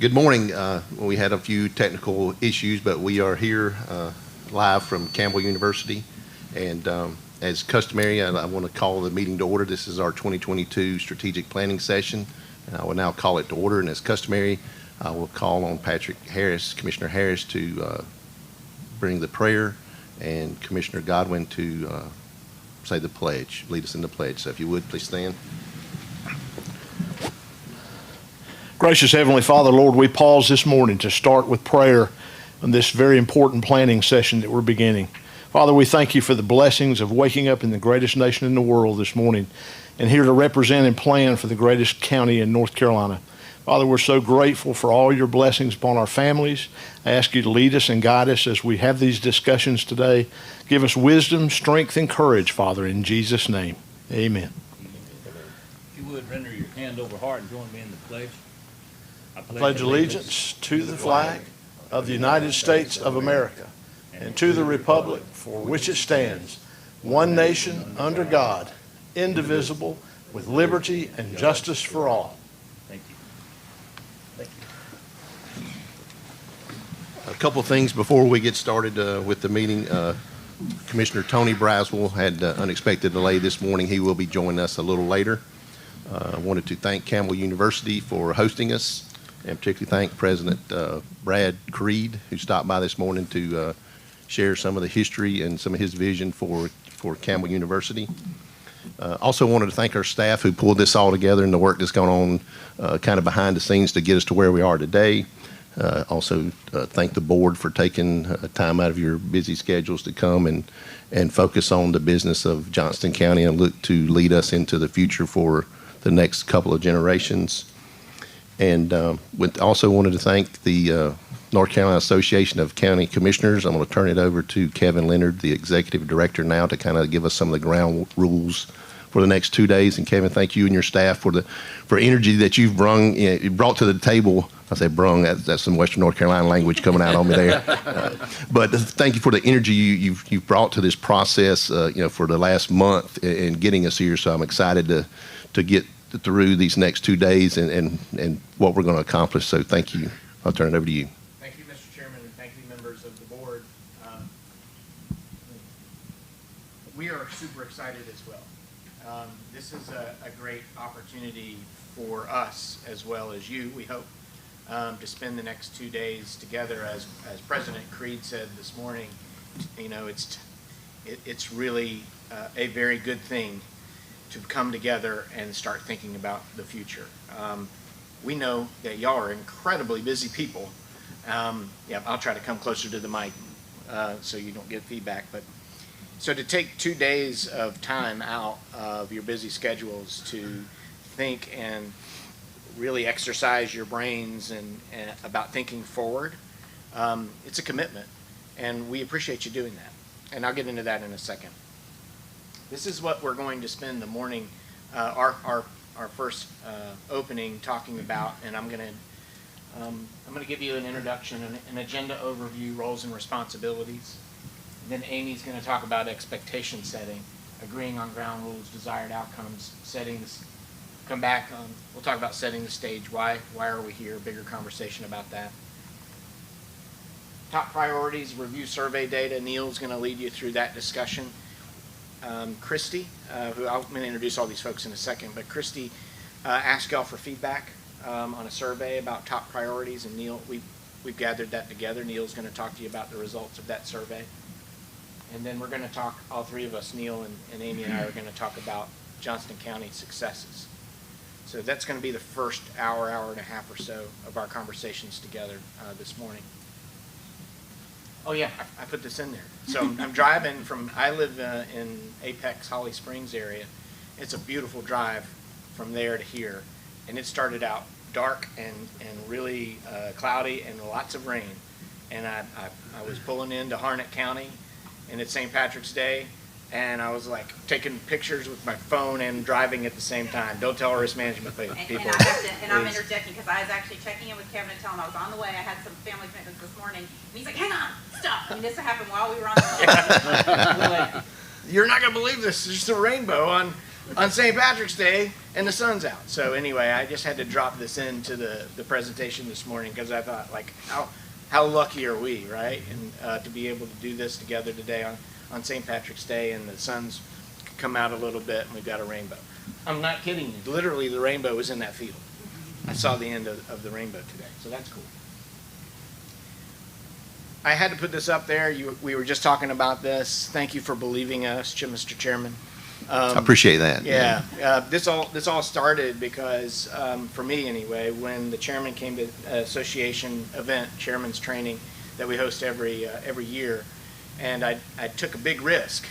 Good morning. We had a few technical issues, but we are here live from Campbell University. And as customary, I want to call the meeting to order. This is our 2022 strategic planning session, and I will now call it to order. And as customary, I will call on Commissioner Harris, to bring the prayer, and Commissioner Godwin to say the pledge, lead us in the pledge. So if you would, please stand. Gracious Heavenly Father, Lord, we pause this morning to start with prayer on this very important planning session that we're beginning. Father, we thank you for the blessings of waking up in the greatest nation in the world this morning and here to represent and plan for the greatest county in North Carolina. Father, we're so grateful for all your blessings upon our families. I ask you to lead us and guide us as we have these discussions today. Give us wisdom, strength, and courage, Father, in Jesus' name. Amen. If you would, render your hand over heart and join me in the pledge. I pledge allegiance to the flag of the United States of America and to the republic for which it stands, one nation under God, indivisible, with liberty and justice for all. Thank you. Thank you. A couple things before we get started with the meeting. Commissioner Tony Braswell had unexpected delay this morning. He will be joining us a little later. I wanted to thank Campbell University for hosting us, and particularly thank President Brad Creed, who stopped by this morning to share some of the history and some of his vision for Campbell University. Also wanted to thank our staff who pulled this all together and the work that's gone on kind of behind the scenes to get us to where we are today. Also thank the board for taking time out of your busy schedules to come and focus on the business of Johnston County and look to lead us into the future for the next couple of generations. And also wanted to thank the North Carolina Association of County Commissioners. I'm going to turn it over to Kevin Leonard, the Executive Director, now to kind of give us some of the ground rules for the next 2 days. And Kevin, thank you and your staff for energy that you've brought to the table. I say brung, that's some Western North Carolina language coming out on me there. But thank you for the energy you've brought to this process, for the last month in getting us here. So I'm excited to get through these next 2 days and what we're going to accomplish. So thank you. I'll turn it over to you. Thank you, Mr. Chairman, and thank you, members of the board. We are super excited as well. This is a great opportunity for us as well as you, we hope, to spend the next 2 days together. As President Creed said this morning, it's really a very good thing to come together and start thinking about the future. We know that y'all are incredibly busy people. I'll try to come closer to the mic so you don't get feedback. But so to take 2 days of time out of your busy schedules to think and really exercise your brains and about thinking forward, it's a commitment, and we appreciate you doing that. And I'll get into that in a second. This is what we're going to spend the morning, our first opening talking about, and I'm going to give you an introduction, an agenda overview, roles and responsibilities. And then Amy's going to talk about expectation setting, agreeing on ground rules, desired outcomes, settings. Come back, we'll talk about setting the stage. Why are we here? Bigger conversation about that. Top priorities, review survey data. Neil's going to lead you through that discussion. Christy, who I'm going to introduce all these folks in a second, but Christy asked y'all for feedback on a survey about top priorities, and Neil, we've gathered that together. Neil's going to talk to you about the results of that survey. And then we're going to talk, all three of us, Neil and Amy and I, are going to talk about Johnston County successes. So that's going to be the first hour and a half or so of our conversations together this morning. Oh yeah, I put this in there. So I'm driving I live in Apex, Holly Springs area. It's a beautiful drive from there to here. And it started out dark and really cloudy and lots of rain. And I was pulling into Harnett County, and it's St. Patrick's Day, and I was like taking pictures with my phone and driving at the same time. Don't tell risk management people. And I'm interjecting because I was actually checking in with Kevin and telling him I was on the way. I had some family commitments this morning, and he's like, "Hang on, stop." I mean, this happened while we were on the phone. You're not gonna believe this. There's just a rainbow on St. Patrick's Day and the sun's out. So anyway, I just had to drop this into the presentation this morning because I thought, like, how lucky are we, right? And to be able to do this together today on St. Patrick's Day, and the sun's come out a little bit and we've got a rainbow. I'm not kidding you. Literally, the rainbow was in that field. I saw the end of the rainbow today, so that's cool. I had to put this up there. We were just talking about this. Thank you for believing us, Mr. Chairman. I appreciate that. Yeah, this all started because, for me anyway, when the chairman came to association event, chairman's training that we host every year, and I took a big risk.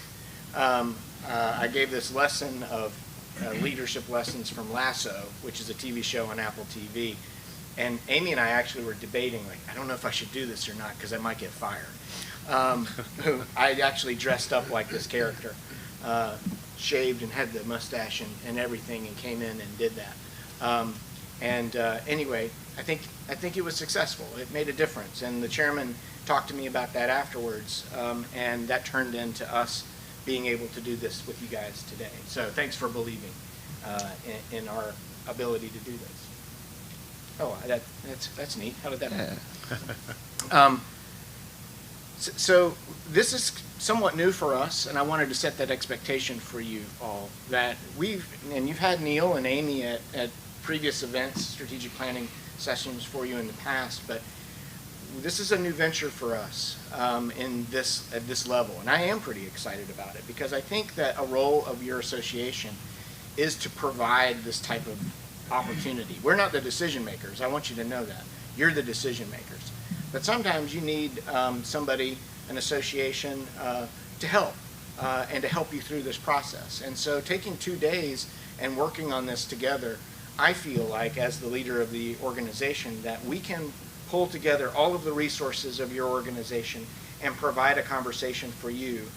I gave this lesson of leadership lessons from Lasso, which is a TV show on Apple TV. And Amy and I actually were debating, like, I don't know if I should do this or not because I might get fired. I actually dressed up like this character, shaved and had the mustache and everything, and came in and did that. Anyway, I think it was successful. It made a difference, and the chairman talked to me about that afterwards, and that turned into us being able to do this with you guys today. So thanks for believing in our ability to do this. Oh, that's neat. How did that happen? So this is somewhat new for us, and I wanted to set that expectation for you all, that you've had Neil and Amy at previous events, strategic planning sessions for you in the past, but this is a new venture for us at this level, and I am pretty excited about it because I think that a role of your association is to provide this type of opportunity. We're not the decision makers. I want you to know that. You're the decision makers. But sometimes you need somebody, an association, to help and to help you through this process. And so taking 2 days and working on this together, I feel like as the leader of the organization that we can pull together all of the resources of your organization and provide a conversation for you,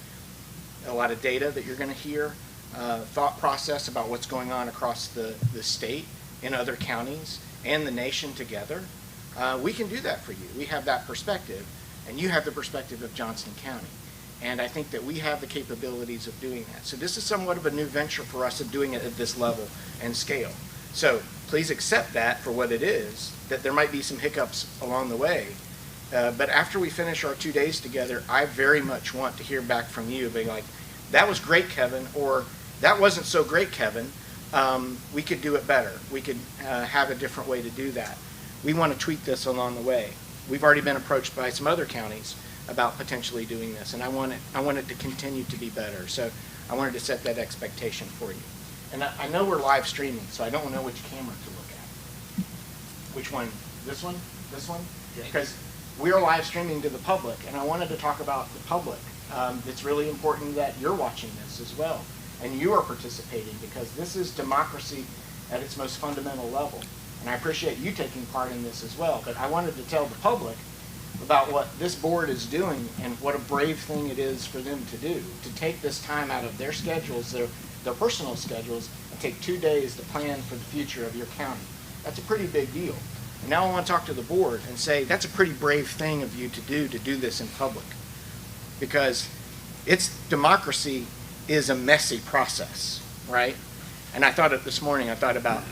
a lot of data that you're going to hear, thought process about what's going on across the state, in other counties, and the nation together. We can do that for you. We have that perspective, and you have the perspective of Johnston County. And I think that we have the capabilities of doing that. So this is somewhat of a new venture for us of doing it at this level and scale. So please accept that for what it is, that there might be some hiccups along the way. But after we finish our 2 days together, I very much want to hear back from you, being like, that was great, Kevin, or that wasn't so great, Kevin. We could do it better. We could have a different way to do that. We want to tweak this along the way. We've already been approached by some other counties about potentially doing this, and I want it to continue to be better. So I wanted to set that expectation for you. And I know we're live streaming, so I don't know which camera to look at. Which one? This one? This one? Because we're live streaming to the public, and I wanted to talk about the public. It's really important that you're watching this as well, and you are participating, because this is democracy at its most fundamental level. And I appreciate you taking part in this as well, but I wanted to tell the public about what this board is doing and what a brave thing it is for them to do, to take this time out of their schedules, their personal schedules, and take 2 days to plan for the future of your county. That's a pretty big deal. And now I want to talk to the board and say, that's a pretty brave thing of you to do this in public. Because democracy is a messy process, right? And I thought this morning, I thought about,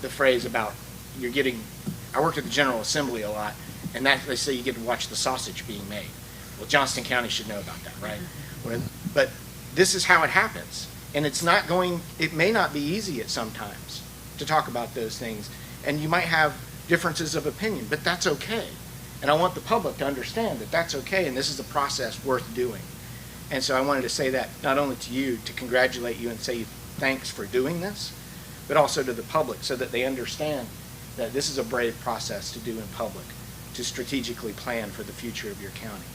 the phrase about I worked at the General Assembly a lot, and they say you get to watch the sausage being made. Well, Johnston County should know about that, right? But this is how it happens. And it may not be easy at sometimes to talk about those things. And you might have differences of opinion, but that's okay. And I want the public to understand that that's okay, and this is a process worth doing. And so I wanted to say that not only to you, to congratulate you and say thanks for doing this, but also to the public so that they understand that this is a brave process to do in public, to strategically plan for the future of your county,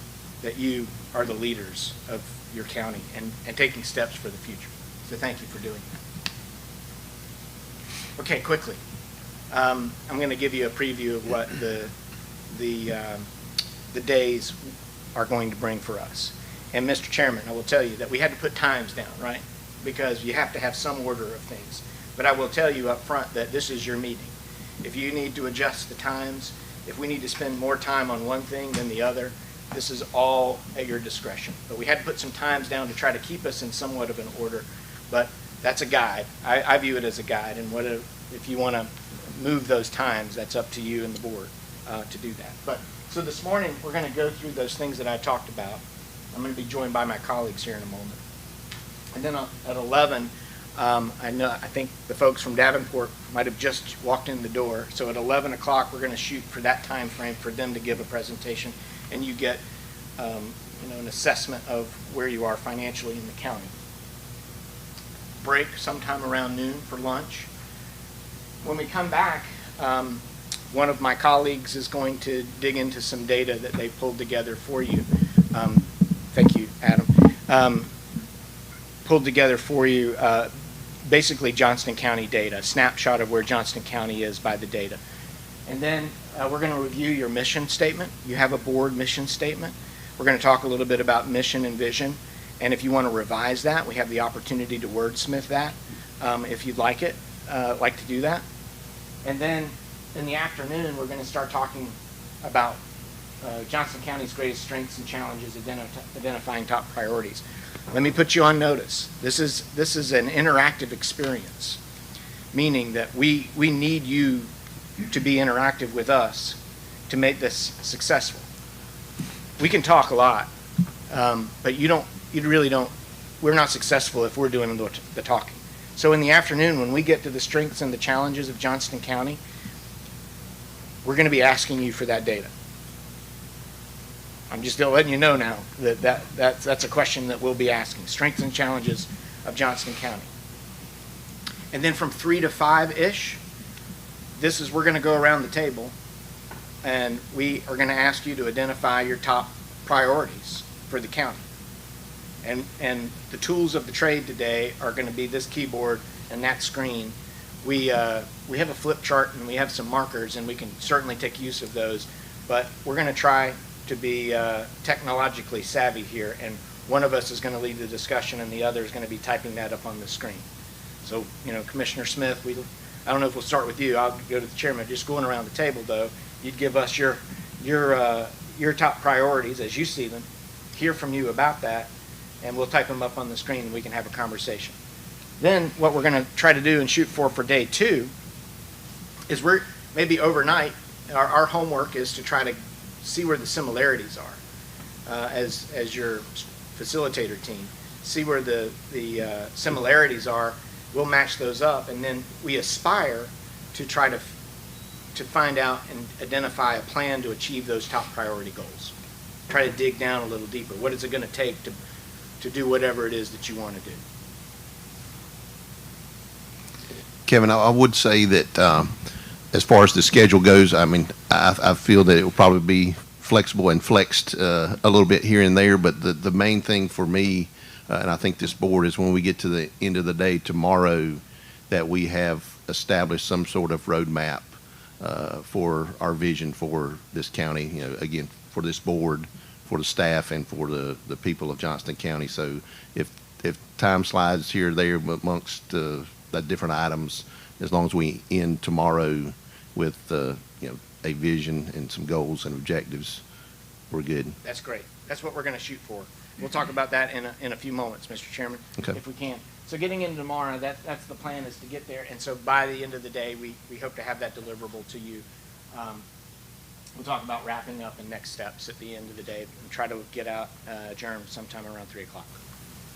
that you are the leaders of your county and taking steps for the future. So thank you for doing that. Okay, quickly. I'm going to give you a preview of what the days are going to bring for us. And Mr. Chairman, I will tell you that we had to put times down, right? Because you have to have some order of things. But I will tell you up front that this is your meeting. If you need to adjust the times, if we need to spend more time on one thing than the other, this is all at your discretion. But we had to put some times down to try to keep us in somewhat of an order. But that's a guide. I view it as a guide, and if you want to move those times, that's up to you and the board to do that. But so this morning, we're going to go through those things that I talked about. I'm going to be joined by my colleagues here in a moment. And then at 11, I think the folks from Davenport might have just walked in the door. So at 11 o'clock, we're going to shoot for that time frame for them to give a presentation, and you get an assessment of where you are financially in the county. Break sometime around noon for lunch. When we come back, one of my colleagues is going to dig into some data that they pulled together for you. Thank you, Adam. Pulled together for you basically Johnston County data, a snapshot of where Johnston County is by the data. And then we're going to review your mission statement. You have a board mission statement. We're going to talk a little bit about mission and vision. And if you want to revise that, we have the opportunity to wordsmith that if you'd like to do that. And then in the afternoon, we're going to start talking about Johnston County's greatest strengths and challenges, identifying top priorities. Let me put you on notice. This is an interactive experience, meaning that we need you to be interactive with us to make this successful. We can talk a lot, but you really don't. We're not successful if we're doing the talking. So in the afternoon, when we get to the strengths and the challenges of Johnston County, we're going to be asking you for that data. I'm just letting you know now that's a question that we'll be asking. Strengths and challenges of Johnston County. And then from 3 to 5-ish, we're going to go around the table, and we are going to ask you to identify your top priorities for the county. And the tools of the trade today are going to be this keyboard and that screen. We have a flip chart and we have some markers, and we can certainly take use of those, but we're going to try to be technologically savvy here, and one of us is going to lead the discussion and the other is going to be typing that up on the screen. So, Commissioner Smith, I don't know if we'll start with you. I'll go to the chairman. Just going around the table, though, you'd give us your top priorities as you see them, hear from you about that, and we'll type them up on the screen and we can have a conversation. Then what we're going to try to do and shoot for day 2 is maybe overnight, our homework is to try to see where the similarities are as your facilitator team. See where the similarities are. We'll match those up, and then we aspire to try to find out and identify a plan to achieve those top priority goals. Try to dig down a little deeper. What is it going to take to do whatever it is that you want to do? Kevin, I would say that as far as the schedule goes, I feel that it will probably be flexible and flexed a little bit here and there, but the main thing for me, and I think this board, is when we get to the end of the day tomorrow, that we have established some sort of roadmap for our vision for this county, again, for this board, for the staff, and for the people of Johnston County. So if time slides here or there amongst the different items, as long as we end tomorrow with a vision and some goals and objectives, we're good. That's great. That's what we're going to shoot for. We'll talk about that in a few moments, Mr. Chairman, Okay. if we can. So getting into tomorrow, that's the plan, is to get there. And so by the end of the day, we hope to have that deliverable to you. We'll talk about wrapping up and next steps at the end of the day and try to get out adjourned sometime around 3 o'clock.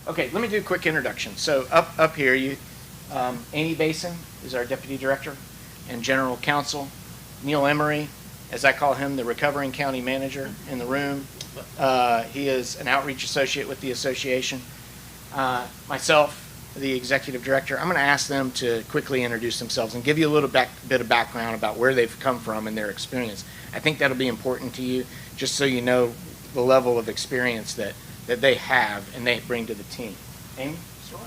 Okay, let me do a quick introduction. So up here, Amy Basin is our Deputy Director and General Counsel. Neil Emery, as I call him, the recovering county manager in the room. He is an outreach associate with the association. Myself, the executive director, I'm going to ask them to quickly introduce themselves and give you a little bit of background about where they've come from and their experience. I think that'll be important to you, just so you know the level of experience that they have and they bring to the team. Amy? Sure.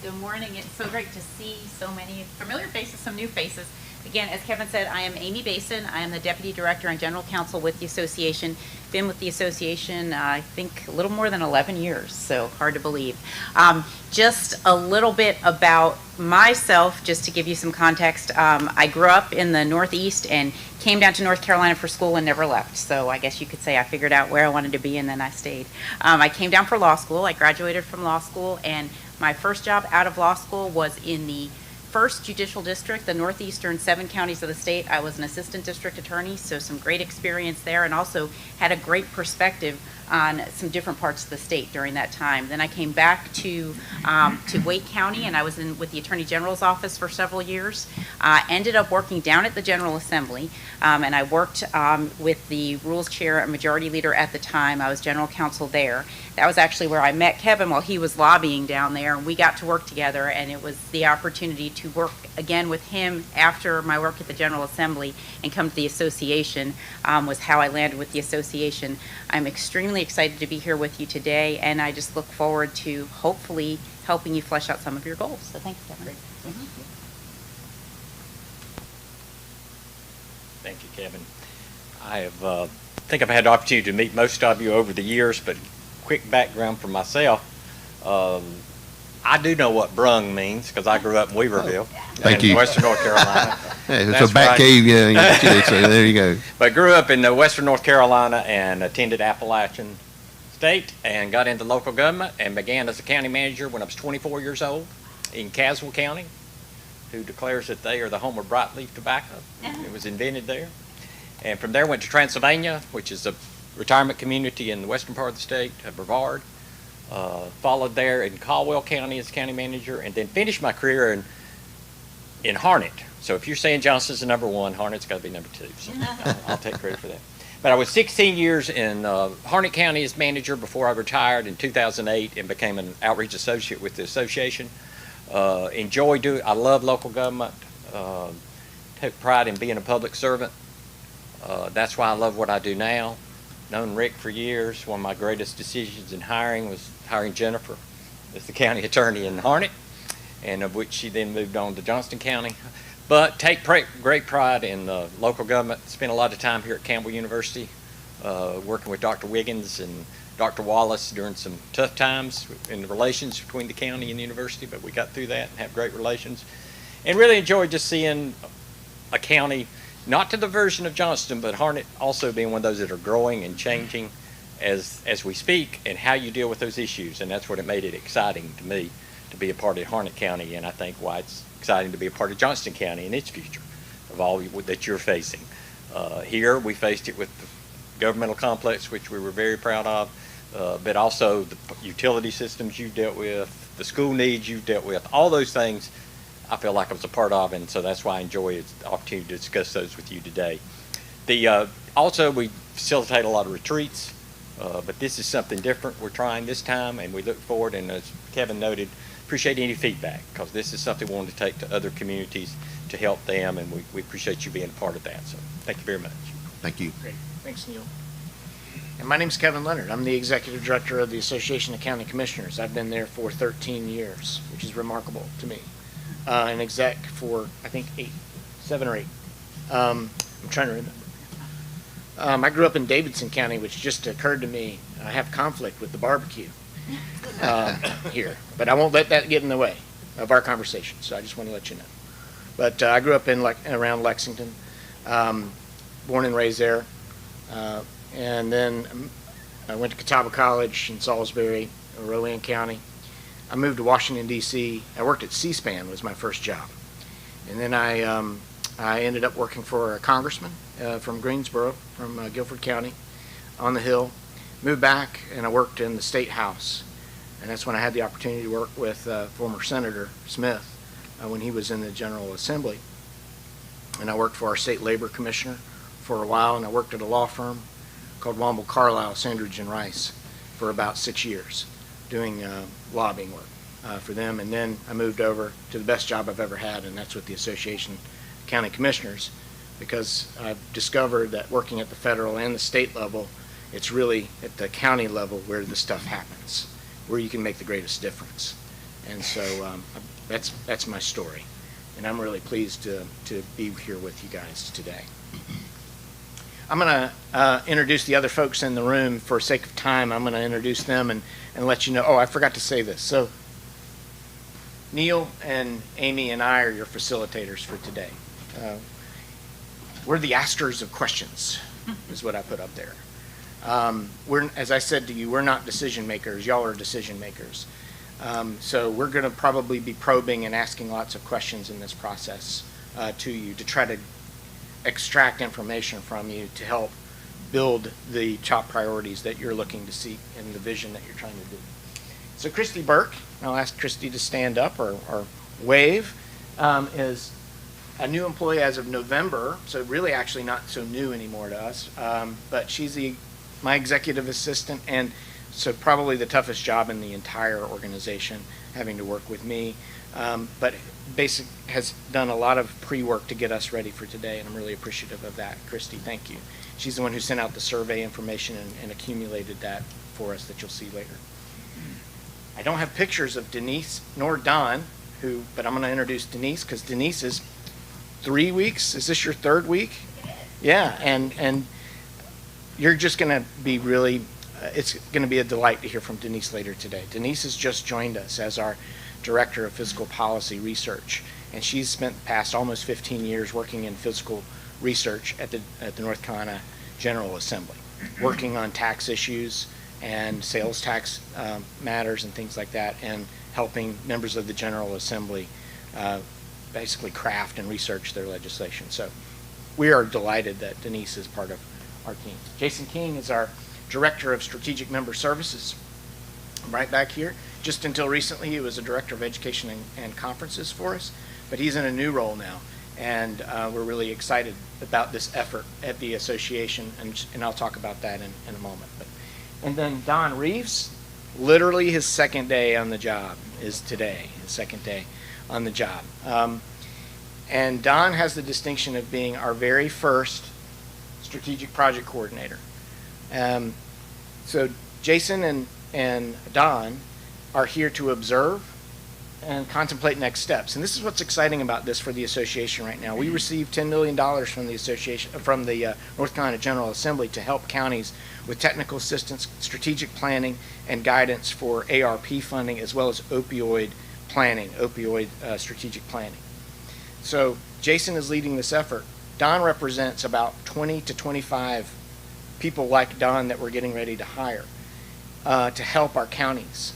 Good morning. It's so great to see so many familiar faces, some new faces. Again, as Kevin said, I am Amy Basin. I am the Deputy Director and General Counsel with the association. Been with the association, I think, a little more than 11 years, so hard to believe. Just a little bit about myself, just to give you some context. I grew up in the Northeast and came down to North Carolina for school and never left. So I guess you could say I figured out where I wanted to be and then I stayed. I came down for law school. I graduated from law school and My first job out of law school was in the first judicial district, the northeastern 7 counties of the state. I was an assistant district attorney, so some great experience there, and also had a great perspective on some different parts of the state during that time. Then I came back to Wake County, and I was with the Attorney General's office for several years. Ended up working down at the General Assembly, and I worked with the Rules Chair and Majority Leader at the time. I was General Counsel there. That was actually where I met Kevin while he was lobbying down there, and we got to work together, and it was the opportunity to work again with him after my work at the General Assembly and come to the association was how I landed with the association. I'm extremely excited to be here with you today, and I just look forward to hopefully helping you flesh out some of your goals. So thanks, Kevin. Thank you, Kevin. I think I've had the opportunity to meet most of you over the years, but quick background for myself. I do know what brung means because I grew up in Weaverville, Thank in you. Western North Carolina. Yeah, it's That's a bat right. cave, yeah, so there you go. But grew up in Western North Carolina and attended Appalachian State and got into local government and began as a county manager when I was 24 years old in Caswell County, who declares that they are the home of broadleaf tobacco. It was invented there. And from there went to Transylvania, which is a retirement community in the western part of the state, Brevard. Followed there in Caldwell County as county manager, and then finished my career in Harnett. So if you're saying Johnston's the number one, Harnett's got to be number two. So I'll take credit for that. But I was 16 years in Harnett County as manager before I retired in 2008 and became an outreach associate with the association. I love local government. Take pride in being a public servant. That's why I love what I do now. Known Rick for years. One of my greatest decisions in hiring was hiring Jennifer as the county attorney in Harnett, and of which she then moved on to Johnston County. But take great pride in local government. Spent a lot of time here at Campbell University working with Dr. Wiggins and Dr. Wallace during some tough times in the relations between the county and the university, but we got through that and have great relations. And really enjoyed just seeing a county, not to the version of Johnston, but Harnett also being one of those that are growing and changing as we speak, and how you deal with those issues. And that's what it made it exciting to me to be a part of Harnett County, and I think why it's exciting to be a part of Johnston County and its future of all that you're facing. Here we faced it with the governmental complex, which we were very proud of, but also the utility systems you've dealt with, the school needs you've dealt with, all those things I feel like I was a part of, and so that's why I enjoy the opportunity to discuss those with you today. Also, we facilitate a lot of retreats, but this is something different we're trying this time, and we look forward, and as Kevin noted, appreciate any feedback, because this is something we want to take to other communities to help them, and we appreciate you being a part of that. So thank you very much. Thank you. Great. Thanks, Neil. And my name's Kevin Leonard. I'm the Executive Director of the Association of County Commissioners. I've been there for 13 years, which is remarkable to me. An exec for, I think, 7 or 8. I'm trying to remember. I grew up in Davidson County, which just occurred to me. I have conflict with the barbecue here, but I won't let that get in the way of our conversation, so I just want to let you know. But I grew up around Lexington, born and raised there, and then I went to Catawba College in Salisbury, Rowan County. I moved to Washington, D.C. I worked at C-SPAN was my first job. And then I ended up working for a congressman from Greensboro, from Guilford County, on the Hill. Moved back, and I worked in the State House. And that's when I had the opportunity to work with former Senator Smith when he was in the General Assembly. And I worked for our State Labor Commissioner for a while, and I worked at a law firm called Womble Carlisle, Sandridge and Rice for about 6 years, doing lobbying work for them. And then I moved over to the best job I've ever had, and that's with the Association of County Commissioners, because I've discovered that working at the federal and the state level, it's really at the county level where the stuff happens, where you can make the greatest difference. And so that's my story, and I'm really pleased to be here with you guys today. I'm going to introduce the other folks in the room. For sake of time, I'm going to introduce them and let you know. Oh, I forgot to say this. So Neil and Amy and I are your facilitators for today. We're the askers of questions, is what I put up there. As I said to you, we're not decision makers. Y'all are decision makers. So we're going to probably be probing and asking lots of questions in this process to you to try to extract information from you to help build the top priorities that you're looking to see and the vision that you're trying to do. So Christy Burke, I'll ask Christy to stand up or wave, is a new employee as of November, so really actually not so new anymore to us, but she's my executive assistant, and so probably the toughest job in the entire organization, having to work with me, but has done a lot of pre-work to get us ready for today, and I'm really appreciative of that. Christy, thank you. She's the one who sent out the survey information and accumulated that for us that you'll see later. I don't have pictures of Denise nor Don, but I'm going to introduce Denise because Denise is 3 weeks. Is this your third week? Yeah, and you're just going to be really, it's going to be a delight to hear from Denise later today. Denise has just joined us as our Director of Fiscal Policy Research, and she's spent the past almost 15 years working in fiscal research at the North Carolina General Assembly, working on tax issues and sales tax matters and things like that, and helping members of the General Assembly basically craft and research their legislation. So we are delighted that Denise is part of our team. Jason King is our Director of Strategic Member Services. Right back here. Just until recently, he was a Director of Education and Conferences for us, but he's in a new role now, and we're really excited about this effort at the association, and I'll talk about that in a moment. And then Don Reeves, literally his second day on the job is today, his second day on the job. And Don has the distinction of being our very first strategic project coordinator. So Jason and Don are here to observe and contemplate next steps. And this is what's exciting about this for the association right now. We received $10 million from the association, from the North Carolina General Assembly to help counties with technical assistance, strategic planning, and guidance for ARP funding, as well as opioid planning, strategic planning. So Jason is leading this effort. Don represents about 20 to 25 people like Don that we're getting ready to hire to help our counties.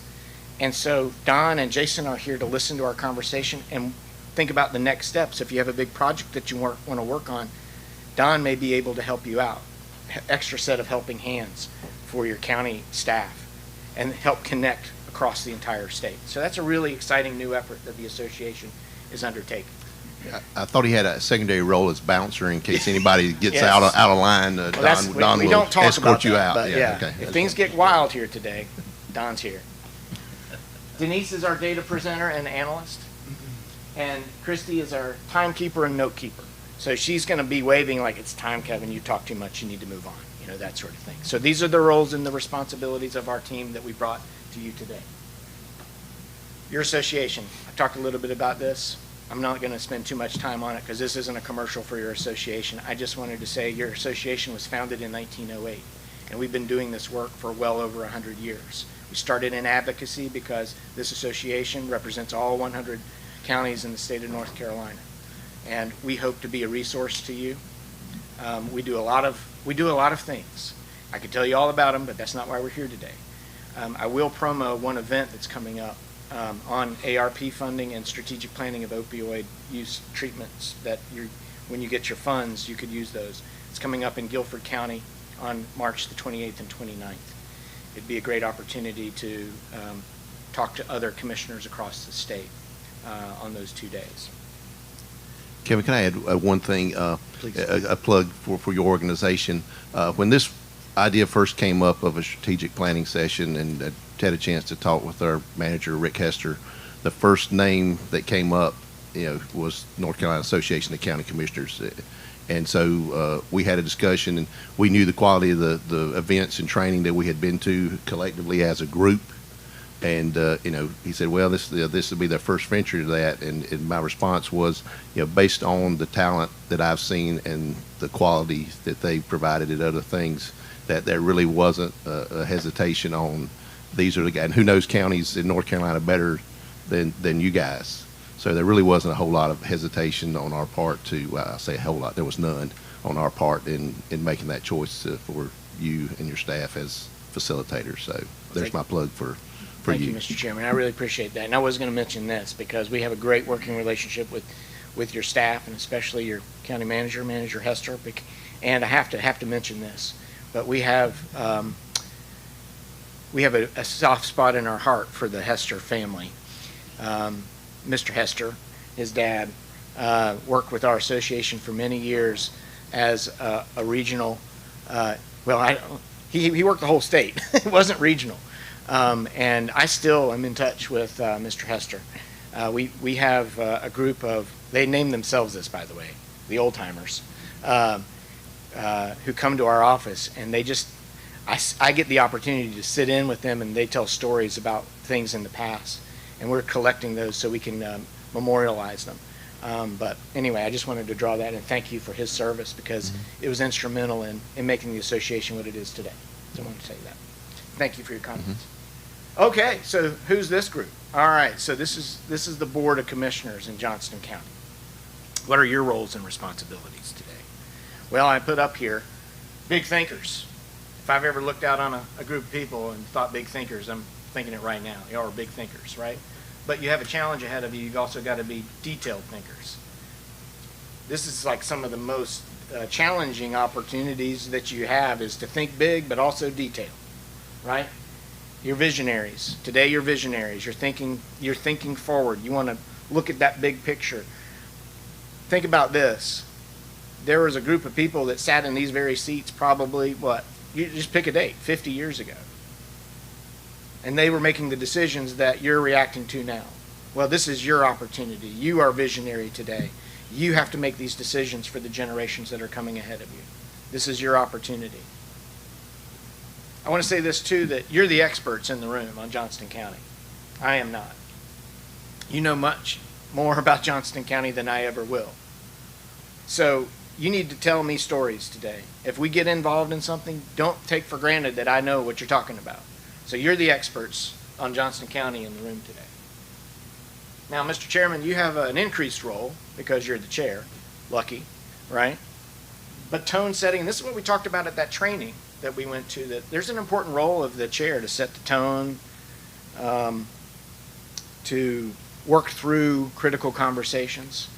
And so Don and Jason are here to listen to our conversation and think about the next steps. If you have a big project that you want to work on, Don may be able to help you out. Extra set of helping hands for your county staff and help connect across the entire state. So that's a really exciting new effort that the association is undertaking. I thought he had a secondary role as bouncer in case anybody gets Yes. out of line. Don we will don't talk escort about you that, out. but Yeah, yeah, okay. if things get wild here today, Don's here. Denise is our data presenter and analyst, and Christy is our timekeeper and note keeper. So she's going to be waving like it's time, Kevin, you talk too much, you need to move on, that sort of thing. So these are the roles and the responsibilities of our team that we brought to you today. Your association, I talked a little bit about this. I'm not going to spend too much time on it because this isn't a commercial for your association. I just wanted to say your association was founded in 1908, and we've been doing this work for well over 100 years. We started in advocacy because this association represents all 100 counties in the state of North Carolina, and we hope to be a resource to you. We do a lot of things. I could tell you all about them, but that's not why we're here today. I will promo one event that's coming up on ARP funding and strategic planning of opioid use treatments that when you get your funds, you could use those. It's coming up in Guilford County on March the 28th and 29th. It'd be a great opportunity to talk to other commissioners across the state on those 2 days. Kevin, can I add one thing? Please. A plug for your organization. When this idea first came up of a strategic planning session, and had a chance to talk with our manager, Rick Hester, the first name that came up, was North Carolina Association of County Commissioners. And so we had a discussion, and we knew the quality of the events and training that we had been to collectively as a group. And he said, well, this will be their first venture to that. And my response was, based on the talent that I've seen and the quality that they provided at other things, that there really wasn't a hesitation on these are the guys. And who knows counties in North Carolina better than you guys? So there really wasn't a whole lot of hesitation on our part I say a whole lot, there was none on our part in making that choice for you and your staff as facilitators. So there's my plug for for Thank you, you. Mr. Chairman. I really appreciate that. And I was going to mention this because we have a great working relationship with your staff and especially your county manager, Manager Hester. And I have to mention this, but we have a soft spot in our heart for the Hester family. Mr. Hester, his dad, worked with our association for many years as a regional. He worked the whole state. It wasn't regional. And I still am in touch with Mr. Hester. We have a group of, they name themselves this, by the way, the old timers, who come to our office, and they just, I get the opportunity to sit in with them, and they tell stories about things in the past, and we're collecting those so we can memorialize them. But anyway, I just wanted to draw that and thank you for his service because it was instrumental in making the association what it is today. So I wanted to say that. Thank you for your comments. Okay, so who's this group? All right, so this is the Board of Commissioners in Johnston County. What are your roles and responsibilities today? Well, I put up here, big thinkers. If I've ever looked out on a group of people and thought big thinkers, I'm thinking it right now. Y'all are big thinkers, right? But you have a challenge ahead of you. You've also got to be detailed thinkers. This is like some of the most challenging opportunities that you have is to think big, but also detail, right? You're visionaries. Today you're visionaries. You're thinking forward. You want to look at that big picture. Think about this. There was a group of people that sat in these very seats probably, you just pick a date, 50 years ago. And they were making the decisions that you're reacting to now. Well, this is your opportunity. You are visionary today. You have to make these decisions for the generations that are coming ahead of you. This is your opportunity. I want to say this too, that you're the experts in the room on Johnston County. I am not. You know much more about Johnston County than I ever will. So you need to tell me stories today. If we get involved in something, don't take for granted that I know what you're talking about. So you're the experts on Johnston County in the room today. Now, Mr. Chairman, you have an increased role because you're the chair. Lucky, right? But tone setting, and this is what we talked about at that training that we went to, that there's an important role of the chair to set the tone, to work through critical conversations.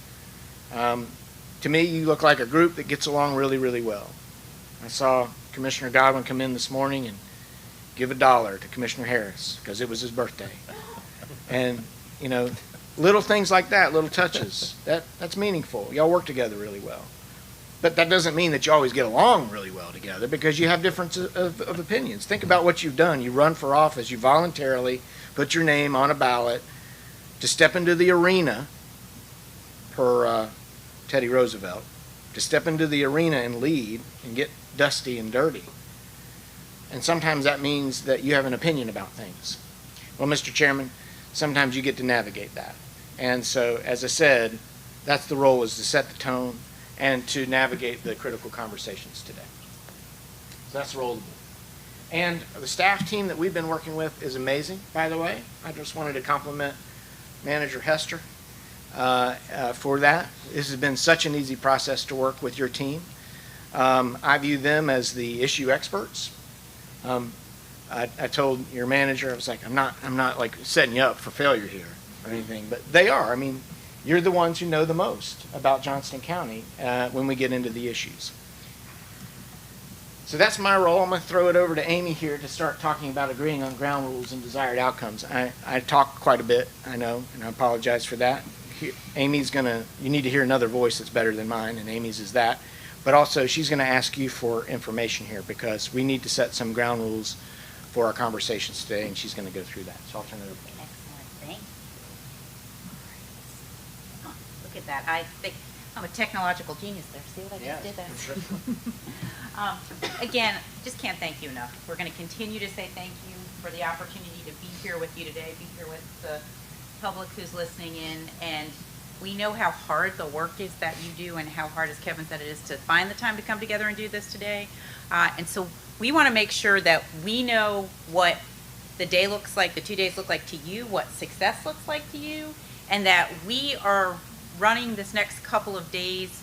To me, you look like a group that gets along really, really well. I saw Commissioner Godwin come in this morning and give $1 to Commissioner Harris because it was his birthday. And, you know, little things like that, little touches, that's meaningful. Y'all work together really well. But that doesn't mean that you always get along really well together because you have differences of opinions. Think about what you've done. You run for office. You voluntarily put your name on a ballot to step into the arena, per Teddy Roosevelt, to step into the arena and lead and get dusty and dirty. And sometimes that means that you have an opinion about things. Well, Mr. Chairman, sometimes you get to navigate that. And so, as I said, that's the role, is to set the tone and to navigate the critical conversations today. So that's the role of the board. And the staff team that we've been working with is amazing, by the way. I just wanted to compliment Manager Hester for that. This has been such an easy process to work with your team. I view them as the issue experts. I told your manager, I was like, I'm not like setting you up for failure here or anything, but they are. I mean, you're the ones who know the most about Johnston County when we get into the issues. So that's my role. I'm going to throw it over to Amy here to start talking about agreeing on ground rules and desired outcomes. I talk quite a bit, I know, and I apologize for that. Amy's going to, you need to hear another voice that's better than mine, and Amy's is that. But also, she's going to ask you for information here because we need to set some ground rules for our conversations today, and she's going to go through that. So I'll turn it over to you. Excellent, thank you. Oh, look at that. I think I'm a technological genius there. See what I just did there? Sure. Again, just can't thank you enough. We're going to continue to say thank you for the opportunity to be here with you today, be here with the public who's listening in, and we know how hard the work is that you do and how hard, as Kevin said, it is to find the time to come together and do this today. And so we want to make sure that we know what the day looks like, the 2 days look like to you, what success looks like to you, and that we are running this next couple of days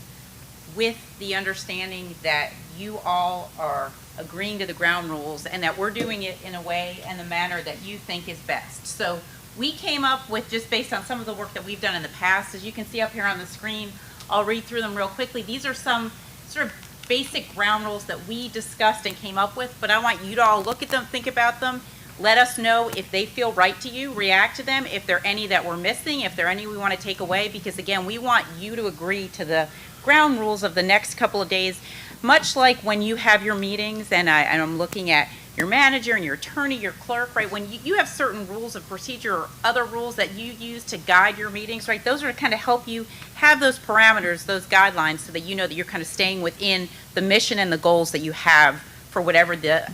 with the understanding that you all are agreeing to the ground rules and that we're doing it in a way and the manner that you think is best. So we came up with, just based on some of the work that we've done in the past, as you can see up here on the screen, I'll read through them real quickly. These are some sort of basic ground rules that we discussed and came up with, but I want you to all look at them, think about them, let us know if they feel right to you, react to them, if there are any that we're missing, if there are any we want to take away, because again, we want you to agree to the ground rules of the next couple of days, much like when you have your meetings, and I'm looking at your manager and your attorney, your clerk, right? When you have certain rules of procedure or other rules that you use to guide your meetings, right? Those are to kind of help you have those parameters, those guidelines, so that you know that you're kind of staying within the mission and the goals that you have for whatever the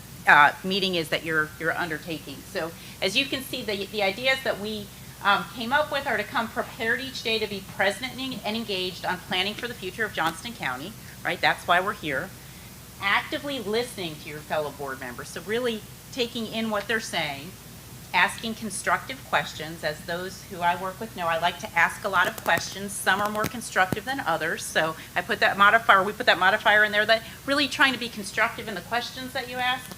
meeting is that you're undertaking. So as you can see, the ideas that we came up with are to come prepared each day to be present and engaged on planning for the future of Johnston County, right? That's why we're here. Actively listening to your fellow board members, so really taking in what they're saying, asking constructive questions. As those who I work with know, I like to ask a lot of questions. Some are more constructive than others, so we put that modifier in there, that really trying to be constructive in the questions that you ask.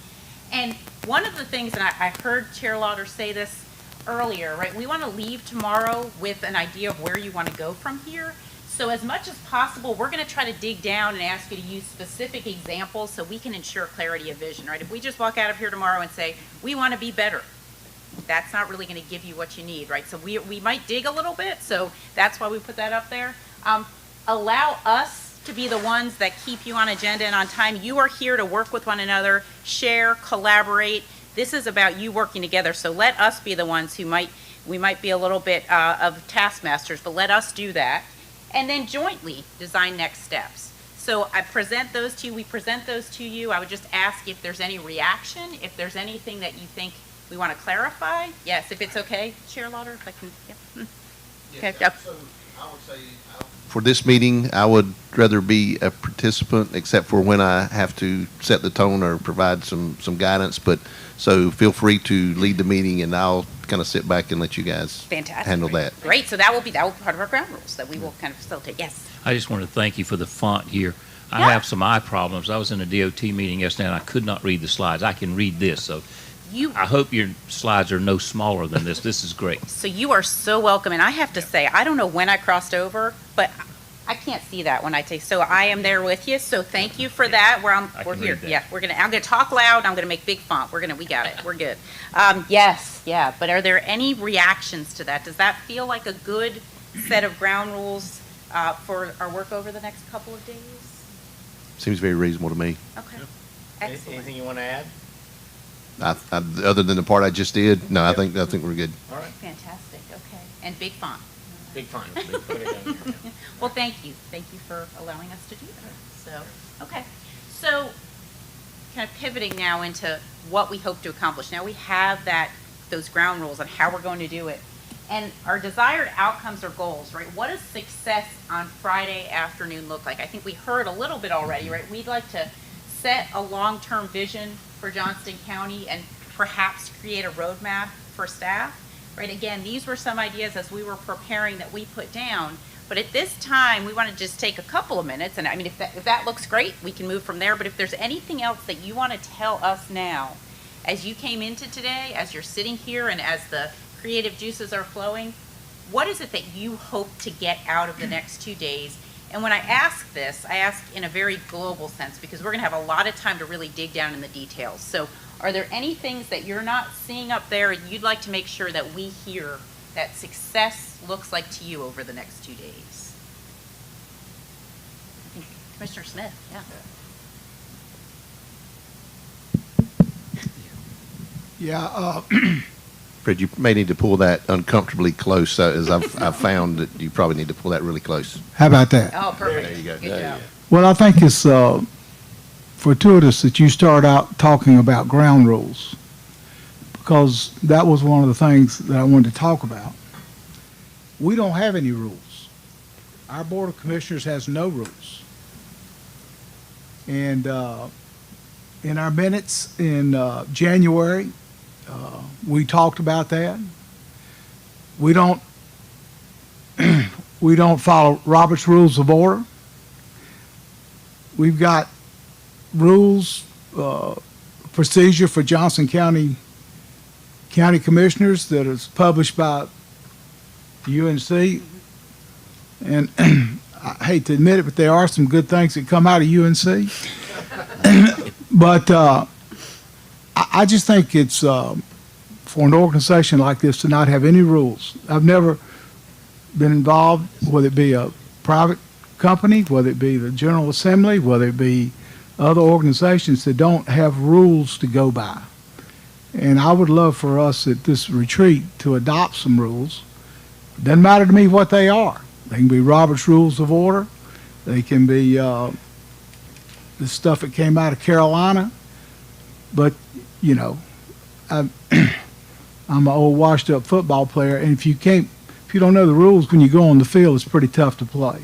And one of the things, and I heard Chair Lauder say this earlier, right? We want to leave tomorrow with an idea of where you want to go from here. So as much as possible, we're going to try to dig down and ask you to use specific examples so we can ensure clarity of vision, right? If we just walk out of here tomorrow and say, we want to be better, that's not really going to give you what you need, right? So we might dig a little bit, so that's why we put that up there. Allow us to be the ones that keep you on agenda and on time. You are here to work with one another, share, collaborate. This is about you working together, so let us be the ones who we might be a little bit of taskmasters, but let us do that. And then jointly design next steps. So I present those to you, we present those to you. I would just ask if there's any reaction, if there's anything that you think we want to clarify. Yes, if it's okay, Chair Lauder, if I can, yeah. Okay. Yep. So I would say, for this meeting, I would rather be a participant, except for when I have to set the tone or provide some guidance. But so feel free to lead the meeting, and I'll kind of sit back and let you guys handle that. Great. So that will be part of our ground rules that we will kind of facilitate. Yes. I just want to thank you for the font here. I Yeah. have some eye problems. I was in a DOT meeting yesterday and I could not read the slides. I can read this, so I hope your slides are no smaller than this. This is great. So you are so welcome. And I have to say, I don't know when I crossed over, but I can't see that when I take, so I am there with you. So thank you for that. We're here. read that. Yeah, I'm gonna talk loud. I'm gonna make big font. We got it. We're good. Yes, yeah. But are there any reactions to that? Does that feel like a good set of ground rules for our work over the next couple of days? Seems very reasonable to me. Okay. Excellent. Anything you want to add? Other than the part I just did, no, I think we're good. All right, Fantastic. Okay. And big font. big fun. Put it in here. Well, thank you. Thank you for allowing us to do that. So, okay. So, kind of pivoting now into what we hope to accomplish. Now we have those ground rules on how we're going to do it. And our desired outcomes or goals, right? What does success on Friday afternoon look like? I think we heard a little bit already, right? We'd like to set a long-term vision for Johnston County and perhaps create a roadmap for staff, right? Again, these were some ideas as we were preparing that we put down. But at this time, we want to just take a couple of minutes. And I mean, if that looks great, we can move from there. But if there's anything else that you want to tell us now, as you came into today, as you're sitting here and as the creative juices are flowing, what is it that you hope to get out of the next 2 days? And when I ask this, I ask in a very global sense because we're going to have a lot of time to really dig down in the details. So are there any things that you're not seeing up there and you'd like to make sure that we hear that success looks like to you over the next 2 days? I think Commissioner Smith, yeah. Yeah, Fred, you may need to pull that uncomfortably close, as I've found that you probably need to pull that really close. how about that? Oh, perfect. There you go. Good job. Well, I think it's fortuitous that you start out talking about ground rules, because that was one of the things that I wanted to talk about. We don't have any rules. Our Board of Commissioners has no rules. And in our minutes in January, we talked about that. We don't we don't follow Robert's Rules of Order. we've got rules, procedure for Johnston County Commissioners that is published by UNC. And I hate to admit it, but there are some good things that come out of UNC. But I just think it's for an organization like this to not have any rules. I've never been involved, whether it be a private company, whether it be the General Assembly, whether it be other organizations that don't have rules to go by. And I would love for us at this retreat to adopt some rules. Doesn't matter to me what they are. They can be Robert's Rules of Order. They can be the stuff that came out of Carolina. But, you know, I'm an old washed-up football player, and if you don't know the rules when you go on the field, it's pretty tough to play.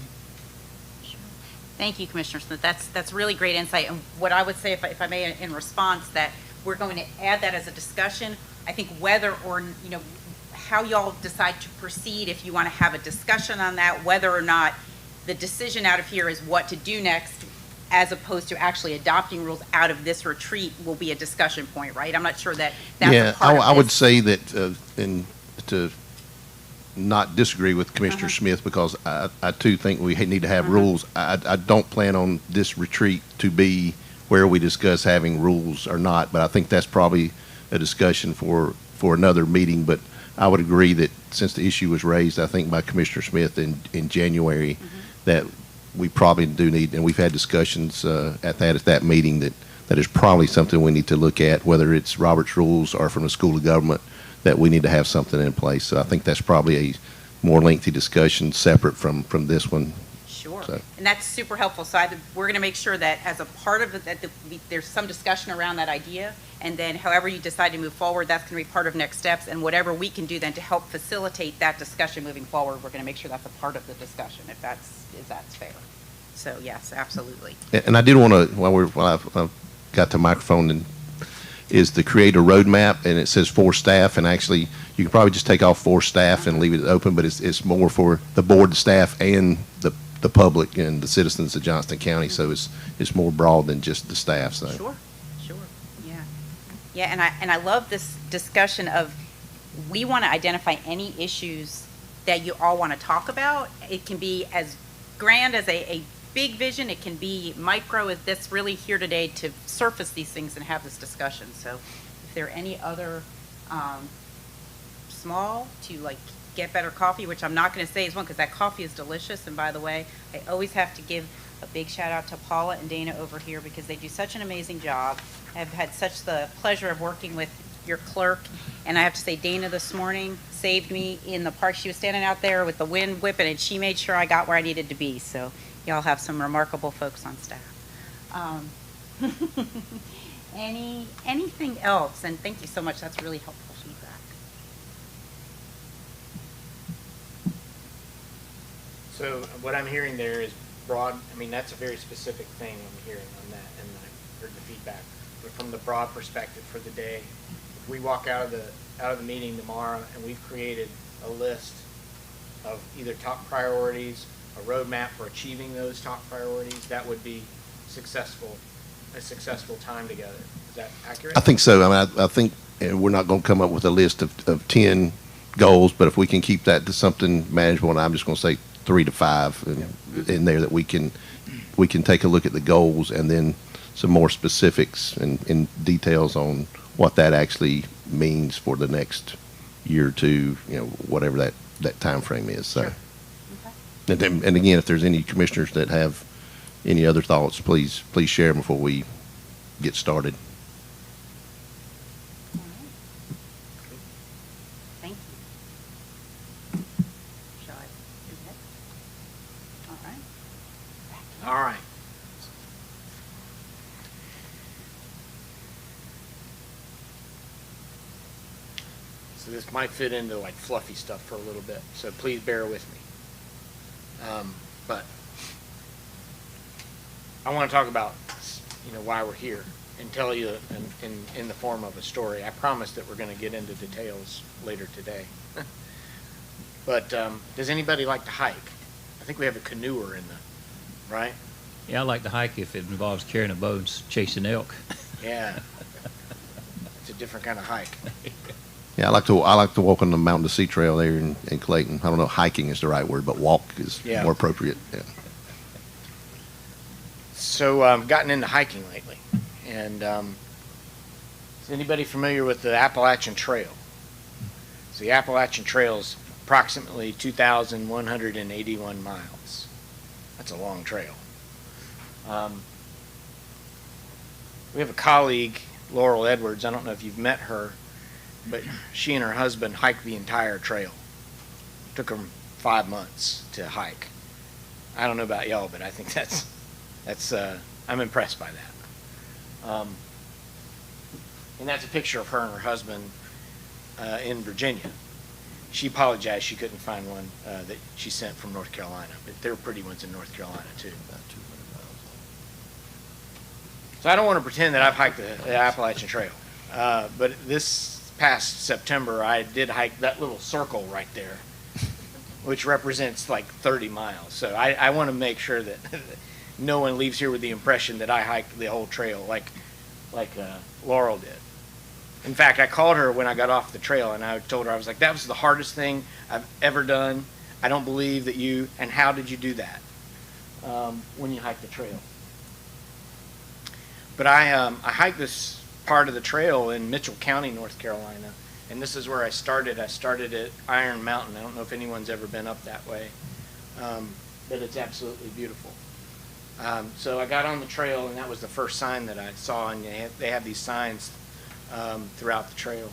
Thank you, Commissioner Smith. That's really great insight. And what I would say, if I may, in response, that we're going to add that as a discussion. I think whether or, you know, how y'all decide to proceed, if you want to have a discussion on that, whether or not the decision out of here is what to do next, as opposed to actually adopting rules out of this retreat, will be a discussion point, right? I'm not sure that that's a part of I would this. say that, and to not disagree with Commissioner Smith, because I too think we need to have rules. I don't plan on this retreat to be where we discuss having rules or not, but I think that's probably a discussion for another meeting. But I would agree that since the issue was raised, I think by Commissioner Smith in January, that we probably do need, and we've had discussions at that meeting, that is probably something we need to look at, whether it's Robert's Rules or from the School of Government, that we need to have something in place. So I think that's probably a more lengthy discussion separate from this one. Sure, So. and that's super helpful. So we're going to make sure that as a part of it, that there's some discussion around that idea, and then however you decide to move forward, that's going to be part of next steps, and whatever we can do then to help facilitate that discussion moving forward, we're going to make sure that's a part of the discussion, if that's fair. So yes, absolutely. And I did want to, while I've got the microphone, and is to create a roadmap, and it says for staff, and actually you can probably just take off for staff and leave it open, but it's more for the board, the staff, and the public and the citizens of Johnston County. So it's more broad than just the staff. So Sure, yeah, and I love this discussion of, we want to identify any issues that you all want to talk about. It can be as grand as a big vision. It can be micro as this, really here today to surface these things and have this discussion. So if there are any other small to like get better coffee, which I'm not going to say is one, because that coffee is delicious. And by the way, I always have to give a big shout out to Paula and Dana over here, because they do such an amazing job. I've had such the pleasure of working with your clerk, and I have to say, Dana this morning saved me in the park. She was standing out there with the wind whipping, and she made sure I got where I needed to be. So y'all have some remarkable folks on staff. Anything else? And thank you so much. That's really helpful feedback. So what I'm hearing there is broad, I mean, that's a very specific thing I'm hearing on that, and I heard the feedback. But from the broad perspective for the day, if we walk out of the meeting tomorrow and we've created a list of either top priorities, a roadmap for achieving those top priorities, that would be a successful time together. Is that accurate? I think so. I mean, I think we're not going to come up with a list of 10 goals, but if we can keep that to something manageable, and I'm just going to say 3 to 5 in there, that we can take a look at the goals and then some more specifics and details on what that actually means for the next year or two, you know, whatever that time frame is. So, Sure. Okay. and again, if there's any commissioners that have any other thoughts, please share them before we get started. All right. Thank you. Shall I do that? All right. All right. So this might fit into like fluffy stuff for a little bit, so please bear with me. But I want to talk about, why we're here and tell you in the form of a story. I promise that we're going to get into details later today. But does anybody like to hike? I think we have a canoer right? Yeah, I like to hike if it involves carrying a bow and chasing elk. Yeah. It's a different kind of hike. Yeah, I like to walk on the Mountain to Sea Trail there in Clayton. I don't know if hiking is the right word, but walk is Yeah. more appropriate. Yeah. So I've gotten into hiking lately. And is anybody familiar with the Appalachian Trail? So the Appalachian Trail is approximately 2,181 miles. That's a long trail. We have a colleague, Laurel Edwards. I don't know if you've met her, but she and her husband hiked the entire trail. Took them 5 months to hike. I don't know about y'all, but I think that's I'm impressed by that. And that's a picture of her and her husband in Virginia. She apologized she couldn't find one that she sent from North Carolina, but there are pretty ones in North Carolina too. So I don't want to pretend that I've hiked the Appalachian Trail, but this past September I did hike that little circle right there, which represents like 30 miles. So I want to make sure that no one leaves here with the impression that I hiked the whole trail like Laurel did. In fact, I called her when I got off the trail, and I told her, I was like, that was the hardest thing I've ever done. I don't believe that you, and how did you do that when you hiked the trail? But I hiked this part of the trail in Mitchell County, North Carolina, and this is where I started. I started at Iron Mountain. I don't know if anyone's ever been up that way, but it's absolutely beautiful. So I got on the trail, and that was the first sign that I saw, and they have these signs throughout the trail.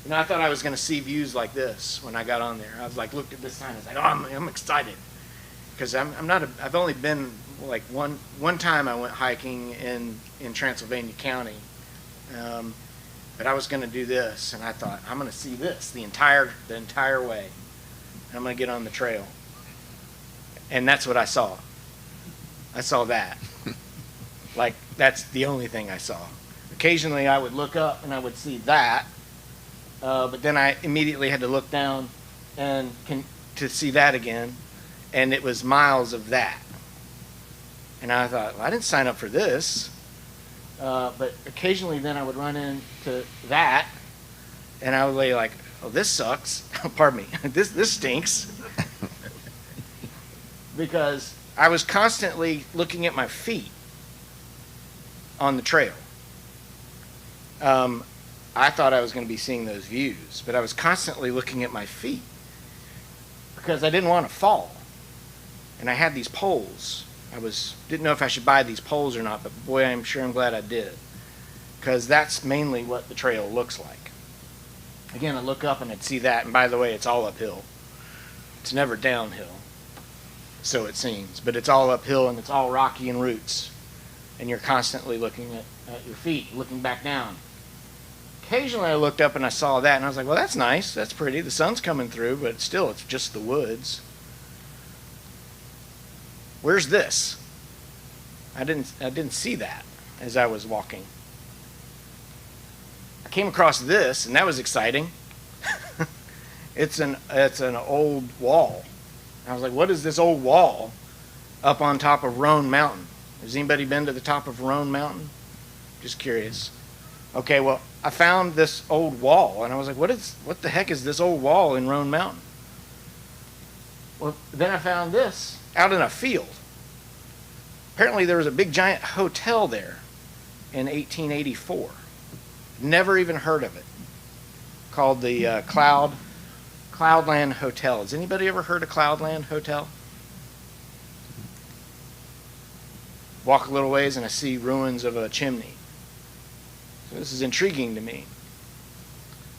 You know, I thought I was going to see views like this when I got on there. I was like, looked at this sign, I was like, oh, I'm excited. Because I've only been, like, one time I went hiking in Transylvania County. But I was going to do this, and I thought, I'm going to see this the entire way. And I'm going to get on the trail. And that's what I saw. I saw that. Like, that's the only thing I saw. Occasionally I would look up and I would see that, but then I immediately had to look down and to see that again, and it was miles of that. And I thought, well, I didn't sign up for this, but occasionally then I would run into that, and I would be like, oh, this sucks. Pardon me. This stinks. Because I was constantly looking at my feet on the trail. I thought I was going to be seeing those views, but I was constantly looking at my feet because I didn't want to fall. And I had these poles. Didn't know if I should buy these poles or not, but boy, I'm glad I did, because that's mainly what the trail looks like. Again, I look up and I'd see that, and by the way, it's all uphill. It's never downhill, so it seems, but it's all uphill and it's all rocky and roots, and you're constantly looking at your feet, looking back down. Occasionally I looked up and I saw that, and I was like, well, that's nice, that's pretty, the sun's coming through, but still, it's just the woods. Where's this? I didn't see that as I was walking. I came across this, and that was exciting. It's an old wall. I was like, what is this old wall up on top of Roan Mountain? Has anybody been to the top of Roan Mountain? Just curious. Okay, well, I found this old wall, and I was like, what the heck is this old wall in Roan Mountain? Well, then I found this out in a field. Apparently there was a big giant hotel there in 1884. Never even heard of it. Called the Cloudland Hotel. Has anybody ever heard of Cloudland Hotel? Walk a little ways and I see ruins of a chimney. So this is intriguing to me.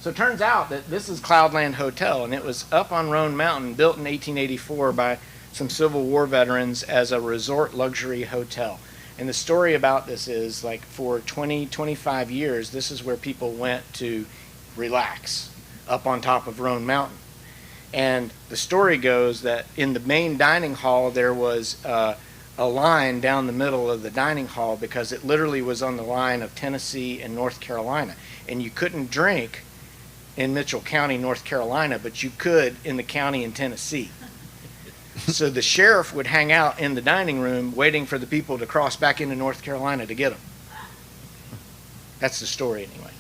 So it turns out that this is Cloudland Hotel, and it was up on Roan Mountain, built in 1884 by some Civil War veterans as a resort luxury hotel. And the story about this is, like, for 25 years, this is where people went to relax, up on top of Roan Mountain. And the story goes that in the main dining hall there was a line down the middle of the dining hall, because it literally was on the line of Tennessee and North Carolina. And you couldn't drink in Mitchell County, North Carolina, but you could in the county in Tennessee. So the sheriff would hang out in the dining room waiting for the people to cross back into North Carolina to get them. That's the story anyway.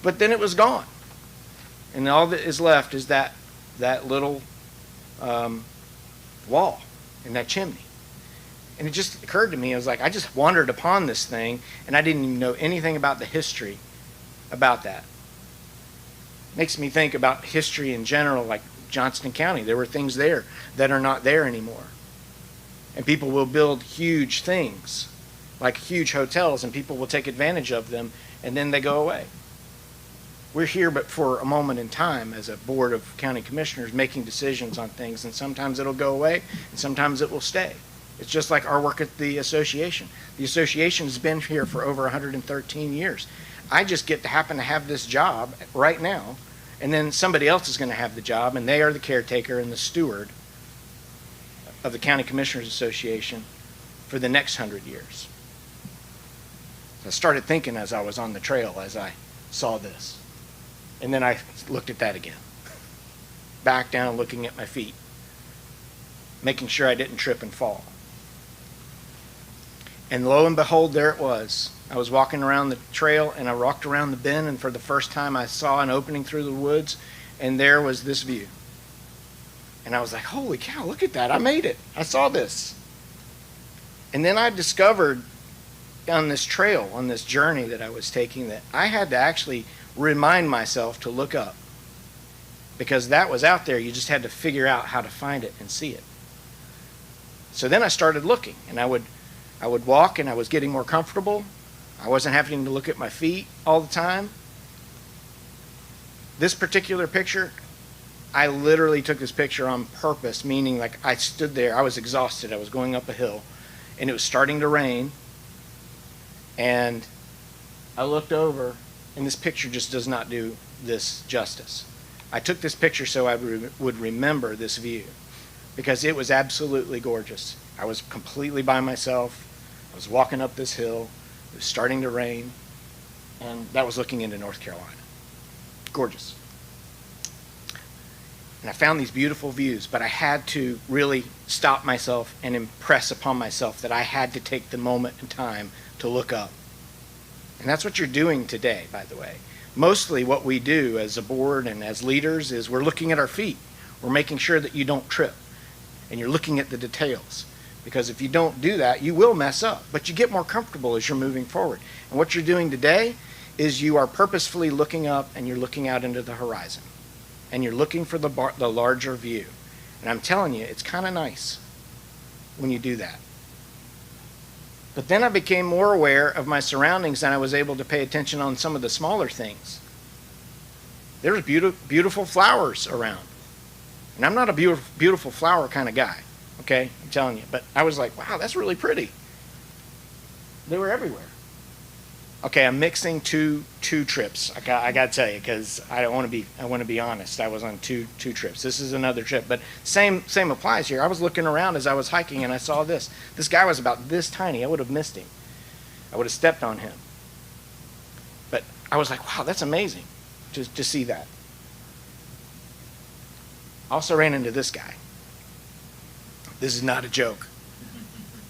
But then it was gone. And all that is left is that little wall and that chimney. And it just occurred to me, I was like, I just wandered upon this thing, and I didn't even know anything about the history about that. Makes me think about history in general, like Johnston County. There were things there that are not there anymore. And people will build huge things, like huge hotels, and people will take advantage of them, and then they go away. We're here but for a moment in time as a board of county commissioners making decisions on things, and sometimes it'll go away, and sometimes it will stay. It's just like our work at the association. The association has been here for over 113 years. I just get to happen to have this job right now, and then somebody else is going to have the job, and they are the caretaker and the steward of the County Commissioners Association for the next 100 years. I started thinking as I was on the trail as I saw this. And then I looked at that again. Back down, looking at my feet, making sure I didn't trip and fall. And lo and behold, there it was. I was walking around the trail, and I walked around the bend, and for the first time I saw an opening through the woods, and there was this view. And I was like, holy cow, look at that. I made it. I saw this. And then I discovered on this trail, on this journey that I was taking, that I had to actually remind myself to look up. Because that was out there. You just had to figure out how to find it and see it. So then I started looking, and I would walk, and I was getting more comfortable. I wasn't having to look at my feet all the time. This particular picture, I literally took this picture on purpose, meaning like I stood there, I was exhausted, I was going up a hill, and it was starting to rain, and I looked over, and this picture just does not do this justice. I took this picture so I would remember this view, because it was absolutely gorgeous. I was completely by myself. I was walking up this hill. It was starting to rain, and that was looking into North Carolina. Gorgeous. And I found these beautiful views, but I had to really stop myself and impress upon myself that I had to take the moment in time to look up. And that's what you're doing today, by the way. Mostly what we do as a board and as leaders is we're looking at our feet. We're making sure that you don't trip, and you're looking at the details. Because if you don't do that, you will mess up. But you get more comfortable as you're moving forward. And what you're doing today is you are purposefully looking up, and you're looking out into the horizon. And you're looking for the larger view. And I'm telling you, it's kind of nice when you do that. But then I became more aware of my surroundings, and I was able to pay attention on some of the smaller things. There's beautiful flowers around. And I'm not a beautiful flower kind of guy. Okay, I'm telling you. But I was like, wow, that's really pretty. They were everywhere. Okay, I'm mixing two trips. I got to tell you, because I want to be honest. I was on two trips. This is another trip, but same applies here. I was looking around as I was hiking, and I saw this. This guy was about this tiny. I would have missed him. I would have stepped on him. But I was like, wow, that's amazing to see that. I also ran into this guy. This is not a joke.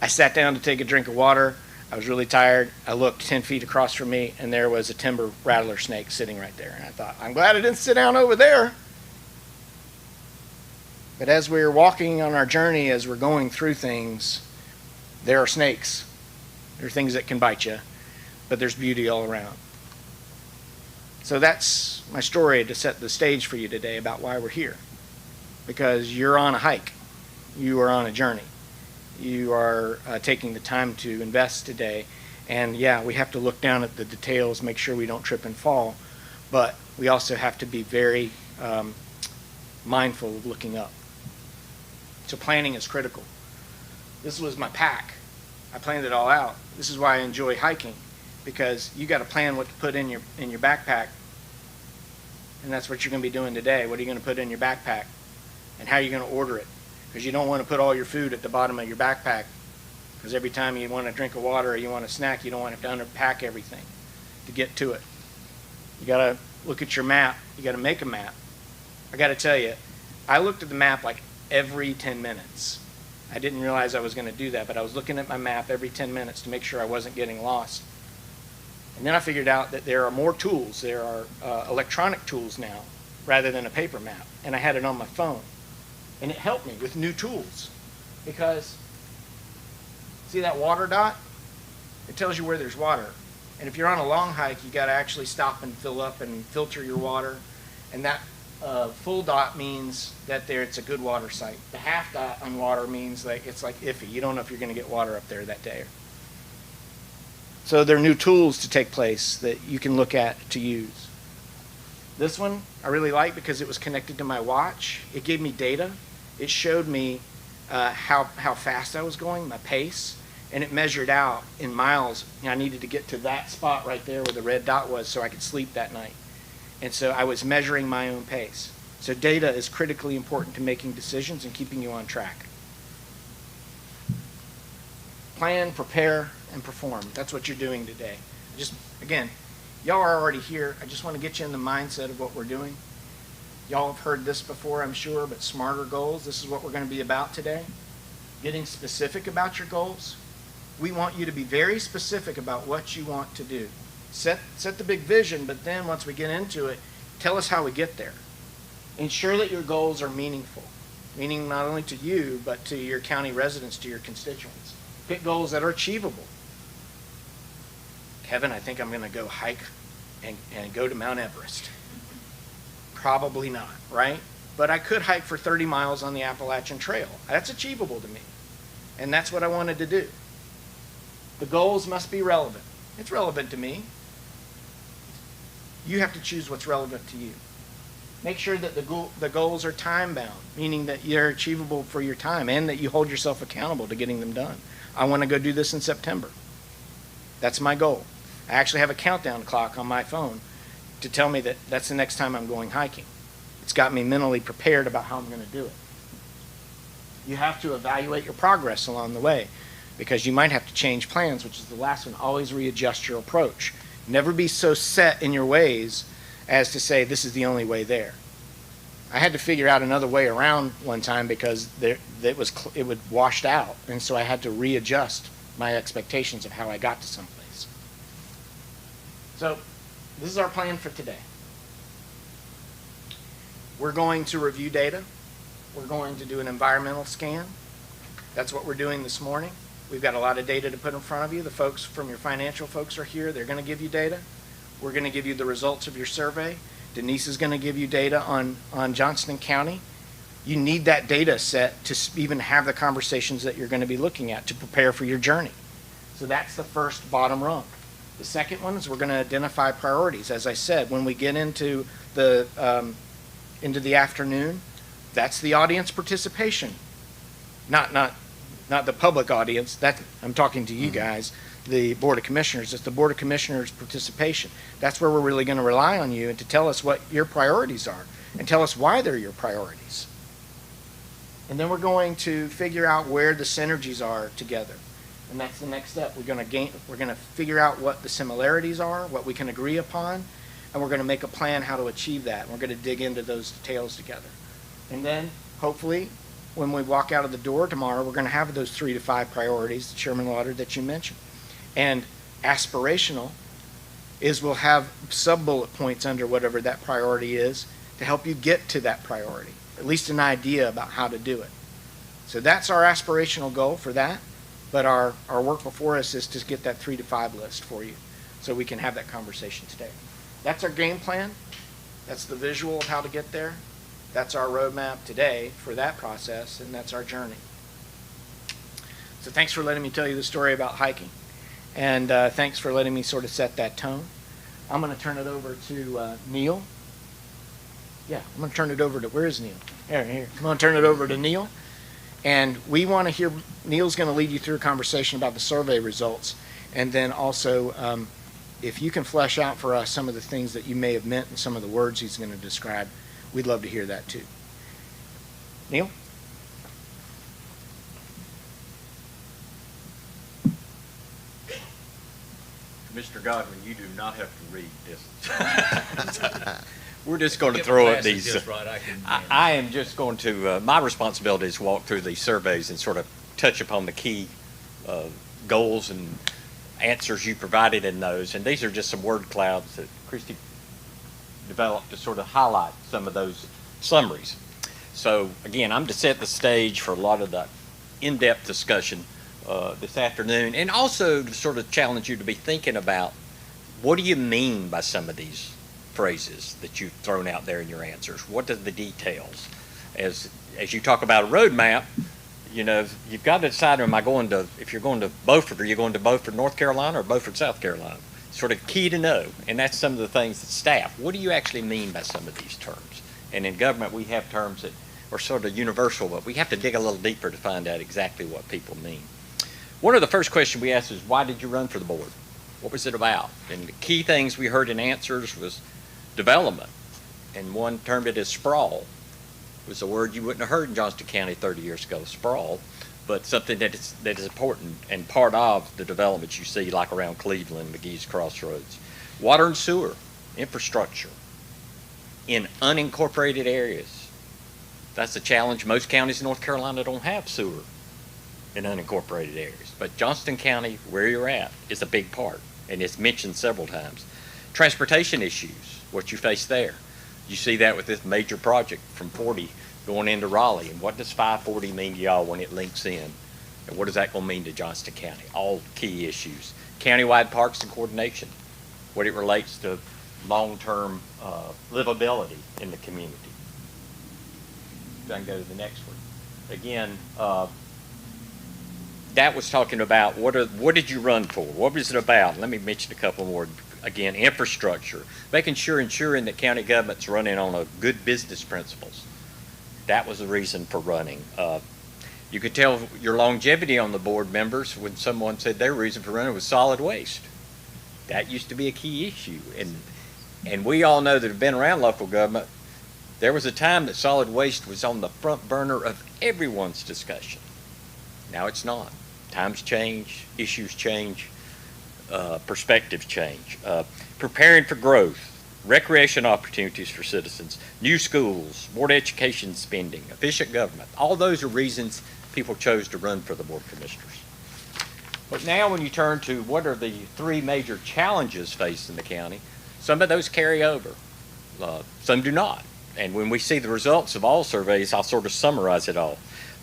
I sat down to take a drink of water. I was really tired. I looked 10 feet across from me, and there was a timber rattler snake sitting right there. And I thought, I'm glad I didn't sit down over there. But as we were walking on our journey, as we're going through things, there are snakes. There are things that can bite you, but there's beauty all around. So that's my story to set the stage for you today about why we're here. Because you're on a hike. You are on a journey. You are taking the time to invest today. And yeah, we have to look down at the details, make sure we don't trip and fall. But we also have to be very mindful of looking up. So planning is critical. This was my pack. I planned it all out. This is why I enjoy hiking, because you got to plan what to put in your backpack. And that's what you're going to be doing today. What are you going to put in your backpack? And how are you going to order it? Because you don't want to put all your food at the bottom of your backpack. Because every time you want a drink of water or you want a snack, you don't want to have to unpack everything to get to it. You got to look at your map. You got to make a map. I got to tell you, I looked at the map like every 10 minutes. I didn't realize I was going to do that, but I was looking at my map every 10 minutes to make sure I wasn't getting lost. And then I figured out that there are more tools. There are electronic tools now rather than a paper map. And I had it on my phone. And it helped me with new tools. Because, see that water dot? It tells you where there's water. And if you're on a long hike, you got to actually stop and fill up and filter your water. And that full dot means that it's a good water site. The half dot on water means like it's like iffy. You don't know if you're going to get water up there that day. So there are new tools to take place that you can look at to use. This one I really like because it was connected to my watch. It gave me data. It showed me how fast I was going, my pace, and it measured out in miles. I needed to get to that spot right there where the red dot was so I could sleep that night. And so I was measuring my own pace. So data is critically important to making decisions and keeping you on track. Plan, prepare, and perform. That's what you're doing today. Again, y'all are already here. I just want to get you in the mindset of what we're doing. Y'all have heard this before, I'm sure, but smarter goals, this is what we're going to be about today. Getting specific about your goals. We want you to be very specific about what you want to do. Set the big vision, but then once we get into it, tell us how we get there. Ensure that your goals are meaningful, meaning not only to you, but to your county residents, to your constituents. Pick goals that are achievable. Kevin, I think I'm going to go hike and go to Mount Everest. Probably not, right? But I could hike for 30 miles on the Appalachian Trail. That's achievable to me. And that's what I wanted to do. The goals must be relevant. It's relevant to me. You have to choose what's relevant to you. Make sure that the goals are time-bound, meaning that they're achievable for your time and that you hold yourself accountable to getting them done. I want to go do this in September. That's my goal. I actually have a countdown clock on my phone to tell me that that's the next time I'm going hiking. It's got me mentally prepared about how I'm going to do it. You have to evaluate your progress along the way because you might have to change plans, which is the last one. Always readjust your approach. Never be so set in your ways as to say this is the only way there. I had to figure out another way around one time because it would washed out, and so I had to readjust my expectations of how I got to someplace. So this is our plan for today. We're going to review data. We're going to do an environmental scan. That's what we're doing this morning. We've got a lot of data to put in front of you. The folks from your financial folks are here. They're going to give you data. We're going to give you the results of your survey. Denise is going to give you data on Johnston County. You need that data set to even have the conversations that you're going to be looking at to prepare for your journey. So that's the first bottom rung. The second one is we're going to identify priorities. As I said, when we get into the afternoon, that's the audience participation. Not the public audience. I'm talking to you guys, the Board of Commissioners. It's the Board of Commissioners participation. That's where we're really going to rely on you and to tell us what your priorities are and tell us why they're your priorities. And then we're going to figure out where the synergies are together. And that's the next step. We're going to figure out what the similarities are, what we can agree upon, and we're going to make a plan how to achieve that. And we're going to dig into those details together. And then, hopefully, when we walk out of the door tomorrow, we're going to have those 3 to 5 priorities, Chairman Leonard, that you mentioned. And aspirational is we'll have sub-bullet points under whatever that priority is to help you get to that priority, at least an idea about how to do it. So that's our aspirational goal for that. But our work before us is to get that 3 to 5 list for you so we can have that conversation today. That's our game plan. That's the visual of how to get there. That's our roadmap today for that process, and that's our journey. So thanks for letting me tell you the story about hiking. And thanks for letting me sort of set that tone. I'm going to turn it over to Neil. Yeah, I'm going to turn it over to, where is Neil? Here. I'm going to turn it over to Neil. And we want to hear, Neil's going to lead you through a conversation about the survey results. And then also, if you can flesh out for us some of the things that you may have meant and some of the words he's going to describe, we'd love to hear that too. Neil? Mr. Godwin, you do not have to read this. We're just going to throw up these. I am just going to, my responsibility is walk through these surveys and sort of touch upon the key goals and answers you provided in those. And these are just some word clouds that Christy developed to sort of highlight some of those summaries. So again, I'm to set the stage for a lot of the in-depth discussion this afternoon, and also to sort of challenge you to be thinking about what do you mean by some of these phrases that you've thrown out there in your answers. What are the details? As you talk about a roadmap, you know, you've got to decide, if you're going to Beaufort, are you going to Beaufort, North Carolina, or Beaufort, South Carolina? Sort of key to know, and that's some of the things that staff, what do you actually mean by some of these terms? And in government, we have terms that are sort of universal, but we have to dig a little deeper to find out exactly what people mean. One of the first questions we asked is, why did you run for the board? What was it about? And the key things we heard in answers was development, and one termed it as sprawl. It was a word you wouldn't have heard in Johnston County 30 years ago, sprawl, but something that is important and part of the developments you see like around Cleveland, McGee's Crossroads. Water and sewer, infrastructure in unincorporated areas. That's a challenge. Most counties in North Carolina don't have sewer in unincorporated areas, but Johnston County, where you're at, is a big part, and it's mentioned several times. Transportation issues, what you face there. You see that with this major project from 40 going into Raleigh, and what does 540 mean to y'all when it links in? And what is that going to mean to Johnston County? All key issues. Countywide parks and coordination, what it relates to long-term livability in the community. I can go to the next one. Again, that was talking about what did you run for? What was it about? Let me mention a couple more. Again, infrastructure, ensuring that county government's running on a good business principles. That was the reason for running. You could tell your longevity on the board members when someone said their reason for running was solid waste. That used to be a key issue, and we all know that have been around local government. There was a time that solid waste was on the front burner of everyone's discussion. Now it's not. Times change, issues change, perspectives change. Preparing for growth, recreation opportunities for citizens, new schools, more education spending, efficient government. All those are reasons people chose to run for the Board of Commissioners. But now when you turn to what are the three major challenges facing the county, some of those carry over, some do not. And when we see the results of all surveys, I'll sort of summarize it all.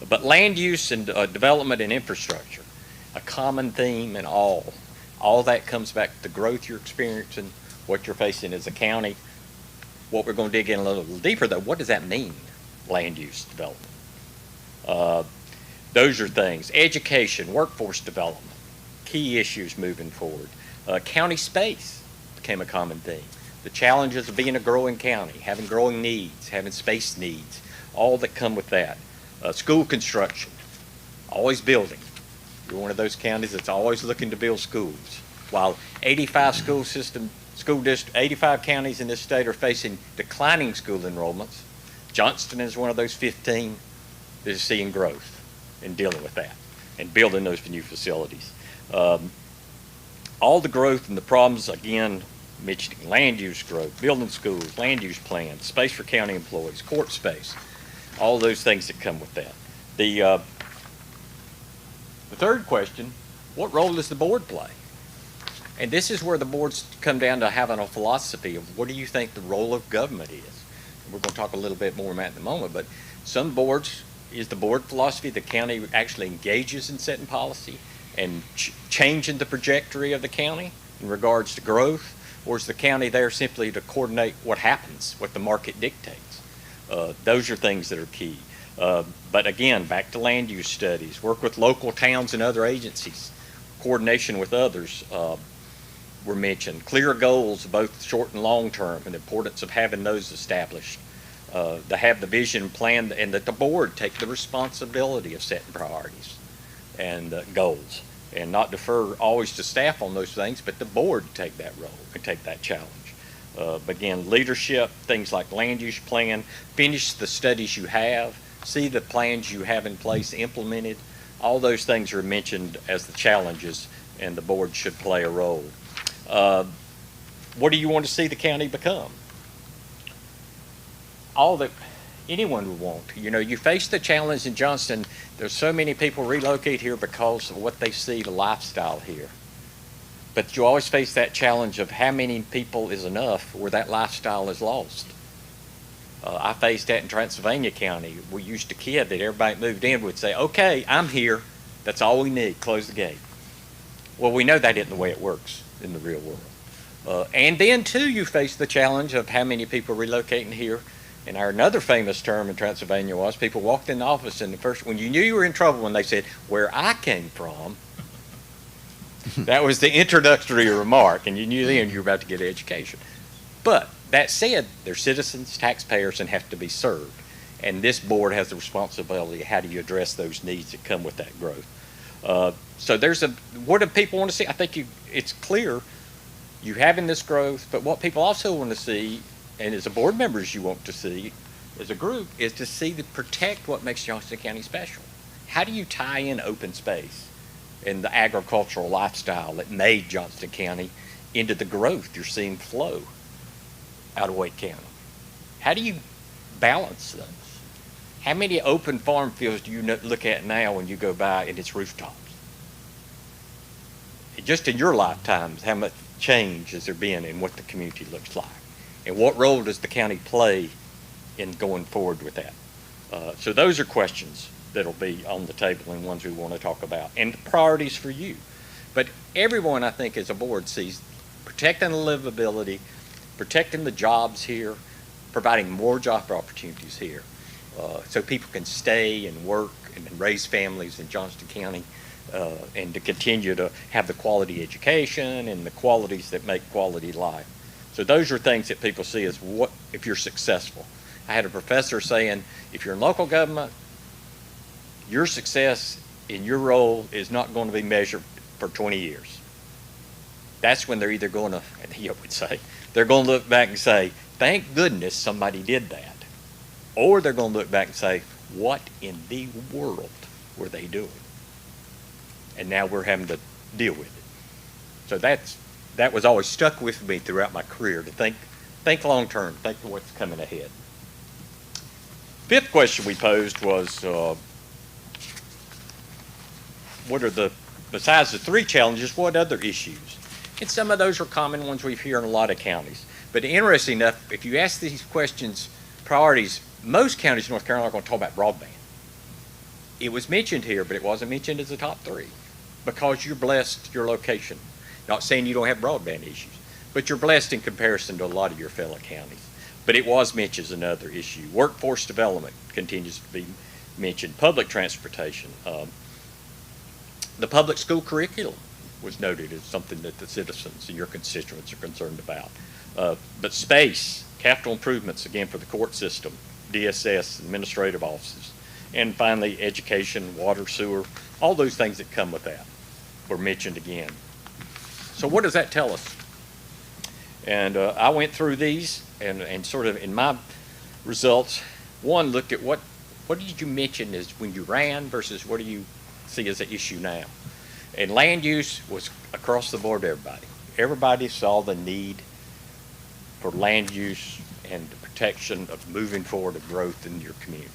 But land use and development and infrastructure, a common theme in all. All that comes back to the growth you're experiencing, what you're facing as a county. What we're going to dig in a little deeper, though, what does that mean, land use development? Those are things. Education, workforce development, key issues moving forward. County space became a common theme. The challenges of being a growing county, having growing needs, having space needs, all that come with that. School construction, always building. You're one of those counties that's always looking to build schools. While 85 85 counties in this state are facing declining school enrollments, Johnston is one of those 15 that is seeing growth and dealing with that and building those new facilities. All the growth and the problems, again, mentioning land use growth, building schools, land use plans, space for county employees, court space, all those things that come with that. The third question, what role does the board play? And this is where the boards come down to having a philosophy of what do you think the role of government is? We're going to talk a little bit more about that in a moment, but some boards, is the board philosophy the county actually engages in setting policy and changing the trajectory of the county in regards to growth, or is the county there simply to coordinate what happens, what the market dictates? Those are things that are key. But again, back to land use studies, work with local towns and other agencies, coordination with others were mentioned. Clear goals, both short and long term, and the importance of having those established. To have the vision plan and that the board take the responsibility of setting priorities and goals and not defer always to staff on those things, but the board take that role and take that challenge. Again, leadership, things like land use plan, finish the studies you have, see the plans you have in place implemented. All those things are mentioned as the challenges, and the board should play a role. What do you want to see the county become? All that anyone would want. You know, you face the challenge in Johnston. There's so many people relocate here because of what they see, the lifestyle here. But you always face that challenge of how many people is enough where that lifestyle is lost. I faced that in Transylvania County. We used to kid that everybody that moved in would say, okay, I'm here. That's all we need. Close the gate. Well, we know that isn't the way it works in the real world. And then, too, you face the challenge of how many people relocating here. And another famous term in Transylvania was people walked in the office and when you knew you were in trouble when they said, where I came from, that was the introductory remark, and you knew then you were about to get an education. But that said, they're citizens, taxpayers, and have to be served. And this board has the responsibility of how do you address those needs that come with that growth. So what do people want to see? I think it's clear you having this growth, but what people also want to see, and as a board members you want to see, as a group, is to see protect what makes Johnston County special. How do you tie in open space and the agricultural lifestyle that made Johnston County into the growth you're seeing flow out of Wake County? How do you balance those? How many open farm fields do you look at now when you go by and it's rooftops? Just in your lifetimes, how much change has there been in what the community looks like? And what role does the county play in going forward with that? So those are questions that'll be on the table and ones we want to talk about, and priorities for you. But everyone, I think, as a board sees protecting the livability, protecting the jobs here, providing more job opportunities here, so people can stay and work and raise families in Johnston County, and to continue to have the quality education and the qualities that make quality life. So those are things that people see as what if you're successful. I had a professor saying, if you're in local government, your success in your role is not going to be measured for 20 years. That's when they're either going to, and he would say, they're going to look back and say, thank goodness somebody did that. Or they're going to look back and say, what in the world were they doing? And now we're having to deal with it. So that was always stuck with me throughout my career, to think long term, think of what's coming ahead. Fifth question we posed was, besides the three challenges, what other issues? And some of those are common ones we hear in a lot of counties. But interesting enough, if you ask these questions, priorities, most counties in North Carolina are going to talk about broadband. It was mentioned here, but it wasn't mentioned as the top three because you're blessed your location. Not saying you don't have broadband issues, but you're blessed in comparison to a lot of your fellow counties. But it was mentioned as another issue. Workforce development continues to be mentioned. Public transportation. The public school curriculum was noted as something that the citizens and your constituents are concerned about. But space, capital improvements, again, for the court system, DSS, administrative offices. And finally, education, water, sewer, all those things that come with that were mentioned again. So what does that tell us? And I went through these and sort of in my results, one, looked at what did you mention as when you ran versus what do you see as an issue now? And land use was across the board, everybody. Everybody saw the need for land use and the protection of moving forward of growth in your community.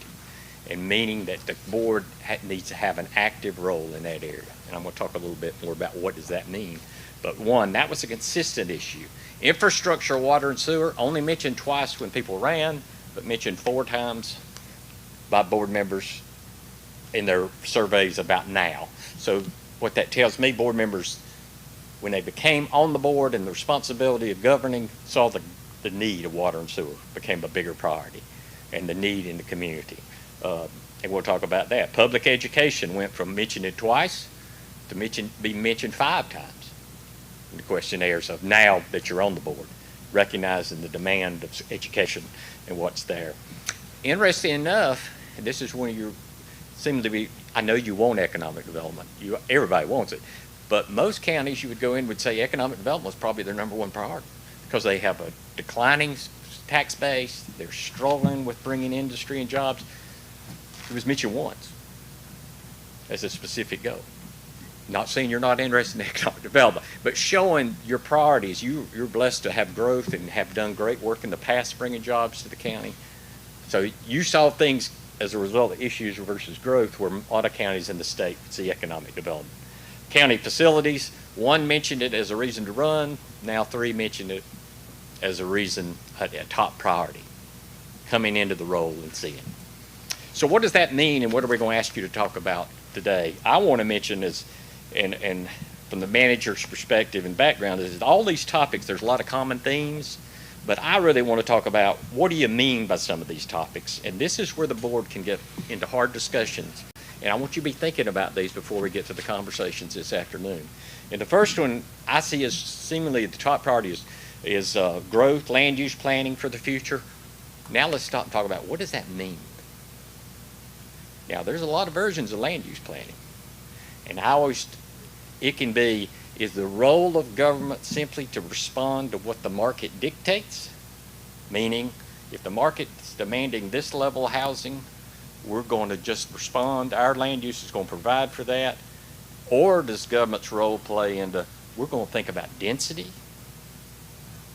And meaning that the board needs to have an active role in that area. And I'm going to talk a little bit more about what does that mean. But one, that was a consistent issue. Infrastructure, water and sewer, only mentioned twice when people ran, but mentioned 4 times by board members in their surveys about now. So what that tells me, board members, when they became on the board and the responsibility of governing, saw the need of water and sewer became a bigger priority and the need in the community. And we'll talk about that. Public education went from mentioning it twice to be mentioned 5 times in the questionnaires of now that you're on the board, recognizing the demand of education and what's there. Interesting enough, and this is when you seem to be, I know you want economic development. Everybody wants it. But most counties you would go in would say economic development is probably their number 1 priority because they have a declining tax base. They're struggling with bringing industry and jobs. It was mentioned once as a specific goal. Not saying you're not interested in economic development, but showing your priorities. You're blessed to have growth and have done great work in the past bringing jobs to the county. So you saw things as a result of issues versus growth where a lot of counties in the state see economic development. County facilities, one mentioned it as a reason to run, now three mentioned it as a reason, a top priority, coming into the role and seeing. So what does that mean, and what are we going to ask you to talk about today? I want to mention is, and from the manager's perspective and background, is that all these topics, there's a lot of common themes, but I really want to talk about what do you mean by some of these topics, and this is where the board can get into hard discussions. And I want you to be thinking about these before we get to the conversations this afternoon. And the first one I see as seemingly the top priority is growth, land use planning for the future. Now let's stop and talk about what does that mean? Now there's a lot of versions of land use planning. And it can be, is the role of government simply to respond to what the market dictates? Meaning, if the market's demanding this level of housing, we're going to just respond, our land use is going to provide for that? Or does government's role play into, we're going to think about density,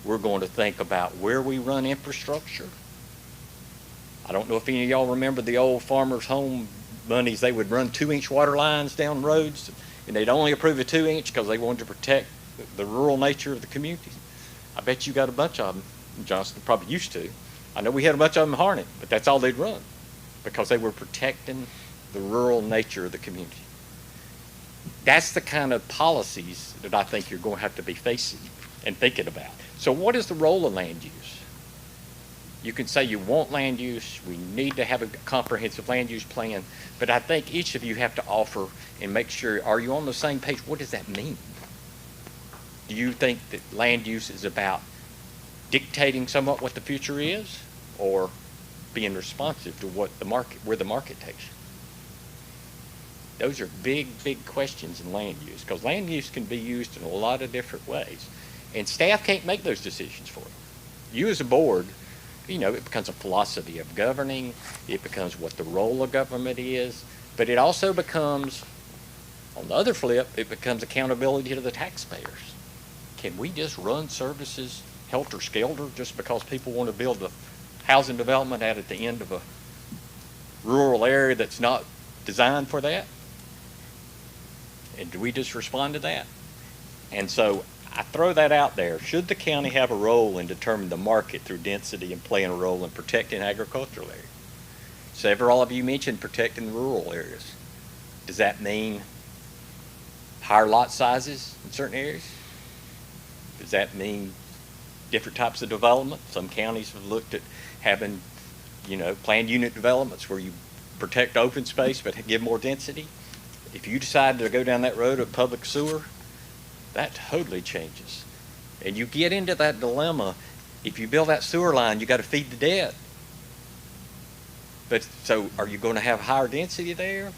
we're going to think about where we run infrastructure? I don't know if any of y'all remember the old farmers' home monies. They would run 2-inch water lines down roads, and they'd only approve a 2-inch because they wanted to protect the rural nature of the community. I bet you got a bunch of them in Johnston, probably used to. I know we had a bunch of them in Harnett, but that's all they'd run because they were protecting the rural nature of the community. That's the kind of policies that I think you're going to have to be facing and thinking about. So what is the role of land use? You can say you want land use, we need to have a comprehensive land use plan, but I think each of you have to offer and make sure, are you on the same page? What does that mean? Do you think that land use is about dictating somewhat what the future is, or being responsive to where the market takes you? Those are big, big questions in land use, because land use can be used in a lot of different ways. And staff can't make those decisions for you. You as a board, it becomes a philosophy of governing, it becomes what the role of government is, but it also becomes, on the other flip, it becomes accountability to the taxpayers. Can we just run services helter-skelter just because people want to build a housing development out at the end of a rural area that's not designed for that? And do we just respond to that? And so I throw that out there. Should the county have a role in determining the market through density and playing a role in protecting agricultural areas? Several of you mentioned protecting rural areas. Does that mean higher lot sizes in certain areas? Does that mean different types of development? Some counties have looked at having, planned unit developments where you protect open space but give more density. If you decide to go down that road of public sewer, that totally changes. And you get into that dilemma. If you build that sewer line, you got to feed the dead. But so are you going to have higher density there?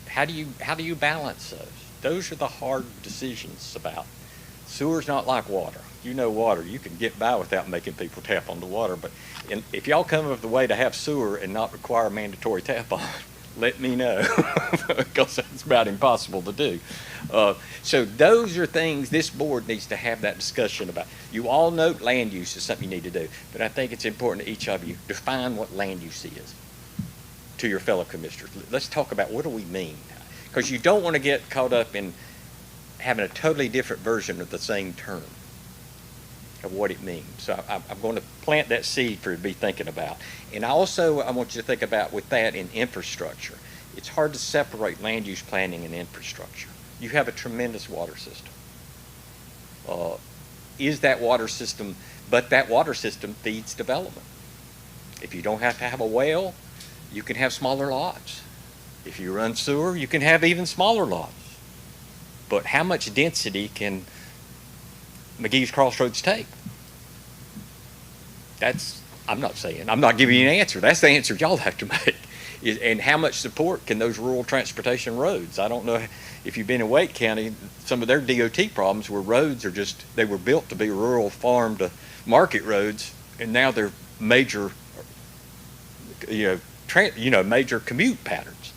How do you balance those? Those are the hard decisions about. Sewer's not like water. Water, you can get by without making people tap on the water, but if y'all come up with a way to have sewer and not require mandatory tap on, let me know, because that's about impossible to do. So those are things this board needs to have that discussion about. You all know land use is something you need to do, but I think it's important to each of you define what land use is to your fellow commissioners. Let's talk about what do we mean, because you don't want to get caught up in having a totally different version of the same term of what it means. So I'm going to plant that seed for you to be thinking about. And I want you to think about with that in infrastructure. It's hard to separate land use planning and infrastructure. You have a tremendous water system. Is that water system, but that water system feeds development. If you don't have to have a well, you can have smaller lots. If you run sewer, you can have even smaller lots. But how much density can McGee's Crossroads take? I'm not giving you an answer. That's the answer y'all have to make. And how much support can those rural transportation roads? I don't know if you've been in Wake County, some of their DOT problems were roads they were built to be rural farm to market roads, and now they're major, major commute patterns.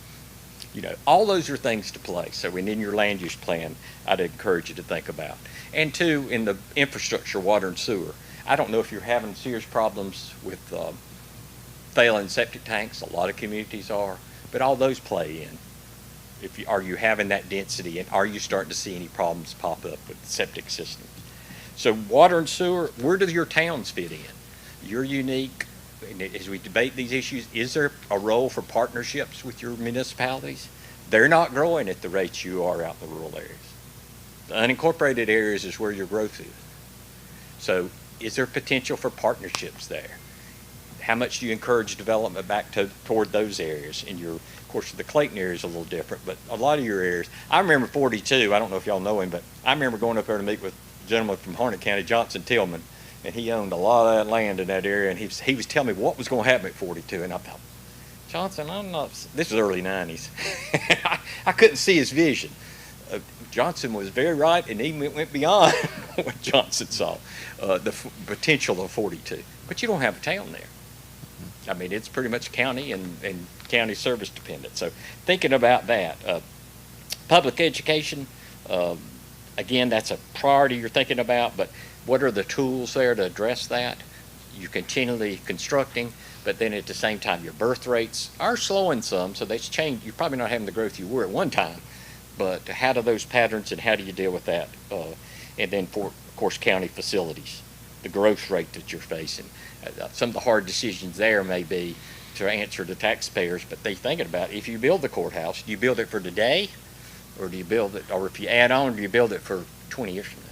You know, all those are things to play. So when in your land use plan, I'd encourage you to think about. And two, in the infrastructure, water and sewer, I don't know if you're having serious problems with failing septic tanks. A lot of communities are, but all those play in. Are you having that density, and are you starting to see any problems pop up with septic systems? So water and sewer, where do your towns fit in? You're unique. And as we debate these issues, is there a role for partnerships with your municipalities? They're not growing at the rates you are out in the rural areas. The unincorporated areas is where your growth is. So is there potential for partnerships there? How much do you encourage development back toward those areas? In your, of course, the Clayton area is a little different, but a lot of your areas. I remember 42, I don't know if y'all know him, but I remember going up there to meet with a gentleman from Harnett County, Johnston Tillman, and he owned a lot of that land in that area, and he was telling me what was going to happen at 42, and I thought, Johnson, I'm not, this was early 90s. I couldn't see his vision. Johnson was very right, and he went beyond what Johnson saw, the potential of 42. But you don't have a town there. I mean, it's pretty much county and county service dependent. So thinking about that, public education, again, that's a priority you're thinking about, but what are the tools there to address that? You're continually constructing, but then at the same time, your birth rates are slowing some, so that's changed. You're probably not having the growth you were at one time, but how do those patterns and how do you deal with that? And then, of course, county facilities, the growth rate that you're facing. Some of the hard decisions there may be to answer to taxpayers, but they're thinking about, if you build the courthouse, do you build it for today, or do you build it, or if you add on, do you build it for 20 years from now?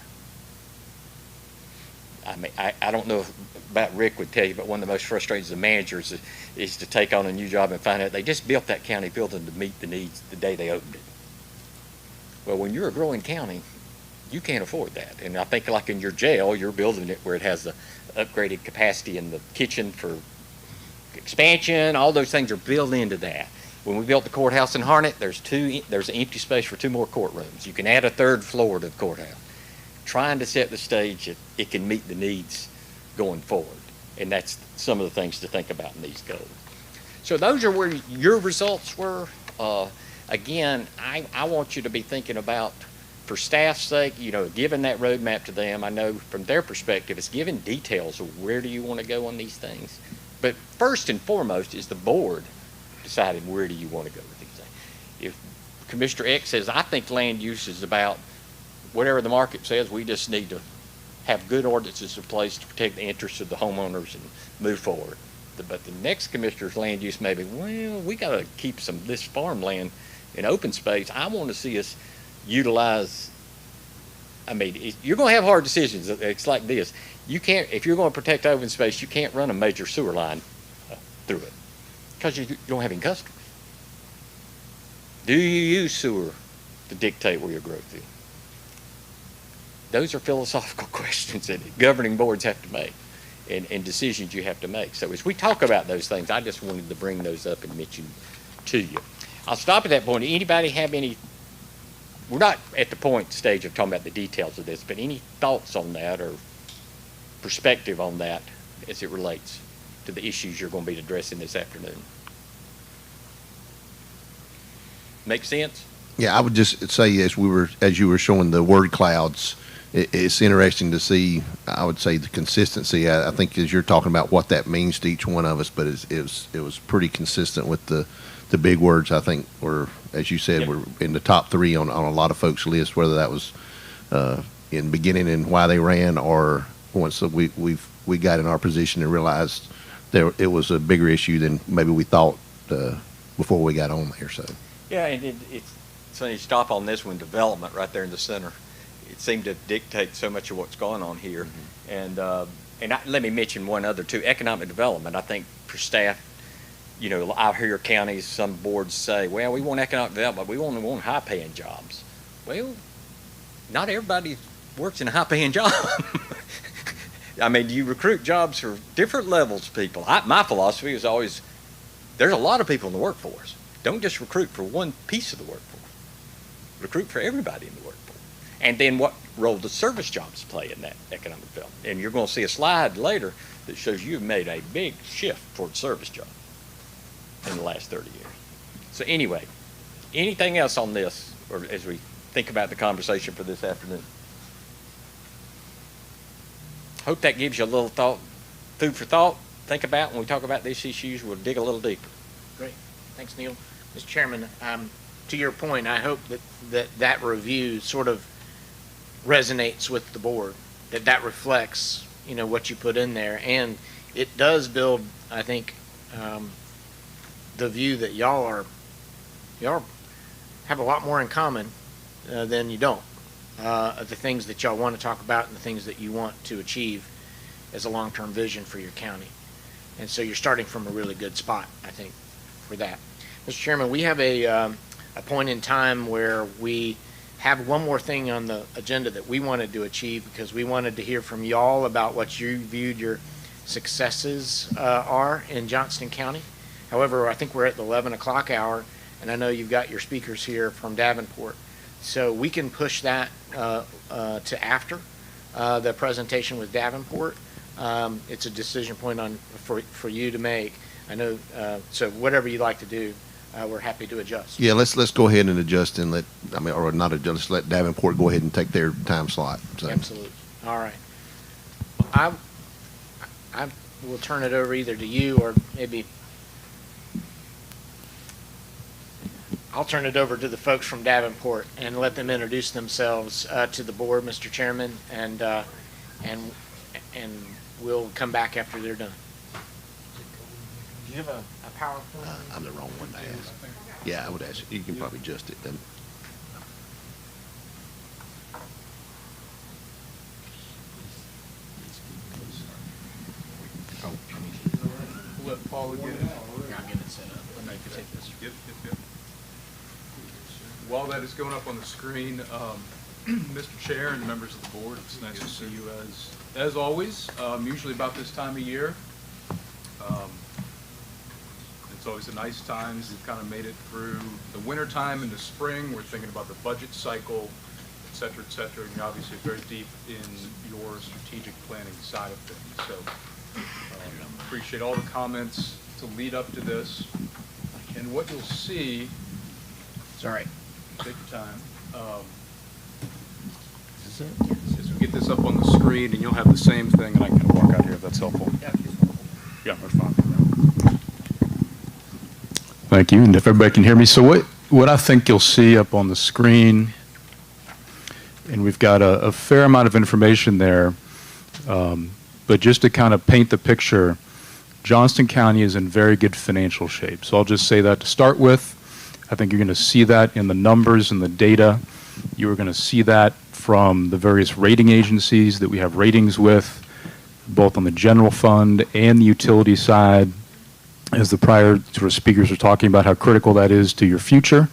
I mean, I don't know about Rick would tell you, but one of the most frustrating as a manager is to take on a new job and find out they just built that county building to meet the needs the day they opened it. Well, when you're a growing county, you can't afford that. And I think like in your jail, you're building it where it has the upgraded capacity in the kitchen for expansion. All those things are built into that. When we built the courthouse in Harnett, there's an empty space for 2 more courtrooms. You can add a 3rd floor to the courthouse. Trying to set the stage that it can meet the needs going forward. And that's some of the things to think about in these goals. So those are where your results were. Again, I want you to be thinking about, for staff's sake, you know, giving that roadmap to them. I know from their perspective, it's giving details of where do you want to go on these things. But first and foremost is the board deciding where do you want to go with these things. If Commissioner X says, I think land use is about whatever the market says, we just need to have good ordinances in place to protect the interests of the homeowners and move forward. But the next commissioner's land use may be, well, we got to keep some of this farmland in open space. I want to see us utilize, I mean, you're going to have hard decisions. It's like this. You can't, if you're going to protect open space, you can't run a major sewer line through it because you don't have any customers. Do you use sewer to dictate where your growth is? Those are philosophical questions that governing boards have to make and decisions you have to make. So as we talk about those things, I just wanted to bring those up and mention to you. I'll stop at that point. Anybody have any, we're not at the stage of talking about the details of this, but any thoughts on that or perspective on that as it relates to the issues you're going to be addressing this afternoon? Make sense? Yeah, I would just say as you were showing the word clouds, it's interesting to see, I would say, the consistency. I think as you're talking about what that means to each one of us, but it was pretty consistent with the big words. I think were, as you said, were in the top 3 on a lot of folks' list, whether that was in beginning and why they ran, or once we got in our position and realized it was a bigger issue than maybe we thought before we got on there. So yeah, and it's so you stop on this one, development right there in the center. It seemed to dictate so much of what's going on here. Mm-hmm. And let me mention one other too, economic development. I think for staff, you know, I hear counties, some boards say, well, we want economic development, we only want high-paying jobs. Well, not everybody works in a high-paying job. I mean, you recruit jobs for different levels of people. My philosophy is always, there's a lot of people in the workforce. Don't just recruit for one piece of the workforce. Recruit for everybody in the workforce. And then what role does service jobs play in that economic development? And you're going to see a slide later that shows you've made a big shift towards service jobs in the last 30 years. So anyway, Anything else on this, or as we think about the conversation for this afternoon? Hope that gives you a little food for thought. Think about when we talk about these issues, we'll dig a little deeper. Great. Thanks, Neil. Mr. Chairman, to your point, I hope that review sort of resonates with the board, that reflects, what you put in there. And it does build, I think, the view that y'all have a lot more in common than you don't. Of the things that y'all want to talk about and the things that you want to achieve as a long-term vision for your county. And so you're starting from a really good spot, I think, for that. Mr. Chairman, we have a point in time where we have one more thing on the agenda that we wanted to achieve, because we wanted to hear from y'all about what you viewed your successes are in Johnston County. However, I think we're at the 11 o'clock hour, and I know you've got your speakers here from Davenport. So we can push that to after the presentation with Davenport. It's a decision point for you to make. I know, so whatever you'd like to do, we're happy to adjust. Yeah, let's go ahead and adjust and or not adjust, just let Davenport go ahead and take their time slot. So. Absolutely. All right. I will turn it over either to you or maybe I'll turn it over to the folks from Davenport and let them introduce themselves to the board, Mr. Chairman, and we'll come back after they're done. Do you have a PowerPoint? I'm the wrong one to ask. Yeah, I would ask. You can probably adjust it then. Let Paul again. Yeah, I'm getting it set up. Let me take this. Yep. While that is going up on the screen, Mr. Chair and members of the board, it's nice to see you as always. Usually about this time of year. It's always a nice time. We've kind of made it through the winter time into spring. We're thinking about the budget cycle, et cetera, and you're obviously very deep in your strategic planning side of things. So appreciate all the comments to lead up to this. And what you'll see, Sorry. take your time, as we get this up on the screen, and you'll have the same thing, and I can walk out here if that's helpful. Yeah, that's fine. Thank you, and if everybody can hear me. So what I think you'll see up on the screen, and we've got a fair amount of information there, but just to kind of paint the picture, Johnston County is in very good financial shape. So I'll just say that to start with. I think you're going to see that in the numbers and the data. You are going to see that from the various rating agencies that we have ratings with, both on the general fund and the utility side, as the prior sort of speakers are talking about how critical that is to your future.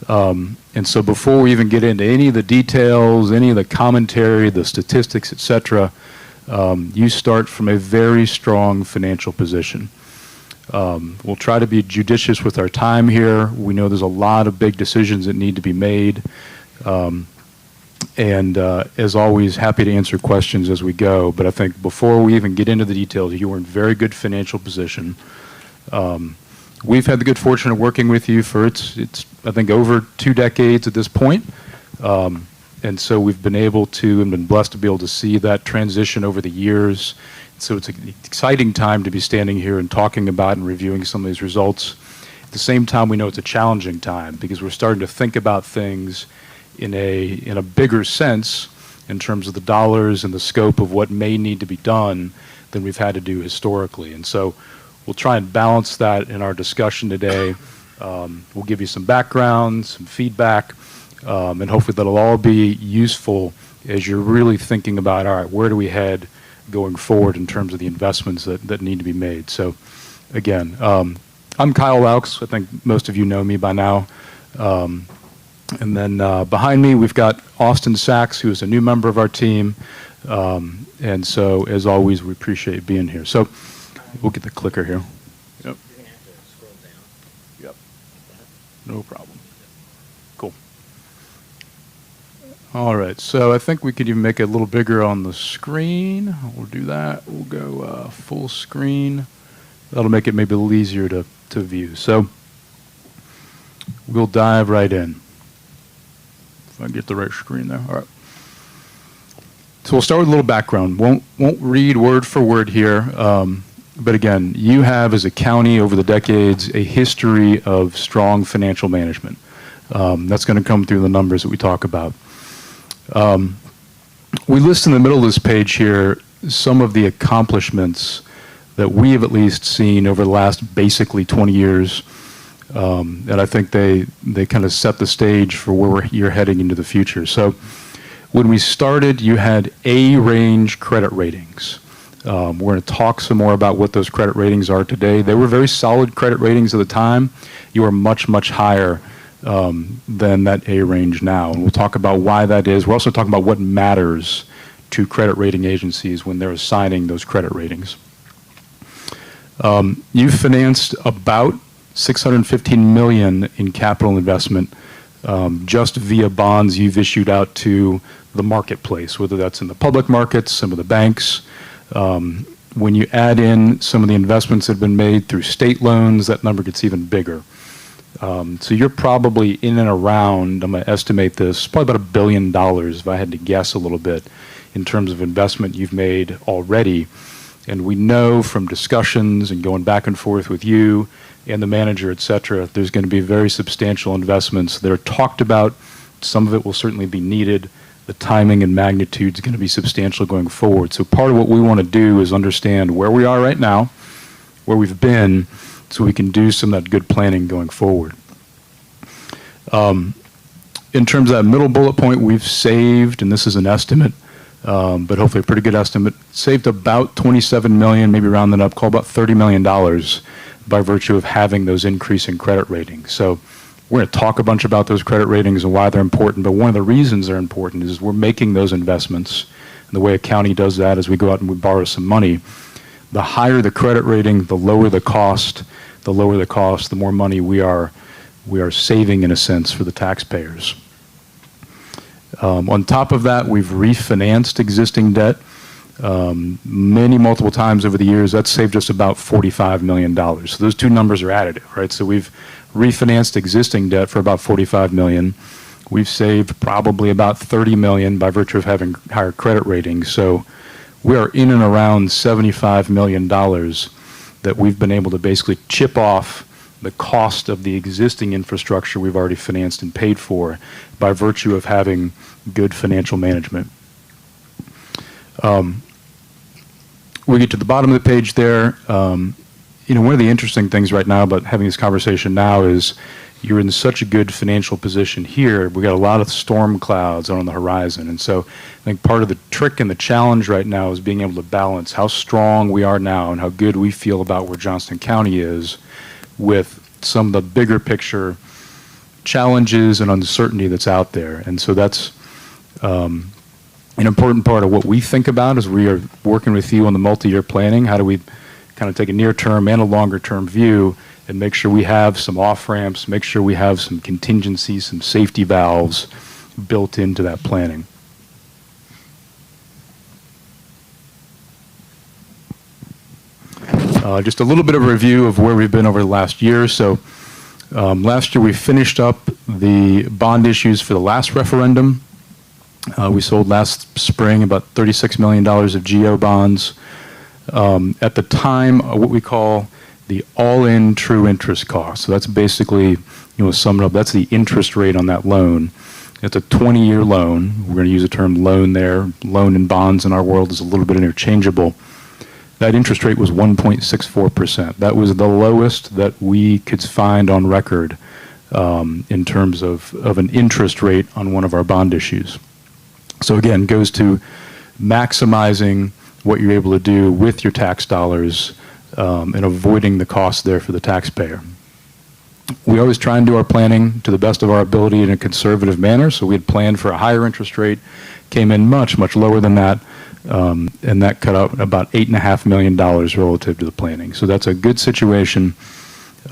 And so before we even get into any of the details, any of the commentary, the statistics, et cetera, you start from a very strong financial position. We'll try to be judicious with our time here. We know there's a lot of big decisions that need to be made. And as always, happy to answer questions as we go. But I think before we even get into the details, you are in very good financial position. We've had the good fortune of working with you for it's I think over 2 decades at this point. And so we've been able to and been blessed to be able to see that transition over the years. So it's an exciting time to be standing here and talking about and reviewing some of these results. At the same time, we know it's a challenging time because we're starting to think about things in a bigger sense in terms of the dollars and the scope of what may need to be done than we've had to do historically. And so we'll try and balance that in our discussion today. We'll give you some background, some feedback, and hopefully that'll all be useful as you're really thinking about, all right, where do we head going forward in terms of the investments that need to be made. So again, I'm Kyle Laux. I think most of you know me by now. And then behind me, we've got Austin Sachs, who is a new member of our team. And so, as always, we appreciate being here. So we'll get the clicker here. Yep. You're going to have to scroll down. Yep. No problem. Cool. All right. So I think we could even make it a little bigger on the screen. We'll do that. We'll go full screen. That'll make it maybe a little easier to view. So we'll dive right in. If I get the right screen there. All right. So we'll start with a little background. Won't read word for word here, but again, you have as a county over the decades a history of strong financial management. That's going to come through the numbers that we talk about. We list in the middle of this page here some of the accomplishments that we have at least seen over the last basically 20 years. And I think they kind of set the stage for where you're heading into the future. So when we started, you had A-range credit ratings. We're going to talk some more about what those credit ratings are today. They were very solid credit ratings at the time. You are much, much higher than that A range now. And we'll talk about why that is. We're also talking about what matters to credit rating agencies when they're assigning those credit ratings. You've financed about $615 million in capital investment just via bonds you've issued out to the marketplace, whether that's in the public markets, some of the banks. When you add in some of the investments that have been made through state loans, that number gets even bigger. So you're probably in and around, I'm going to estimate this, probably about $1 billion if I had to guess a little bit in terms of investment you've made already. And we know from discussions and going back and forth with you and the manager, et cetera, there's going to be very substantial investments that are talked about. Some of it will certainly be needed. The timing and magnitude is going to be substantial going forward. So part of what we want to do is understand where we are right now, where we've been, so we can do some of that good planning going forward. In terms of that middle bullet point, we've saved, and this is an estimate, but hopefully a pretty good estimate, saved about $27 million, maybe round that up, call about $30 million by virtue of having those increasing credit ratings. So we're going to talk a bunch about those credit ratings and why they're important, but one of the reasons they're important is we're making those investments. And the way a county does that is we go out and we borrow some money. The higher the credit rating, the lower the cost. The lower the cost, the more money we are saving in a sense for the taxpayers. On top of that, we've refinanced existing debt multiple times over the years. That's saved us about $45 million. So those two numbers are additive, right? So we've refinanced existing debt for about $45 million. We've saved probably about $30 million by virtue of having higher credit ratings. So we are in and around $75 million that we've been able to basically chip off the cost of the existing infrastructure we've already financed and paid for by virtue of having good financial management. We get to the bottom of the page there. One of the interesting things right now about having this conversation now is you're in such a good financial position here. We got a lot of storm clouds on the horizon. And so I think part of the trick and the challenge right now is being able to balance how strong we are now and how good we feel about where Johnston County is with some of the bigger picture challenges and uncertainty that's out there. And so that's an important part of what we think about as we are working with you on the multi-year planning. How do we kind of take a near-term and a longer-term view and make sure we have some off-ramps, make sure we have some contingencies, some safety valves built into that planning. Just a little bit of a review of where we've been over the last year. So last year we finished up the bond issues for the last referendum. We sold last spring about $36 million of GO bonds. At the time, what we call the all-in true interest cost. So that's basically, sum it up, that's the interest rate on that loan. It's a 20-year loan. We're going to use the term loan there. Loan and bonds in our world is a little bit interchangeable. That interest rate was 1.64%. That was the lowest that we could find on record in terms of an interest rate on one of our bond issues. So again, goes to maximizing what you're able to do with your tax dollars and avoiding the cost there for the taxpayer. We always try and do our planning to the best of our ability in a conservative manner, so we had planned for a higher interest rate, came in much, much lower than that, and that cut out about $8.5 million relative to the planning. So that's a good situation,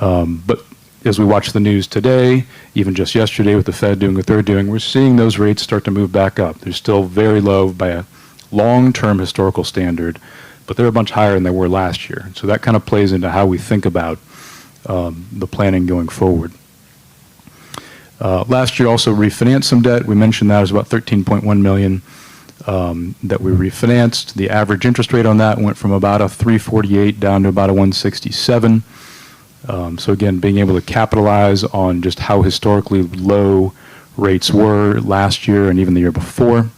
but as we watch the news today, even just yesterday with the Fed doing what they're doing, we're seeing those rates start to move back up. They're still very low by a long-term historical standard, but they're a bunch higher than they were last year. So that kind of plays into how we think about the planning going forward. Last year also refinanced some debt. We mentioned that was about $13.1 million that we refinanced. The average interest rate on that went from about a 3.48 down to about a 1.67. So again, being able to capitalize on just how historically low rates were last year and even the year before.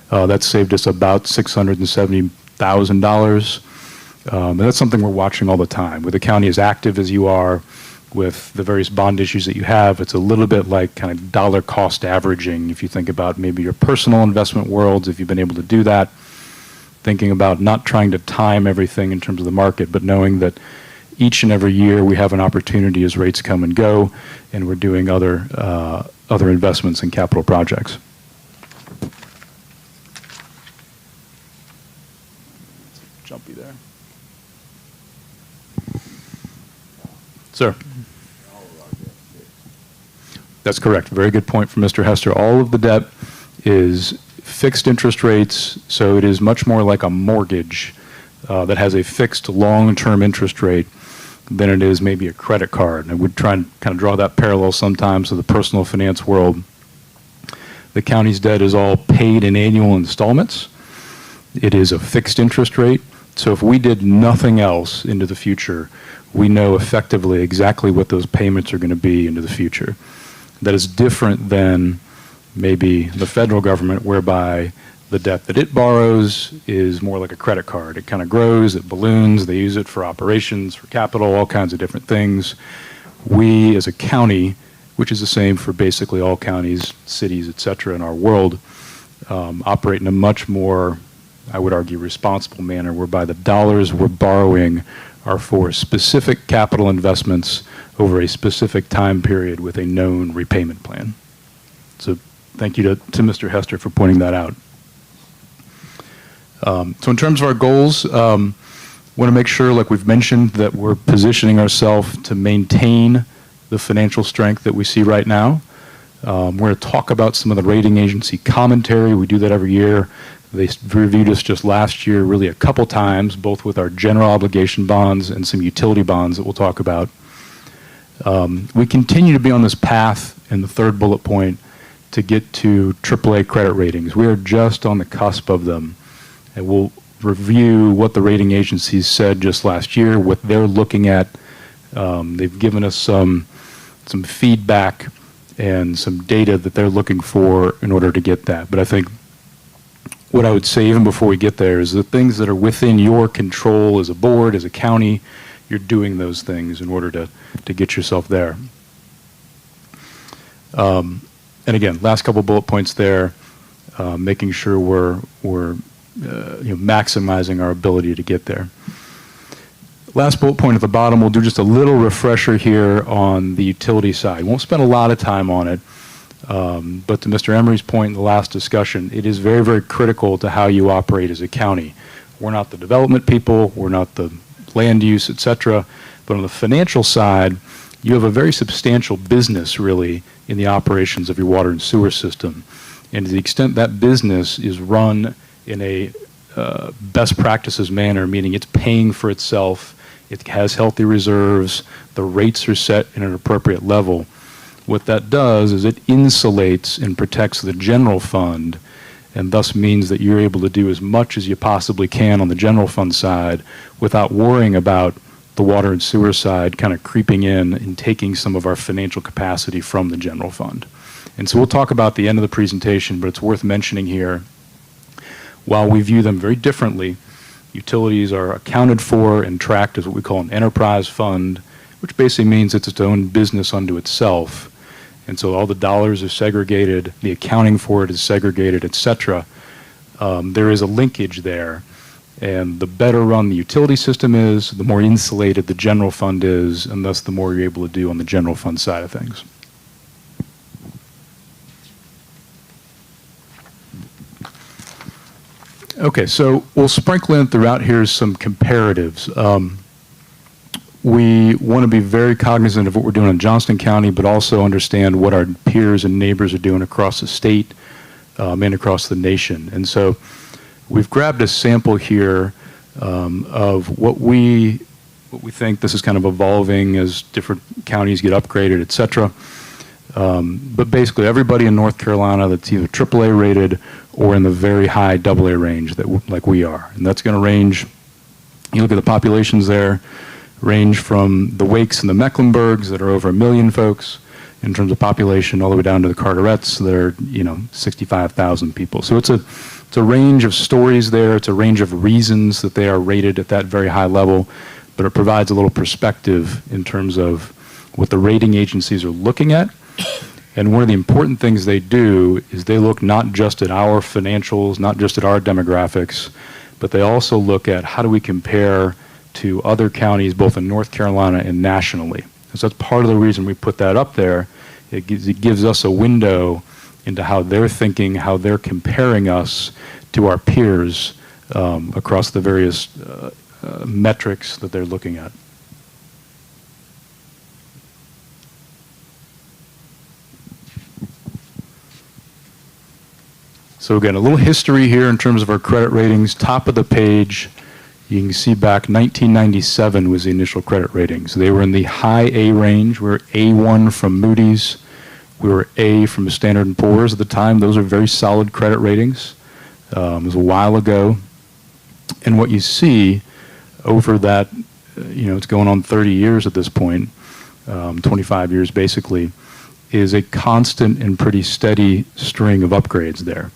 That saved us about $670,000. And that's something we're watching all the time. With the county as active as you are, with the various bond issues that you have, it's a little bit like kind of dollar cost averaging. If you think about maybe your personal investment worlds, if you've been able to do that, thinking about not trying to time everything in terms of the market, but knowing that each and every year we have an opportunity as rates come and go, and we're doing other investments in capital projects. Jumpy there. Sir. That's correct. Very good point from Mr. Hester. All of the debt is fixed interest rates, so it is much more like a mortgage that has a fixed long-term interest rate than it is maybe a credit card. And I would try and kind of draw that parallel sometimes to the personal finance world. The county's debt is all paid in annual installments. It is a fixed interest rate. So if we did nothing else into the future, we know effectively exactly what those payments are going to be into the future. That is different than maybe the federal government, whereby the debt that it borrows is more like a credit card. It kind of grows, it balloons, they use it for operations, for capital, all kinds of different things. We as a county, which is the same for basically all counties, cities, et cetera, in our world, operate in a much more, I would argue, responsible manner, whereby the dollars we're borrowing are for specific capital investments over a specific time period with a known repayment plan. So thank you to Mr. Hester for pointing that out. So in terms of our goals, want to make sure, like we've mentioned, that we're positioning ourselves to maintain the financial strength that we see right now. We're going to talk about some of the rating agency commentary. We do that every year. They reviewed us just last year really a couple times, both with our general obligation bonds and some utility bonds that we'll talk about. We continue to be on this path in the third bullet point to get to Aaa credit ratings. We are just on the cusp of them. And we'll review what the rating agencies said just last year, what they're looking at. They've given us some feedback and some data that they're looking for in order to get that. But I think what I would say even before we get there is the things that are within your control as a board, as a county, you're doing those things in order to get yourself there. And again, last couple bullet points there, making sure we're maximizing our ability to get there. Last bullet point at the bottom, we'll do just a little refresher here on the utility side. Won't spend a lot of time on it, but to Mr. Emery's point in the last discussion, it is very, very critical to how you operate as a county. We're not the development people, we're not the land use, et cetera, but on the financial side, you have a very substantial business, really, in the operations of your water and sewer system. And to the extent that business is run in a best practices manner, meaning it's paying for itself, it has healthy reserves, the rates are set in an appropriate level, what that does is it insulates and protects the general fund, and thus means that you're able to do as much as you possibly can on the general fund side without worrying about the water and sewer side kind of creeping in and taking some of our financial capacity from the general fund. And so we'll talk about the end of the presentation, but it's worth mentioning here, while we view them very differently, utilities are accounted for and tracked as what we call an enterprise fund, which basically means it's its own business unto itself. And so all the dollars are segregated, the accounting for it is segregated, et cetera. There is a linkage there. And the better run the utility system is, the more insulated the general fund is, and thus the more you're able to do on the general fund side of things. Okay, so we'll sprinkle in throughout here some comparatives. We want to be very cognizant of what we're doing in Johnston County, but also understand what our peers and neighbors are doing across the state and across the nation. And so we've grabbed a sample here of what we think this is kind of evolving as different counties get upgraded, et cetera. But basically, everybody in North Carolina that's either AAA rated or in the very high AA range, like we are. And that's going to range, you look at the populations there, range from the Wakes and the Mecklenburgs that are over 1 million folks in terms of population, all the way down to the Carterets that are, 65,000 people. So it's a range of stories there. It's a range of reasons that they are rated at that very high level, but it provides a little perspective in terms of what the rating agencies are looking at. And one of the important things they do is they look not just at our financials, not just at our demographics, but they also look at how do we compare to other counties, both in North Carolina and nationally. So that's part of the reason we put that up there. It gives us a window into how they're thinking, how they're comparing us to our peers across the various metrics that they're looking at. So again, a little history here in terms of our credit ratings. Top of the page, you can see back 1997 was the initial credit ratings. They were in the high A range. We were A1 from Moody's. We were A from Standard & Poor's at the time. Those are very solid credit ratings. It was a while ago. And what you see over that, it's going on 30 years at this point, 25 years basically, is a constant and pretty steady string of upgrades there.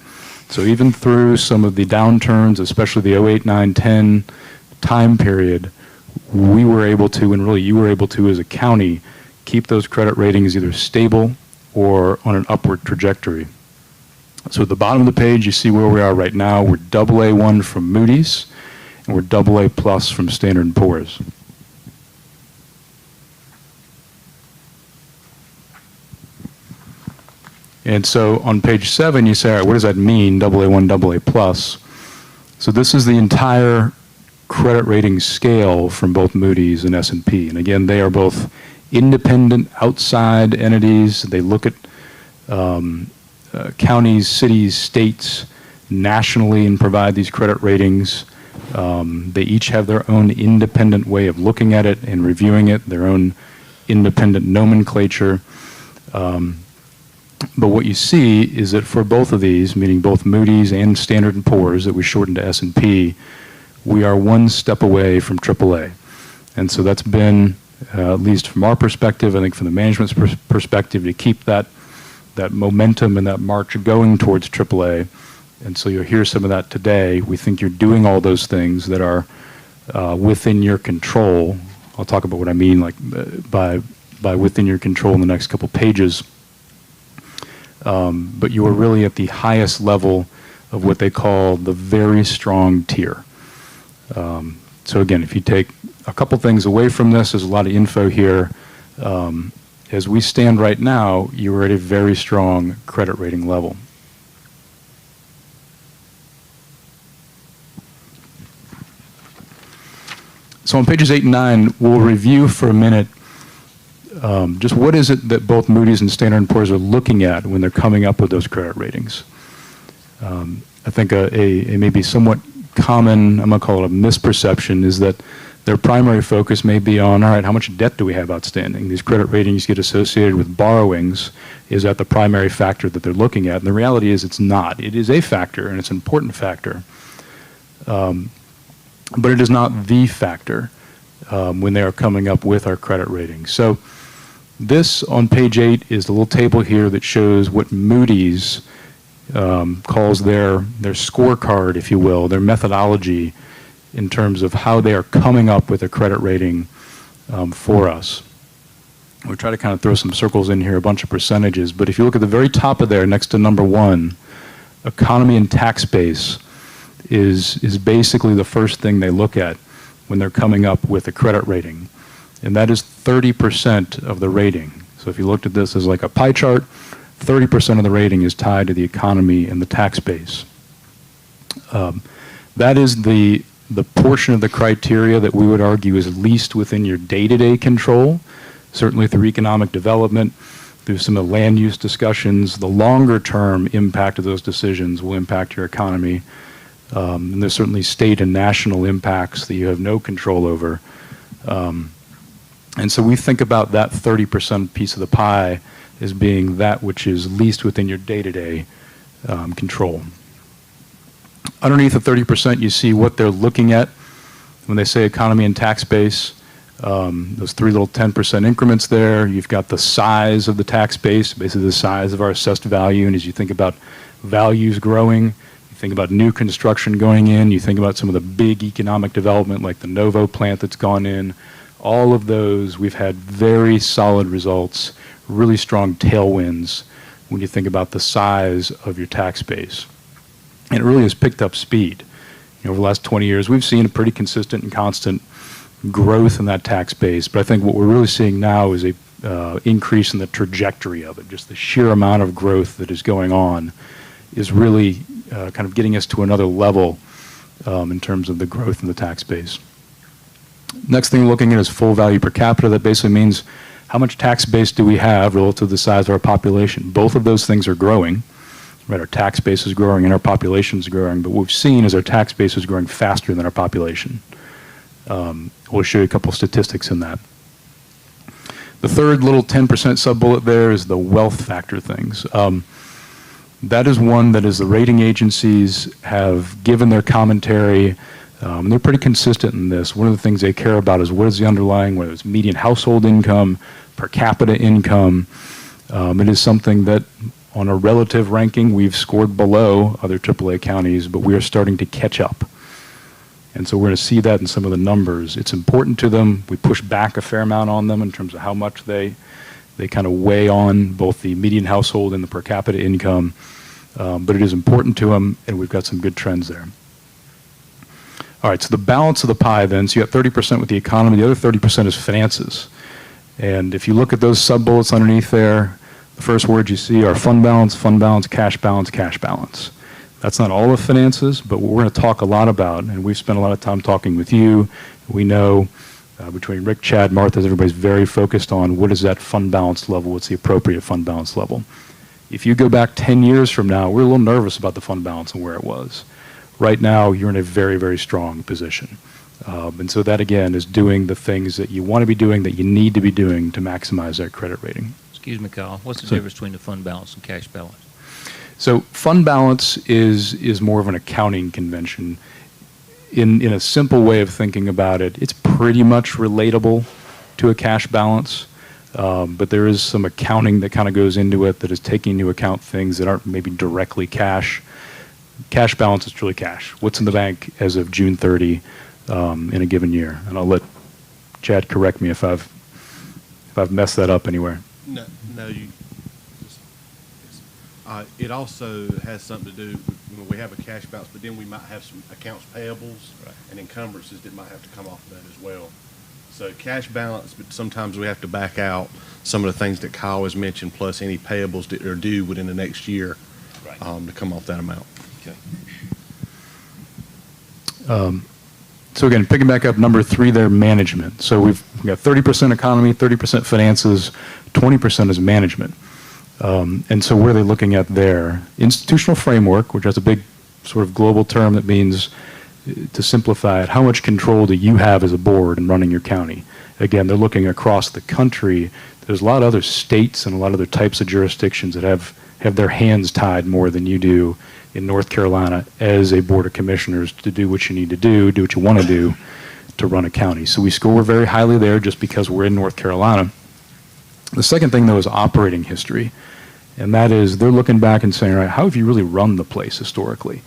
So even through some of the downturns, especially the 08, 9, 10 time period, we were able to, and really you were able to as a county, keep those credit ratings either stable or on an upward trajectory. So at the bottom of the page, you see where we are right now. We're AA1 from Moody's, and we're AA plus from Standard & Poor's. And so on page 7, you say, all right, what does that mean, AA1, AA plus? So this is the entire credit rating scale from both Moody's and S&P. And again, they are both independent, outside entities. They look at counties, cities, states nationally and provide these credit ratings. They each have their own independent way of looking at it and reviewing it, their own independent nomenclature. But what you see is that for both of these, meaning both Moody's and Standard & Poor's, that we shortened to S&P, we are one step away from AAA. And so that's been, at least from our perspective, I think from the management's perspective, to keep that momentum and that march going towards AAA. And so you'll hear some of that today. We think you're doing all those things that are within your control. I'll talk about what I mean by within your control in the next couple pages. But you are really at the highest level of what they call the very strong tier. So again, if you take a couple things away from this, there's a lot of info here. As we stand right now, you are at a very strong credit rating level. So on pages 8 and 9, we'll review for a minute just what is it that both Moody's and Standard & Poor's are looking at when they're coming up with those credit ratings. I think a maybe somewhat common, I'm going to call it a misperception, is that their primary focus may be on, all right, how much debt do we have outstanding? These credit ratings get associated with borrowings. Is that the primary factor that they're looking at? And the reality is it's not. It is a factor, and it's an important factor. But it is not the factor when they are coming up with our credit ratings. So this on page 8 is the little table here that shows what Moody's calls their scorecard, if you will, their methodology in terms of how they are coming up with a credit rating for us. We try to kind of throw some circles in here, a bunch of percentages, but if you look at the very top of there next to number 1, economy and tax base is basically the first thing they look at when they're coming up with a credit rating. And that is 30% of the rating. So if you looked at this as like a pie chart, 30% of the rating is tied to the economy and the tax base. That is the portion of the criteria that we would argue is least within your day-to-day control, certainly through economic development, through some of the land use discussions. The longer-term impact of those decisions will impact your economy. And there's certainly state and national impacts that you have no control over. And so we think about that 30% piece of the pie as being that which is least within your day-to-day control. Underneath the 30%, you see what they're looking at when they say economy and tax base. Those three little 10% increments there. You've got the size of the tax base, basically the size of our assessed value. And as you think about values growing, you think about new construction going in, you think about some of the big economic development like the Novo plant that's gone in. All of those, we've had very solid results, really strong tailwinds when you think about the size of your tax base. And it really has picked up speed. Over the last 20 years, we've seen a pretty consistent and constant growth in that tax base. But I think what we're really seeing now is a increase in the trajectory of it. Just the sheer amount of growth that is going on is really kind of getting us to another level in terms of the growth in the tax base. Next thing we're looking at is full value per capita. That basically means how much tax base do we have relative to the size of our population. Both of those things are growing. Right, our tax base is growing and our population is growing, but what we've seen is our tax base is growing faster than our population. We'll show you a couple statistics in that. The third little 10% sub-bullet there is the wealth factor things. That is one that as the rating agencies have given their commentary, they're pretty consistent in this. One of the things they care about is what is the underlying, whether it's median household income, per capita income. It is something that on a relative ranking, we've scored below other AAA counties, but we are starting to catch up. And so we're going to see that in some of the numbers. It's important to them. We push back a fair amount on them in terms of how much they kind of weigh on both the median household and the per capita income. But it is important to them, and we've got some good trends there. All right, so the balance of the pie then, so you got 30% with the economy, the other 30% is finances. And if you look at those sub-bullets underneath there, the first words you see are fund balance, cash balance, cash balance. That's not all of finances, but what we're going to talk a lot about, and we've spent a lot of time talking with you, we know between Rick, Chad, Martha, everybody's very focused on what is that fund balance level, what's the appropriate fund balance level. If you go back 10 years from now, we're a little nervous about the fund balance and where it was. Right now, you're in a very, very strong position. And so that, again, is doing the things that you want to be doing, that you need to be doing to maximize that credit rating. Excuse me, Kyle. What's the difference between the fund balance and cash balance? So fund balance is more of an accounting convention. In a simple way of thinking about it, it's pretty much relatable to a cash balance, but there is some accounting that kind of goes into it that is taking into account things that aren't maybe directly cash. Cash balance is truly cash. What's in the bank as of June 30 in a given year? And I'll let Chad correct me if I've messed that up anywhere. No, it also has something to do when we have a cash balance, but then we might have some accounts payables and encumbrances that might have to come off of that as well. So cash balance, but sometimes we have to back out some of the things that Kyle has mentioned, plus any payables that are due within the next year to come off that amount. Okay. So again, picking back up number 3 there, management. So we've got 30% economy, 30% finances, 20% is management. And so what are they looking at there? Institutional framework, which has a big sort of global term that means, to simplify it, how much control do you have as a board in running your county? Again, they're looking across the country. There's a lot of other states and a lot of other types of jurisdictions that have their hands tied more than you do in North Carolina as a board of commissioners to do what you need to do what you want to do to run a county. So we score very highly there just because we're in North Carolina. The second thing, though, is operating history. And that is they're looking back and saying, all right, how have you really run the place historically?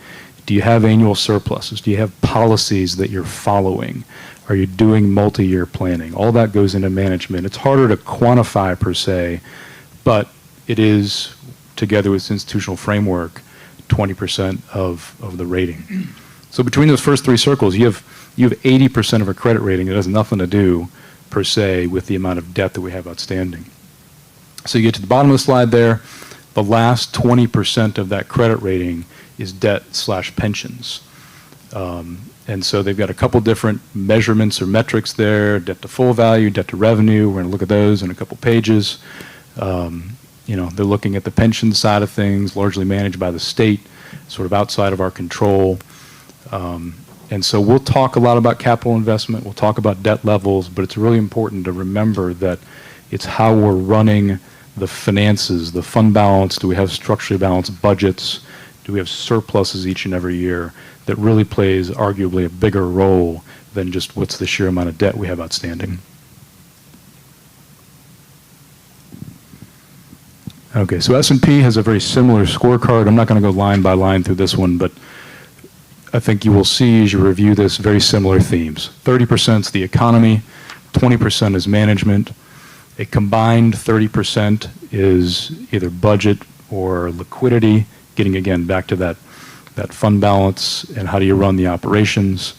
Do you have annual surpluses? Do you have policies that you're following? Are you doing multi-year planning? All that goes into management. It's harder to quantify per se, but it is, together with institutional framework, 20% of the rating. So between those first 3 circles, you have 80% of a credit rating that has nothing to do, per se, with the amount of debt that we have outstanding. So you get to the bottom of the slide there, the last 20% of that credit rating is debt/pensions. And so they've got a couple different measurements or metrics there, debt to full value, debt to revenue. We're going to look at those in a couple pages. They're looking at the pension side of things, largely managed by the state, sort of outside of our control. And so we'll talk a lot about capital investment. We'll talk about debt levels, but it's really important to remember that it's how we're running the finances, the fund balance? Do we have structurally balanced budgets? Do we have surpluses each and every year? That really plays arguably a bigger role than just what's the sheer amount of debt we have outstanding. Okay, so S&P has a very similar scorecard. I'm not going to go line by line through this one, but I think you will see as you review this very similar themes. 30% is the economy, 20% is management. A combined 30% is either budget or liquidity, getting again back to that fund balance and how do you run the operations.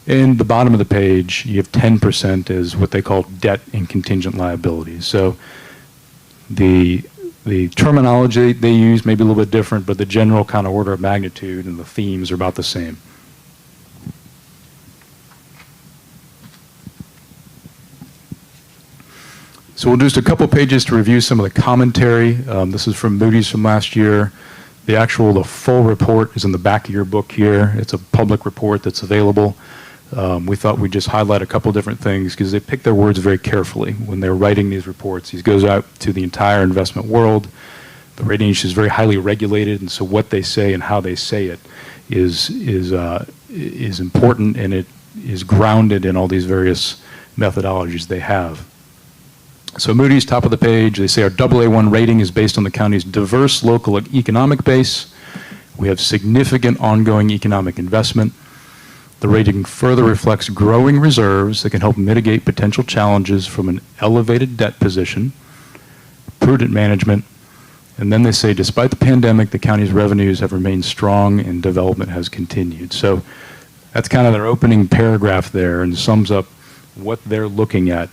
In the bottom of the page, you have 10% is what they call debt and contingent liabilities. So the terminology they use may be a little bit different, but the general kind of order of magnitude and the themes are about the same. So we'll do just a couple pages to review some of the commentary. This is from Moody's from last year. The full report is in the back of your book here. It's a public report that's available. We thought we'd just highlight a couple different things because they pick their words very carefully when they're writing these reports. These goes out to the entire investment world. The rating agency is very highly regulated, and so what they say and how they say it is important, and it is grounded in all these various methodologies they have. So Moody's, top of the page, they say our Aa1 rating is based on the county's diverse local economic base. We have significant ongoing economic investment. The rating further reflects growing reserves that can help mitigate potential challenges from an elevated debt position, prudent management, and then they say despite the pandemic, the county's revenues have remained strong and development has continued. So that's kind of their opening paragraph there and sums up what they're looking at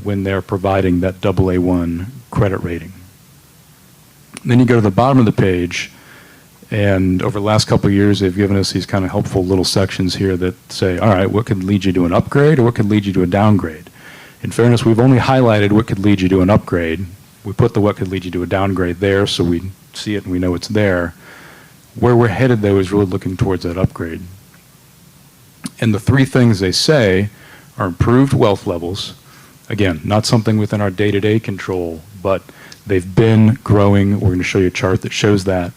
when they're providing that Aa1 credit rating. Then you go to the bottom of the page, and over the last couple of years, they've given us these kind of helpful little sections here that say, all right, what could lead you to an upgrade or what could lead you to a downgrade? In fairness, we've only highlighted what could lead you to an upgrade. We put the what could lead you to a downgrade there so we see it and we know it's there. Where we're headed, though, is really looking towards that upgrade. And the three things they say are improved wealth levels. Again, not something within our day-to-day control, but they've been growing. We're going to show you a chart that shows that.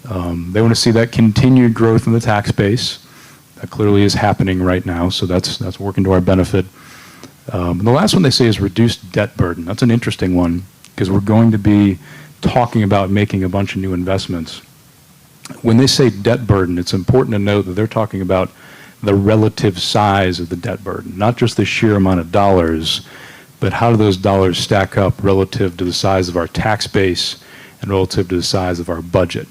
They want to see that continued growth in the tax base. That clearly is happening right now, so that's working to our benefit. And the last one they say is reduced debt burden. That's an interesting one because we're going to be talking about making a bunch of new investments. When they say debt burden, it's important to note that they're talking about the relative size of the debt burden, not just the sheer amount of dollars, but how do those dollars stack up relative to the size of our tax base and relative to the size of our budget.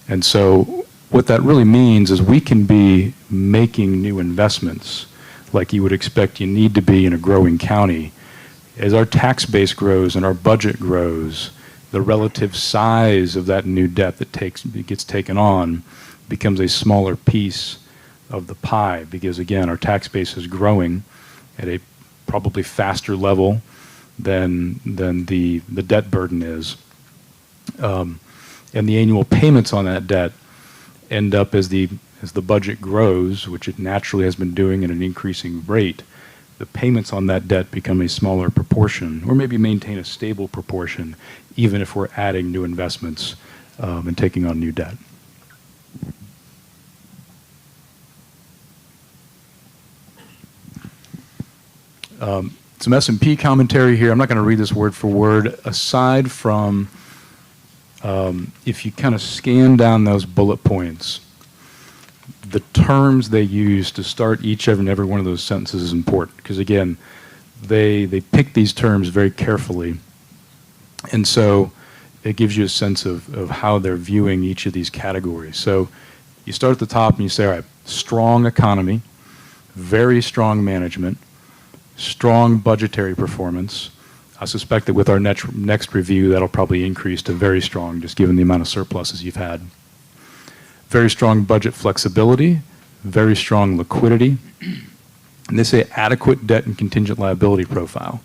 And so what that really means is we can be making new investments like you would expect you need to be in a growing county. As our tax base grows and our budget grows, the relative size of that new debt that gets taken on becomes a smaller piece of the pie because, again, our tax base is growing at a probably faster level than the debt burden is. And the annual payments on that debt end up as the budget grows, which it naturally has been doing at an increasing rate, the payments on that debt become a smaller proportion, or maybe maintain a stable proportion, even if we're adding new investments and taking on new debt. Some S&P commentary here. I'm not going to read this word for word. Aside from if you kind of scan down those bullet points, the terms they use to start each and every one of those sentences is important because, again, they pick these terms very carefully. And so it gives you a sense of how they're viewing each of these categories. So you start at the top and you say, all right, strong economy, very strong management, strong budgetary performance. I suspect that with our next review, that'll probably increase to very strong, just given the amount of surpluses you've had. Very strong budget flexibility, very strong liquidity, and they say adequate debt and contingent liability profile.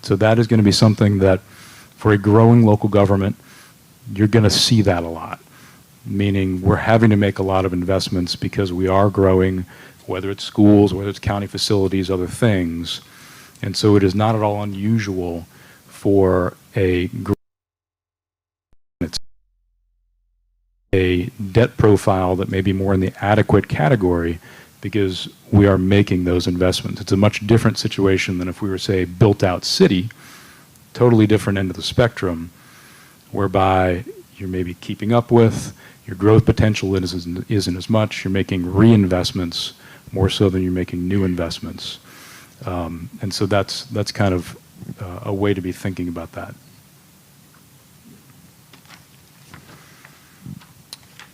So that is going to be something that, for a growing local government, you're going to see that a lot, meaning we're having to make a lot of investments because we are growing, whether it's schools, whether it's county facilities, other things. And so it is not at all unusual for a debt profile that may be more in the adequate category because we are making those investments. It's a much different situation than if we were, say, built-out city, totally different end of the spectrum, whereby you're maybe keeping up with, your growth potential isn't as much, you're making reinvestments more so than you're making new investments. And so that's kind of a way to be thinking about that.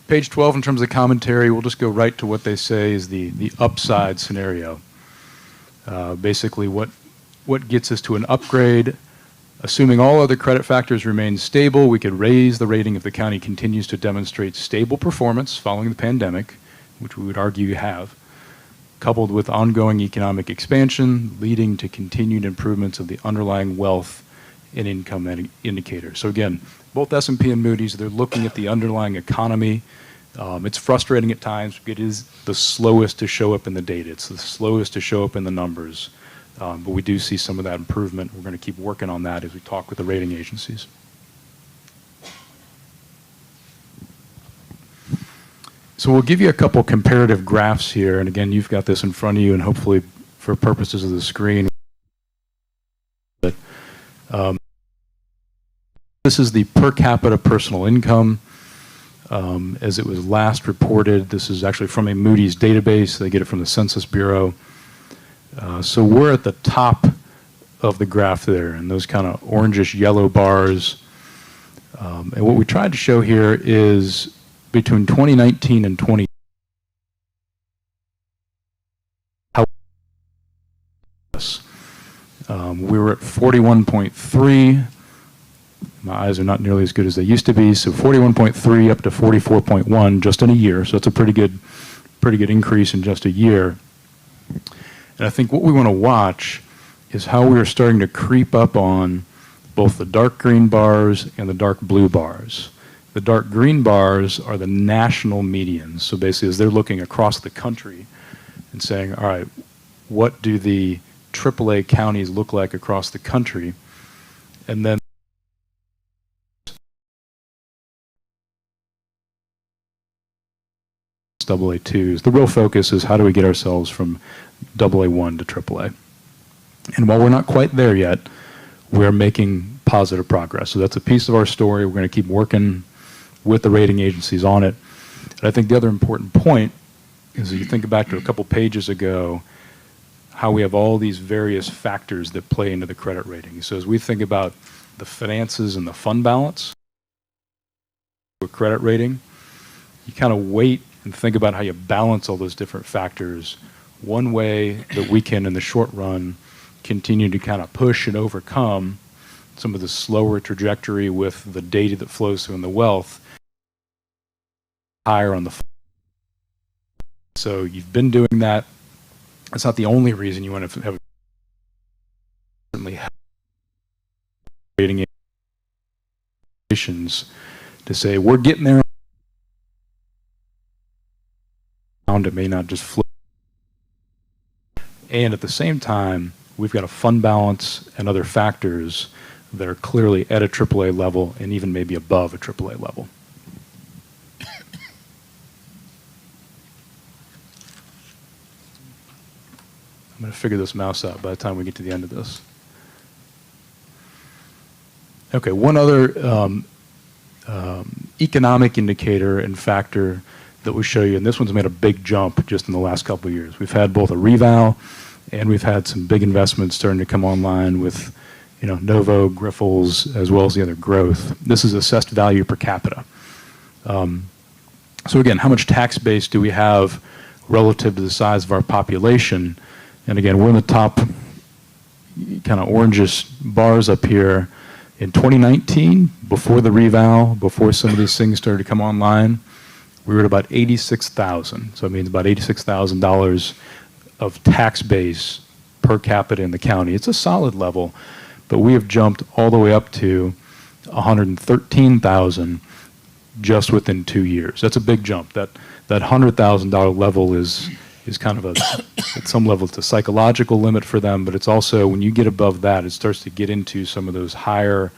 Page 12, in terms of the commentary, we'll just go right to what they say is the upside scenario. Basically, what gets us to an upgrade. Assuming all other credit factors remain stable, we could raise the rating if the county continues to demonstrate stable performance following the pandemic, which we would argue you have, coupled with ongoing economic expansion, leading to continued improvements of the underlying wealth and income indicators. So again, both S&P and Moody's, they're looking at the underlying economy. It's frustrating at times because it is the slowest to show up in the data. It's the slowest to show up in the numbers. But we do see some of that improvement. We're going to keep working on that as we talk with the rating agencies. So we'll give you a couple comparative graphs here. And again, you've got this in front of you, and hopefully for purposes of the screen. But, this is the per capita personal income as it was last reported. This is actually from a Moody's database. They get it from the Census Bureau. So we're at the top of the graph there, and those kind of orangish yellow bars. And what we tried to show here is between 2019 and 2020, we were at 41.3. My eyes are not nearly as good as they used to be. So 41.3 up to 44.1 just in a year. So that's a pretty good increase in just a year. And I think what we want to watch is how we are starting to creep up on both the dark green bars and the dark blue bars. The dark green bars are the national medians. So basically, as they're looking across the country and saying, all right, what do the AAA counties look like across the country? And then AA2s. The real focus is how do we get ourselves from AA1 to AAA. And while we're not quite there yet, we're making positive progress. So that's a piece of our story. We're going to keep working with the rating agencies on it. And I think the other important point is, if you think back to a couple pages ago, how we have all these various factors that play into the credit rating. So as we think about the finances and the fund balance with credit rating, you kind of wait and think about how you balance all those different factors. One way that we can, in the short run, continue to kind of push and overcome some of the slower trajectory with the data that flows through in the wealth, higher on the fund. So you've been doing that. That's not the only reason you want to have certainly rating to say we're getting there. It may not just flow. And at the same time, we've got a fund balance and other factors that are clearly at a AAA level and even maybe above a AAA level. I'm going to figure this mouse out by the time we get to the end of this. Okay, one other economic indicator and factor that we show you, and this one's made a big jump just in the last couple of years. We've had both a reval and we've had some big investments starting to come online with, Novo, Grifols, as well as the other growth. This is assessed value per capita. So again, how much tax base do we have relative to the size of our population? And again, we're in the top kind of orangish bars up here. In 2019, before the reval, before some of these things started to come online, we were at about $86,000. So it means about $86,000 of tax base per capita in the county. It's a solid level, but we have jumped all the way up to $113,000 just within 2 years. That's a big jump. That $100,000 level is is kind of at some level, it's a psychological limit for them, but it's also, when you get above that, it starts to get into some of those higher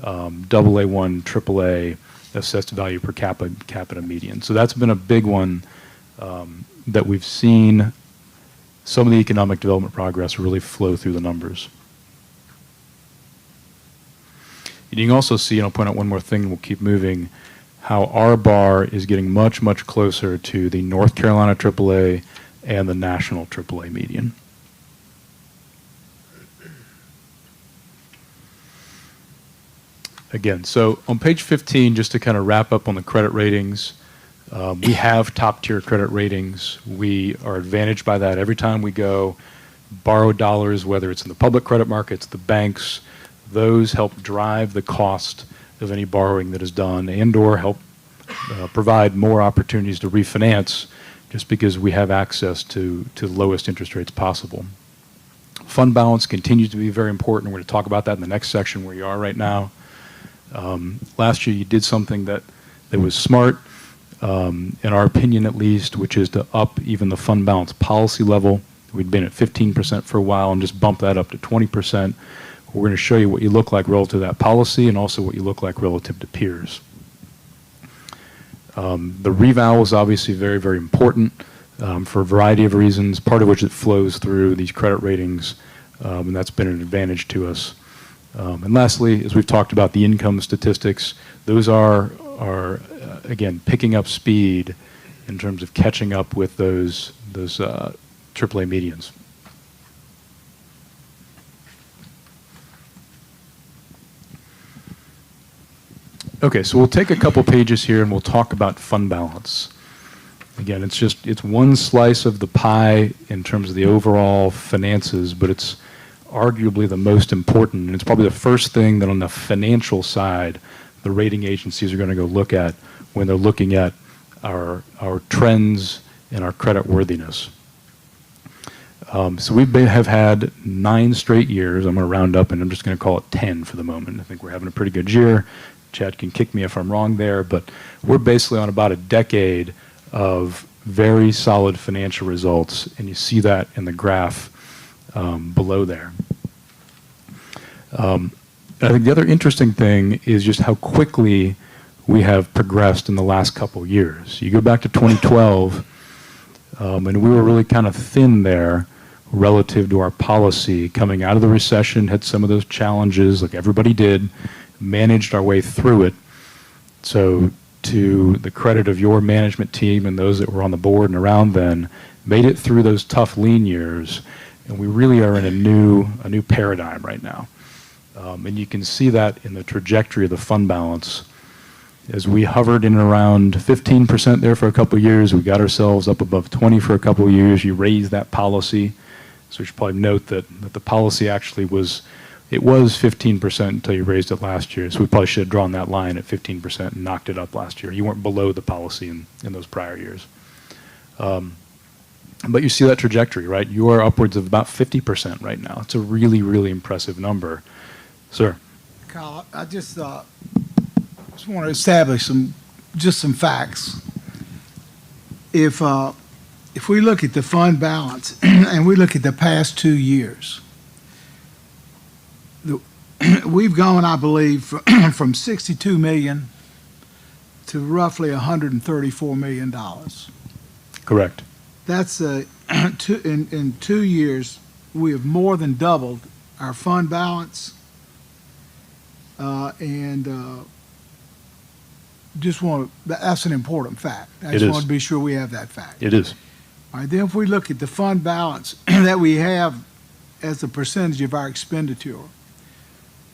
AA1, AAA assessed value per capita median. So that's been a big one that we've seen some of the economic development progress really flow through the numbers. And you can also see, and I'll point out one more thing, and we'll keep moving, how our bar is getting much, much closer to the North Carolina AAA and the national AAA median. Again, so on page 15, just to kind of wrap up on the credit ratings, we have top-tier credit ratings. We are advantaged by that every time we go borrow dollars, whether it's in the public credit markets, the banks. Those help drive the cost of any borrowing that is done and or help provide more opportunities to refinance just because we have access to the lowest interest rates possible. Fund balance continues to be very important. We're going to talk about that in the next section where you are right now. Last year you did something that was smart, in our opinion at least, which is to up even the fund balance policy level. We'd been at 15% for a while and just bump that up to 20%. We're going to show you what you look like relative to that policy and also what you look like relative to peers. The reval is obviously very, very important for a variety of reasons, part of which it flows through these credit ratings, and that's been an advantage to us. And lastly, as we've talked about the income statistics, those are again, picking up speed in terms of catching up with those AAA medians. Okay, so we'll take a couple pages here and we'll talk about fund balance. Again, it's one slice of the pie in terms of the overall finances, but it's arguably the most important, and it's probably the first thing that on the financial side the rating agencies are going to go look at when they're looking at our trends and our credit worthiness. So we have had 9 straight years. I'm going to round up and I'm just going to call it 10 for the moment. I think we're having a pretty good year. Chad can kick me if I'm wrong there, but we're basically on about a decade of very solid financial results, and you see that in the graph below there. I think the other interesting thing is just how quickly we have progressed in the last couple years. You go back to 2012, and we were really kind of thin there relative to our policy coming out of the recession, had some of those challenges like everybody did, managed our way through it. So to the credit of your management team and those that were on the board and around then, made it through those tough lean years, and we really are in a new paradigm right now. And you can see that in the trajectory of the fund balance. As we hovered in around 15% there for a couple of years, we got ourselves up above 20 for a couple of years. You raised that policy. So you should probably note that the policy actually was 15% until you raised it last year. So we probably should have drawn that line at 15% and knocked it up last year. You weren't below the policy in those prior years. But you see that trajectory, right? You are upwards of about 50% right now. It's a really, really impressive number. Sir? Kyle, I just want to establish some facts. If we look at the fund balance and we look at the past 2 years, we've gone, I believe, from $62 million to roughly $134 million. Correct. That's in 2 years, we have more than doubled our fund balance. That's an important fact. I just want to be sure we have that fact. It is. All right, then if we look at the fund balance that we have as a percentage of our expenditure,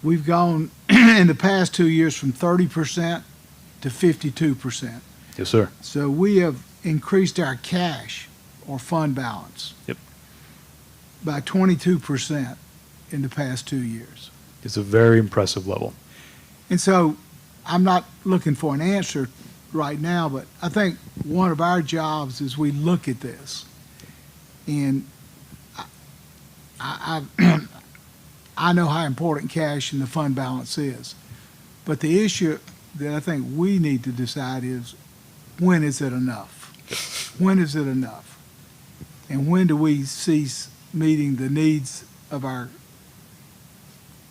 we've gone in the past 2 years from 30% to 52%. Yes, sir. So we have increased our cash or fund balance by 22% in the past 2 years. It's a very impressive level. And so I'm not looking for an answer right now, but I think one of our jobs is we look at this. And I know how important cash and the fund balance is. But the issue that I think we need to decide is, when is it enough? When is it enough? And when do we cease meeting the needs of our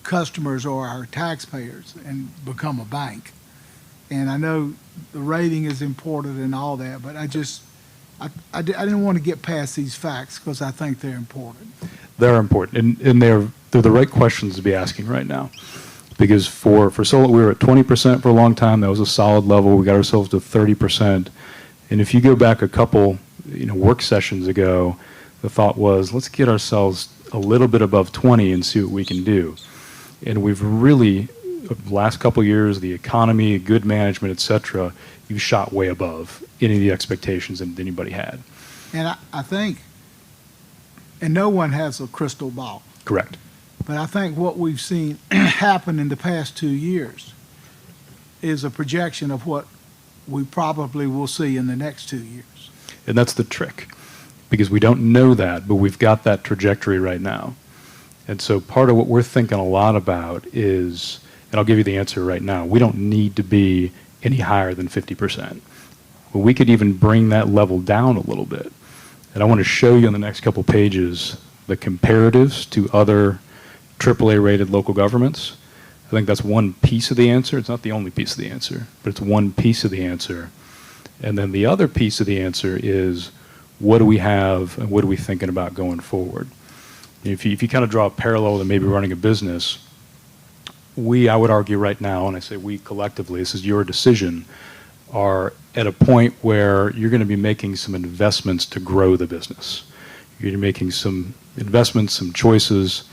customers or our taxpayers and become a bank? And I know the rating is important and all that, but I didn't want to get past these facts because I think they're important. They're important, and they're the right questions to be asking right now. Because for solar, we were at 20% for a long time. That was a solid level. We got ourselves to 30%. And if you go back a couple, work sessions ago, the thought was, let's get ourselves a little bit above 20 and see what we can do. And we've really, the last couple of years, the economy, good management, et cetera, you've shot way above any of the expectations that anybody had. And I think, and no one has a crystal ball, Correct. but I think what we've seen happen in the past 2 years is a projection of what we probably will see in the next 2 years. And that's the trick, because we don't know that, but we've got that trajectory right now. And so part of what we're thinking a lot about is, and I'll give you the answer right now, we don't need to be any higher than 50%. But we could even bring that level down a little bit. And I want to show you on the next couple pages the comparatives to other AAA-rated local governments. I think that's one piece of the answer. It's not the only piece of the answer, but it's one piece of the answer. And then the other piece of the answer is, what do we have and what are we thinking about going forward? If you kind of draw a parallel to maybe running a business, I would argue right now, and I say we collectively, this is your decision, are at a point where you're going to be making some investments to grow the business. You're making some investments, some choices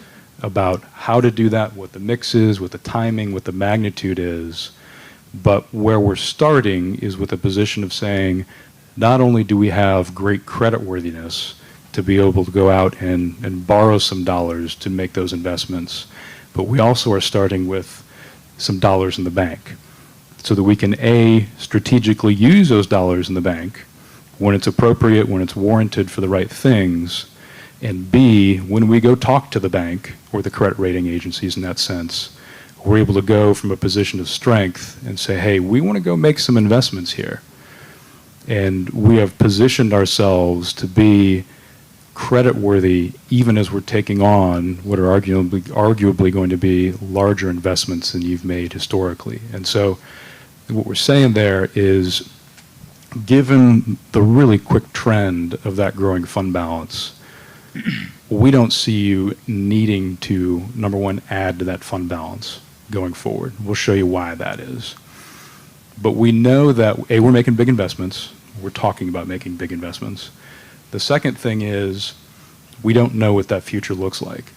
about how to do that, what the mix is, what the timing, what the magnitude is. But where we're starting is with a position of saying, not only do we have great creditworthiness to be able to go out and borrow some dollars to make those investments, but we also are starting with some dollars in the bank so that we can, A, strategically use those dollars in the bank when it's appropriate, when it's warranted for the right things, and B, when we go talk to the bank or the credit rating agencies in that sense, we're able to go from a position of strength and say, hey, we want to go make some investments here. And we have positioned ourselves to be creditworthy even as we're taking on what are arguably going to be larger investments than you've made historically. And so what we're saying there is, given the really quick trend of that growing fund balance, we don't see you needing to, number one, add to that fund balance going forward. We'll show you why that is. But we know that, A, we're making big investments. We're talking about making big investments. The second thing is, we don't know what that future looks like.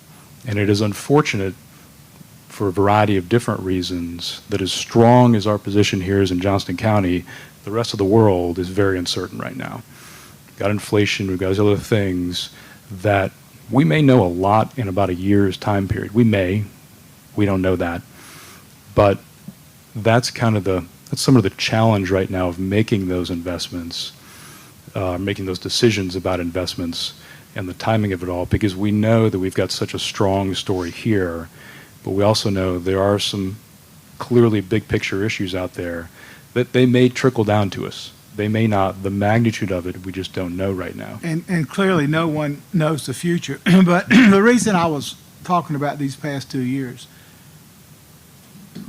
And it is unfortunate for a variety of different reasons that as strong as our position here is in Johnston County, the rest of the world is very uncertain right now. We've got inflation, we've got those other things that we may know a lot in about a year's time period. We don't know that. But that's kind of that's some of the challenge right now of making those investments, making those decisions about investments and the timing of it all, because we know that we've got such a strong story here, but we also know there are some clearly big picture issues out there that they may trickle down to us. They may not. The magnitude of it, we just don't know right now. And clearly no one knows the future. But the reason I was talking about these past 2 years,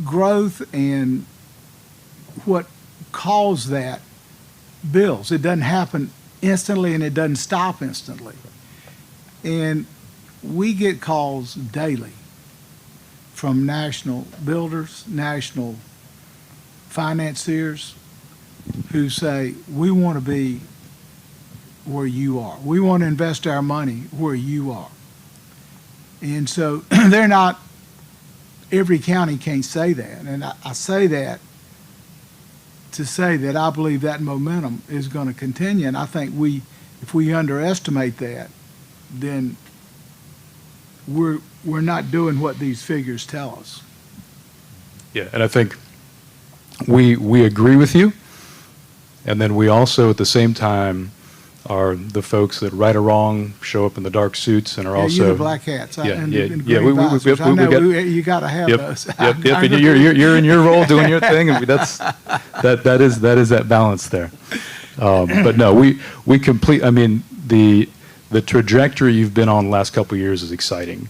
growth and what caused that, bills. It doesn't happen instantly and it doesn't stop instantly. And we get calls daily from national builders, national financiers who say, we want to be where you are. We want to invest our money where you are. And so they're not, every county can't say that. And I say that to say that I believe that momentum is going to continue. And I think if we underestimate that, then we're not doing what these figures tell us. Yeah, and I think we agree with you. And then we also, at the same time, are the folks that, right or wrong, show up in the dark suits and are also... You the black hats. And you got to have those. Yep. And you're in your role doing your thing, and that is that balance there. But no, we complete. I mean, the the trajectory you've been on the last couple of years is exciting,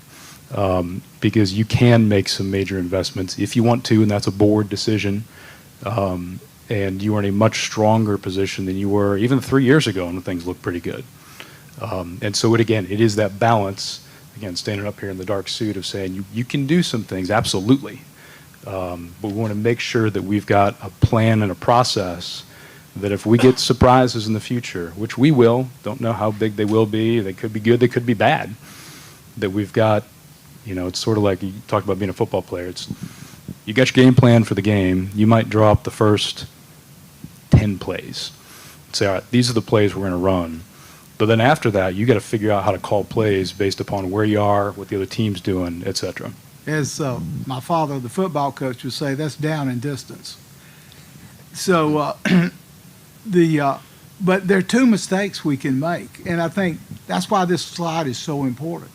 because you can make some major investments if you want to, and that's a board decision. And you are in a much stronger position than you were even 3 years ago when things looked pretty good. And so it is that balance, again, standing up here in the dark suit of saying you can do some things, absolutely. But we want to make sure that we've got a plan and a process that if we get surprises in the future, which we will, don't know how big they will be, they could be good, they could be bad, that we've got, it's sort of like you talked about being a football player. You got your game plan for the game. You might draw up the first 10 plays. Say, all right, these are the plays we're going to run. But then after that, you got to figure out how to call plays based upon where you are, what the other team's doing, et cetera. As my father, the football coach, would say, that's down in distance. So but there are two mistakes we can make, and I think that's why this slide is so important.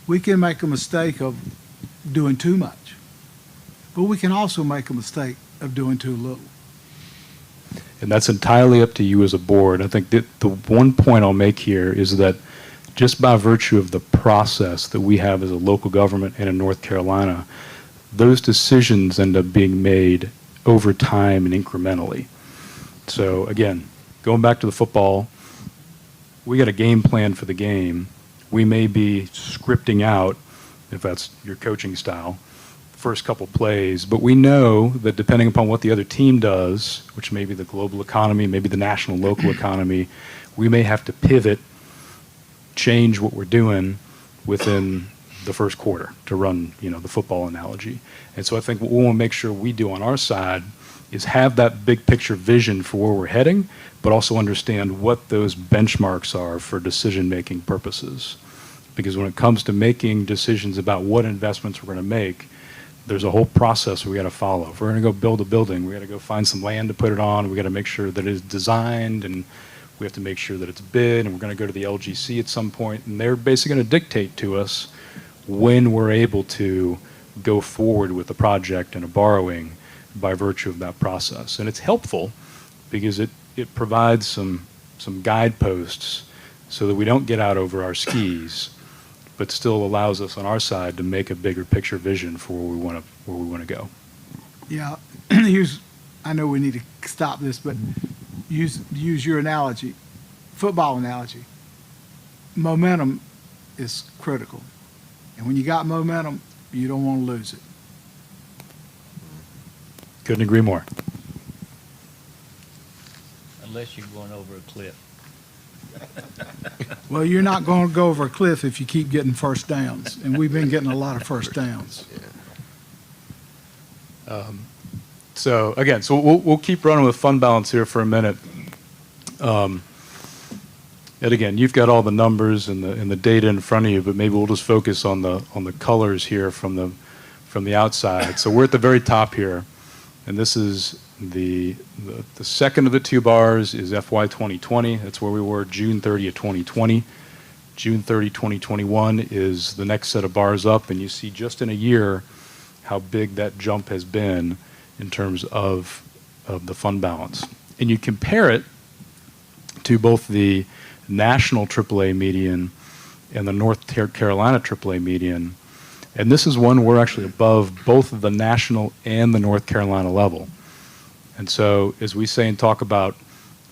We can make a mistake of doing too much, but we can also make a mistake of doing too little. And that's entirely up to you as a board. I think that the one point I'll make here is that just by virtue of the process that we have as a local government and in North Carolina, those decisions end up being made over time and incrementally. So again, going back to the football, we got a game plan for the game. We may be scripting out, if that's your coaching style, first couple plays, but we know that depending upon what the other team does, which may be the global economy, maybe the national local economy, we may have to pivot, change what we're doing within the first quarter to run, the football analogy. And so I think what we want to make sure we do on our side is have that big picture vision for where we're heading, but also understand what those benchmarks are for decision-making purposes. Because when it comes to making decisions about what investments we're going to make, there's a whole process we got to follow. If we're going to go build a building, we got to go find some land to put it on. We got to make sure that it's designed, and we have to make sure that it's bid, and we're going to go to the LGC at some point, and they're basically going to dictate to us when we're able to go forward with the project and a borrowing by virtue of that process. And it's helpful because it provides some guideposts so that we don't get out over our skis, but still allows us on our side to make a bigger picture vision for where we want to go. Yeah, I know we need to stop this, but use your analogy, football analogy. Momentum is critical. And when you got momentum, you don't want to lose it. Couldn't agree more. Unless you're going over a cliff. Well, you're not going to go over a cliff if you keep getting first downs, and we've been getting a lot of first downs. So again, we'll keep running with fund balance here for a minute. And again, you've got all the numbers and the data in front of you, but maybe we'll just focus on the colors here from the outside. So we're at the very top here, and this is the second of the two bars is FY 2020. That's where we were June 30 of 2020. June 30, 2021 is the next set of bars up, and you see just in a year how big that jump has been in terms of the fund balance. And you compare it to both the national AAA median and the North Carolina AAA median, and this is one we're actually above both the national and the North Carolina level. And so, as we say and talk about,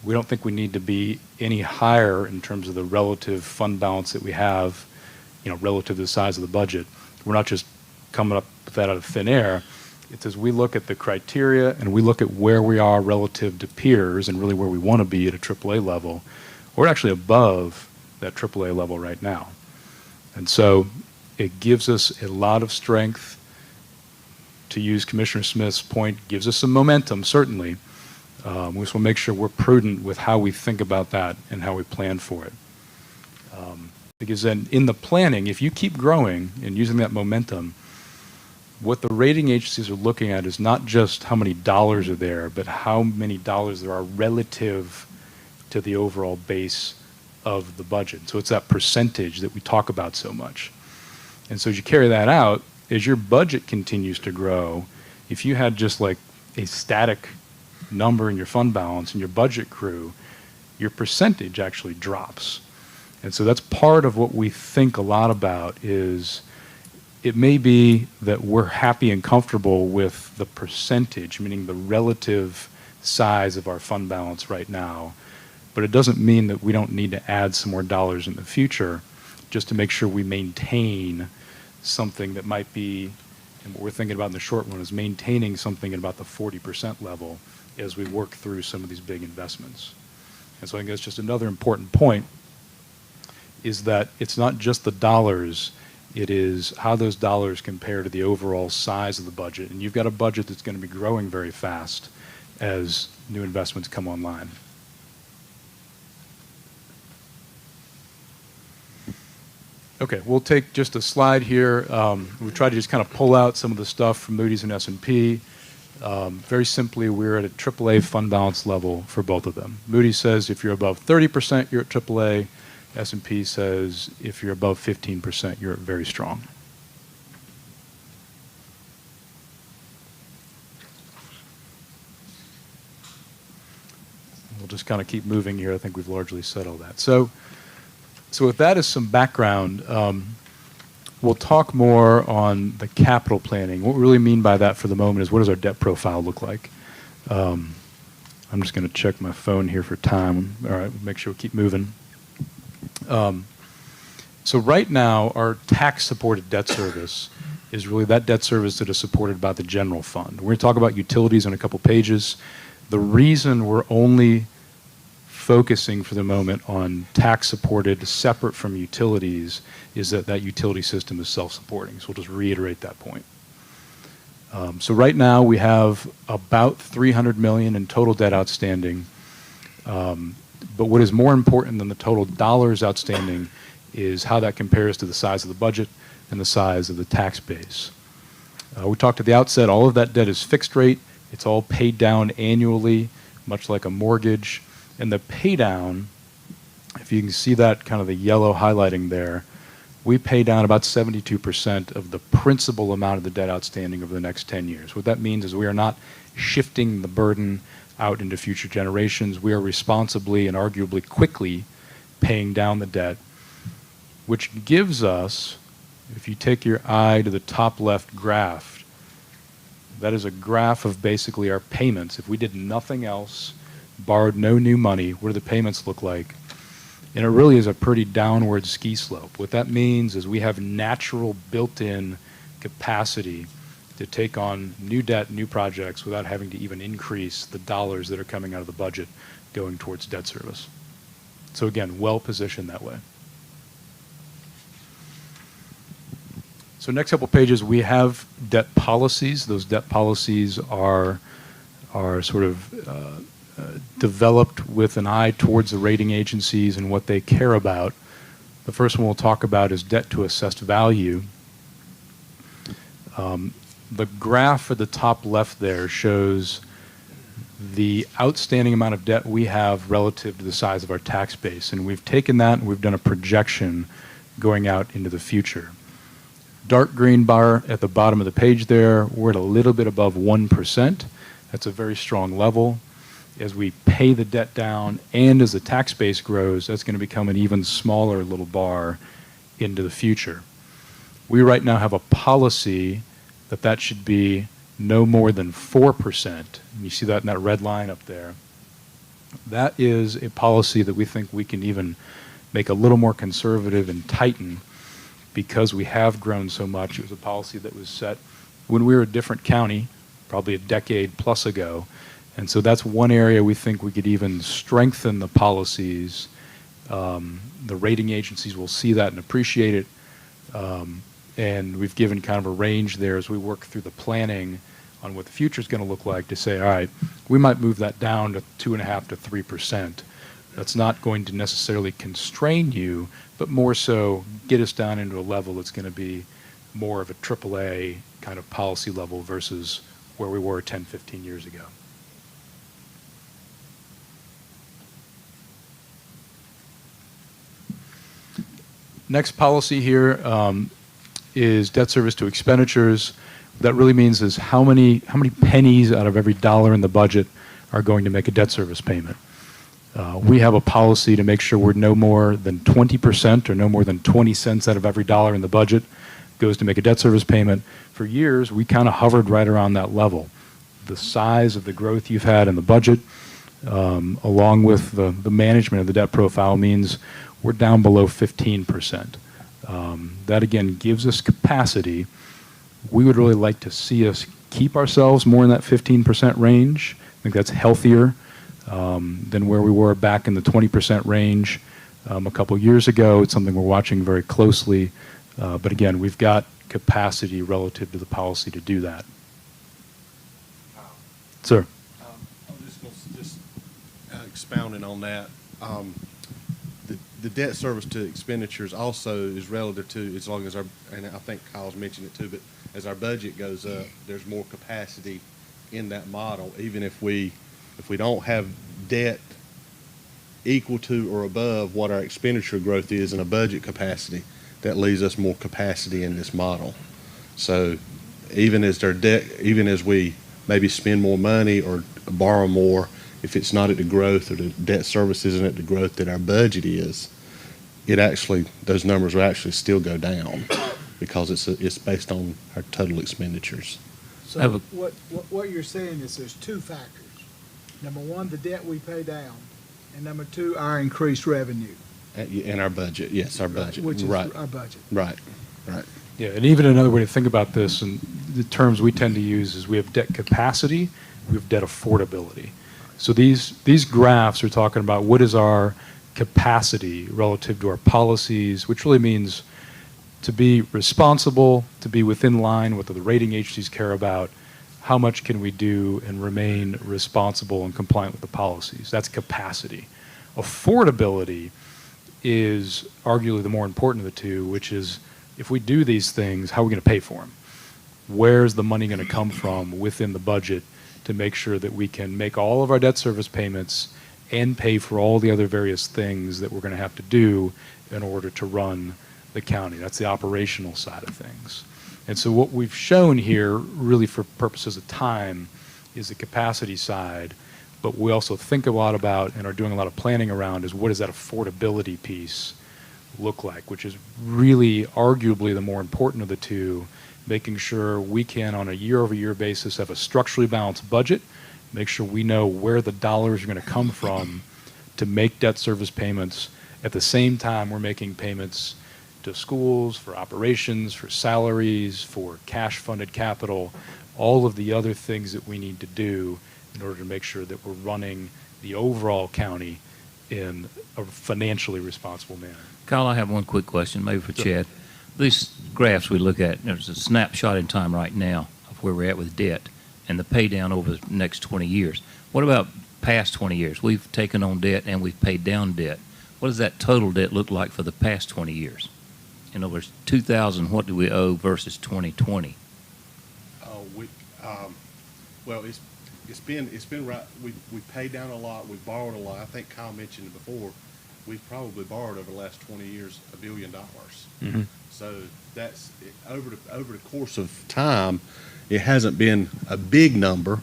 we don't think we need to be any higher in terms of the relative fund balance that we have, relative to the size of the budget. We're not just coming up with that out of thin air. It's as we look at the criteria and we look at where we are relative to peers and really where we want to be at a AAA level, we're actually above that AAA level right now. And so it gives us a lot of strength. To use Commissioner Smith's point, gives us some momentum, certainly. We just want to make sure we're prudent with how we think about that and how we plan for it. Because then in the planning, if you keep growing and using that momentum, what the rating agencies are looking at is not just how many dollars are there, but how many dollars there are relative to the overall base of the budget. So it's that percentage that we talk about so much. And so as you carry that out, as your budget continues to grow, if you had just like a static number in your fund balance and your budget grew, your percentage actually drops. And so that's part of what we think a lot about is it may be that we're happy and comfortable with the percentage, meaning the relative size of our fund balance right now, but it doesn't mean that we don't need to add some more dollars in the future just to make sure we maintain something that might be, and what we're thinking about in the short run is maintaining something at about the 40% level as we work through some of these big investments. And so I think that's just another important point, is that it's not just the dollars, it is how those dollars compare to the overall size of the budget. And you've got a budget that's going to be growing very fast as new investments come online. Okay, we'll take just a slide here. We try to just kind of pull out some of the stuff from Moody's and S&P. Very simply, we're at a AAA fund balance level for both of them. Moody's says if you're above 30%, you're at AAA. S&P says if you're above 15%, you're very strong. We'll just kind of keep moving here. I think we've largely said all that. So with that as some background, we'll talk more on the capital planning. What we really mean by that for the moment is what does our debt profile look like? I'm just going to check my phone here for time. All right, make sure we keep moving. So right now, our tax-supported debt service is really that debt service that is supported by the general fund. We're going to talk about utilities in a couple pages. The reason we're only focusing for the moment on tax-supported separate from utilities is that that utility system is self-supporting. So we'll just reiterate that point. So right now we have about $300 million in total debt outstanding. But what is more important than the total dollars outstanding is how that compares to the size of the budget and the size of the tax base. We talked at the outset, all of that debt is fixed rate. It's all paid down annually, much like a mortgage. And the pay down, if you can see that kind of the yellow highlighting there, we pay down about 72% of the principal amount of the debt outstanding over the next 10 years. What that means is we are not shifting the burden out into future generations. We are responsibly and arguably quickly paying down the debt, which gives us, if you take your eye to the top left graph, that is a graph of basically our payments. If we did nothing else, borrowed no new money, what do the payments look like? And it really is a pretty downward ski slope. What that means is we have natural built-in capacity to take on new debt, new projects without having to even increase the dollars that are coming out of the budget going towards debt service. So again, well positioned that way. So next couple pages, we have debt policies. Those debt policies are sort of developed with an eye towards the rating agencies and what they care about. The first one we'll talk about is debt to assessed value. The graph at the top left there shows the outstanding amount of debt we have relative to the size of our tax base. And we've taken that and we've done a projection going out into the future. Dark green bar at the bottom of the page there, we're at a little bit above 1%. That's a very strong level. As we pay the debt down and as the tax base grows, that's going to become an even smaller little bar into the future. We right now have a policy that should be no more than 4%. And you see that in that red line up there. That is a policy that we think we can even make a little more conservative and tighten because we have grown so much. It was a policy that was set when we were a different county, probably a decade plus ago. And so that's one area we think we could even strengthen the policies. The rating agencies will see that and appreciate it. And we've given kind of a range there as we work through the planning on what the future is going to look like to say, all right, we might move that down to 2.5% to 3%. That's not going to necessarily constrain you, but more so get us down into a level that's going to be more of a AAA kind of policy level versus where we were 10, 15 years ago. Next policy here is debt service to expenditures. What that really means is how many pennies out of every dollar in the budget are going to make a debt service payment. We have a policy to make sure we're no more than 20% or no more than 20 cents out of every dollar in the budget goes to make a debt service payment. For years, we kind of hovered right around that level. The size of the growth you've had in the budget, along with the management of the debt profile, means we're down below 15%. That, again, gives us capacity. We would really like to see us keep ourselves more in that 15% range. I think that's healthier than where we were back in the 20% range a couple years ago. It's something we're watching very closely. But again, we've got capacity relative to the policy to do that. Sir. I'm just expounding on that. The debt service to expenditures also is relative to, as long as our, and I think Kyle's mentioned it too, but as our budget goes up, there's more capacity in that model. Even if we don't have debt equal to or above what our expenditure growth is in a budget capacity, that leaves us more capacity in this model. So even as their debt, even as we maybe spend more money or borrow more, if it's not at the growth or the debt service isn't at the growth that our budget is, it actually, those numbers will actually still go down because it's based on our total expenditures. So what you're saying is there's two factors. Number one, the debt we pay down, and number two, our increased revenue. In our budget, yes, our budget. Which is right. our budget. Right, right. Yeah, and even another way to think about this, and the terms we tend to use, is we have debt capacity, we have debt affordability. So these graphs are talking about what is our capacity relative to our policies, which really means to be responsible, to be within line with what the rating agencies care about. How much can we do and remain responsible and compliant with the policies? That's capacity. Affordability is arguably the more important of the two, which is if we do these things, how are we going to pay for them? Where's the money going to come from within the budget to make sure that we can make all of our debt service payments and pay for all the other various things that we're going to have to do in order to run the county? That's the operational side of things. And so what we've shown here, really for purposes of time, is the capacity side, but we also think a lot about and are doing a lot of planning around is what does that affordability piece look like, which is really arguably the more important of the two, making sure we can, on a year-over-year basis, have a structurally balanced budget, make sure we know where the dollars are going to come from to make debt service payments. At the same time, we're making payments to schools, for operations, for salaries, for cash-funded capital, all of the other things that we need to do in order to make sure that we're running the overall county in a financially responsible manner. Kyle, I have one quick question, maybe for Chad. These graphs we look at, there's a snapshot in time right now of where we're at with debt and the pay down over the next 20 years. What about past 20 years? We've taken on debt and we've paid down debt. What does that total debt look like for the past 20 years? In other words, 2000, what do we owe versus 2020? Well, it's been right. We paid down a lot. We borrowed a lot. I think Kyle mentioned it before. We've probably borrowed over the last 20 years $1 billion. Mm-hmm. So that's over the course of time. It hasn't been a big number,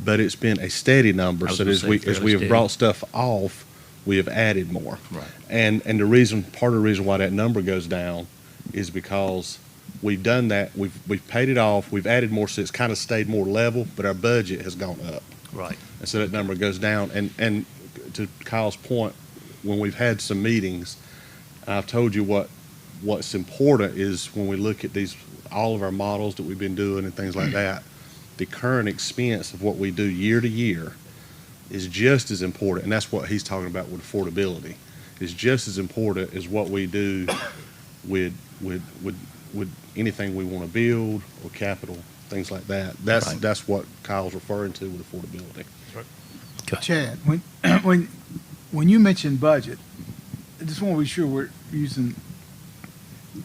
but it's been a steady number. So as we have brought stuff off, we have added more. Right. And part of the reason why that number goes down is because we've done that. We've paid it off. We've added more, so it's kind of stayed more level, but our budget has gone up. Right. And so that number goes down. And to Kyle's point, when we've had some meetings, I've told you what's important is when we look at all of our models that we've been doing and things like that, the current expense of what we do year to year is just as important, and that's what he's talking about with affordability, is just as important as what we do with anything we want to build or capital, things like that. That's what Kyle's referring to with affordability. Chad, when you mention budget, I just want to be sure we're using,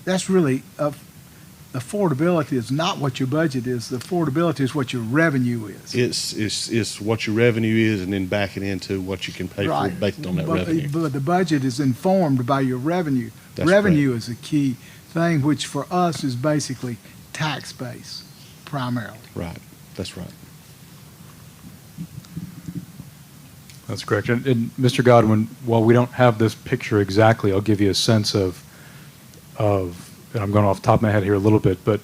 that's really, affordability is not what your budget is. The affordability is what your revenue is. It's what your revenue is and then backing into what you can pay for based on that revenue. But the budget is informed by your revenue. That's revenue correct. is a key thing, which for us is basically tax base primarily. Right. That's right. That's correct. And Mr. Godwin, while we don't have this picture exactly, I'll give you a sense of, and I'm going off the top of my head here a little bit, but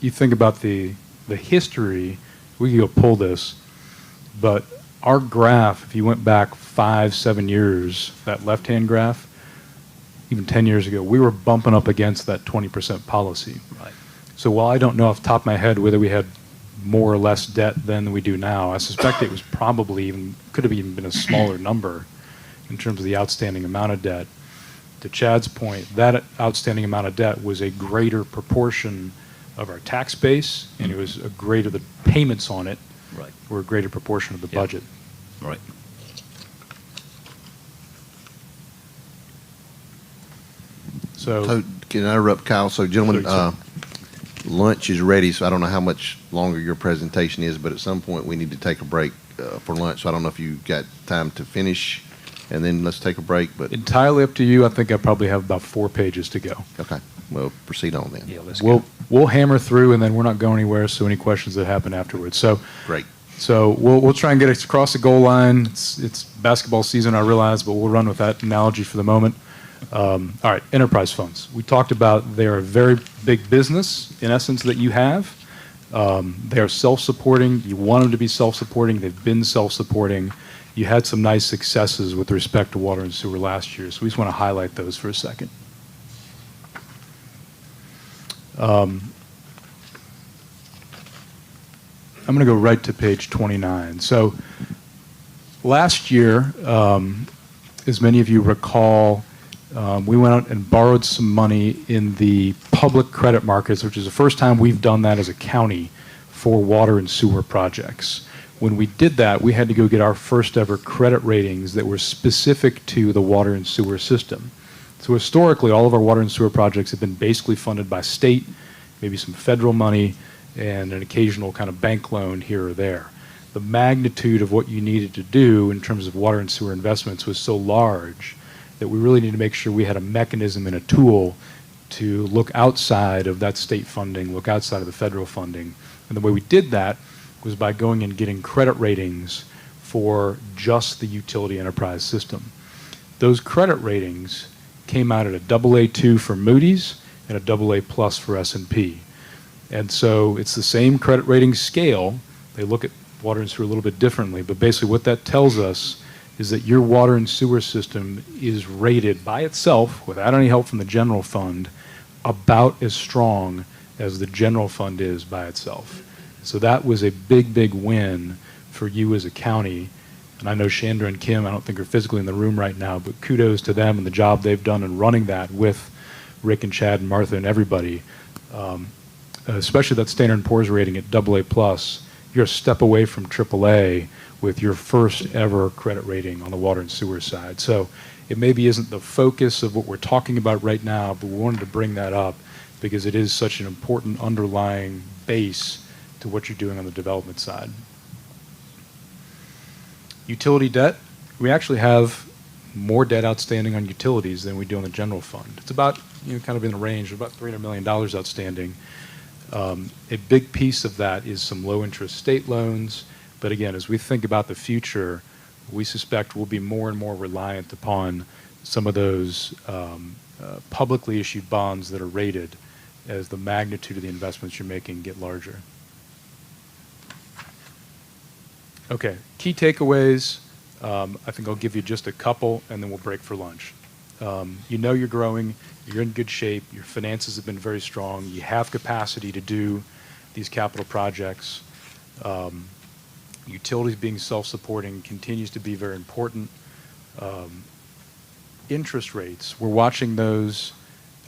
you think about the history, we can go pull this, but our graph, if you went back 5, 7 years, that left-hand graph, even 10 years ago, we were bumping up against that 20% policy. Right. So while I don't know off the top of my head whether we had more or less debt than we do now, I suspect it was probably even, could have even been a smaller number in terms of the outstanding amount of debt. To Chad's point, that outstanding amount of debt was a greater proportion of our tax base, and it was a greater, the payments on it Right. were a greater proportion of the Yeah. budget. Right. So, can I interrupt, Kyle? So, gentlemen, lunch is ready, so I don't know how much longer your presentation is, but at some point, we need to take a break for lunch. So I don't know if you got time to finish, and then let's take a break, but, Entirely up to you. I think I probably have about 4 pages to go. okay, well, proceed on then. Yeah, let's We'll hammer through, and then we're not going anywhere, so any questions that happen afterwards. So Great. we'll try and get us across the goal line. It's basketball season, I realize, but we'll run with that analogy for the moment. All right, enterprise funds. We talked about they're a very big business, in essence, that you have. They are self-supporting. You want them to be self-supporting. They've been self-supporting. You had some nice successes with respect to water and sewer last year, so we just want to highlight those for a second. I'm going to go right to page 29. So last year, as many of you recall, we went out and borrowed some money in the public credit markets, which is the first time we've done that as a county for water and sewer projects. When we did that, we had to go get our first ever credit ratings that were specific to the water and sewer system. So historically, all of our water and sewer projects have been basically funded by state, maybe some federal money, and an occasional kind of bank loan here or there. The magnitude of what you needed to do in terms of water and sewer investments was so large that we really need to make sure we had a mechanism and a tool to look outside of that state funding, look outside of the federal funding. And the way we did that was by going and getting credit ratings for just the utility enterprise system. Those credit ratings came out at a AA2 for Moody's and a AA plus for S&P. And so it's the same credit rating scale. They look at water and sewer a little bit differently, but basically what that tells us is that your water and sewer system is rated by itself, without any help from the general fund, about as strong as the general fund is by itself. So that was a big, big win for you as a county. And I know Chandra and Kim, I don't think are physically in the room right now, but kudos to them and the job they've done in running that with Rick and Chad and Martha and everybody. Especially that Standard & Poor's rating at AA plus, you're a step away from AAA with your first ever credit rating on the water and sewer side. So it maybe isn't the focus of what we're talking about right now, but we wanted to bring that up because it is such an important underlying base to what you're doing on the development side. Utility debt, we actually have more debt outstanding on utilities than we do on the general fund. It's about, kind of in the range of about $300 million outstanding. A big piece of that is some low-interest state loans. But again, as we think about the future, we suspect we'll be more and more reliant upon some of those publicly issued bonds that are rated as the magnitude of the investments you're making get larger. Okay, key takeaways. I think I'll give you just a couple, and then we'll break for lunch. You know you're growing. You're in good shape. Your finances have been very strong. You have capacity to do these capital projects. Utilities being self-supporting continues to be very important. Interest rates, we're watching those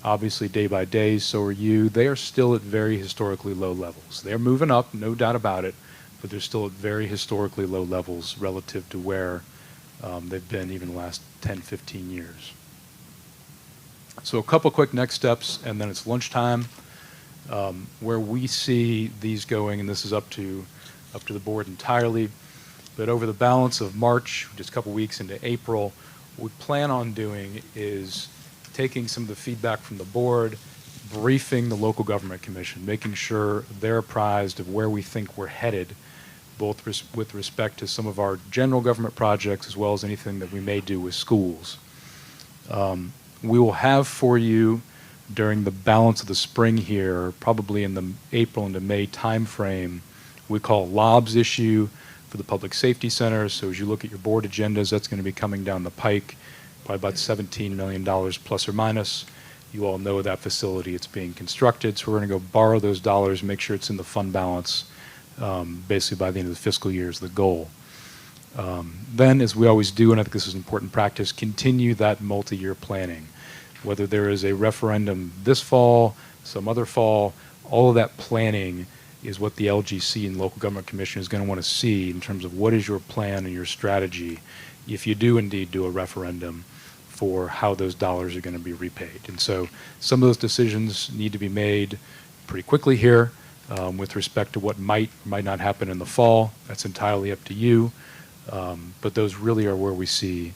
obviously day by day, so are you. They are still at very historically low levels. They're moving up, no doubt about it, but they're still at very historically low levels relative to where they've been even the last 10, 15 years. So a couple quick next steps, and then it's lunchtime. Where we see these going, and this is up to the board entirely, but over the balance of March, just a couple weeks into April, what we plan on doing is taking some of the feedback from the board, briefing the local government commission, making sure they're apprised of where we think we're headed both with respect to some of our general government projects as well as anything that we may do with schools. We will have for you during the balance of the spring here, probably in the April into May timeframe, we call LOBS issue for the Public Safety Center. So as you look at your board agendas, that's going to be coming down the pike, probably about $17 million plus or minus. You all know that facility, it's being constructed, so we're going to go borrow those dollars, make sure it's in the fund balance, basically by the end of the fiscal year is the goal. Then, as we always do, and I think this is important practice, continue that multi-year planning. Whether there is a referendum this fall, some other fall, all of that planning is what the LGC and Local Government Commission is going to want to see in terms of what is your plan and your strategy if you do indeed do a referendum for how those dollars are going to be repaid. And so some of those decisions need to be made pretty quickly here with respect to what might or might not happen in the fall. That's entirely up to you. But those really are where we see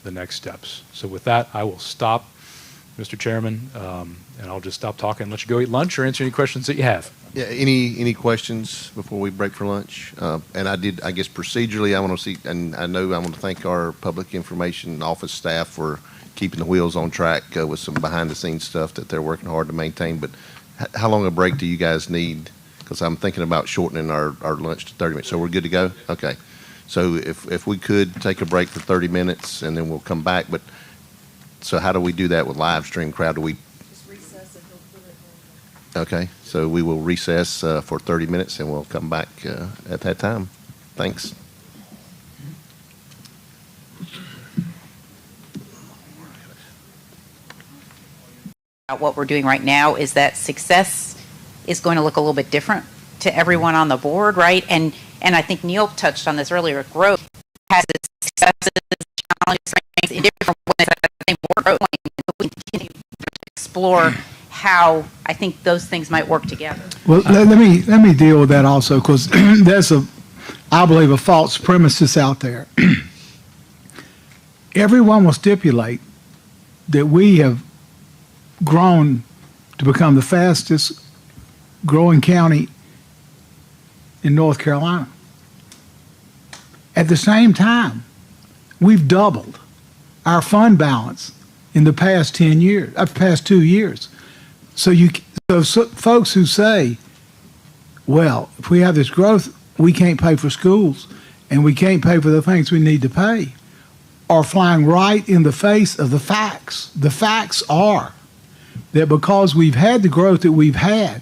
the next steps. So with that, I will stop, Mr. Chairman, and I'll just stop talking and let you go eat lunch or answer any questions that you have. Yeah, any questions before we break for lunch? And I guess procedurally, I want to see, and I know I want to thank our public information office staff for keeping the wheels on track with some behind-the-scenes stuff that they're working hard to maintain. But how long a break do you guys need? Because I'm thinking about shortening our lunch to 30 minutes. So we're good to go? Okay. So if we could take a break for 30 minutes and then we'll come back. But so how do we do that with live stream crowd? Do we? Just recess and he'll put it on. Okay, so we will recess for 30 minutes and we'll come back at that time. Thanks. What we're doing right now is that success is going to look a little bit different to everyone on the board, right? And I think Neil touched on this earlier. Growth has its successes, challenges, strengths in different ways. I think we're growing, but we continue to explore how I think those things might work together. Well, let me deal with that also, because there's I believe, a false premises out there. Everyone will stipulate that we have grown to become the fastest growing county in North Carolina. At the same time, we've doubled our fund balance in the past 10 years, past 2 years. So folks who say, well, if we have this growth, we can't pay for schools and we can't pay for the things we need to pay, are flying right in the face of the facts. The facts are that because we've had the growth that we've had,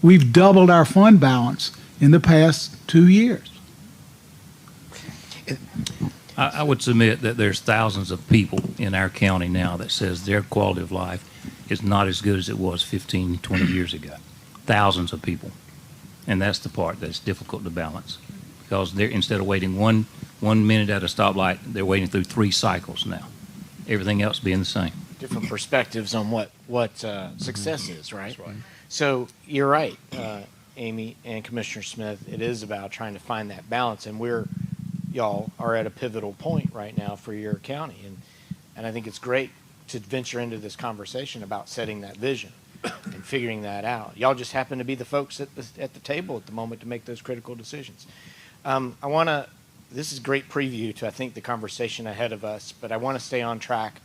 we've doubled our fund balance in the past 2 years. I would submit that there's thousands of people in our county now that says their quality of life is not as good as it was 15, 20 years ago. Thousands of people. And that's the part that's difficult to balance. Because they're, instead of waiting one minute at a stoplight, they're waiting through 3 cycles now. Everything else being the same. Different perspectives on what success is, right? That's right. So you're right, Amy and Commissioner Smith. It is about trying to find that balance, and y'all are at a pivotal point right now for your county, and I think it's great to venture into this conversation about setting that vision and figuring that out. Y'all just happen to be the folks at the table at the moment to make those critical decisions. This is great preview to, I think, the conversation ahead of us, but I want to stay on track.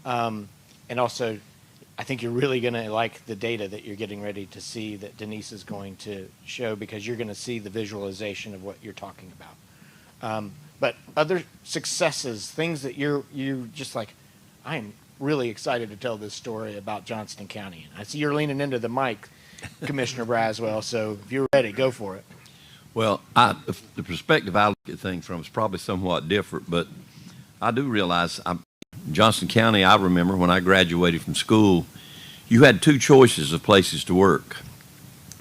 And also, I think you're really going to like the data that you're getting ready to see that Denise is going to show, because you're going to see the visualization of what you're talking about. But other successes, things that you're just like, I am really excited to tell this story about Johnston County. I see you're leaning into the mic, Commissioner Braswell, so if you're ready, go for it. Well, the perspective I look at things from is probably somewhat different, but I do realize Johnston County, I remember when I graduated from school, you had 2 choices of places to work.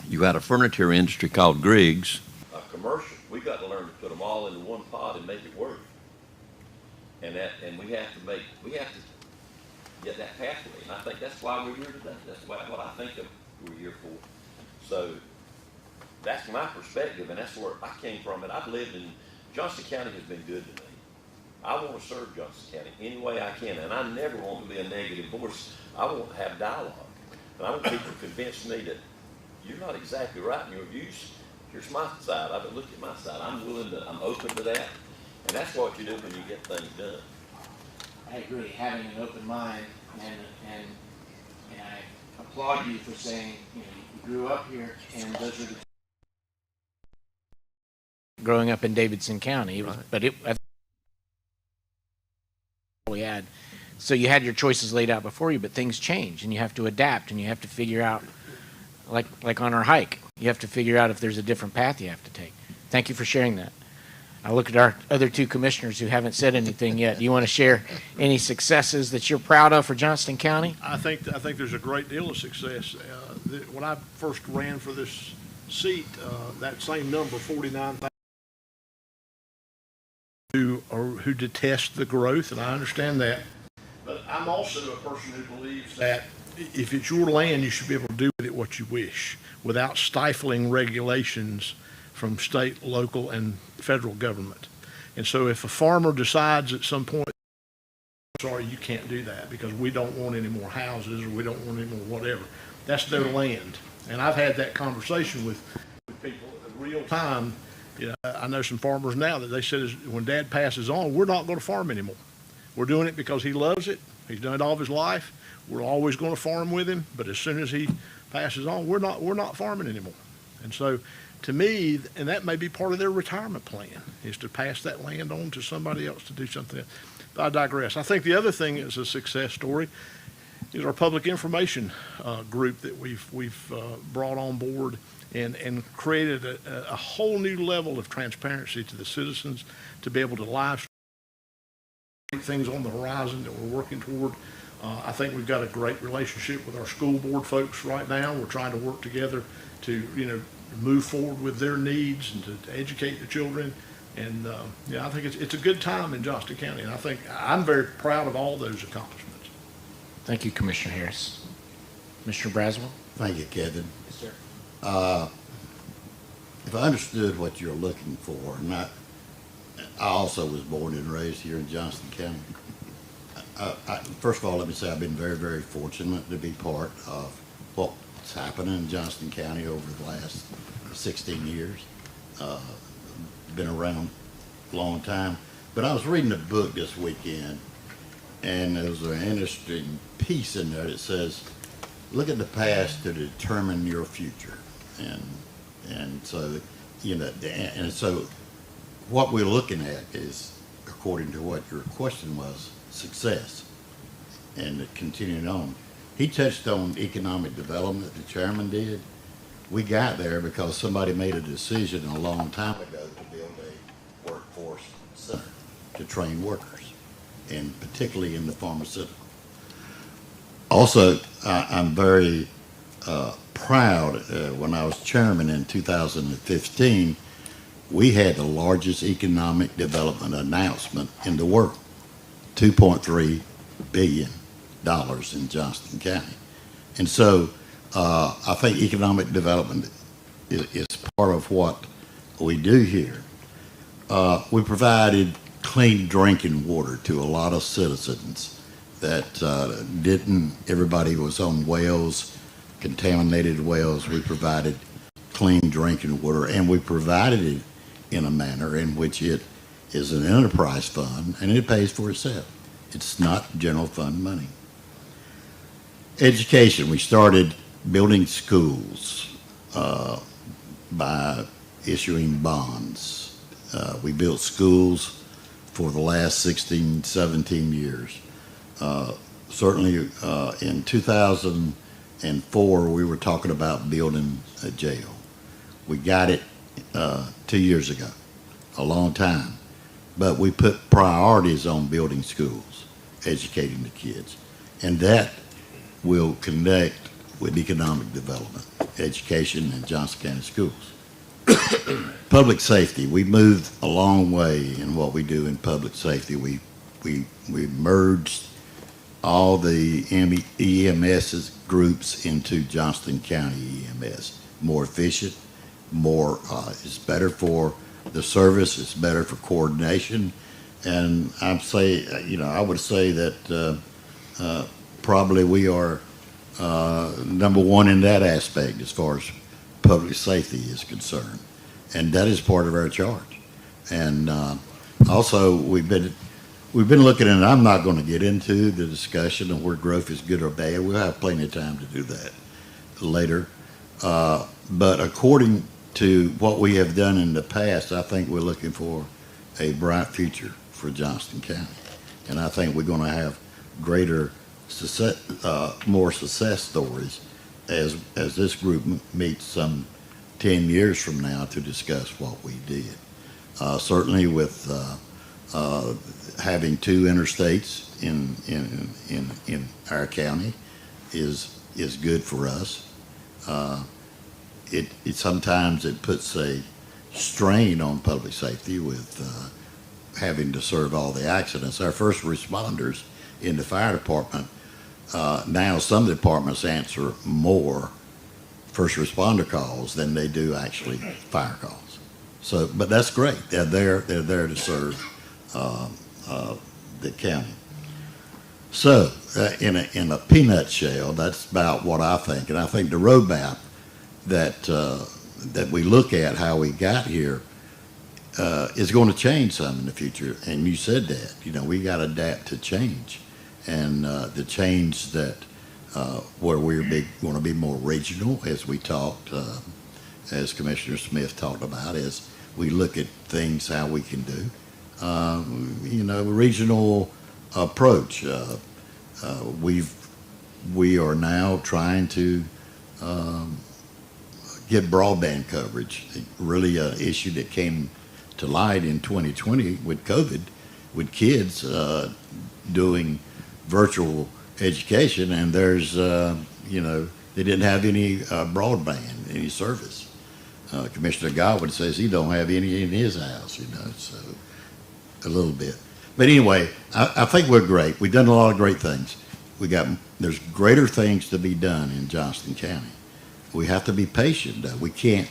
You had a furniture industry called Griggs. A commercial. We got to learn to put them all into one pot and make it work. And we have to get that pathway. And I think that's why we're here today. That's what I think we're here for. So that's my perspective, and that's where I came from. And I've lived in Johnston County has been good to me. I want to serve Johnston County any way I can, and I never want to be a negative voice. I want to have dialogue. And I want people to convince me that you're not exactly right in your views. here's my side of it, look at my side. I'm open to that. And that's what you do when you get things done. I agree, having an open mind, and I applaud you for saying, you grew up here, and those are the growing up in Davidson County, we had, so you had your choices laid out before you, but things change, and you have to adapt, and you have to figure out, like on our hike, you have to figure out if there's a different path you have to take. Thank you for sharing that. I look at our other two commissioners who haven't said anything yet. Do you want to share any successes that you're proud of for Johnston County? I think there's a great deal of success. When I first ran for this seat, that same number, 49,000, who detest the growth, and I understand that. But I'm also a person who believes that if it's your land, you should be able to do with it what you wish without stifling regulations from state, local, and federal government. And so if a farmer decides at some point, sorry, you can't do that because we don't want any more houses or we don't want any more whatever, that's their land. And I've had that conversation with people in real time. You know, I know some farmers now that they said when Dad passes on, we're not going to farm anymore. We're doing it because he loves it. He's done it all of his life. We're always going to farm with him, but as soon as he passes on, we're not farming anymore. And so, to me, and that may be part of their retirement plan, is to pass that land on to somebody else to do something else. But I digress. I think the other thing that's a success story is our public information group that we've brought on board and created a whole new level of transparency to the citizens to be able to live things on the horizon that we're working toward. I think we've got a great relationship with our school board folks right now. We're trying to work together to, move forward with their needs and to educate the children. And, I think it's a good time in Johnston County. And I think I'm very proud of all those accomplishments. Thank you, Commissioner Harris. Mr. Braswell? Thank you, Kevin. Yes, sir. If I understood what you're looking for, and I also was born and raised here in Johnston County. First of all, let me say I've been very, very fortunate to be part of what's happening in Johnston County over the last 16 years. Been around a long time. But I was reading a book this weekend, and there was an interesting piece in there that says, look at the past to determine your future. And so, and so what we're looking at is, according to what your question was, success. And continuing on, he touched on economic development, the chairman did. We got there because somebody made a decision a long time ago to build a workforce center to train workers, and particularly in the pharmaceutical. Also, I'm very proud, when I was chairman in 2015, we had the largest economic development announcement in the world, $2.3 billion in Johnston County. And so I think economic development is part of what we do here. We provided clean drinking water to a lot of citizens that everybody was on wells, contaminated wells. We provided clean drinking water, and we provided it in a manner in which it is an enterprise fund and it pays for itself. It's not general fund money. Education, we started building schools by issuing bonds. We built schools for the last 16, 17 years. Certainly in 2004, we were talking about building a jail. We got it 2 years ago, a long time. But we put priorities on building schools, educating the kids. And that will connect with economic development, education in Johnston County schools. Public safety, we moved a long way in what we do in public safety. We merged all the EMS groups into Johnston County EMS. More efficient, it's better for the service, it's better for coordination. And I would say that probably we are number one in that aspect as far as public safety is concerned. and that is part of our charge. And also, we've been looking at, and I'm not going to get into the discussion of where growth is good or bad. We'll have plenty of time to do that later. But according to what we have done in the past, I think we're looking for a bright future for Johnston County. And I think we're going to have greater success, more success stories as this group meets some 10 years from now to discuss what we did. Certainly with having two interstates in our county is good for us. It sometimes it puts a strain on public safety with having to serve all the accidents. Our first responders in the fire department, now some departments answer more first responder calls than they do actually fire calls. So, but that's great. They're there to serve the county. So, in a peanut shell, that's about what I think. And I think the roadmap that we look at how we got here is going to change some in the future. And you said that, we got to adapt to change, and the change that where we're going to be more regional, as we talked, as Commissioner Smith talked about, is we look at things how we can do, regional approach. We are now trying to get broadband coverage. Really, an issue that came to light in 2020 with COVID, with kids doing virtual education, and there's, they didn't have any broadband, any service. Commissioner Godwin says he don't have any in his house, so a little bit. But anyway, I think we're great. We've done a lot of great things. There's greater things to be done in Johnston County. We have to be patient, though. We can't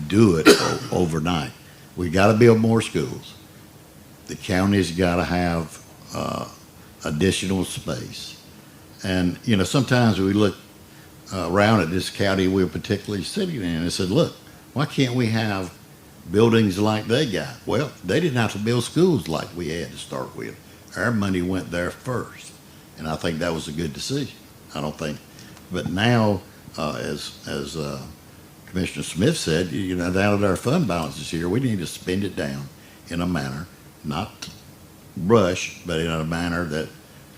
do it overnight. We got to build more schools. The county's got to have additional space. And, sometimes we look around at this county we're particularly sitting in and said, look, why can't we have buildings like they got? Well, they didn't have to build schools like we had to start with. Our money went there first. And I think that was a good decision. But now, as Commissioner Smith said, now that our fund balance is here, we need to spend it down in a manner, not rush, but in a manner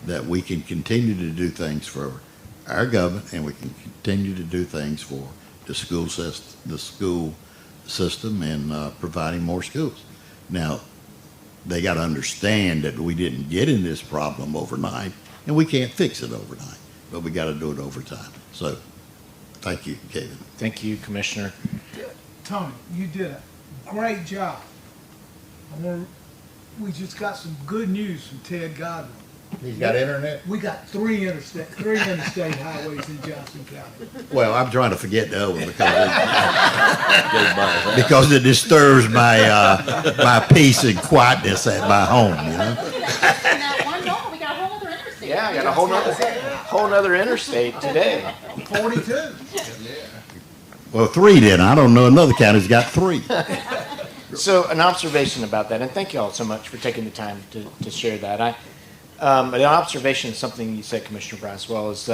that we can continue to do things for our government, and we can continue to do things for the school system and providing more schools. Now, they got to understand that we didn't get in this problem overnight, and we can't fix it overnight, but we got to do it over time. So, thank you, Kevin. Thank you, Commissioner. Tony, you did a great job. We just got some good news from Ted Godwin. He's got internet? We got three interstate highways in Johnston County. Well, I'm trying to forget the other one because it disturbs my peace and quietness at my home, Now, one more, we got a whole other interstate. Yeah, I got a whole nother interstate today. 42. Well, 3 then. I don't know. Another county's got 3. So an observation about that, and thank you all so much for taking the time to share that. An observation is something you said, Commissioner Braswell, is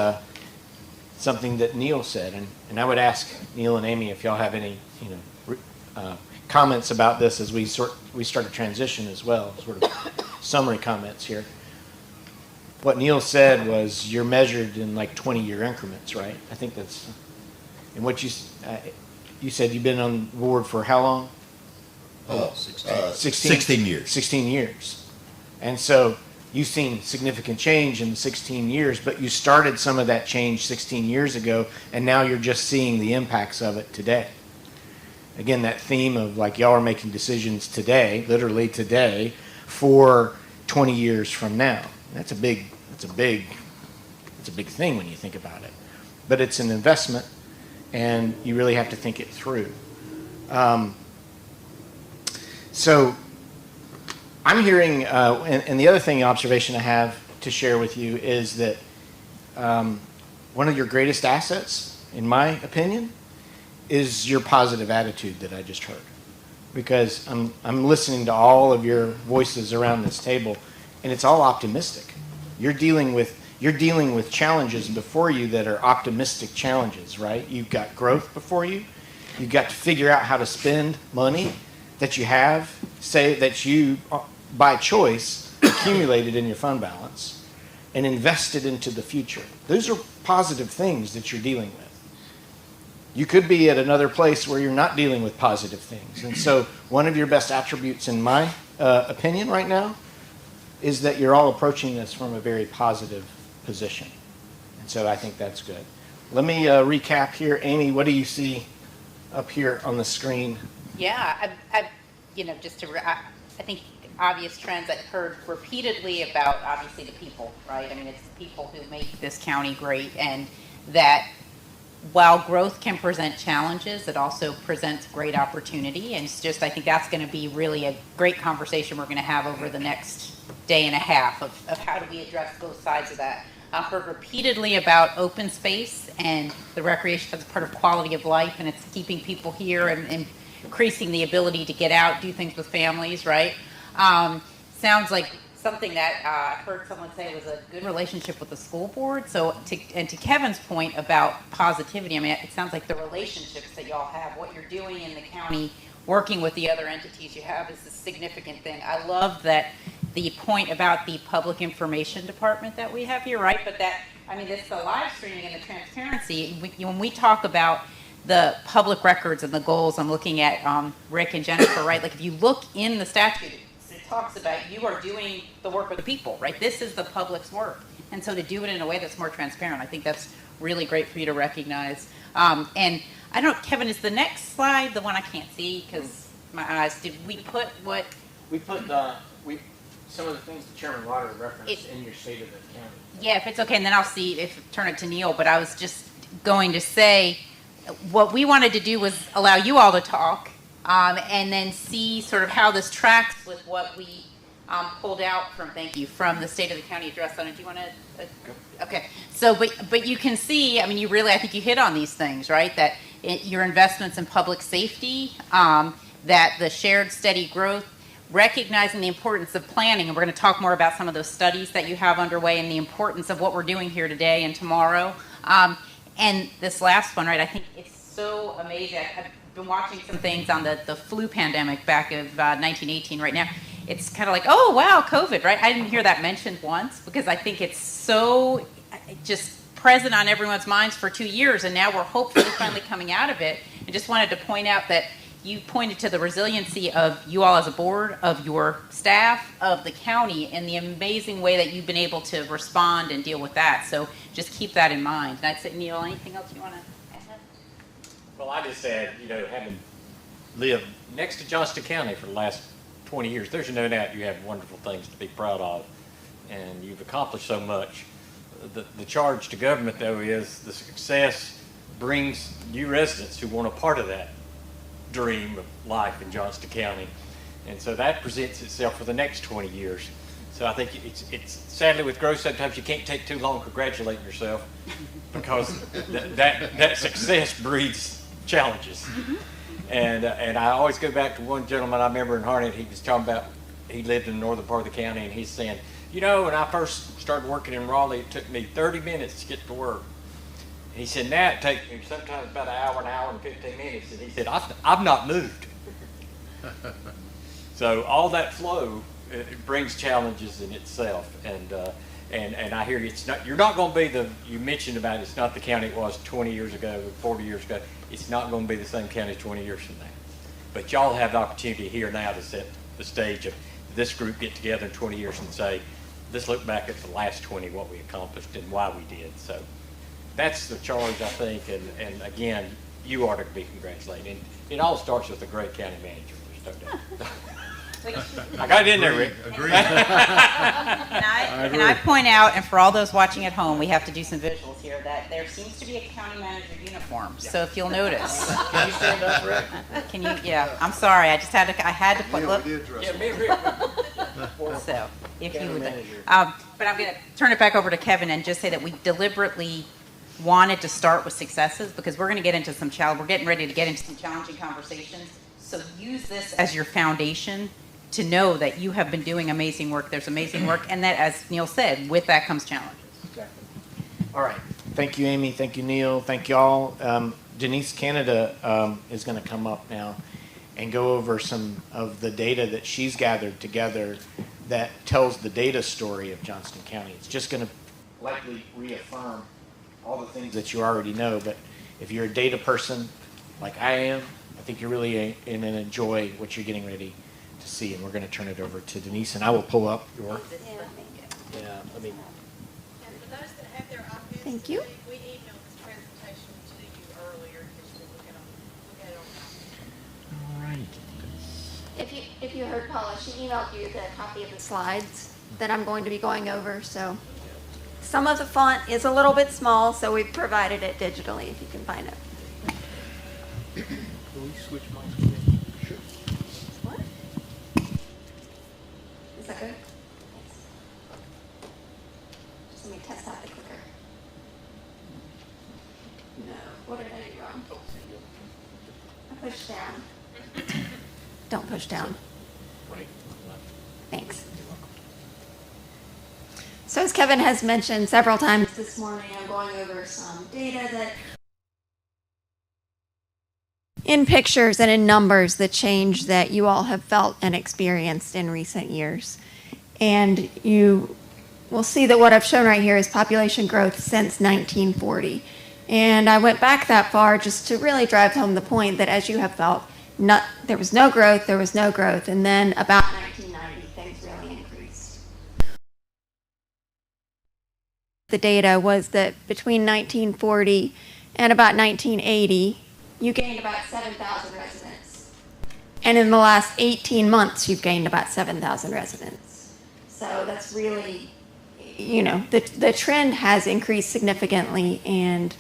something that Neil said, and I would ask Neil and Amy if y'all have any comments about this as we start to transition as well, sort of summary comments here. What Neil said was you're measured in like 20-year increments, right? I think that's, and what you said you've been on board for how long? 16 years. 16 years. And so you've seen significant change in 16 years, but you started some of that change 16 years ago, and now you're just seeing the impacts of it today. Again, that theme of like y'all are making decisions today, literally today, for 20 years from now. That's a big thing when you think about it. But it's an investment, and you really have to think it through. So I'm hearing, and the other observation I have to share with you is that one of your greatest assets, in my opinion, is your positive attitude that I just heard. because I'm listening to all of your voices around this table, and it's all optimistic. You're dealing with challenges before you that are optimistic challenges, right? You've got growth before you. You've got to figure out how to spend money that you have, say that you, by choice, accumulated in your fund balance and invested into the future. Those are positive things that you're dealing with. You could be at another place where you're not dealing with positive things. And so one of your best attributes, in my opinion right now, is that you're all approaching this from a very positive position. And so I think that's good. Let me recap here. Amy, what do you see up here on the screen? Yeah, I think obvious trends I've heard repeatedly about, obviously, the people, right? I mean, it's the people who make this county great, and that while growth can present challenges, it also presents great opportunity. And it's just, I think that's going to be really a great conversation we're going to have over the next day and a half of how do we address both sides of that. I've heard repeatedly about open space and the recreation as part of quality of life, and it's keeping people here and increasing the ability to get out, do things with families, right? Sounds like something that I've heard someone say was a good relationship with the school board. So, to Kevin's point about positivity, I mean, it sounds like the relationships that y'all have, what you're doing in the county, working with the other entities you have is a significant thing. I love that the point about the public information department that we have here, right? But that, I mean, it's the live streaming and the transparency. When we talk about the public records and the goals, I'm looking at Rick and Jennifer, right? Like if you look in the statute, it talks about you are doing the work of the people, right? This is the public's work. And so to do it in a way that's more transparent, I think that's really great for you to recognize. And I don't know, Kevin, is the next slide the one I can't see because my eyes, did we put what? We put some of the things that Chairman Lauder referenced in your state of the county. Yeah, if it's okay, and then I'll see if turn it to Neil. But I was just going to say what we wanted to do was allow you all to talk and then see sort of how this tracks with what we pulled out from the State of the County address on it. Do you want to? Okay. So, but you can see, I mean, I think you hit on these things, right? That your investments in public safety, that the shared steady growth, recognizing the importance of planning, and we're going to talk more about some of those studies that you have underway and the importance of what we're doing here today and tomorrow. And this last one, right, I think it's so amazing. I've been watching some things on the flu pandemic back of 1918 right now. It's kind of like, oh, wow, COVID, right? I didn't hear that mentioned once because I think it's so just present on everyone's minds for 2 years, and now we're hopefully finally coming out of it. I just wanted to point out that you pointed to the resiliency of you all as a board, of your staff, of the county, and the amazing way that you've been able to respond and deal with that. So just keep that in mind. And I'd say, Neil, anything else you want to add? Well, I just said, having lived next to Johnston County for the last 20 years, there's no doubt you have wonderful things to be proud of, and you've accomplished so much. The charge to government, though, is the success brings new residents who want a part of that dream of life in Johnston County, and so that presents itself for the next 20 years. So I think it's sadly with growth sometimes you can't take too long congratulating yourself because that success breeds challenges. And I always go back to one gentleman I remember in Harnett. He was talking about he lived in the northern part of the county, and he's saying, when I first started working in Raleigh, it took me 30 minutes to get to work. He said, now it takes me sometimes about an hour and 15 minutes. And he said, I've not moved. So all that flow, it brings challenges in itself. And I hear you're not going to be you mentioned about it's not the county it was 20 years ago, 40 years ago. It's not going to be the same county 20 years from now. But y'all have the opportunity here now to set the stage of this group get together in 20 years and say, let's look back at the last 20, what we accomplished and why we did. So that's the charge, I think, and again, you are to be congratulated. And it all starts with a great county manager. There's no doubt. I got it in there, Rick. Agreed. Can I point out, and for all those watching at home, we have to do some visuals here, that there seems to be a county manager uniform. Yeah. So if you'll notice. Can you stand up, Rick? Can you? Yeah. I'm sorry. I had to put. Look. We did dress Me and Rick. So if you would. But I'm going to turn it back over to Kevin and just say that we deliberately wanted to start with successes because we're going to get into we're getting ready to get into some challenging conversations. So use this as your foundation to know that you have been doing amazing work. There's amazing work, and that, as Neil said, with that comes challenges. Exactly. All right. Thank you, Amy. Thank you, Neil. Thank you all. Denise Canada is going to come up now and go over some of the data that she's gathered together that tells the data story of Johnston County. It's just going to likely reaffirm all the things that you already know, but if you're a data person like I am, I think you're really going to enjoy what you're getting ready to see, and we're going to turn it over to Denise, and I will pull up your. Yeah, let me. And for those that have their iPads, Thank you. we emailed this presentation to you earlier, because we'll look at it on. All right. If you heard Paula, she emailed you the copy of the slides that I'm going to be going over. So some of the font is a little bit small, so we've provided it digitally if you can find it. Can we switch mics? Sure. What? Is that good? Thanks. Just let me test out the clicker. No, what did I do wrong? I pushed down. Don't push down. Right. Thanks. So as Kevin has mentioned several times this morning, I'm going over some data that in pictures and in numbers, the change that you all have felt and experienced in recent years. And you will see that what I've shown right here is population growth since 1940. And I went back that far just to really drive home the point that, as you have felt, there was no growth, and then about 1990, things really increased. The data was that between 1940 and about 1980, you gained about 7,000 residents. And in the last 18 months, you've gained about 7,000 residents. So that's really, the trend has increased significantly, and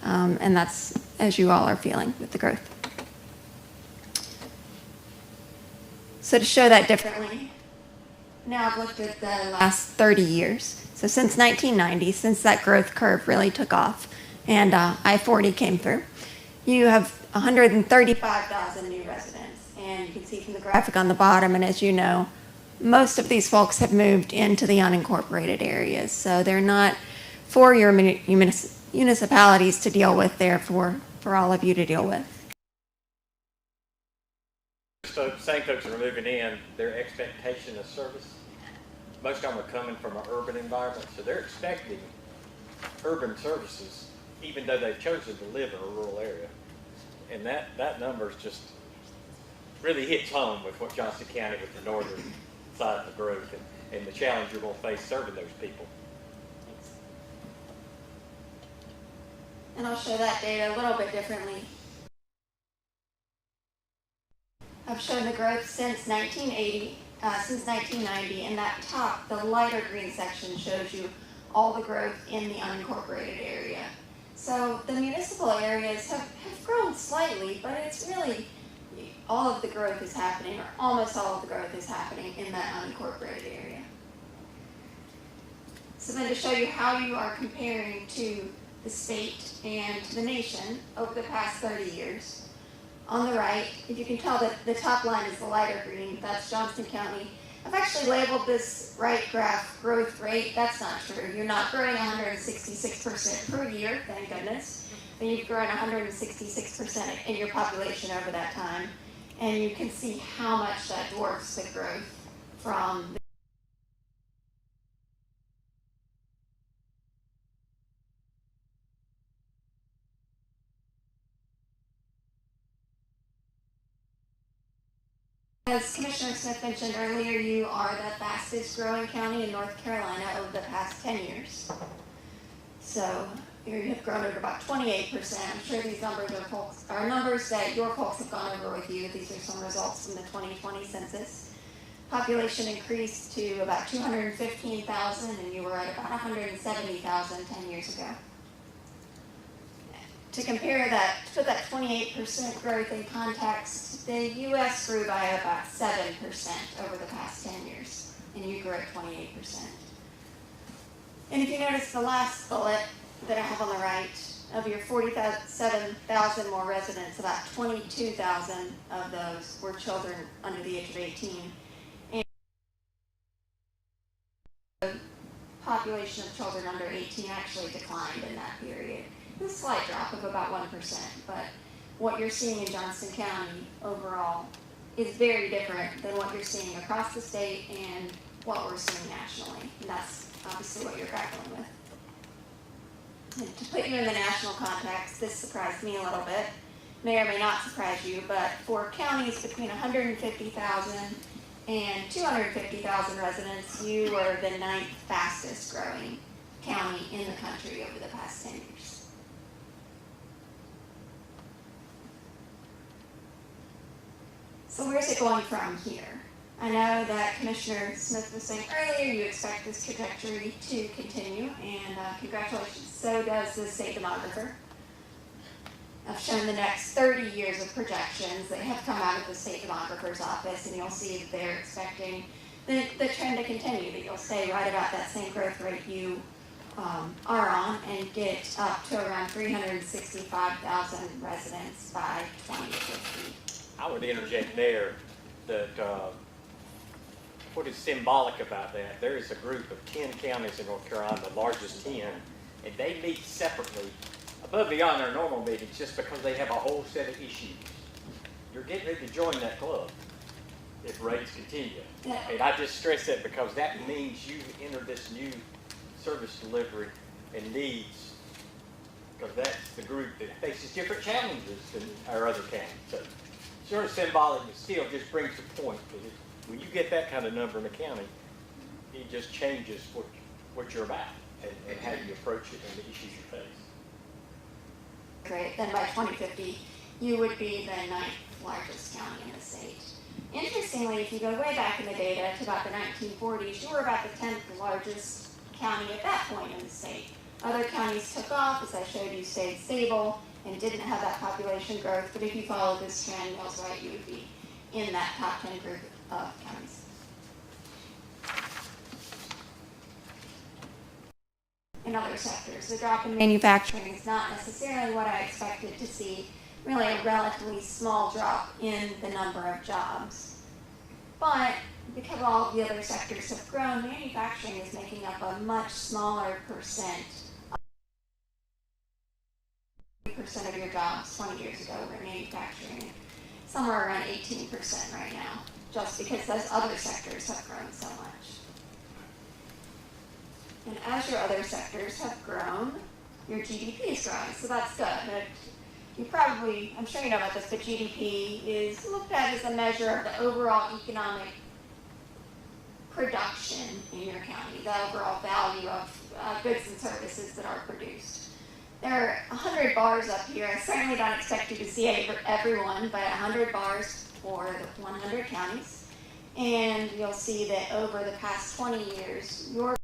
that's as you all are feeling with the growth. So to show that differently, now I've looked at the last 30 years. So since 1990, since that growth curve really took off and I-40 came through, you have 135,000 new residents. And you can see from the graphic on the bottom, and as you know, most of these folks have moved into the unincorporated areas. So they're not for your municipalities to deal with, they're for all of you to deal with. So same folks that are moving in, their expectation of service, most of them are coming from an urban environment, so they're expecting urban services, even though they've chosen to live in a rural area. And that number's just really hits home with what Johnston County, with the northern side of the growth, and the challenge you're going to face serving those people. And I'll show that data a little bit differently. I've shown the growth since 1980, since 1990, and that top, the lighter green section, shows you all the growth in the unincorporated area. So the municipal areas have grown slightly, but it's really all of the growth is happening, or almost all of the growth is happening in that unincorporated area. So then to show you how you are comparing to the state and the nation over the past 30 years. On the right, if you can tell that the top line is the lighter green, that's Johnston County. I've actually labeled this right graph growth rate. That's not true. You're not growing 166% per year, thank goodness. But you've grown 166% in your population over that time. And you can see how much that dwarfs the growth from As Commissioner Smith mentioned earlier, you are the fastest growing county in North Carolina over the past 10 years. So you have grown at about 28%. I'm sure these numbers are numbers that your folks have gone over with you. These are some results from the 2020 census. Population increased to about 215,000, and you were at about 170,000 10 years ago. To compare that, to put that 28% growth in context, the U.S. grew by about 7% over the past 10 years, and you grew at 28%. And if you notice the last bullet that I have on the right, of your 47,000 more residents, about 22,000 of those were children under the age of 18. And the population of children under 18 actually declined in that period. It was a slight drop of about 1%, but what you're seeing in Johnston County overall is very different than what you're seeing across the state and what we're seeing nationally. And that's obviously what you're grappling with. And to put you in the national context, this surprised me a little bit, may or may not surprise you, but for counties between 150,000 and 250,000 residents, you were the 9th fastest growing county in the country over the past 10 years. So where's it going from here? I know that Commissioner Smith was saying earlier you expect this trajectory to continue, and congratulations, so does the state demographer. I've shown the next 30 years of projections that have come out of the state demographer's office, and you'll see that they're expecting the trend to continue, that you'll stay right about that same growth rate you are on and get up to around 365,000 residents by 2050. I would interject there that what is symbolic about that, there is a group of 10 counties in North Carolina, the largest 10, and they meet separately above and beyond their normal meetings just because they have a whole set of issues. You're getting ready to join that club if rates continue. And I just stress that because that means you enter this new service delivery and needs, because that's the group that faces different challenges than our other counties. So sort of symbolic, but still just brings the point that when you get that kind of number in the county, it just changes what you're about and how you approach it and the issues you face. Great. Then by 2050, you would be the 9th largest county in the state. Interestingly, if you go way back in the data to about the 1940s, you were about the 10th largest county at that point in the state. Other counties took off, as I showed you, stayed stable and didn't have that population growth. But if you follow this trend, Mill's right, you would be in that top 10 group of counties. In other sectors, the drop in manufacturing is not necessarily what I expected to see, really a relatively small drop in the number of jobs. But because all of the other sectors have grown, manufacturing is making up a much smaller percent of your jobs 20 years ago were manufacturing, somewhere around 18% right now, just because those other sectors have grown so much. And as your other sectors have grown, your GDP is growing, so that's good. But you probably, I'm sure you know about this, but GDP is looked at as a measure of the overall economic production in your county, the overall value of goods and services that are produced. There are 100 bars up here. I certainly don't expect you to see everyone, but 100 bars for the 100 counties. And you'll see that over the past 20 years, your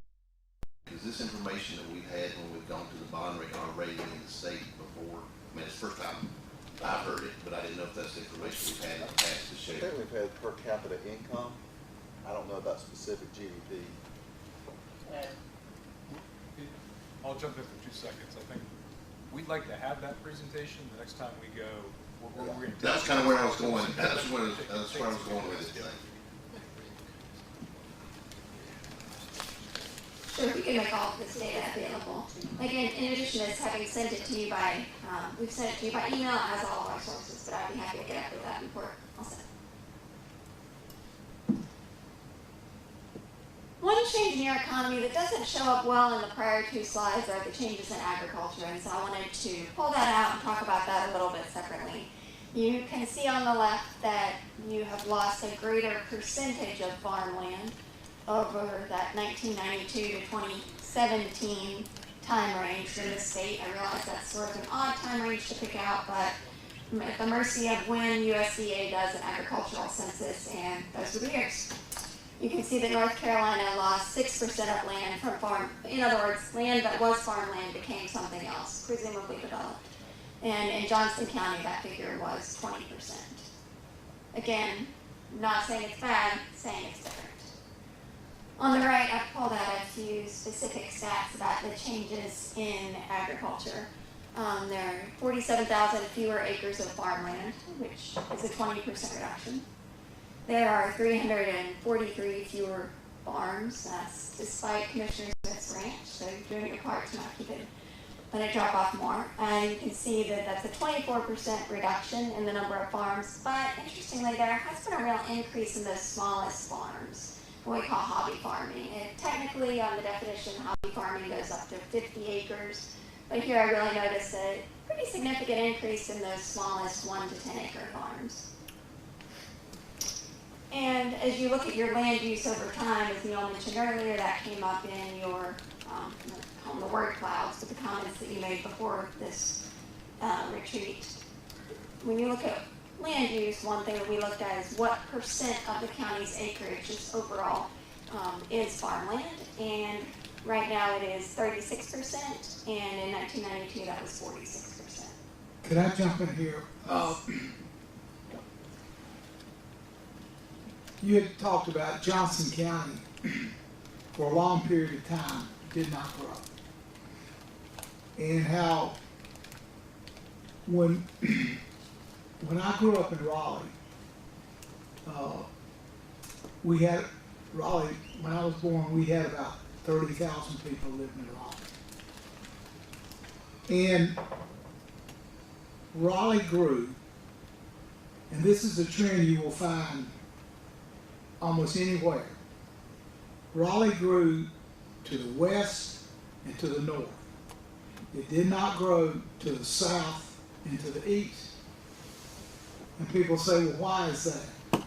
Is this information that we've had when we've gone to the bond rate, our rating in the state before? I mean, it's the first time I've heard it, but I didn't know if that's the information we've had in the past to I share. think we've had per capita income. I don't know about specific GDP. I'll jump in for 2 seconds. I think we'd like to have that presentation the next time we go. We're gonna That's kind of where I was going. That's where I was going with it. Sure, we can make all of this data available. Again, in addition to having sent it to you by, we've sent it to you by email as all of our sources, but I'd be happy to get up with that report also. One change in your economy that doesn't show up well in the prior 2 slides are the changes in agriculture, and so I wanted to pull that out and talk about that a little bit separately. You can see on the left that you have lost a greater percentage of farmland over that 1992 to 2017 time range in the state. I realize that's sort of an odd time range to pick out, but at the mercy of when USDA does an agricultural census, and those are the years. You can see that North Carolina lost 6% of land from farm. In other words, land that was farmland became something else, presumably developed. And in Johnston County, that figure was 20%. Again, not saying it's bad, saying it's different. On the right, I've pulled out a few specific stats about the changes in agriculture. There are 47,000 fewer acres of farmland, which is a 20% reduction. There are 343 fewer farms. That's despite Commissioner Smith's ranch, so you're doing your part to not keep it, let it drop off more. And you can see that that's a 24% reduction in the number of farms, but interestingly, there has been a real increase in those smallest farms, what we call hobby farming. And technically, on the definition, hobby farming goes up to 50 acres. But here I really noticed a pretty significant increase in those smallest 1 to 10 acre farms. And as you look at your land use over time, as Neil mentioned earlier, that came up in your, on the word clouds, with the comments that you made before this retreat. When you look at land use, one thing that we looked at is what percent of the county's acreage is overall is farmland. And right now it is 36%, and in 1992 that was 46%. Could I jump in here? You had talked about Johnston County for a long period of time did not grow. And how when I grew up in Raleigh, we had, Raleigh, when I was born, we had about 30,000 people living in Raleigh. And Raleigh grew, and this is a trend you will find almost anywhere. Raleigh grew to the west and to the north. It did not grow to the south and to the east. And people say, well, why is that?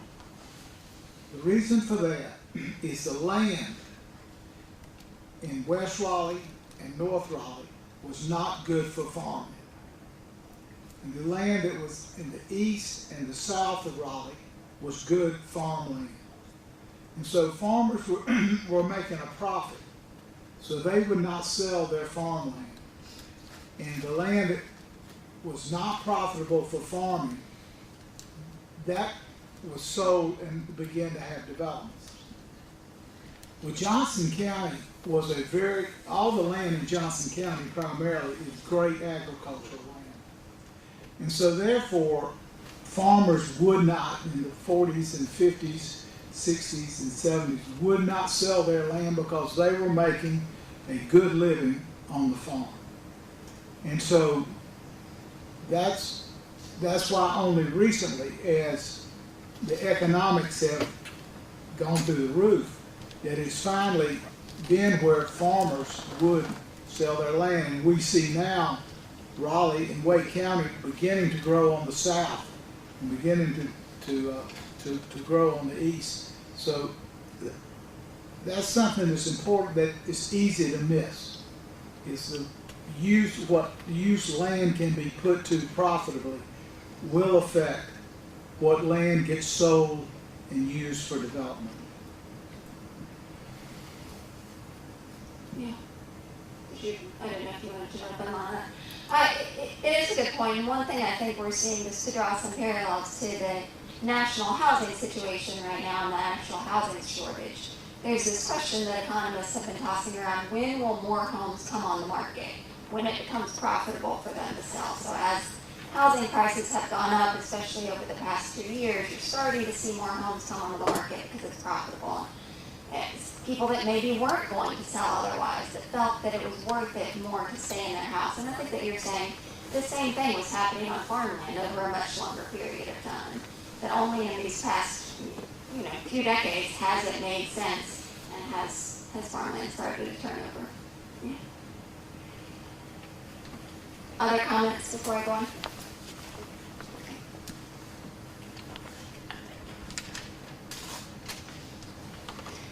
The reason for that is the land in West Raleigh and North Raleigh was not good for farming. And the land that was in the east and the south of Raleigh was good farmland. And so farmers were making a profit. So they would not sell their farmland. And the land that was not profitable for farming, that was sold and began to have developments. Well, Johnston County was all the land in Johnston County primarily is great agricultural land. And so therefore, farmers would not, in the 40s and 50s, 60s and 70s, would not sell their land because they were making a good living on the farm. And so that's why only recently, as the economics have gone through the roof, that it's finally been where farmers would sell their land. And we see now Raleigh and Wake County beginning to grow on the south and beginning to grow on the east. So that's something that's important that is easy to miss. Is the use land can be put to profitably will affect what land gets sold and used for development. Yeah. I don't know if you want to jump in on that. It is a good point. And one thing I think we're seeing is to draw some parallels to the national housing situation right now and the national housing shortage. There's this question that economists have been tossing around: when will more homes come on the market? When it becomes profitable for them to sell? So as housing prices have gone up, especially over the past 2 years, you're starting to see more homes come on the market because it's profitable. It's people that maybe weren't going to sell otherwise, that felt that it was worth it more to stay in their house. And I think that you're saying the same thing was happening on farmland over a much longer period of time. That only in these past, few decades has it made sense, and has farmland started to turn over. Yeah. Other comments before I go on?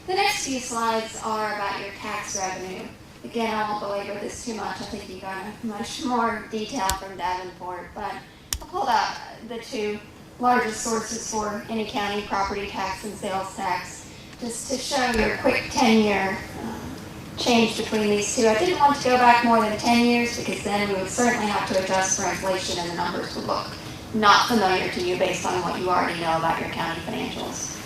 The next few slides are about your tax revenue. Again, I won't belabor this too much. I think you got much more detail from Davenport, but I pulled out the two largest sources for any county: property tax and sales tax, just to show your quick 10-year change between these two. I didn't want to go back more than 10 years because then we would certainly have to adjust for inflation and the numbers would look not familiar to you based on what you already know about your county financials.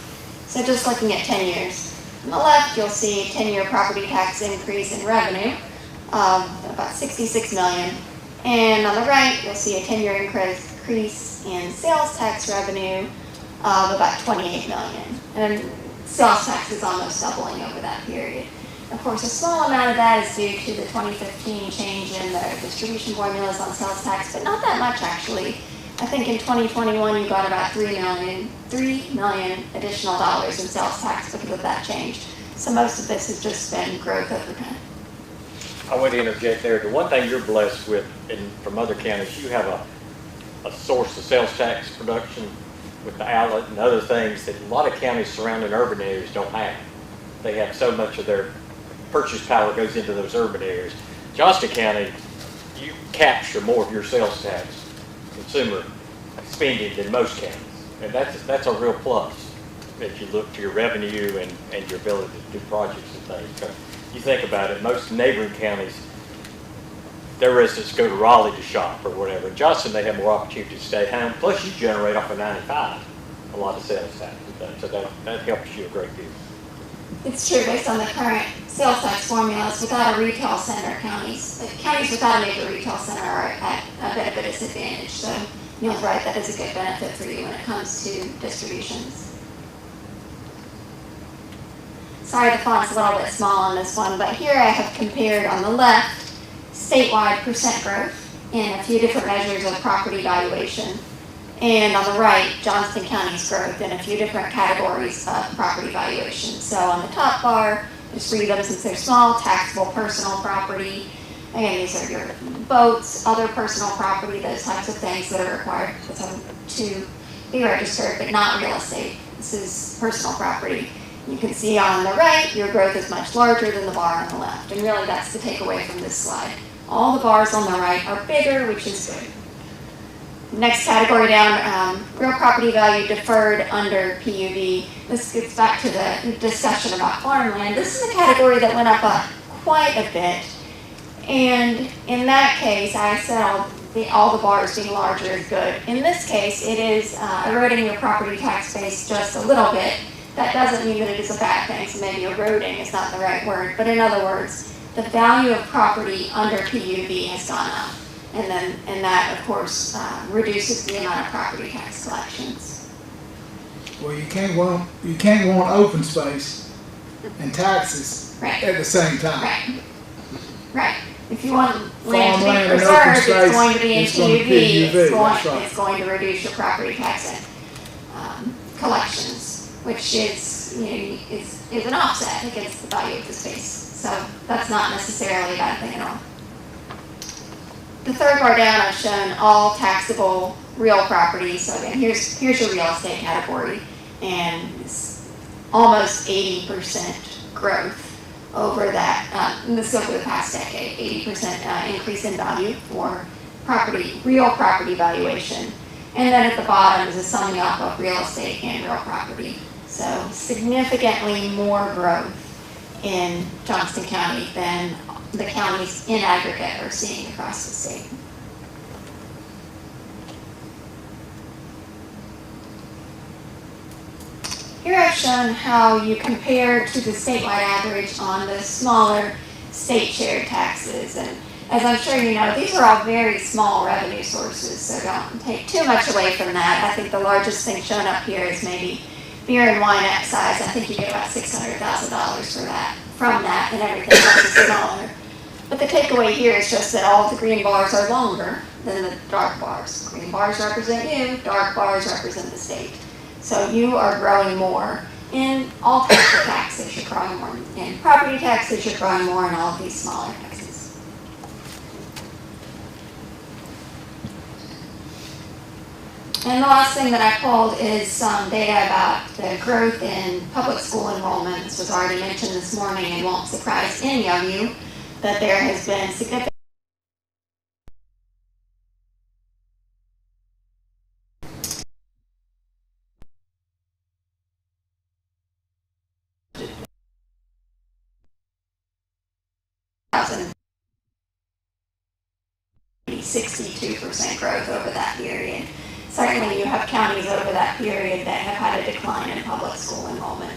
So just looking at 10 years. On the left, you'll see 10-year property tax increase in revenue of about $66 million. And on the right, you'll see a 10-year increase in sales tax revenue of about $28 million. And sales tax is almost doubling over that period. Of course, a small amount of that is due to the 2015 change in the distribution formulas on sales tax, but not that much actually. I think in 2021 you got about $3 million additional dollars in sales tax because of that change. So most of this has just been growth over time. I want to interject there. The one thing you're blessed with from other counties, you have a source of sales tax production with the outlet and other things that a lot of counties surrounding urban areas don't have. They have so much of their purchase power goes into those urban areas. Johnston County, you capture more of your sales tax consumer spending than most counties. And that's a real plus if you look to your revenue and your ability to do projects and things. So you think about it, most neighboring counties, their residents go to Raleigh to shop or whatever. In Johnston, they have more opportunity to stay home. Plus, you generate off of 95 a lot of sales tax and things. So that helps you a great deal. It's true, based on the current sales tax formulas, without a retail center, counties without a major retail center are at a bit of a disadvantage. So Neil's right, that is a good benefit for you when it comes to distributions. Sorry, the font's a little bit small on this one, but here I have compared on the left statewide percent growth in a few different measures of property valuation. And on the right, Johnston County's growth in a few different categories of property valuation. So on the top bar, just read them since they're small: taxable personal property. Again, these are your boats, other personal property, those types of things that are required to be registered, but not real estate. This is personal property. You can see on the right, your growth is much larger than the bar on the left. And really, that's the takeaway from this slide. All the bars on the right are bigger, which is good. Next category down, real property value deferred under PUV. This gets back to the discussion about farmland. This is a category that went up quite a bit. And in that case, I said all the bars being larger is good. In this case, it is eroding your property tax base just a little bit. That doesn't mean that it is a bad thing, so maybe eroding is not the right word. But in other words, the value of property under PUV has gone up. And that, of course, reduces the amount of property tax collections. Well, you can't want open space and taxes at the same time. Right. If you want land to Farmland be and preserved, open it's going to be in space, it's going to PUV. PUV, It's going to reduce your property tax collections, which is an offset against the value of the space. So that's not necessarily a bad thing at all. The third bar down, I've shown all taxable real property. So again, here's your real estate category, and it's almost 80% growth over that. This is over the past decade, 80% increase in value for real property valuation. And then at the bottom is a summing up of real estate and real property. So significantly more growth in Johnston County than the counties in aggregate are seeing across the state. Here I've shown how you compare to the statewide average on the smaller state shared taxes. And as I'm sure you know, these are all very small revenue sources, so don't take too much away from that. I think the largest thing shown up here is maybe beer and wine excise. I think you get about $600,000 from that, and everything else is smaller. But the takeaway here is just that all the green bars are longer than the dark bars. Green bars represent you, dark bars represent the state. So you are growing more in all types of taxes. You're growing more in property taxes, you're growing more in all of these smaller taxes. And the last thing that I pulled is some data about the growth in public school enrollment. This was already mentioned this morning and won't surprise any of you that there has been significant $62% growth over that period. Certainly you have counties over that period that have had a decline in public school enrollment.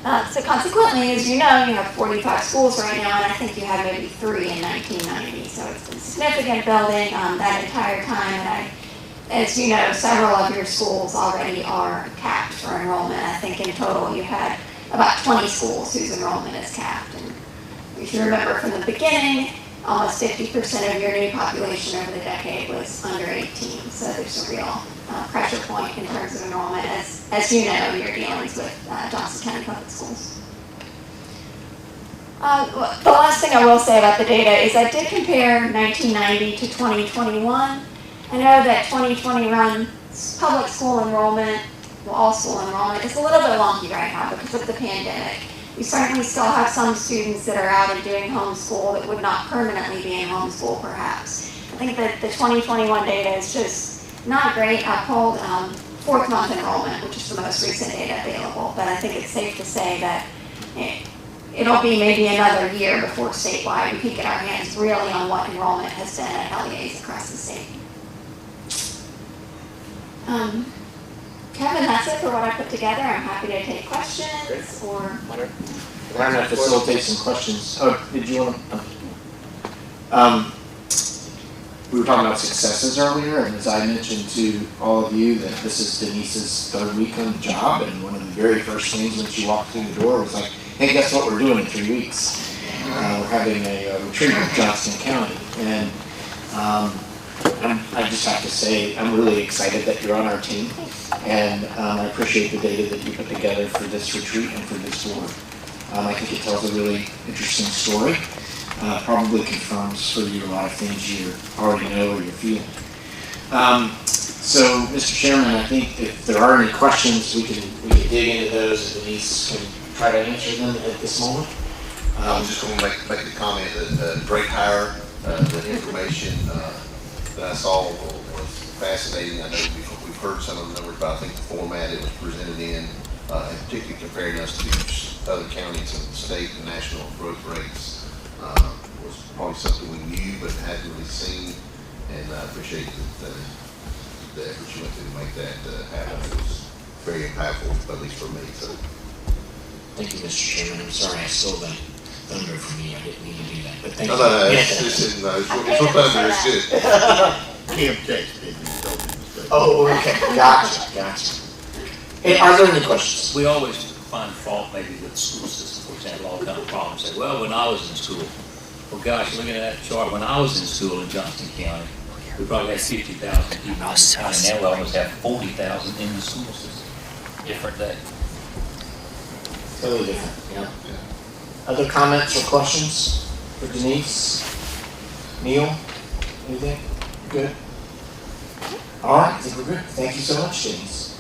So consequently, as you know, you have 45 schools right now, and I think you had maybe 3 in 1990. So it's been a significant building that entire time. And as you know, several of your schools already are capped for enrollment. I think in total you had about 20 schools whose enrollment is capped. And if you remember from the beginning, almost 50% of your new population over the decade was under 18. So there's a real pressure point in terms of enrollment, as you know, your dealings with Johnston County Public Schools. The last thing I will say about the data is I did compare 1990 to 2021. I know that 2021 public school enrollment, well, all school enrollment, is a little bit wonky right now because of the pandemic. We certainly still have some students that are out and doing homeschool that would not permanently be in homeschool, perhaps. I think that the 2021 data is just not great. I pulled fourth month enrollment, which is the most recent data available, but I think it's safe to say that it'll be maybe another year before statewide we can get our hands really on what enrollment has been at LEAs across the state. Kevin, that's it for what I put together. I'm happy to take questions or... Learn to facilitate some questions. Oh, did you want to? We were talking about successes earlier, and as I mentioned to all of you that this is Denise's third week on the job, and one of the very first things when she walked through the door was like, hey, guess what we're doing in 3 weeks? We're having a retreat with Johnston County. And I just have to say, I'm really excited that you're on our team, and I appreciate the data that you put together for this retreat and for this board. I think it tells a really interesting story. Probably confirms for you a lot of things you already know or you're feeling. So, Mr. Chairman, I think if there are any questions, we can dig into those, and Denise can try to answer them at this moment. I was just going to make the comment that great hire, the information that I saw was fascinating. I know we've heard some of the numbers, but I think the format it was presented in, and particularly comparing us to other counties in the state and national growth rates, was probably something we knew but hadn't really seen, and I appreciate the effort you went through to make that happen. It was very impactful, at least for me. So. Thank you, Mr. Chairman. I'm sorry I stole that thunder from you. I didn't mean to do that, but thank you. No, It's thunder. It's good. Kim texted me and told me to say. Oh, okay. Gotcha. Hey, are there any questions? We always find fault maybe with the school system, for example, all kind of problems. Say, well, when I was in school, well, gosh, looking at that chart, when I was in school in Johnston County, we probably had 50,000 people in the county. Now we almost have 40,000 in the school system. Different day. Totally different, yeah. Other comments or questions for Denise? Neil? Anything? Good? All right, I think we're good. Thank you so much, Denise.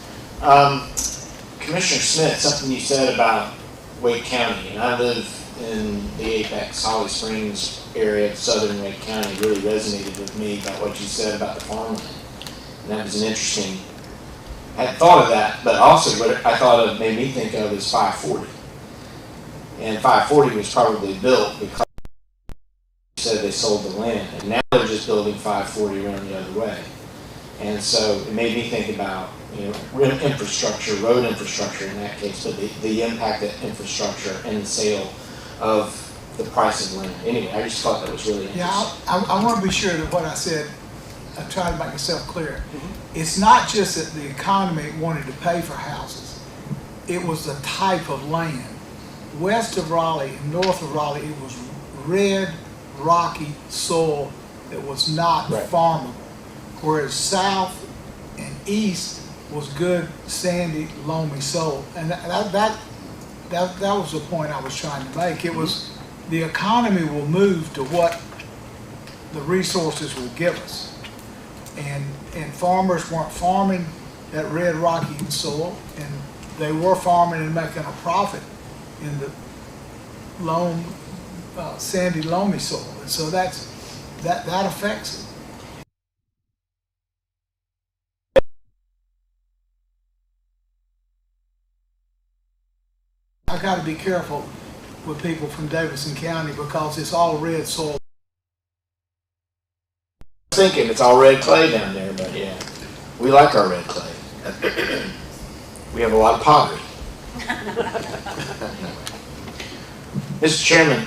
Commissioner Smith, something you said about Wake County, and I live in the Apex, Holly Springs area of southern Wake County, really resonated with me about what you said about the farmland. And that was an interesting, I had thought of that, but also what I thought of made me think of is 540. And 540 was probably built because you said they sold the land, and now they're just building 540 around the other way. And so it made me think about, infrastructure, road infrastructure in that case, but the impact of infrastructure and the sale of the price of land. Anyway, I just thought that was really interesting. Yeah, I want to be sure that what I said, I try to make myself clear. It's not just that the economy wanted to pay for houses. It was the type of land. West of Raleigh and north of Raleigh, it was red, rocky soil that was not farmable. Whereas south and east was good, sandy, loamy soil. And that was the point I was trying to make. It was the economy will move to what the resources will give us. And farmers weren't farming that red, rocky soil, and they were farming and making a profit in the sandy, loamy soil. And so that affects it. I got to be careful with people from Davidson County because it's all red soil. I was thinking it's all red clay down there, but yeah, we like our red clay. We have a lot of pottery. Mr. Chairman,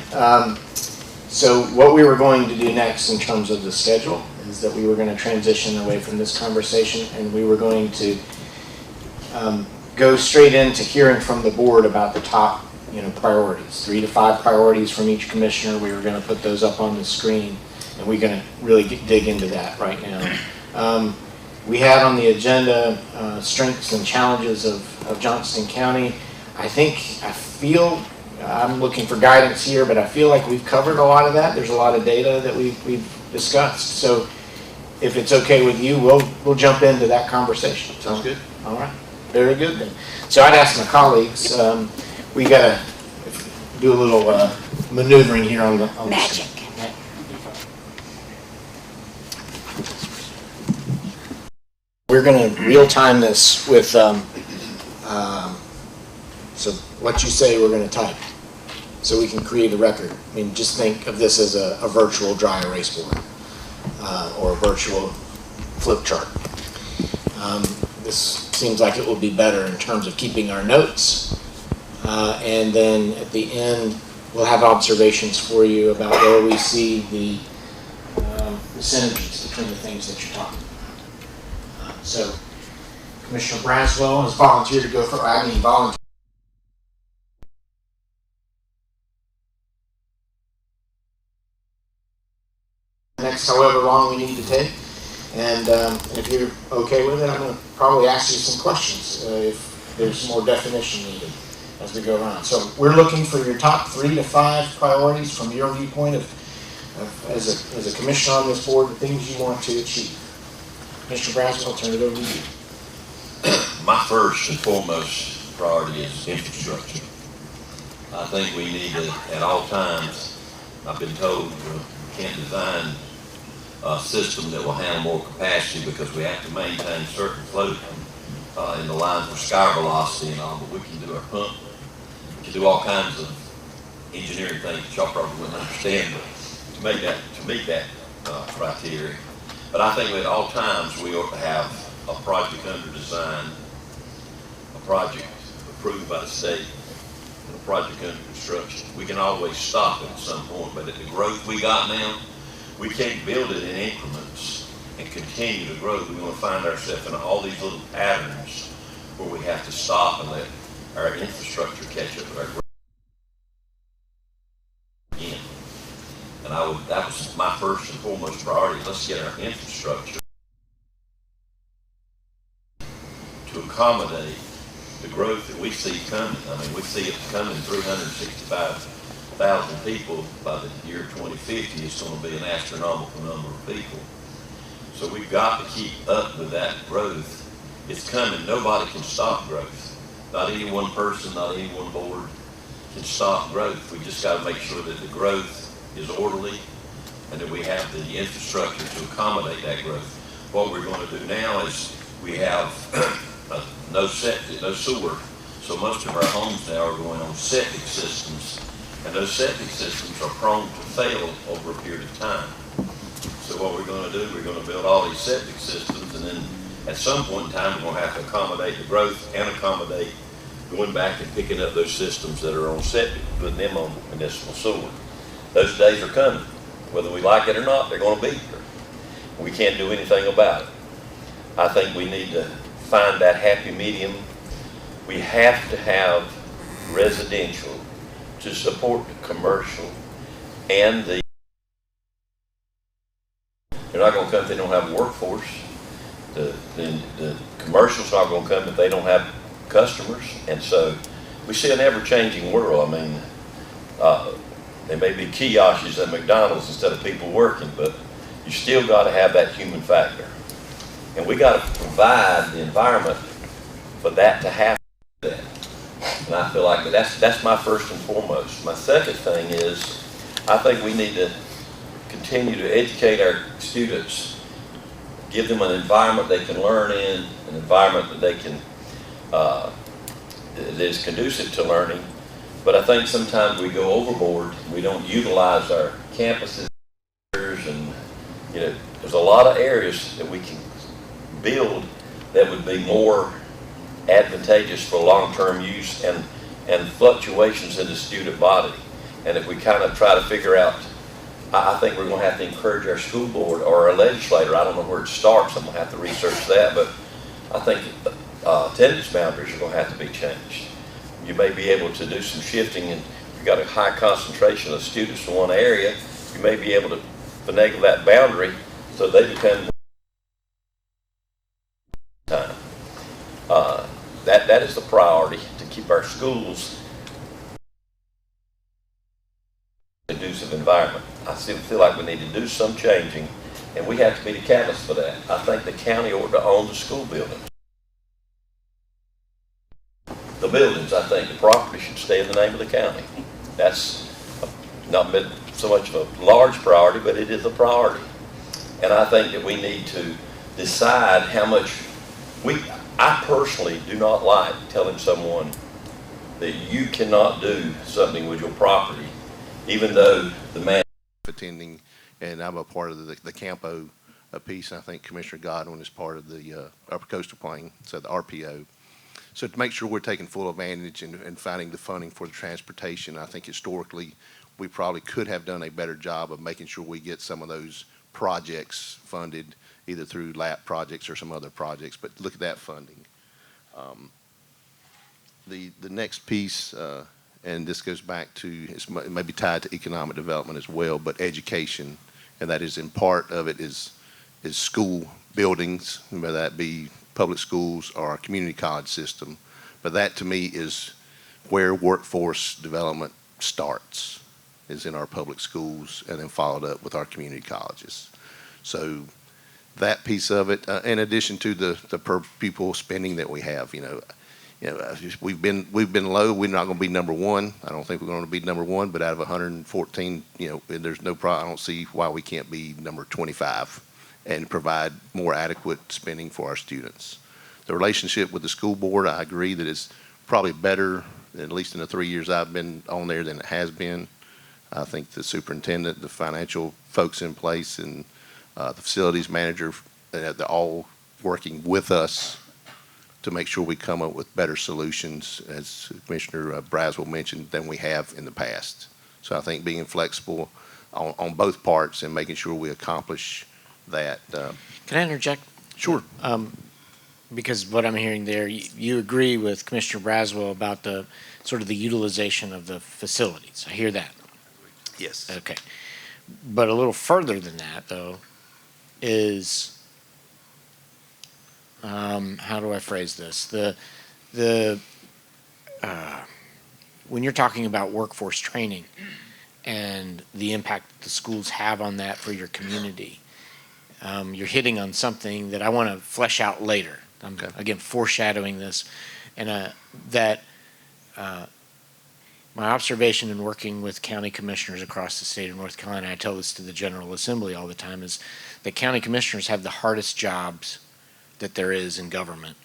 so what we were going to do next in terms of the schedule is that we were going to transition away from this conversation, and we were going to go straight into hearing from the board about the top, priorities, 3 to 5 priorities from each commissioner. We were going to put those up on the screen, and we're going to really dig into that right now. We had on the agenda strengths and challenges of Johnston County. I feel, I'm looking for guidance here, but I feel like we've covered a lot of that. There's a lot of data that we've discussed. So if it's okay with you, we'll jump into that conversation. Sounds good. All right. Very good then. So I'd ask my colleagues, we got to do a little maneuvering here on the Magic. screen. We're going to real time this with, so what you say we're going to type so we can create a record. I mean, just think of this as a virtual dry erase board or a virtual flip chart. This seems like it will be better in terms of keeping our notes. And then at the end, we'll have observations for you about where we see the synergies between the things that you're talking about. So Commissioner Braswell has volunteered to go for, volunteered. Next however long we need to take. And if you're okay with it, I'm going to probably ask you some questions if there's more definition needed as we go around. So we're looking for your top 3 to 5 priorities from your viewpoint as a commissioner on this board, the things you want to achieve. Mr. Braswell, I'll turn it over to you. My first and foremost priority is infrastructure. I think we need to, at all times, I've been told we can't design a system that will handle more capacity because we have to maintain certain flow in the line for sky velocity and all, but we can do our pump. We can do all kinds of engineering things that y'all probably wouldn't understand, but to meet that criteria. But I think at all times we ought to have a project under design, a project approved by the state, and a project under construction. We can always stop it at some point, but at the growth we got now, we can't build it in increments and continue to grow. We're going to find ourselves in all these little patterns where we have to stop and let our infrastructure catch up with our growth again. And that was my first and foremost priority. Let's get our infrastructure to accommodate the growth that we see coming. I mean, we see it coming 365,000 people by the year 2050. It's going to be an astronomical number of people. So we've got to keep up with that growth. It's coming. Nobody can stop growth. Not any one person, not any one board can stop growth. We just got to make sure that the growth is orderly and that we have the infrastructure to accommodate that growth. What we're going to do now is we have no septic, no sewer. So most of our homes now are going on septic systems, and those septic systems are prone to fail over a period of time. So what we're going to do, we're going to build all these septic systems, and then at some point in time, we're going to have to accommodate the growth and accommodate going back and picking up those systems that are on septic, putting them on municipal sewer. Those days are coming. Whether we like it or not, they're going to be here. We can't do anything about it. I think we need to find that happy medium. We have to have residential to support the commercial and the. They're not going to come if they don't have a workforce. The commercial's not going to come if they don't have customers. And so we see an ever-changing world. I mean, there may be kiosks at McDonald's instead of people working, but you still got to have that human factor. And we got to provide the environment for that to happen. And I feel like that's my first and foremost. My second thing is, I think we need to continue to educate our students, give them an environment they can learn in, an environment that they can, that is conducive to learning. But I think sometimes we go overboard. We don't utilize our campuses, and there's a lot of areas that we can build that would be more advantageous for long-term use and fluctuations in the student body. And if we kind of try to figure out, I think we're going to have to encourage our school board or our legislator. I don't know where it starts. I'm going to have to research that, but I think attendance boundaries are going to have to be changed. You may be able to do some shifting, and if you've got a high concentration of students in one area, you may be able to finagle that boundary so they become time. That is the priority, to keep our schools a conducive environment. I still feel like we need to do some changing, and we have to be the catalyst for that. I think the county ought to own the school buildings. The buildings, I think the property should stay in the name of the county. That's not been so much of a large priority, but it is a priority. And I think that we need to decide how much I personally do not like telling someone that you cannot do something with your property, even though the man attending, and I'm a part of the Campo piece. I think Commissioner Godwin is part of the Upper Coastal Plain, so the RPO. So to make sure we're taking full advantage and finding the funding for the transportation, I think historically we probably could have done a better job of making sure we get some of those projects funded either through LAP projects or some other projects, but look at that funding. The next piece, and this goes back to, it may be tied to economic development as well, but education, and that is in part of it is school buildings, whether that be public schools or our community college system. But that to me is where workforce development starts, is in our public schools and then followed up with our community colleges. So that piece of it, in addition to the per pupil spending that we have, we've been low. We're not going to be number one. I don't think we're going to be number one, but out of 114, there's no problem. I don't see why we can't be number 25 and provide more adequate spending for our students. The relationship with the school board, I agree that it's probably better, at least in the 3 years I've been on there, than it has been. I think the superintendent, the financial folks in place, and the facilities manager, they're all working with us to make sure we come up with better solutions, as Commissioner Braswell mentioned, than we have in the past. So I think being flexible on both parts and making sure we accomplish that. Can I interject? Sure. Because what I'm hearing there, you agree with Commissioner Braswell about the sort of the utilization of the facilities. I hear that. Yes. Okay. But a little further than that, though, is how do I phrase this? When you're talking about workforce training and the impact the schools have on that for your community, you're hitting on something that I want to flesh out later. I'm again foreshadowing this, and my observation in working with county commissioners across the state of North Carolina, I tell this to the General Assembly all the time, is that county commissioners have the hardest jobs that there is in government,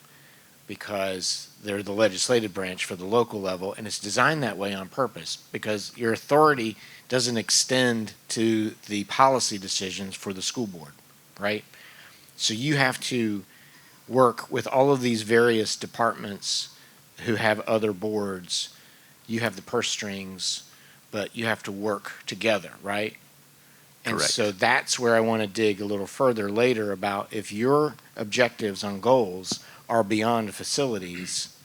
because they're the legislative branch for the local level, and it's designed that way on purpose, because your authority doesn't extend to the policy decisions for the school board, right? So you have to work with all of these various departments who have other boards. You have the purse strings, but you have to work together, right? And Correct. so that's where I want to dig a little further later about if your objectives on goals are beyond facilities,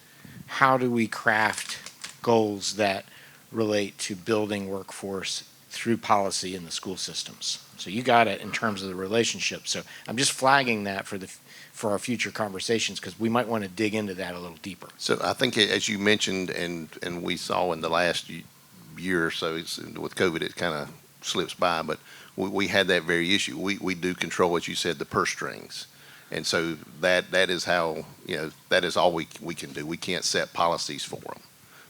how do we craft goals that relate to building workforce through policy in the school systems? So you got it in terms of the relationship. So I'm just flagging that for our future conversations, because we might want to dig into that a little deeper. So I think, as you mentioned, and we saw in the last year or so, with COVID, it kind of slips by, but we had that very issue. We do control, as you said, the purse strings. And so that is how, that is all we can do. We can't set policies for them,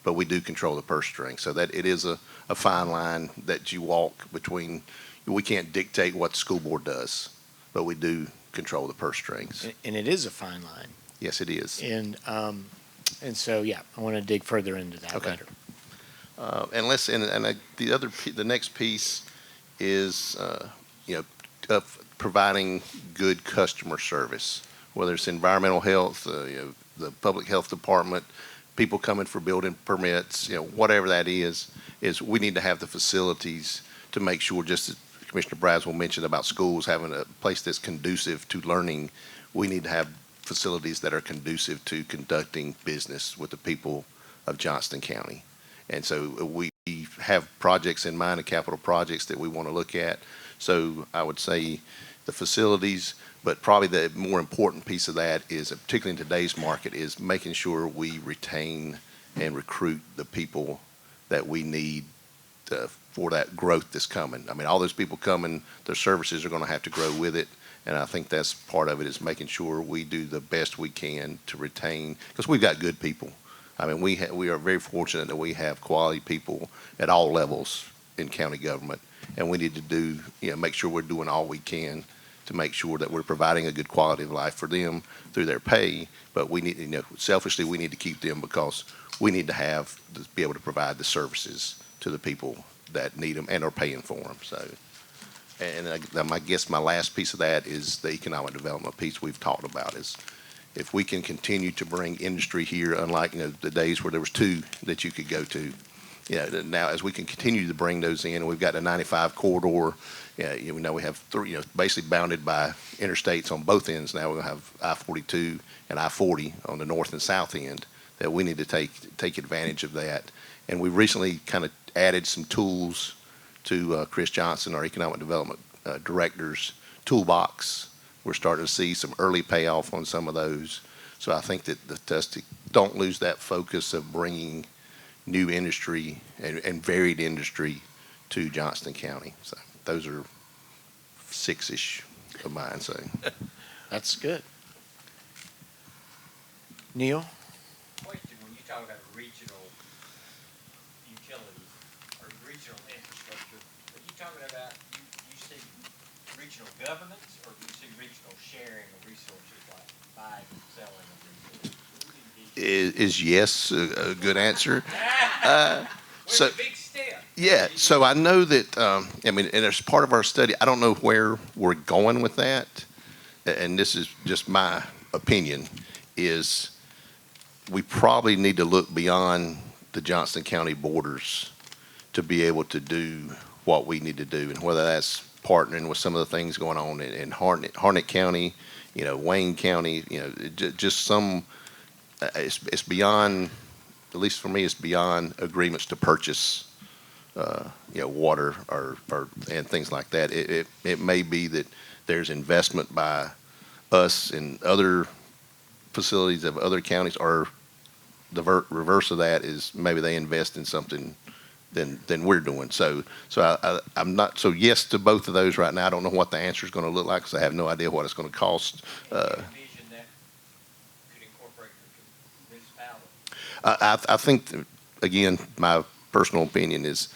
but we do control the purse strings. So that it is a fine line that you walk between. We can't dictate what the school board does, but we do control the purse strings. And it is a fine line. Yes, it is. And so, yeah, I want to dig further into that later. The next piece is, providing good customer service, whether it's environmental health, the public health department, people coming for building permits, whatever that is we need to have the facilities to make sure, just as Commissioner Braswell mentioned about schools having a place that's conducive to learning, we need to have facilities that are conducive to conducting business with the people of Johnston County. And so we have projects in mind, the capital projects that we want to look at. So I would say the facilities, but probably the more important piece of that is, particularly in today's market, is making sure we retain and recruit the people that we need for that growth that's coming. I mean, all those people coming, their services are going to have to grow with it. And I think that's part of it, is making sure we do the best we can to retain, because we've got good people. I mean, we are very fortunate that we have quality people at all levels in county government, and we need to make sure we're doing all we can to make sure that we're providing a good quality of life for them through their pay. But we need, selfishly, we need to keep them because we need to be able to provide the services to the people that need them and are paying for them. So. And I guess my last piece of that is the economic development piece we've talked about. Is if we can continue to bring industry here, unlike the days where there was 2 that you could go to, now as we can continue to bring those in, and we've got the 95 corridor. We have 3, basically bounded by interstates on both ends. Now we're going to have I-42 and I-40 on the north and south end. That we need to take advantage of that. And we recently kind of added some tools to Chris Johnston, our economic development director's toolbox. We're starting to see some early payoff on some of those. So I think that don't lose that focus of bringing new industry and varied industry to Johnston County. So those are 6-ish of mine. So That's good. Neil? Question, when you talk about regional utilities or regional infrastructure, are you talking about, you see regional governance, or do you see regional sharing of resources, like buying and selling of resources? is yes a good answer? So, a big step. Yeah, so I know that, and as part of our study, I don't know where we're going with that, and this is just my opinion, is we probably need to look beyond the Johnston County borders to be able to do what we need to do, and whether that's partnering with some of the things going on in Harnett County, Wayne County, just some, it's beyond, at least for me, it's beyond agreements to purchase water and things like that. It may be that there's investment by us in other facilities of other counties, or the reverse of that is maybe they invest in something than we're doing. So I'm not, so yes to both of those right now. I don't know what the answer is going to look like because I have no idea what it's going to cost. Vision that could incorporate the municipality. I think, again, my personal opinion is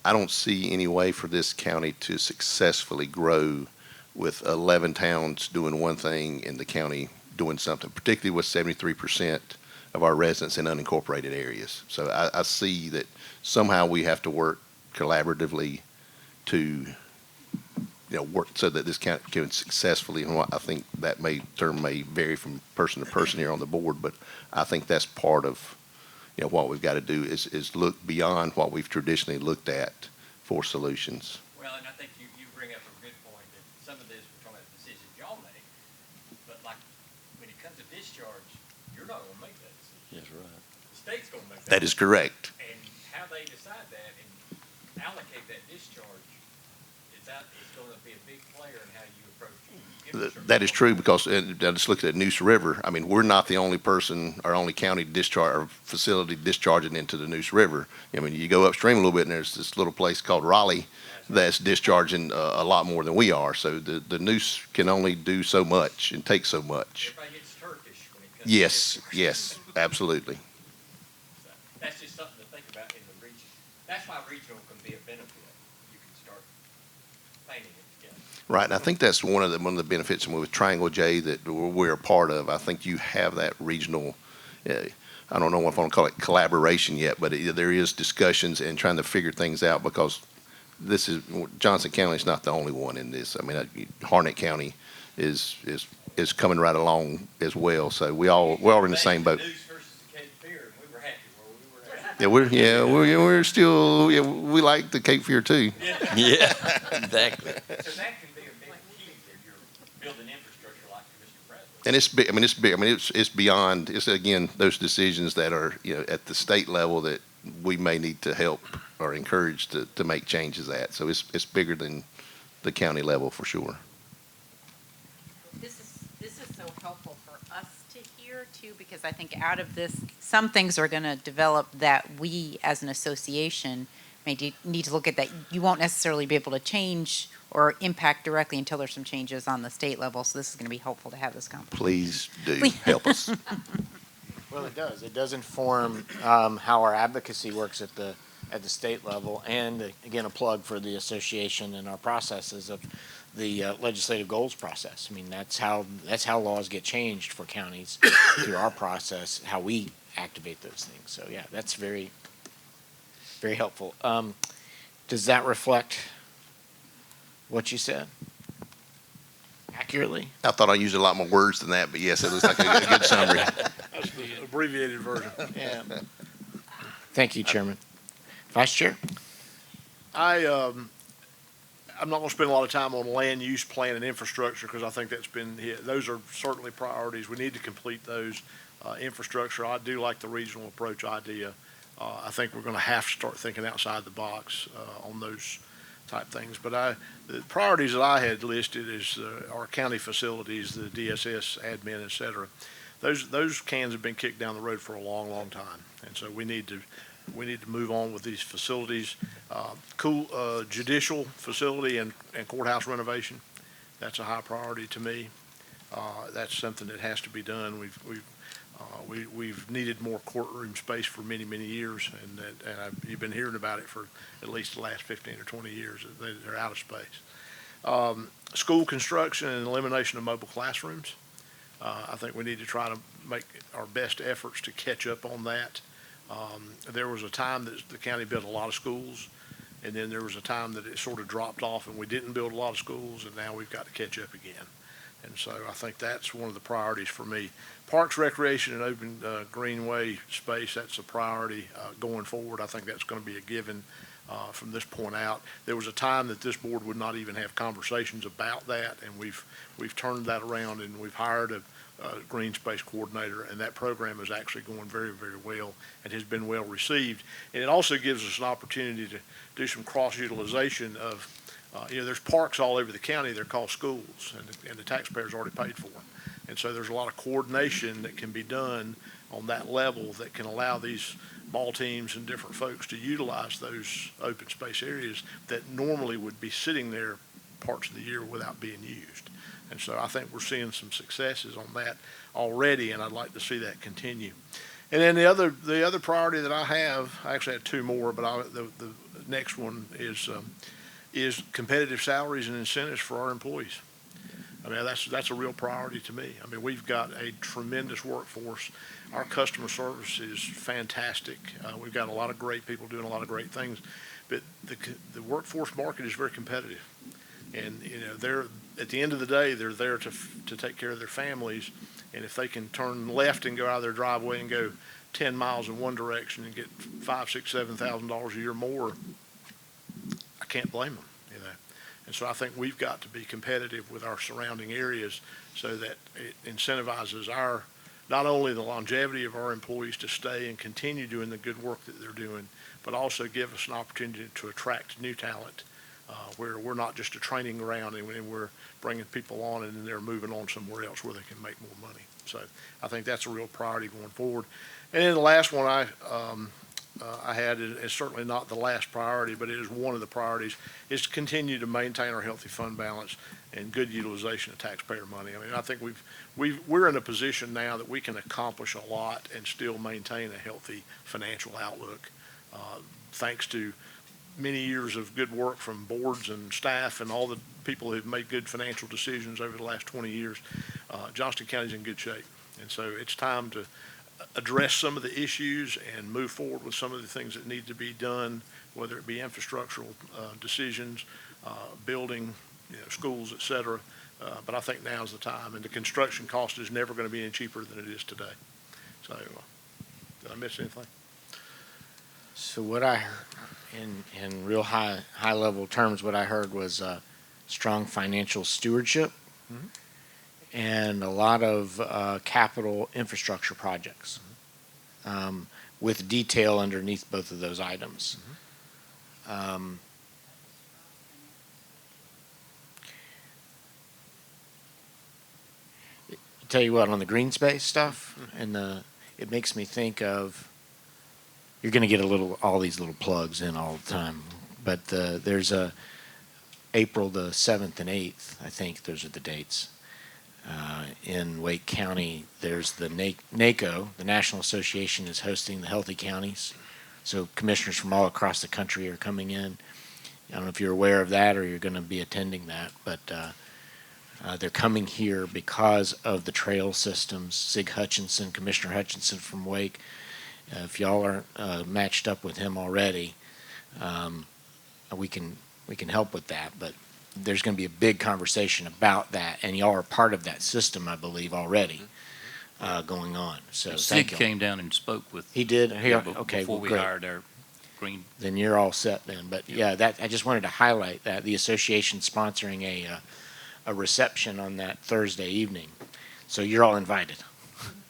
I don't see any way for this county to successfully grow with 11 towns doing one thing and the county doing something, particularly with 73% of our residents in unincorporated areas. So I see that somehow we have to work collaboratively to work so that this county can successfully, and I think that term may vary from person to person here on the board, but I think that's part of what we've got to do is look beyond what we've traditionally looked at for solutions. Well, and I think you bring up a good point that some of this, we're talking about decisions y'all make, but like when it comes to discharge, you're not going to make that decision. Yes, right. The state's going to make That is correct. And how they decide that and allocate that discharge, it's going to be a big player in how you approach infrastructure. That is true because I just looked at Neuse River. I mean, we're not the only person or only county discharge or facility discharging into the Neuse River. I mean, you go upstream a little bit and there's this little place called Raleigh that's discharging a lot more than we are. So the Neuse can only do so much and take so much. Everybody gets Turkish when it comes to Yes, absolutely. So that's just something to think about in the region. That's why regional can be a benefit. You can start planning it together. Right, and I think that's one of the benefits with Triangle J that we're a part of. I think you have that regional, I don't know if I want to call it collaboration yet, but there is discussions and trying to figure things out because Johnston County is not the only one in this. I mean, Harnett County is coming right along as well. So we're all in the same boat. News versus the Cape Fear, and we were we're still, we like the Cape Fear too. Yeah, exactly. So that can be a big key if you're building infrastructure like Mr. President. And it's big, I mean, it's big, I mean, it's beyond, it's again, those decisions that are, at the state level that we may need to help or encourage to make changes at. So it's bigger than the county level for sure. This is so helpful for us to hear too, because I think out of this, some things are going to develop that we as an association may need to look at that you won't necessarily be able to change or impact directly until there's some changes on the state level. So this is going to be helpful to have this conversation. Please do help us. Well, it does. It does inform how our advocacy works at the state level, and again, a plug for the association and our processes of the legislative goals process. I mean, that's how laws get changed for counties through our process, how we activate those things. So yeah, that's very, very helpful. Does that reflect what you said accurately? I thought I used a lot more words than that, but yes, it looks like a good summary. That's the abbreviated version. Yeah. Thank you, Chairman. Vice Chair? I'm not going to spend a lot of time on land use plan and infrastructure because I think that's been hit. Those are certainly priorities. We need to complete those. Infrastructure, I do like the regional approach idea. I think we're going to have to start thinking outside the box on those type things. But the priorities that I had listed is our county facilities, the DSS, admin, et cetera. Those cans have been kicked down the road for a long, long time, and so we need to move on with these facilities. Judicial facility and courthouse renovation. That's a high priority to me. That's something that has to be done. We've needed more courtroom space for many, many years, and you've been hearing about it for at least the last 15 or 20 years. They're out of space. School construction and elimination of mobile classrooms. I think we need to try to make our best efforts to catch up on that. There was a time that the county built a lot of schools, and then there was a time that it sort of dropped off and we didn't build a lot of schools, and now we've got to catch up again. And so I think that's one of the priorities for me. Parks, recreation, and open greenway space, that's a priority going forward. I think that's going to be a given from this point out. There was a time that this board would not even have conversations about that, and we've turned that around, and we've hired a green space coordinator, and that program is actually going very, very well and has been well received. And it also gives us an opportunity to do some cross-utilization of, there's parks all over the county. They're called schools, and the taxpayers already paid for them. And so there's a lot of coordination that can be done on that level that can allow these ball teams and different folks to utilize those open space areas that normally would be sitting there parts of the year without being used. And so I think we're seeing some successes on that already, and I'd like to see that continue. And then the other priority that I actually had two more, but the next one is competitive salaries and incentives for our employees. I mean, that's a real priority to me. I mean, we've got a tremendous workforce. Our customer service is fantastic. We've got a lot of great people doing a lot of great things, but the workforce market is very competitive. And, they're, at the end of the day, they're there to take care of their families. And if they can turn left and go out of their driveway and go 10 miles in one direction and get $5,000, $6,000, $7,000 a year more, I can't blame them, And so I think we've got to be competitive with our surrounding areas so that it incentivizes not only the longevity of our employees to stay and continue doing the good work that they're doing, but also give us an opportunity to attract new talent where we're not just a training ground and we're bringing people on and then they're moving on somewhere else where they can make more money. So I think that's a real priority going forward. And then the last one I had is certainly not the last priority, but it is one of the priorities, is to continue to maintain our healthy fund balance and good utilization of taxpayer money. I mean, I think we're in a position now that we can accomplish a lot and still maintain a healthy financial outlook, thanks to many years of good work from boards and staff and all the people who've made good financial decisions over the last 20 years. Johnston County's in good shape. And so it's time to address some of the issues and move forward with some of the things that need to be done, whether it be infrastructural decisions, building, schools, et cetera. But I think now's the time, and the construction cost is never going to be any cheaper than it is today. So, did I miss anything? So what I heard, in real high level terms, what I heard was strong financial stewardship and a lot of capital infrastructure projects, with detail underneath both of those items. Tell you what, on the green space stuff, and it makes me think of, you're going to get all these little plugs in all the time, but there's April the 7th and 8th, I think those are the dates. In Wake County, there's the NACO, the National Association is hosting the Healthy Counties. So commissioners from all across the country are coming in. I don't know if you're aware of that or you're going to be attending that, but they're coming here because of the trail systems. Sig Hutchinson, Commissioner Hutchinson from Wake, if y'all aren't matched up with him already, we can help with that. But there's going to be a big conversation about that, and y'all are part of that system, I believe, already going on. So Sig thank you. came down and spoke with. He did? Okay, Before well, we great. hired our green. Then you're all set then. But yeah, that I just wanted to highlight that the association sponsoring a reception on that Thursday evening. So you're all invited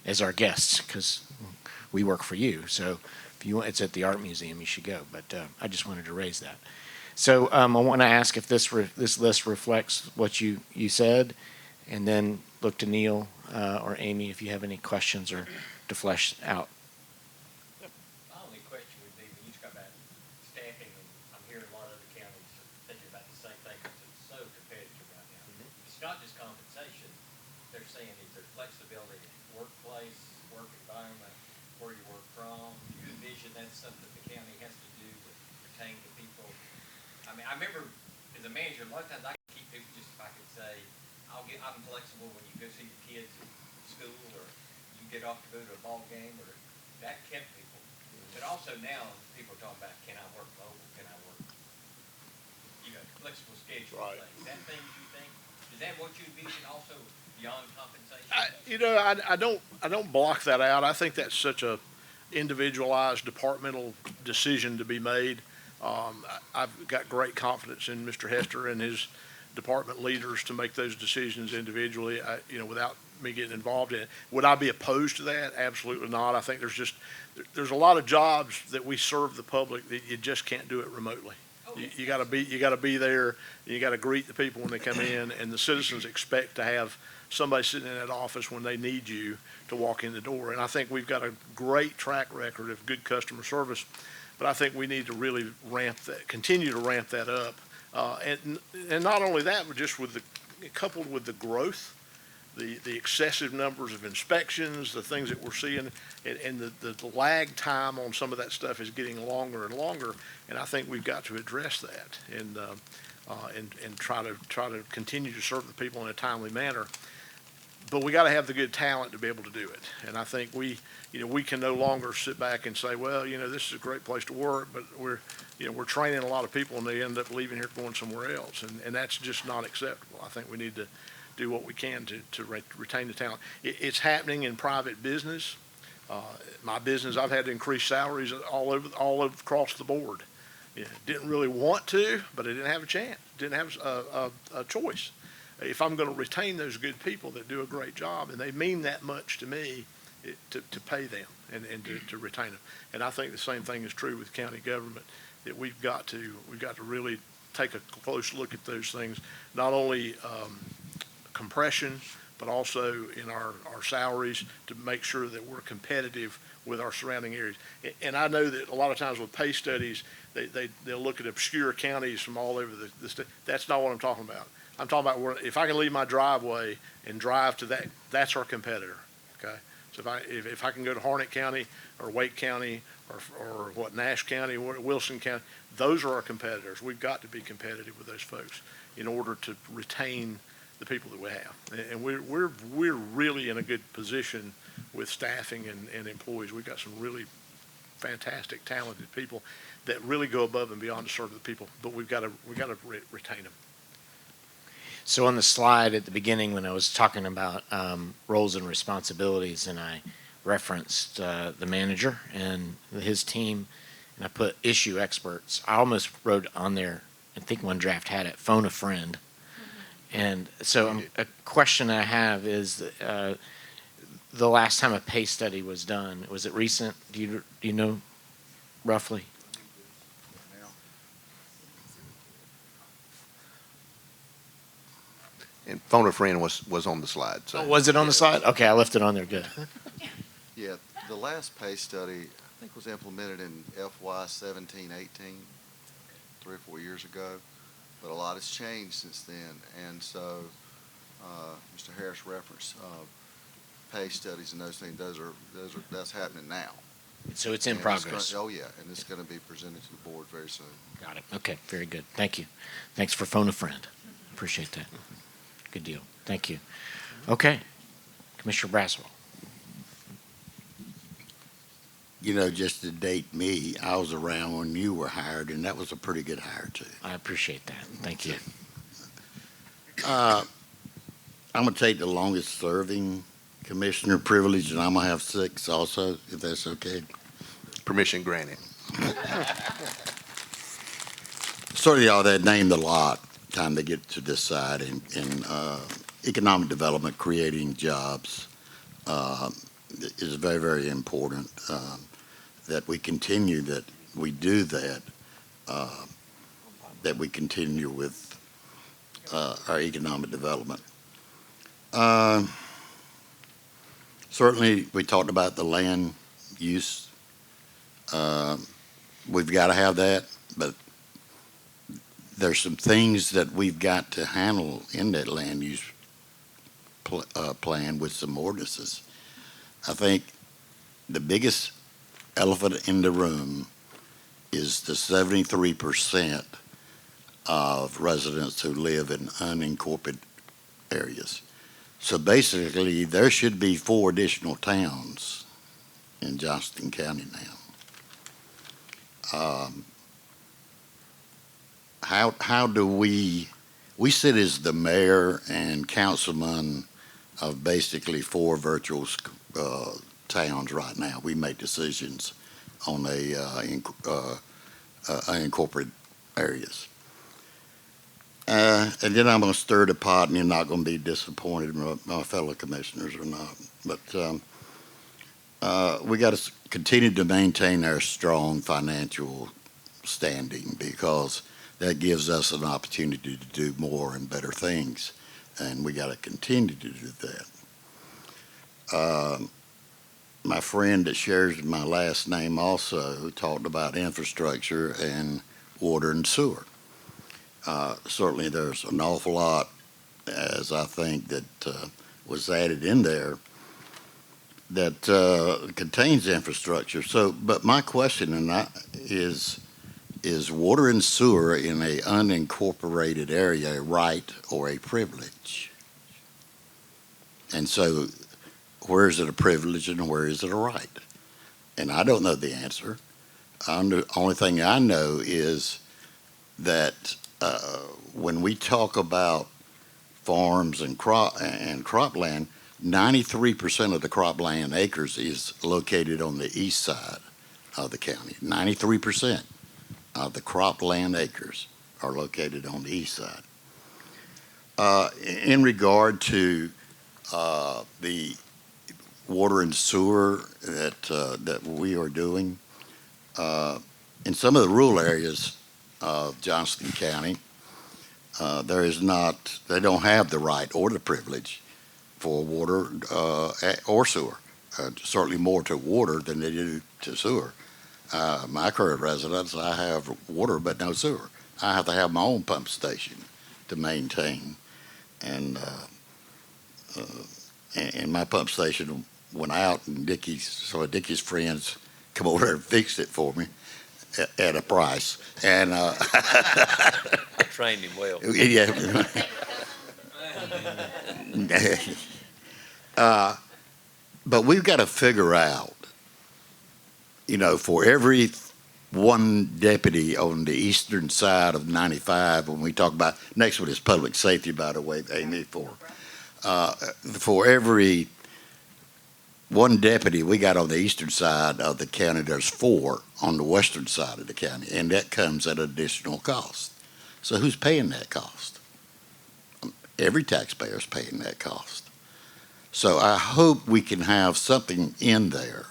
as our guests because we work for you. So if you want, it's at the Art Museum, you should go. But I just wanted to raise that. So I want to ask if this list reflects what you said, and then look to Neil or Amy if you have any questions or to flesh out. My only question would be, when you talk about staffing, and I'm hearing a lot of other counties thinking about the same thing, because it's so competitive right now. It's not just compensation. They're saying is there flexibility in workplace, work environment, where you work from. Do you envision that's something the county has to do to retain the people? I mean, I remember as a manager, a lot of times I could keep people just if I could say, I'm flexible when you go see your kids at school, or you get off to go to a ball game, or that kept people. But also now, people are talking about, can I work mobile? Can I work, flexible schedule? Right. Is that things you think, is that what you envision also beyond compensation? I don't block that out. I think that's such a individualized departmental decision to be made. I've got great confidence in Mr. Hester and his department leaders to make those decisions individually, without me getting involved in it. Would I be opposed to that? Absolutely not. I think there's a lot of jobs that we serve the public that you just can't do it remotely. You got to be there. You got to greet the people when they come in, and the citizens expect to have somebody sitting in that office when they need you to walk in the door. And I think we've got a great track record of good customer service, but I think we need to really continue to ramp that up. And not only that, but just coupled with the growth, the excessive numbers of inspections, the things that we're seeing, and the lag time on some of that stuff is getting longer and longer. And I think we've got to address that and try to continue to serve the people in a timely manner. But we got to have the good talent to be able to do it. And I think we can no longer sit back and say, well, this is a great place to work, but we're training a lot of people and they end up leaving here going somewhere else. And that's just not acceptable. I think we need to do what we can to retain the talent. It's happening in private business. My business, I've had to increase salaries all over across the board. Didn't really want to, but I didn't have a chance. Didn't have a choice. If I'm going to retain those good people that do a great job, and they mean that much to me, to pay them and to retain them. And I think the same thing is true with county government, that we've got to really take a close look at those things, not only compression, but also in our salaries, to make sure that we're competitive with our surrounding areas. And I know that a lot of times with pay studies, they'll look at obscure counties from all over the state. That's not what I'm talking about. I'm talking about if I can leave my driveway and drive to that, that's our competitor, okay? So if I can go to Harnett County or Wake County or Nash County, or Wilson County, those are our competitors. We've got to be competitive with those folks in order to retain the people that we have. And we're really in a good position with staffing and employees. We've got some really fantastic, talented people that really go above and beyond to serve the people, but we've got to retain them. So on the slide at the beginning, when I was talking about roles and responsibilities, and I referenced the manager and his team and I put issue experts. I almost wrote on there, I think one draft had it, phone a friend. And so a question I have is, the last time a pay study was done, was it recent? Do you know roughly? And phone a friend was on the slide, so. Oh, was it on the slide? Okay, I left it on there, good. Yeah, the last pay study, I think, was implemented in FY 17, 18, 3 or 4 years ago, but a lot has changed since then. And so, Mr. Harris referenced pay studies and those things. That's happening now. So it's in And progress. oh, yeah, and it's going to be presented to the board very soon. Got it. Okay, very good. Thank you. Thanks for phone a friend. Appreciate that. Good deal. Thank you. Okay, Commissioner Braswell. You know, just to date me, I was around when you were hired, and that was a pretty good hire, too. I appreciate that. Thank you. I'm going to take the longest serving commissioner privilege, and I'm going to have 6 also, if that's okay. Permission granted. Sort of y'all that named a lot, time they get to this side, in economic development, creating jobs is very, very important, that we continue, that we do that, that we continue with our economic development. Certainly, we talked about the land use. We've got to have that, but there's some things that we've got to handle in that land use plan with some ordinances. I think the biggest elephant in the room is the 73% of residents who live in unincorporated areas. So basically, there should be 4 additional towns in Johnston County now. How do we sit as the mayor and councilman of basically 4 virtual towns right now. We make decisions on unincorporated areas. And then I'm going to stir the pot, and you're not going to be disappointed, my fellow commissioners or not. But we got to continue to maintain our strong financial standing, because that gives us an opportunity to do more and better things, and we got to continue to do that. My friend that shares my last name also talked about infrastructure and water and sewer. Certainly there's an awful lot, as I think, that was added in there that contains infrastructure. So, but my question is water and sewer in a unincorporated area a right or a privilege? And so, where is it a privilege and where is it a right? And I don't know the answer. The only thing I know is that when we talk about farms and cropland, 93% of the cropland acres is located on the east side of the county. 93% of the cropland acres are located on the east side. In regard to the water and sewer that we are doing, in some of the rural areas of Johnston County, they don't have the right or the privilege for water or sewer. Certainly more to water than they do to sewer. My current residence, I have water but no sewer. I have to have my own pump station to maintain, and my pump station went out, and Dickie's friends come over there and fixed it for me at a price. And Trained him well. yeah. But we've got to figure out, for every one deputy on the eastern side of 95, when we talk about, next one is public safety, by the way, Amy, for every one deputy we got on the eastern side of the county. There's 4 on the western side of the county, and that comes at additional cost. So who's paying that cost? Every taxpayer's paying that cost. So I hope we can have something in there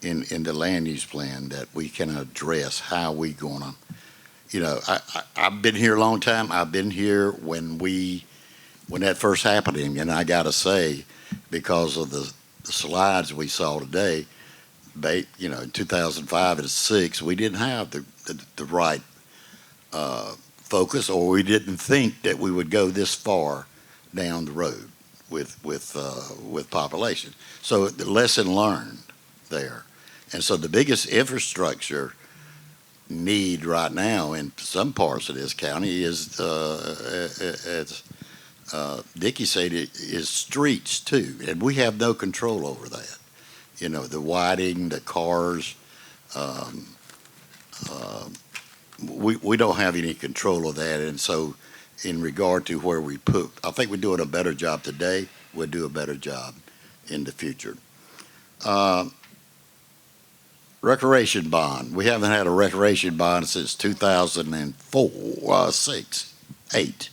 in the land use plan that we can address how we gonna, I've been here a long time. I've been here when that first happened, and I gotta say, because of the slides we saw today, in 2005 and 6, we didn't have the right focus, or we didn't think that we would go this far down the road with population. So the lesson learned there. And so the biggest infrastructure need right now in some parts of this county is, as Dickie said, is streets too, and we have no control over that. The widening, the cars, we don't have any control of that. And so in regard to where we put, I think we're doing a better job today. We'll do a better job in the future. Recreation bond. We haven't had a recreation bond since 2004, 6 to 8.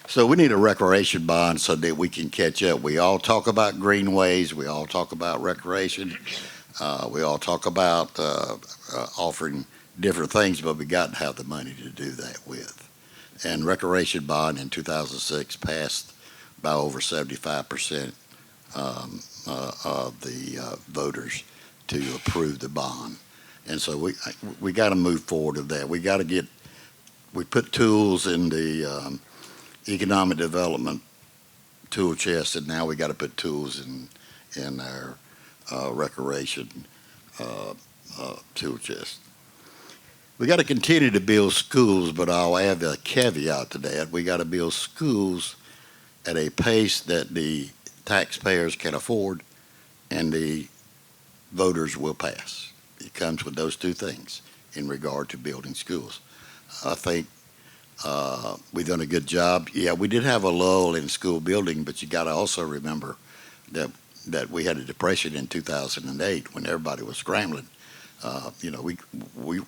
So we need a recreation bond so that we can catch up. We all talk about greenways. We all talk about recreation. We all talk about offering different things, but we got to have the money to do that with. And recreation bond in 2006 passed by over 75% of the voters to approve the bond. And so we got to move forward with that. We put tools in the economic development tool chest, and now we got to put tools in our recreation tool chest. We got to continue to build schools, but I'll add a caveat to that. We got to build schools at a pace that the taxpayers can afford and the voters will pass. It comes with those two things in regard to building schools. I think we've done a good job. Yeah, we did have a lull in school building, but you got to also remember that we had a depression in 2008 when everybody was scrambling. We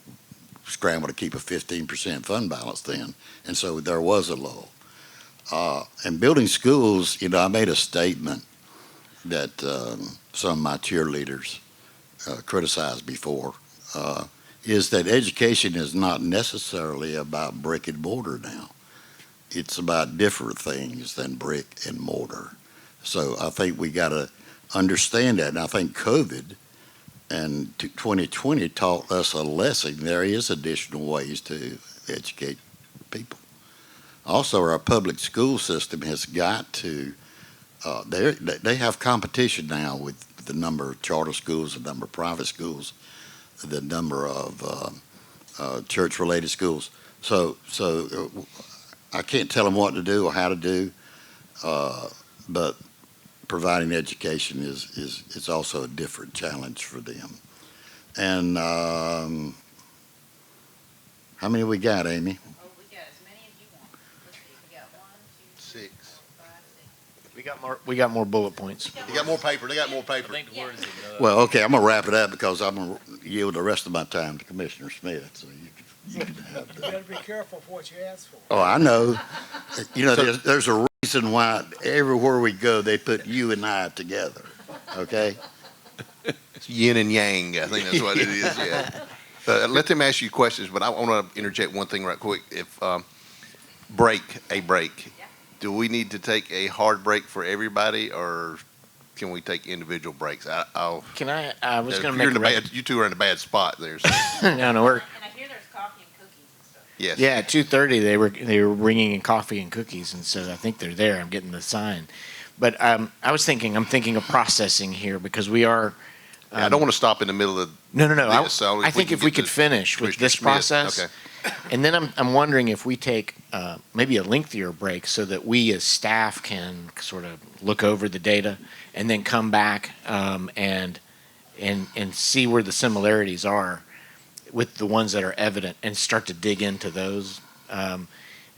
scrambled to keep a 15% fund balance then, and so there was a lull. And building schools, I made a statement that some of my cheerleaders criticized before, is that education is not necessarily about brick and mortar now. It's about different things than brick and mortar. So I think we got to understand that, and I think COVID and 2020 taught us a lesson. There is additional ways to educate people. Also, our public school system has got to, they have competition now with the number of charter schools, the number of private schools, the number of church-related schools. So I can't tell them what to do or how to do, but providing education is also a different challenge for them. And how many we got, Amy? Oh, we got as many as you want. Let's see, we got 1, 2, 3, 6. 4, 5, 6. We got more bullet points. They got more paper. They got more paper. Well, okay, I'm going to wrap it up because I'm going to yield the rest of my time to Commissioner Smith. So you can have You better be careful for what you ask for. Oh, I know. There's a reason why everywhere we go, they put you and I together, okay? It's yin and yang. I think that's what it is, yeah. Let them ask you questions, but I want to interject one thing right quick. If a break, do we need to take a hard break for everybody, or can we take individual breaks? I was going to make you two are in a bad spot there. So. No, we're. And I hear there's coffee and cookies and stuff. Yes. Yeah, at 2:30 they were bringing in coffee and cookies, and so I think they're there. I'm getting the sign, but I'm thinking of processing here because we are. I don't want to stop in the middle of. No. I think if we could finish with this process, okay. And then I'm wondering if we take maybe a lengthier break so that we as staff can sort of look over the data and then come back and see where the similarities are with the ones that are evident and start to dig into those.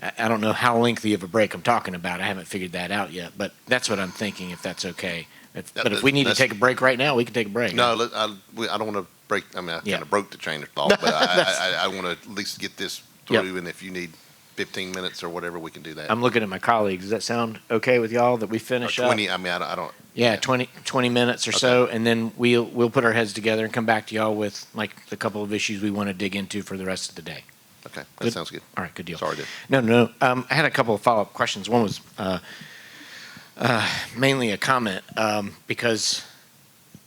I don't know how lengthy of a break I'm talking about. I haven't figured that out yet, but that's what I'm thinking, if that's okay. But if we need to take a break right now, we can take a break. No, I don't want to break, I mean, I Yeah. kind of broke the chain of thought, but I want to at least get this Yep. through, and if you need 15 minutes or whatever, we can do that. I'm looking at my colleagues. Does that sound okay with y'all that we finish Or up? 20, I mean, I don't. Yeah, 20 minutes or so, and then we'll put our heads together and come back to y'all with like the couple of issues we want to dig into for the rest of the day. Okay, that Good? sounds good. All right, good deal. Sorry, Dave. No. I had a couple of follow-up questions. One was mainly a comment because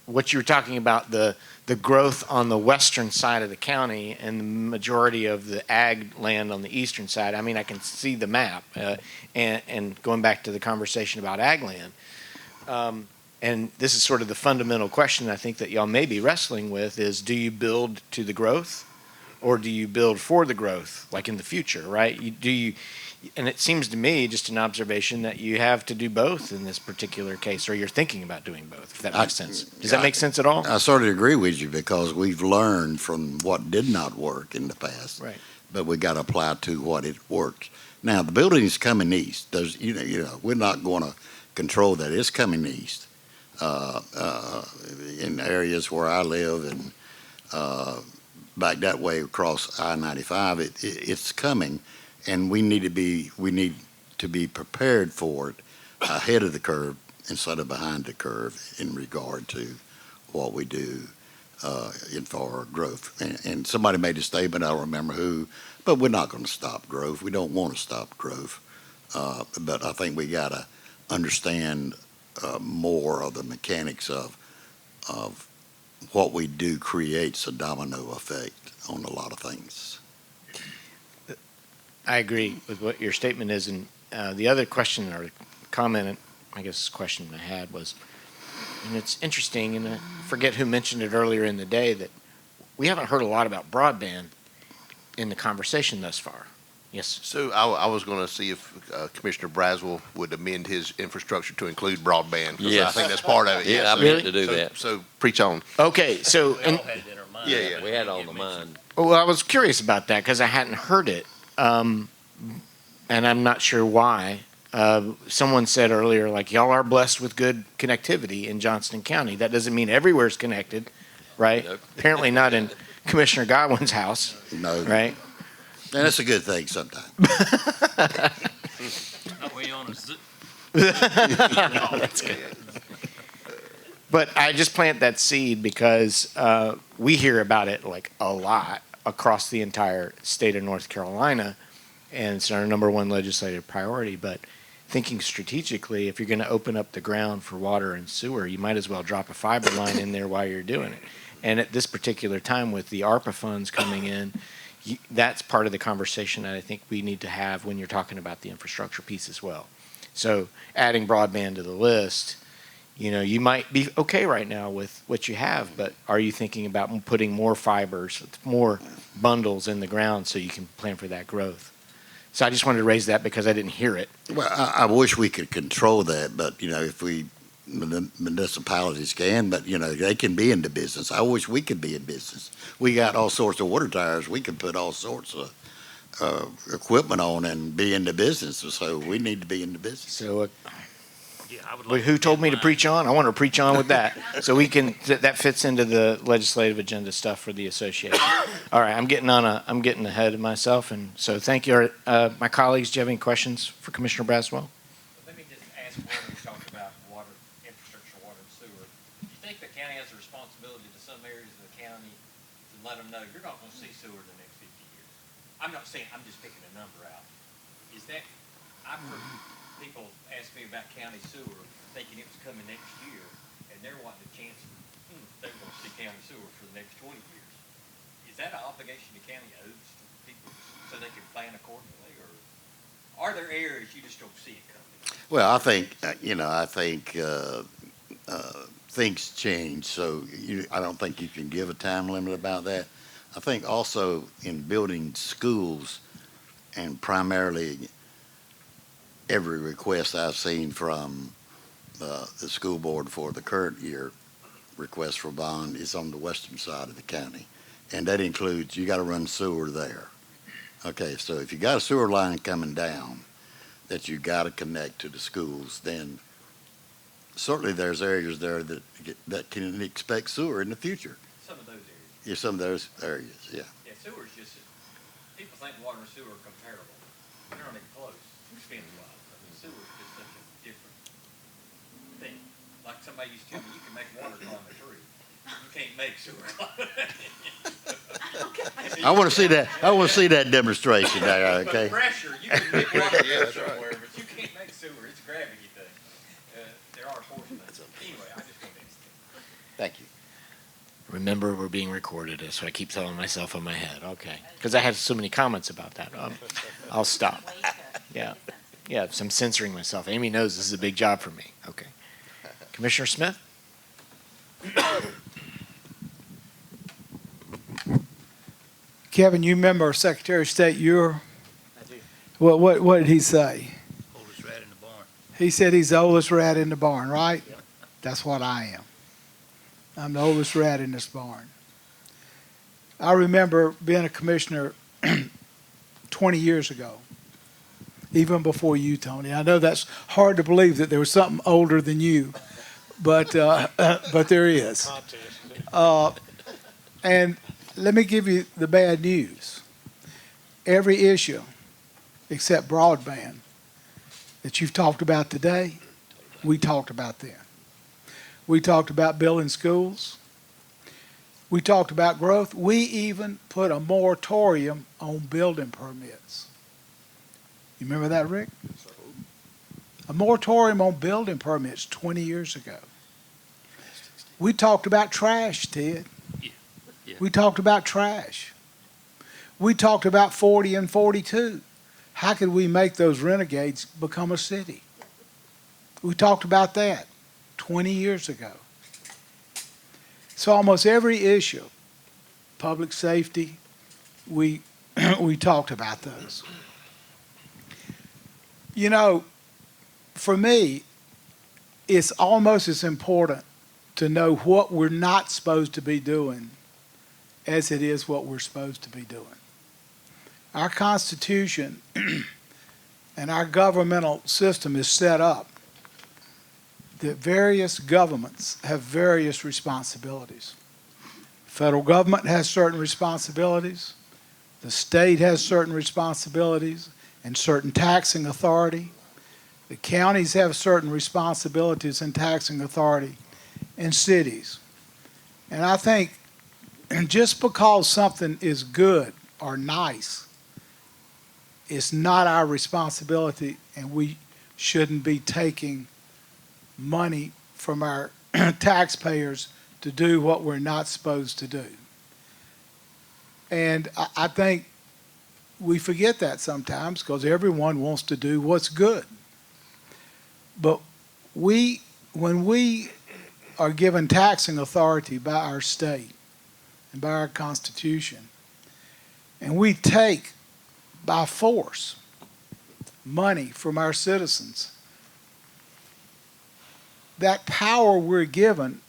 what you were talking about, the growth on the western side of the county and the majority of the ag land on the eastern side. I mean, I can see the map, and going back to the conversation about ag land, and this is sort of the fundamental question I think that y'all may be wrestling with is, do you build to the growth or do you build for the growth, like in the future, right? And it seems to me, just an observation, that you have to do both in this particular case, or you're thinking about doing both, if that makes sense. Does that make sense at all? I sort of agree with you because we've learned from what did not work in the past. Right. But we got to apply to what it works. Now, the building's coming east. There's, you know, we're not going to control that. It's coming east in areas where I live and back that way across I-95. It's coming, and we need to be prepared for it ahead of the curve instead of behind the curve in regard to what we do in for growth. And somebody made a statement, I don't remember who, but we're not going to stop growth. We don't want to stop growth. But I think we got to understand more of the mechanics of what we do creates a domino effect on a lot of things. I agree with what your statement is. And the other question or comment, I guess question I had was, and it's interesting, and I forget who mentioned it earlier in the day, that we haven't heard a lot about broadband in the conversation thus far. Yes. So I was going to see if Commissioner Braswell would amend his infrastructure to include broadband. 'Cause I think that's part of it. Yeah, I meant to do that. So preach on. Okay, so and Yeah. We had on the mind. well, I was curious about that because I hadn't heard it, and I'm not sure why. Someone said earlier, like, y'all are blessed with good connectivity in Johnston County. That doesn't mean everywhere's connected, right? Nope. Apparently not in Commissioner Godwin's house, No. right? And that's a good thing sometimes. That's good. But I just plant that seed because we hear about it like a lot across the entire state of North Carolina, and it's our number one legislative priority. But thinking strategically, if you're going to open up the ground for water and sewer, you might as well drop a fiber line in there while you're doing it. And at this particular time, with the ARPA funds coming in, that's part of the conversation that I think we need to have when you're talking about the infrastructure piece as well. So adding broadband to the list, you know, you might be okay right now with what you have, but are you thinking about putting more fibers, more bundles in the ground so you can plan for that growth? So I just wanted to raise that because I didn't hear it. Well, I wish we could control that, but, you know, if municipalities can, but, you know, they can be into business. I wish we could be in business. We got all sorts of water towers. We can put all sorts of equipment on and be into business. So we need to be into business. So who told me to preach on? I want to preach on with that. So we can, that fits into the legislative agenda stuff for the association. All right, I'm getting ahead of myself. And so thank you. My colleagues, do you have any questions for Commissioner Braswell? Let me just ask one, you talked about water, infrastructure, water and sewer. Do you think the county has a responsibility to some areas of the county to let them know you're not going to see sewer in the next 50 years? I'm not saying, I'm just picking a number out. Is that, I've heard people ask me about county sewer thinking it was coming next year, and they're wanting a chance, they're going to see county sewer for the next 20 years. Is that an obligation the county owes to people so they can plan accordingly, or are there areas you just don't see it coming? Well, I think, things change, so I don't think you can give a time limit about that. I think also in building schools, and primarily every request I've seen from the school board for the current year request for bond is on the western side of the county. And that includes, you got to run sewer there. Okay, so if you got a sewer line coming down that you got to connect to the schools, then certainly there's areas there that can expect sewer in the future. Some of those areas. Yeah, some of those areas, yeah. Yeah, sewer's just, people think water and sewer are comparable. They're not even close, expense-wise. I mean, sewer's just such a different thing. Like somebody used to tell me, you can make water climb a tree. You can't make sewer climb. I want to see that. I want to see that demonstration there. But Okay. pressure, you can make water go somewhere, but you can't make sewer. It's a gravity thing. There are forces. Anyway, I just want to. Thank you. Remember, we're being recorded, so I keep telling myself in my head, okay. Because I had so many comments about that. I'll stop. Yeah. Yeah, so I'm censoring myself. Amy knows this is a big job for me. Okay. Commissioner Smith? Kevin, you remember Secretary of State Ure? I do. What did he say? Oldest rat in the barn. He said he's the oldest rat in the barn, right? That's what I am. I'm the oldest rat in this barn. I remember being a commissioner 20 years ago, even before you, Tony. I know that's hard to believe that there was something older than you, but there is. And let me give you the bad news. Every issue except broadband that you've talked about today, we talked about then. We talked about building schools. We talked about growth. We even put a moratorium on building permits. You remember that, Rick? A moratorium on building permits 20 years ago. We talked about trash, Ted. We talked about trash. We talked about 40 and 42. How could we make those renegades become a city? We talked about that 20 years ago. So almost every issue, public safety, we talked about those. You know, for me, it's almost as important to know what we're not supposed to be doing as it is what we're supposed to be doing. Our Constitution and our governmental system is set up that various governments have various responsibilities. Federal government has certain responsibilities. The state has certain responsibilities and certain taxing authority. The counties have certain responsibilities and taxing authority, and cities. And I think just because something is good or nice, it's not our responsibility, and we shouldn't be taking money from our taxpayers to do what we're not supposed to do. And I think we forget that sometimes because everyone wants to do what's good. But when we are given taxing authority by our state and by our Constitution, and we take by force money from our citizens, that power we're given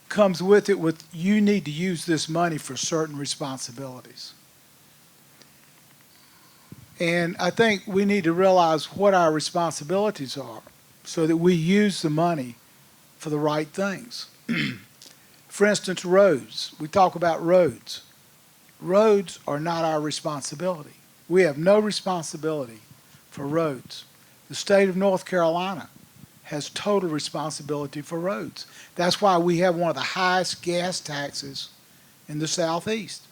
comes with it with you need to use this money for certain responsibilities. And I think we need to realize what our responsibilities are so that we use the money for the right things. For instance, roads. We talk about roads. Roads are not our responsibility. We have no responsibility for roads. The state of North Carolina has total responsibility for roads. That's why we have one of the highest gas taxes in the Southeast.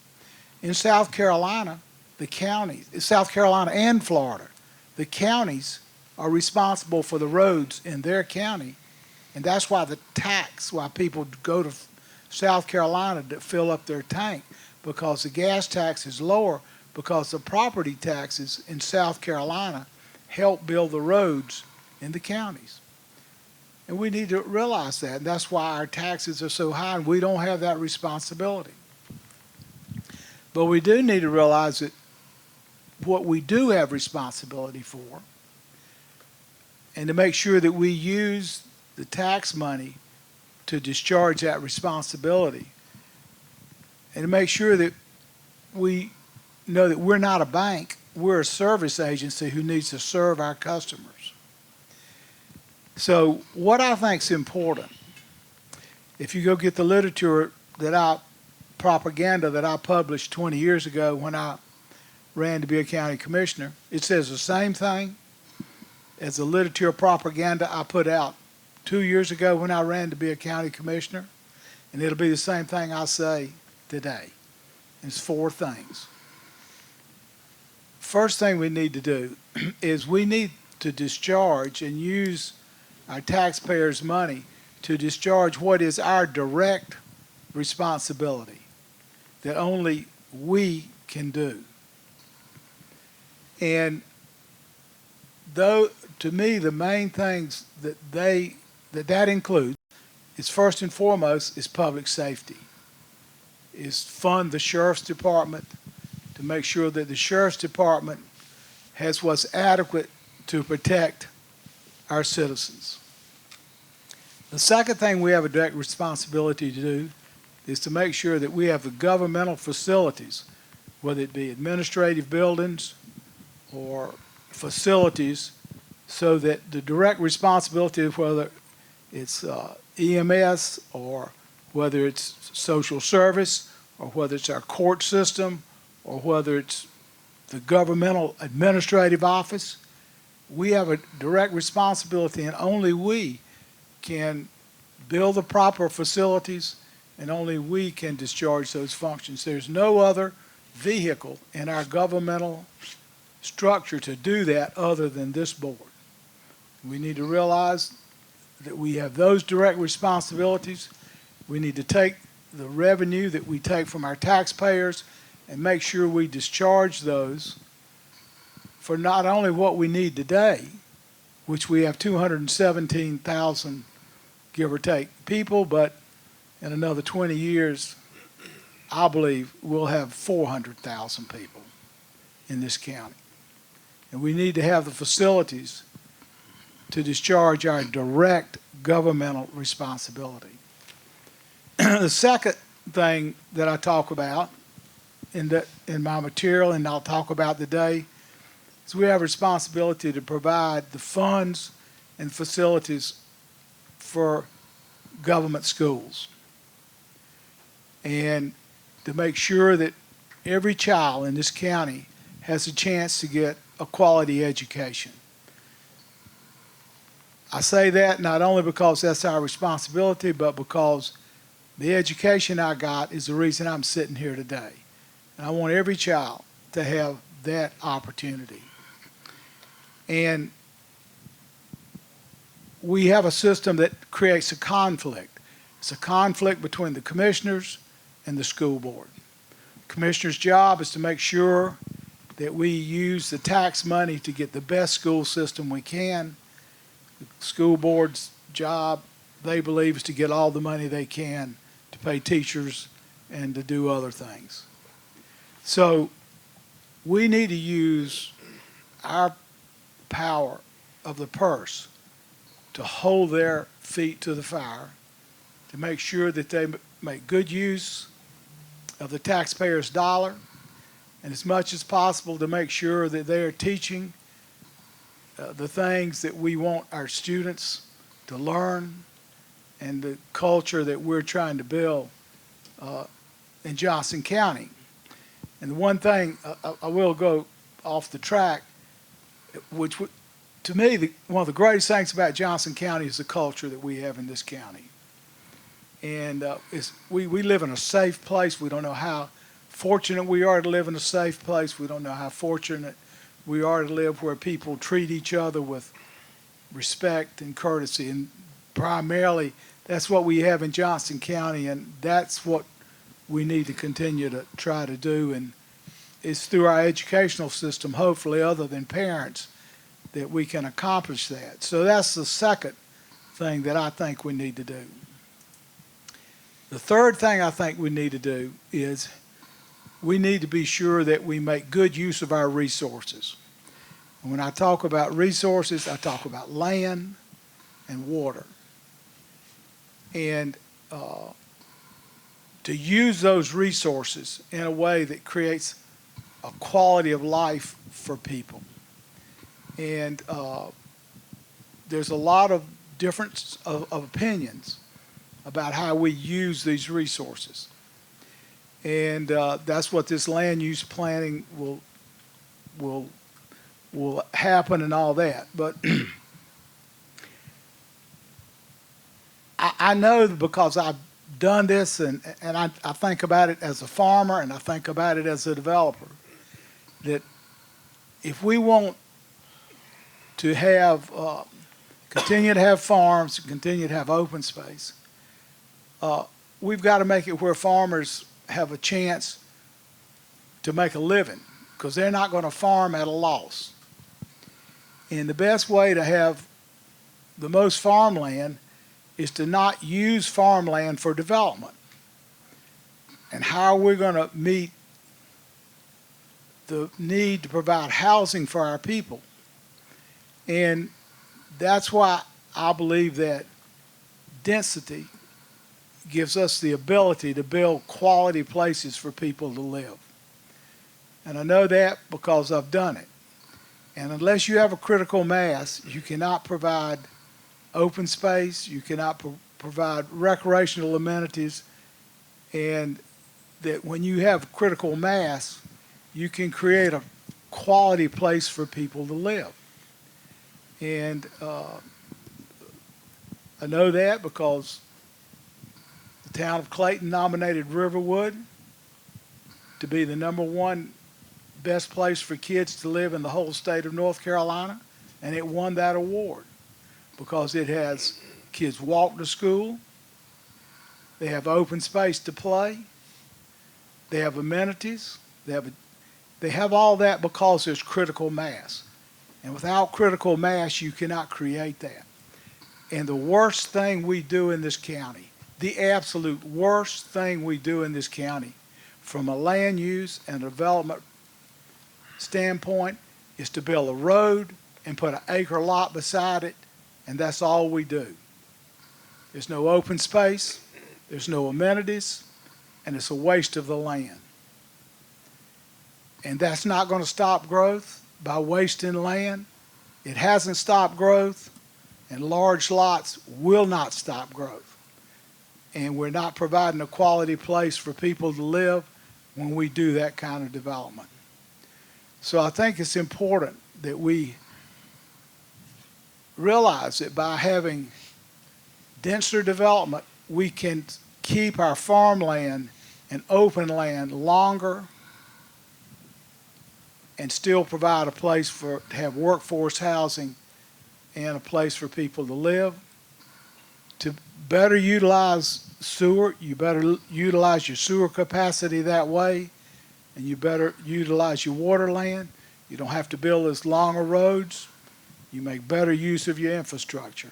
In South Carolina, the counties, South Carolina and Florida, the counties are responsible for the roads in their county, and that's why the tax, why people go to South Carolina to fill up their tank, because the gas tax is lower, because the property taxes in South Carolina help build the roads in the counties. And we need to realize that, and that's why our taxes are so high, and we don't have that responsibility. But we do need to realize that what we do have responsibility for, and to make sure that we use the tax money to discharge that responsibility, and to make sure that we know that we're not a bank. We're a service agency who needs to serve our customers. So what I think is important, if you go get the literature propaganda that I published 20 years ago when I ran to be a county commissioner, it says the same thing as the literature propaganda I put out 2 years ago when I ran to be a county commissioner, and it'll be the same thing I say today. It's 4 things. First thing we need to do is we need to discharge and use our taxpayers' money to discharge what is our direct responsibility that only we can do. And though, to me, the main things that includes is first and foremost is public safety, is fund the sheriff's department to make sure that the sheriff's department has what's adequate to protect our citizens. The second thing we have a direct responsibility to do is to make sure that we have the governmental facilities, whether it be administrative buildings or facilities, so that the direct responsibility of whether it's EMS or whether it's social service or whether it's our court system or whether it's the governmental administrative office, we have a direct responsibility, and only we can build the proper facilities, and only we can discharge those functions. There's no other vehicle in our governmental structure to do that other than this board. We need to realize that we have those direct responsibilities. We need to take the revenue that we take from our taxpayers and make sure we discharge those for not only what we need today, which we have 217,000, give or take, people, but in another 20 years, I believe we'll have 400,000 people in this county. And we need to have the facilities to discharge our direct governmental responsibility. The second thing that I talk about in my material, and I'll talk about today, is we have a responsibility to provide the funds and facilities for government schools, and to make sure that every child in this county has a chance to get a quality education. I say that not only because that's our responsibility, but because the education I got is the reason I'm sitting here today. And I want every child to have that opportunity. And we have a system that creates a conflict. It's a conflict between the commissioners and the school board. The commissioner's job is to make sure that we use the tax money to get the best school system we can. The school board's job, they believe, is to get all the money they can to pay teachers and to do other things. So we need to use our power of the purse to hold their feet to the fire, to make sure that they make good use of the taxpayer's dollar, and as much as possible to make sure that they are teaching the things that we want our students to learn and the culture that we're trying to build in Johnston County. And the one thing, I will go off the track, which to me, one of the greatest things about Johnston County is the culture that we have in this county. And we live in a safe place. We don't know how fortunate we are to live in a safe place. We don't know how fortunate we are to live where people treat each other with respect and courtesy. And primarily, that's what we have in Johnston County, and that's what we need to continue to try to do. And it's through our educational system, hopefully, other than parents, that we can accomplish that. So that's the second thing that I think we need to do. The third thing I think we need to do is we need to be sure that we make good use of our resources. And when I talk about resources, I talk about land and water. And to use those resources in a way that creates a quality of life for people. And there's a lot of difference of opinions about how we use these resources. And that's what this land use planning will happen and all that. But I know because I've done this and I think about it as a farmer and I think about it as a developer, that if we want to have, continue to have farms, continue to have open space, we've got to make it where farmers have a chance to make a living, because they're not going to farm at a loss. And the best way to have the most farmland is to not use farmland for development. And how are we going to meet the need to provide housing for our people? And that's why I believe that density gives us the ability to build quality places for people to live. And I know that because I've done it. And unless you have a critical mass, you cannot provide open space, you cannot provide recreational amenities, and that when you have critical mass, you can create a quality place for people to live. And I know that because the town of Clayton nominated Riverwood to be the #1 best place for kids to live in the whole state of North Carolina, and it won that award because it has kids walk to school, they have open space to play, they have amenities, they have all that because there's critical mass. And without critical mass, you cannot create that. And the worst thing we do in this county, the absolute worst thing we do in this county, from a land use and development standpoint, is to build a road and put an acre lot beside it, and that's all we do. There's no open space, there's no amenities, and it's a waste of the land. And that's not going to stop growth by wasting land. It hasn't stopped growth, and large lots will not stop growth. And we're not providing a quality place for people to live when we do that kind of development. So I think it's important that we realize that by having denser development, we can keep our farmland and open land longer and still provide a place to have workforce housing and a place for people to live. To better utilize sewer, you better utilize your sewer capacity that way, and you better utilize your water land. You don't have to build as long of roads. You make better use of your infrastructure.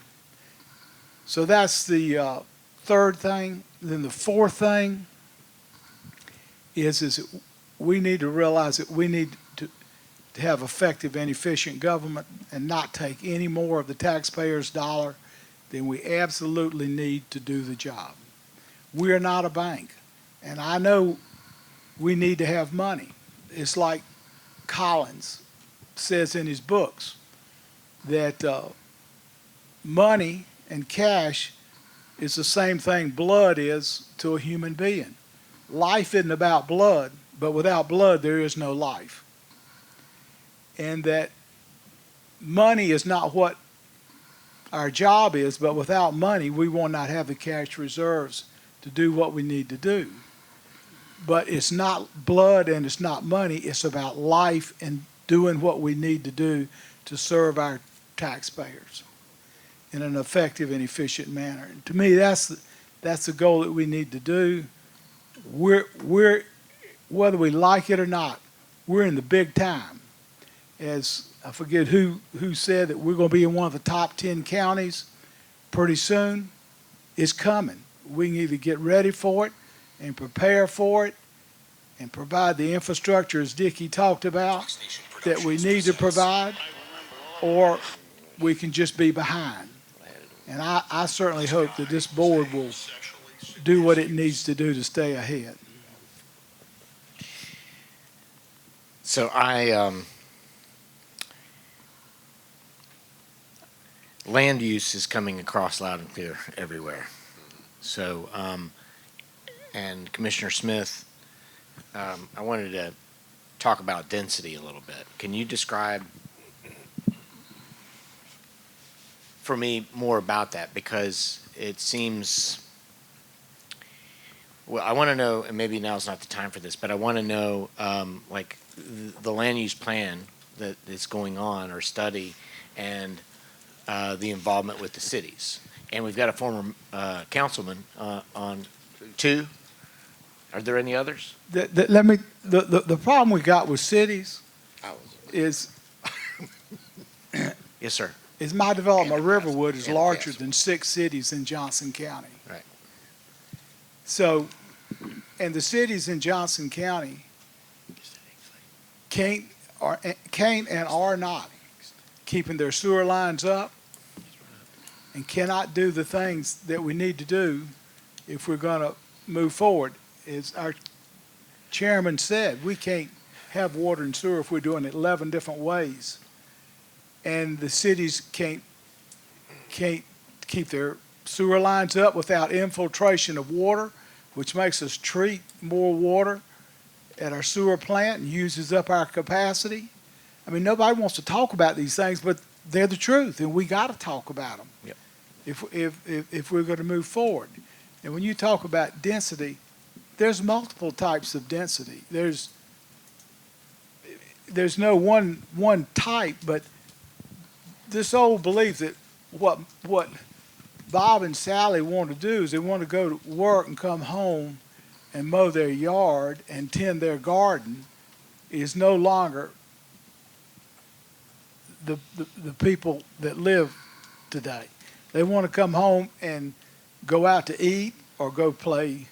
So that's the third thing. Then the fourth thing is that we need to realize that we need to have effective and efficient government and not take any more of the taxpayers' dollar than we absolutely need to do the job. We are not a bank, and I know we need to have money. It's like Collins says in his books that money and cash is the same thing blood is to a human being. Life isn't about blood, but without blood there is no life. And that money is not what our job is, but without money we will not have the cash reserves to do what we need to do. But it's not blood and it's not money, it's about life and doing what we need to do to serve our taxpayers in an effective and efficient manner. And to me, that's the goal that we need to do. We're whether we like it or not, we're in the big time. As I forget who said that we're going to be in one of the top 10 counties pretty soon. It's coming. We can either get ready for it and prepare for it and provide the infrastructure, as Dickie talked about, that we need to provide, or we can just be behind. And I certainly hope that this board will do what it needs to do to stay ahead. So land use is coming across loud and clear everywhere. So, and Commissioner Smith, I wanted to talk about density a little bit. Can you describe for me more about that? Because it seems, well, I want to know, and maybe now's not the time for this, but I want to know, like, the land use plan that is going on or study and the involvement with the cities. And we've got a former councilman on two. Are there any others? The problem we got with cities is Yes, sir. is my development, Riverwood, is larger than 6 cities in Johnston County. Right. So, and the cities in Johnston County can't and are not keeping their sewer lines up and cannot do the things that we need to do if we're going to move forward. As our chairman said, we can't have water and sewer if we're doing it 11 different ways. And the cities can't keep their sewer lines up without infiltration of water, which makes us treat more water at our sewer plant and uses up our capacity. I mean, nobody wants to talk about these things, but they're the truth, and we got to talk about them. Yep. If we're going to move forward. And when you talk about density, there's multiple types of density. There's no one type, but this old belief that what Bob and Sally want to do is they want to go to work and come home and mow their yard and tend their garden is no longer the people that live today. They want to come home and go out to eat or go play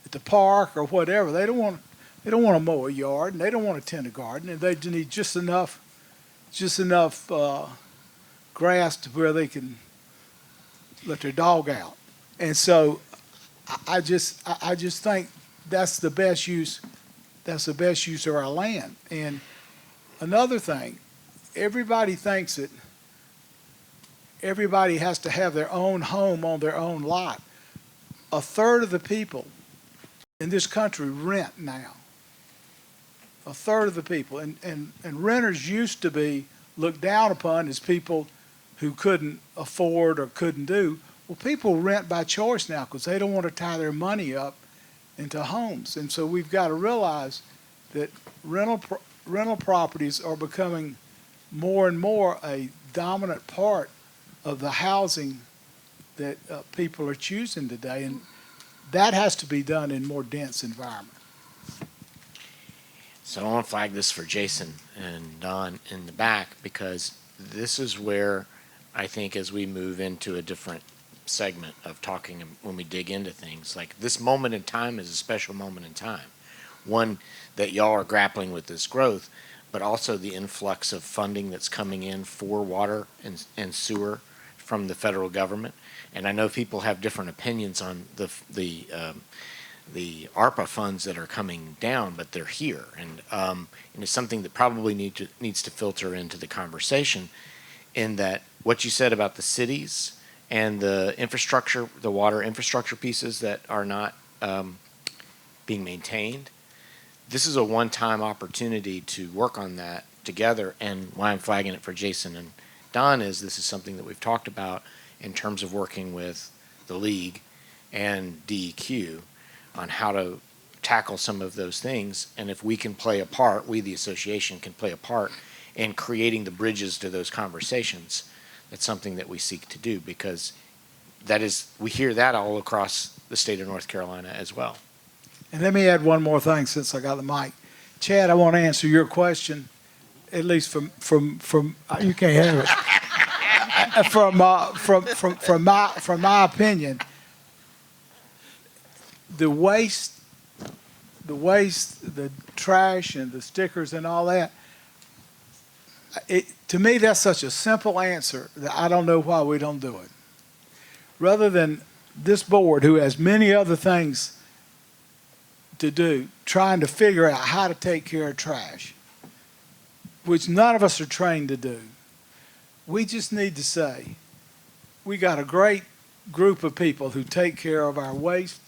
at the park or whatever. They don't want to mow a yard and they don't want to tend a garden, and they need just enough grass to where they can let their dog out. And so I just think that's the best use of our land. And another thing, everybody thinks that everybody has to have their own home on their own lot. A third of the people in this country rent now. A third of the people. And renters used to be looked down upon as people who couldn't afford or couldn't do. Well, people rent by choice now because they don't want to tie their money up into homes. And so we've got to realize that rental properties are becoming more and more a dominant part of the housing that people are choosing today. And that has to be done in more dense environment. So I want to flag this for Jason and Don in the back, because this is where I think as we move into a different segment of talking, when we dig into things, like this moment in time is a special moment in time. One that y'all are grappling with this growth, but also the influx of funding that's coming in for water and sewer from the federal government. And I know people have different opinions on the ARPA funds that are coming down, but they're here. And it's something that probably needs to filter into the conversation, in that what you said about the cities and the infrastructure, the water infrastructure pieces that are not being maintained. This is a one-time opportunity to work on that together. And why I'm flagging it for Jason and Don is this is something that we've talked about in terms of working with the league and DEQ on how to tackle some of those things. And if we can play a part, we, the association, can play a part in creating the bridges to those conversations, that's something that we seek to do, because that is, we hear that all across the state of North Carolina as well. And let me add one more thing since I got the mic. Chad, I want to answer your question, at least from you can't have it. From my opinion, the waste, the trash and the stickers and all that, to me, that's such a simple answer that I don't know why we don't do it. Rather than this board, who has many other things to do, trying to figure out how to take care of trash. which none of us are trained to do. We just need to say, we got a great group of people who take care of our waste,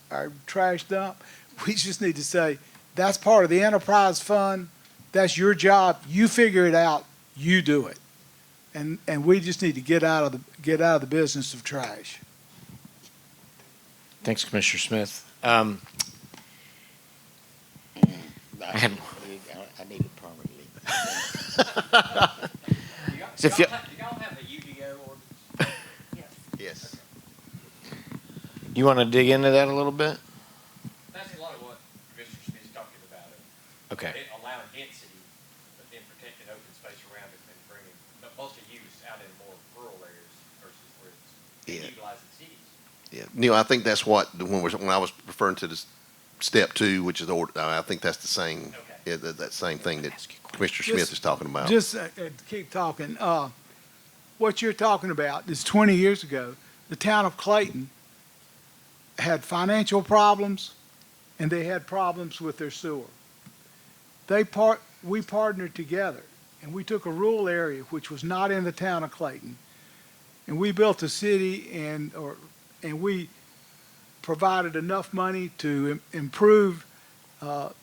our trash dump. We just need to say, that's part of the enterprise fund. That's your job. You figure it out. You do it. And we just need to get out of the business of trash. Thanks, Commissioner Smith. I need it permanently. So if you, y'all have a UDO ordinance? Yes. you want to dig into that a little bit? That's a lot of what Commissioner Smith's talking about. Okay. It allowing density, but then protecting open space around it and bringing most of use out in more rural areas versus where it's utilizing cities. Yeah, Neil, I think that's what, when I was referring to this step two, which is the order, I think that's the same, that same thing that Commissioner Smith is talking about. Just keep talking. What you're talking about is 20 years ago, the town of Clayton had financial problems and they had problems with their sewer. We partnered together and we took a rural area which was not in the town of Clayton, and we built a city and we provided enough money to improve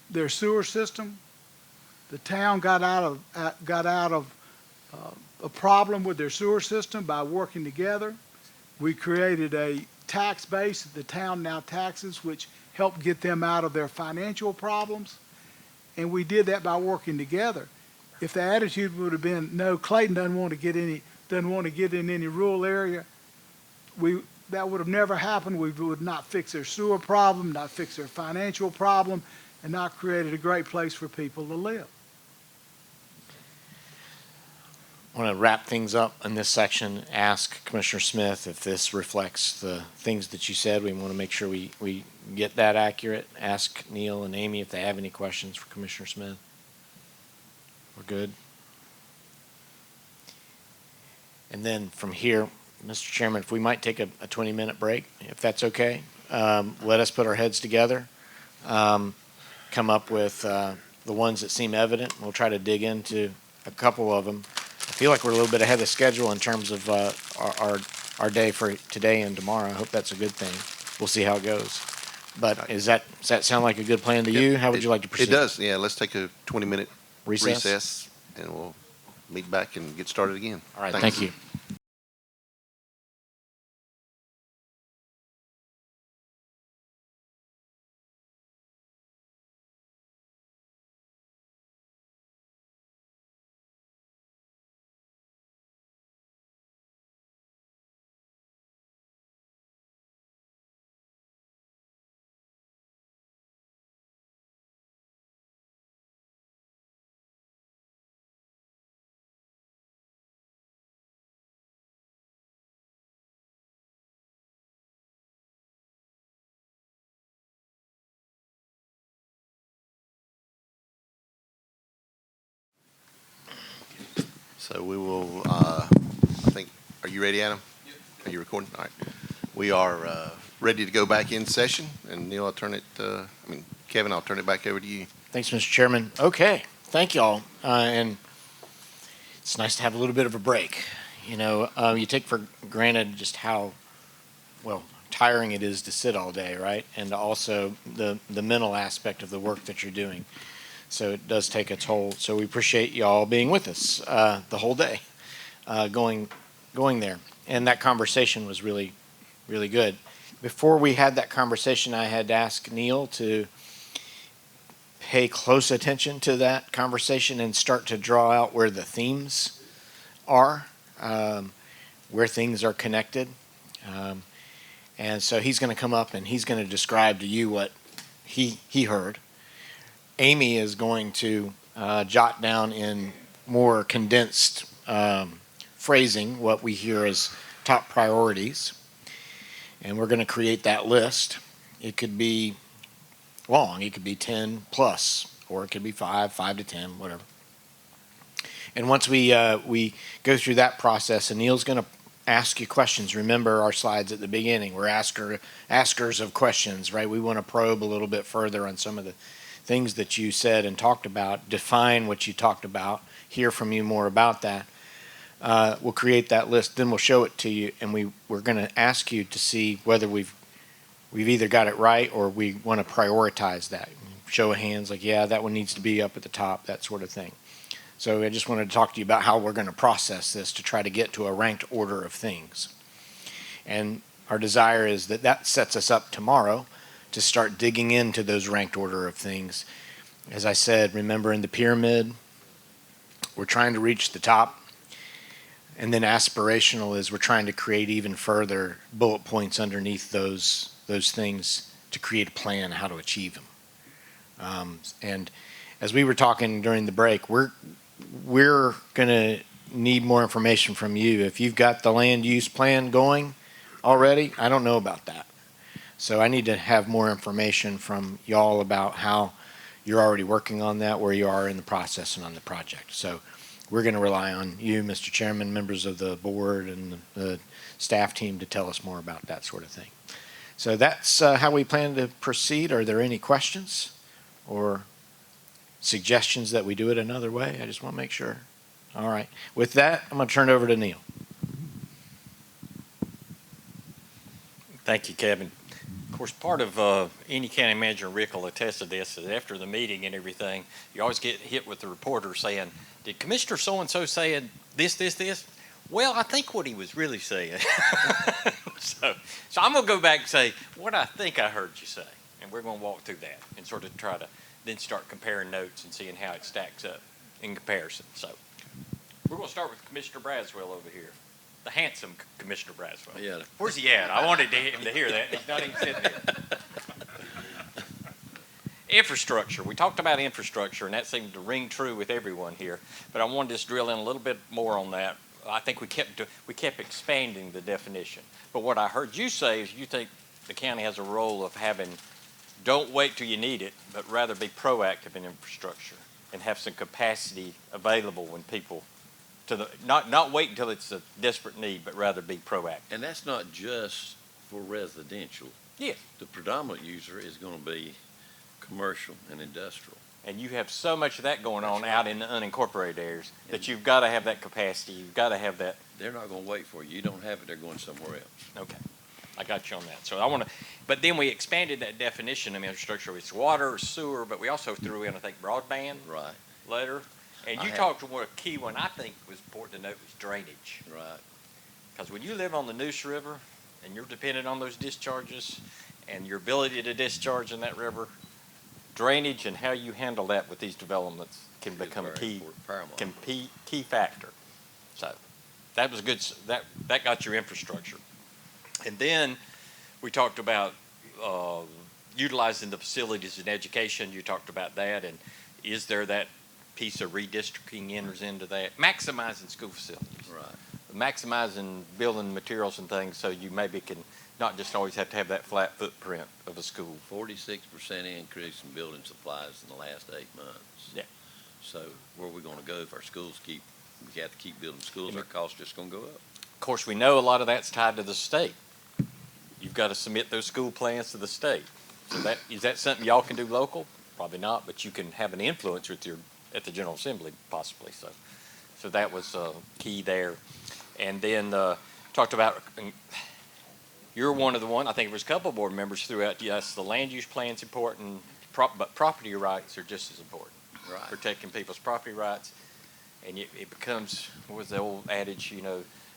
their sewer system. The town got out of a problem with their sewer system by working together. We created a tax base that the town now taxes, which helped get them out of their financial problems. And we did that by working together. If the attitude would have been, no, Clayton doesn't want to get in any rural area, that would have never happened. We would not fix their sewer problem, not fix their financial problem, and not created a great place for people to live. I want to wrap things up in this section, ask Commissioner Smith if this reflects the things that you said. We want to make sure we get that accurate. Ask Neil and Amy if they have any questions for Commissioner Smith. We're good. And then from here, Mr. Chairman, if we might take a 20-minute break, if that's okay. Let us put our heads together, come up with the ones that seem evident. We'll try to dig into a couple of them. I feel like we're a little bit ahead of schedule in terms of our day for today and tomorrow. I hope that's a good thing. We'll see how it goes. But does that sound like a good plan to you? How would you like to proceed? It does, yeah. Let's take a 20-minute Recess? recess, and we'll meet back and get started again. All right, Thanks. thank you. So we will, I think, are you ready, Adam? Yep. Are you recording? All right. We are ready to go back in session, and Neil, Kevin, I'll turn it back over to you. Thanks, Mr. Chairman. Okay, thank y'all. And it's nice to have a little bit of a break. You know, you take for granted just how, tiring it is to sit all day, right? And also the mental aspect of the work that you're doing. So it does take a toll. So we appreciate y'all being with us the whole day, going there. And that conversation was really, really good. Before we had that conversation, I had asked Neil to pay close attention to that conversation and start to draw out where the themes are, where things are connected. And so he's going to come up and he's going to describe to you what he heard. Amy is going to jot down in more condensed phrasing what we hear as top priorities. And we're going to create that list. It could be long. It could be 10 plus, or it could be 5 to 10, whatever. And once we go through that process, and Neil's going to ask you questions. Remember our slides at the beginning. We're askers of questions, right? We want to probe a little bit further on some of the things that you said and talked about, define what you talked about, hear from you more about that. We'll create that list, then we'll show it to you, and we're going to ask you to see whether we've either got it right or we want to prioritize that. Show of hands, like, yeah, that one needs to be up at the top, that sort of thing. So I just wanted to talk to you about how we're going to process this to try to get to a ranked order of things. And our desire is that that sets us up tomorrow to start digging into those ranked order of things. As I said, remember in the pyramid, we're trying to reach the top. And then aspirational is we're trying to create even further bullet points underneath those things to create a plan how to achieve them. And as we were talking during the break, we're going to need more information from you. If you've got the land use plan going already, I don't know about that. So I need to have more information from y'all about how you're already working on that, where you are in the process and on the project. So we're going to rely on you, Mr. Chairman, members of the board, and the staff team to tell us more about that sort of thing. So that's how we plan to proceed. Are there any questions or suggestions that we do it another way? I just want to make sure. All right. With that, I'm going to turn it over to Neil. Thank you, Kevin. Of course, part of any county manager, Rick will attest to this, is after the meeting and everything, you always get hit with the reporter saying, did Commissioner so-and-so say this, this, this? Well, I think what he was really saying. So I'm going to go back and say what I think I heard you say, and we're going to walk through that and sort of try to then start comparing notes and seeing how it stacks up in comparison. So we're going to start with Commissioner Braswell over here. The handsome Commissioner Braswell. Yeah. Where's he at? I wanted him to hear that. He's not even sitting here. Infrastructure. We talked about infrastructure, and that seemed to ring true with everyone here. But I wanted to just drill in a little bit more on that. I think we kept expanding the definition. But what I heard you say is you think the county has a role of having, don't wait till you need it, but rather be proactive in infrastructure and have some capacity available when people not wait until it's a desperate need, but rather be proactive. And that's not just for residential. Yes. The predominant user is going to be commercial and industrial. And you have so much of that going on out in the unincorporated areas that you've got to have that capacity. You've got to have that. They're not going to wait for you. You don't have it, they're going somewhere else. Okay. I got you on that. So I want to, but then we expanded that definition of infrastructure. It's water, sewer, but we also threw in, I think, broadband. Right. Letter. And you talked to a key one I think was important to note was drainage. Right. Because when you live on the Neuse River and you're dependent on those discharges and your ability to discharge in that river, drainage and how you handle that with these developments can become key factor. So that was good. That got your infrastructure. And then we talked about utilizing the facilities in education. You talked about that, and is there that piece of redistricting enters into that? Maximizing school facilities. Right. Maximizing building materials and things so you maybe can not just always have to have that flat footprint of a school. 46% increase in building supplies in the last 8 months. Yeah. So where are we going to go if our schools we have to keep building schools, our costs just going to go up? Of course, we know a lot of that's tied to the state. You've got to submit those school plans to the state. So is that something y'all can do local? Probably not, but you can have an influence with at the General Assembly possibly. So that was key there. And then talked about, you're one of the I think there was a couple of board members threw out, yes, the land use plan's important, but property rights are just as important. Right. Protecting people's property rights. And it becomes, what was the old adage,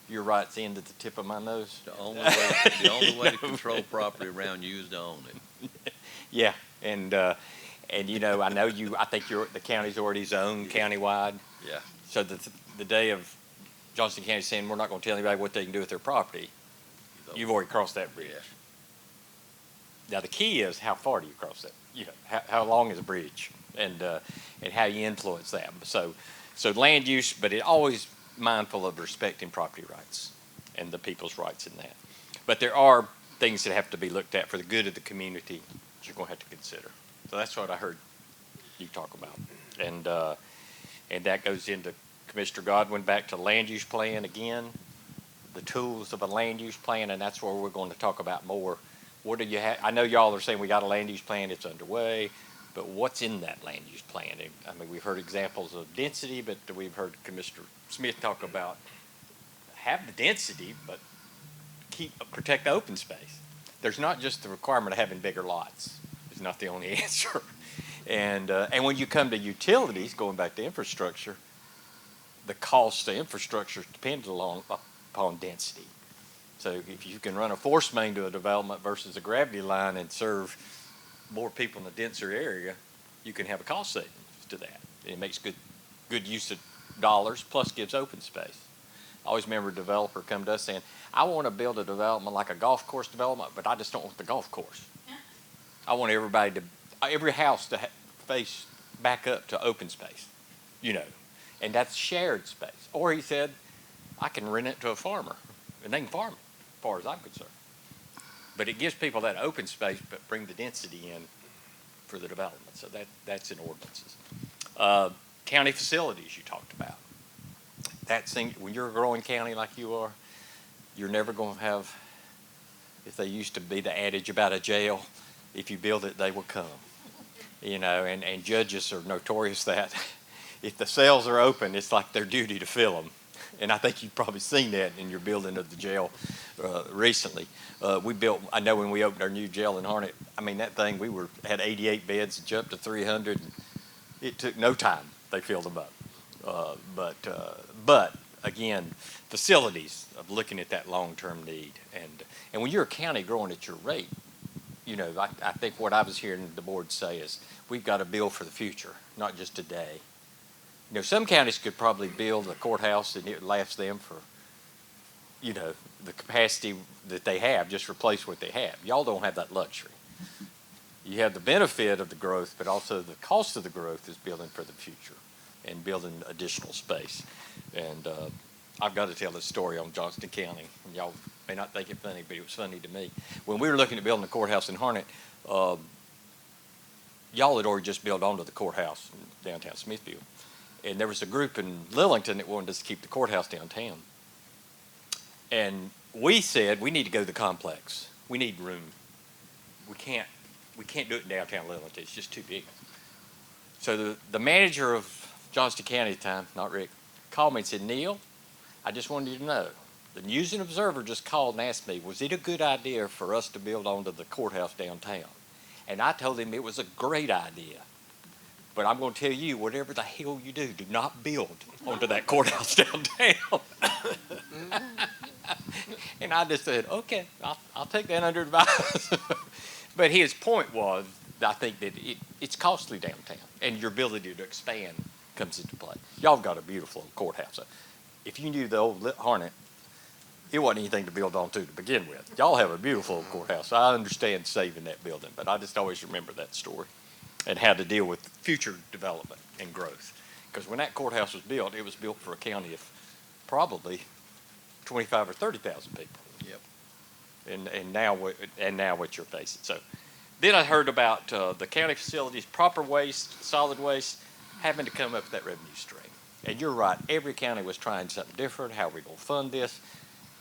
your rights end at the tip of my nose? The only way to control property around you is to own it. Yeah, and I know I think the county's already zoned countywide. Yeah. So the day of Johnston County saying we're not going to tell anybody what they can do with their property, you've already crossed that bridge. Yeah. Now the key is how far do you cross that? How long is a bridge, and how you influence that. So land use, but it always mindful of respecting property rights and the people's rights in that. But there are things that have to be looked at for the good of the community that you're going to have to consider. So that's what I heard you talk about. And that goes into Commissioner Godwin, back to land use plan again, the tools of a land use plan, and that's where we're going to talk about more. What do you have? I know y'all are saying we got a land use plan, it's underway, but what's in that land use plan? And, I mean, we've heard examples of density, but we've heard Commissioner Smith talk about have the density, but protect the open space. There's not just the requirement of having bigger lots. It's not the only answer. And when you come to utilities, going back to infrastructure, the cost of infrastructure depends upon density. So if you can run a force main to a development versus a gravity line and serve more people in a denser area, you can have a cost savings to that. It makes good use of dollars, plus gives open space. I always remember a developer come to us saying, I want to build a development like a golf course development, but I just don't want the golf course. I want every house to face back up to open space, and that's shared space. Or he said, I can rent it to a farmer, and they can farm it, as far as I'm concerned. But it gives people that open space, but bring the density in for the development. So that's in ordinances. County facilities you talked about. When you're a growing county like you are, you're never going to have, if they used to be the adage about a jail, if you build it, they will come. And judges are notorious that if the cells are open, it's like their duty to fill them. And I think you've probably seen that in your building of the jail recently. I know when we opened our new jail in Harnett, I mean, that thing, had 88 beds and jumped to 300. And it took no time. They filled them up. But again, facilities of looking at that long-term need. And when you're a county growing at your rate, I think what I was hearing the board say is we've got to build for the future, not just today. Some counties could probably build a courthouse and it would last them for, the capacity that they have, just replace what they have. Y'all don't have that luxury. You have the benefit of the growth, but also the cost of the growth is building for the future and building additional space. And I've got to tell this story on Johnston County. And y'all may not think it funny, but it was funny to me. When we were looking at building a courthouse in Harnett, y'all had already just built onto the courthouse in downtown Smithfield. And there was a group in Lillington that wanted us to keep the courthouse downtown. And we said, we need to go to the complex. We need room. We can't do it in downtown Lillington. It's just too big. So the manager of Johnston County at the time, not Rick, called me and said, Neil, I just wanted you to know, the News and Observer just called and asked me, was it a good idea for us to build onto the courthouse downtown? And I told him it was a great idea. But I'm going to tell you, whatever the hell you do not build onto that courthouse downtown. And I just said, okay, I'll take that under advice. But his point was, I think that it's costly downtown, and your ability to expand comes into play. Y'all have got a beautiful courthouse. If you knew the old Harnett, it wasn't anything to build onto to begin with. Y'all have a beautiful courthouse. I understand saving that building, but I just always remember that story and how to deal with future development and growth. Because when that courthouse was built, it was built for a county of probably 25 or 30,000 people. Yep. And now what you're facing. So then I heard about the county facilities, proper waste, solid waste, having to come up with that revenue stream. And you're right, every county was trying something different. How are we going to fund this?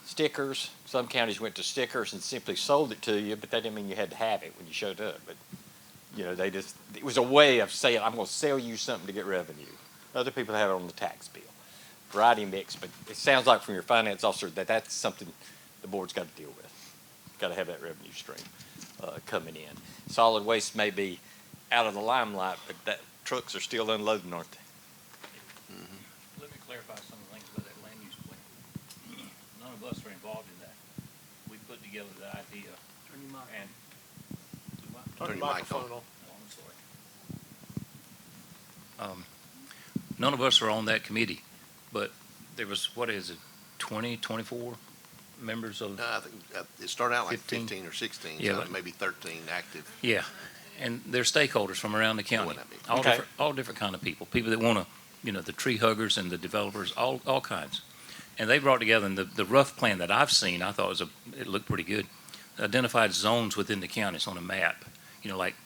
Stickers. Some counties went to stickers and simply sold it to you, but that didn't mean you had to have it when you showed up. But it was a way of saying, I'm going to sell you something to get revenue. Other people have it on the tax bill. Variety mix, but it sounds like from your finance officer that that's something the board's got to deal with. Got to have that revenue stream coming in. Solid waste may be out of the limelight, but that trucks are still unloading, aren't they? Mm-hmm. Let me clarify some of the things about that land use plan. None of us are involved in that. We put together the idea. Turn your mic on. Turn your mic on. Oh, I'm sorry. None of us are on that committee, but there was, 20, 24 members of? I think it started out like 15. 15 or 16, Yeah, so maybe 13 active. Yeah, and they're stakeholders from around the county. Wouldn't that be? All all different kind of people that want to, the tree huggers and the developers, all kinds. And they brought together, and the rough plan that I've seen, I thought it looked pretty good. Identified zones within the counties on a map, like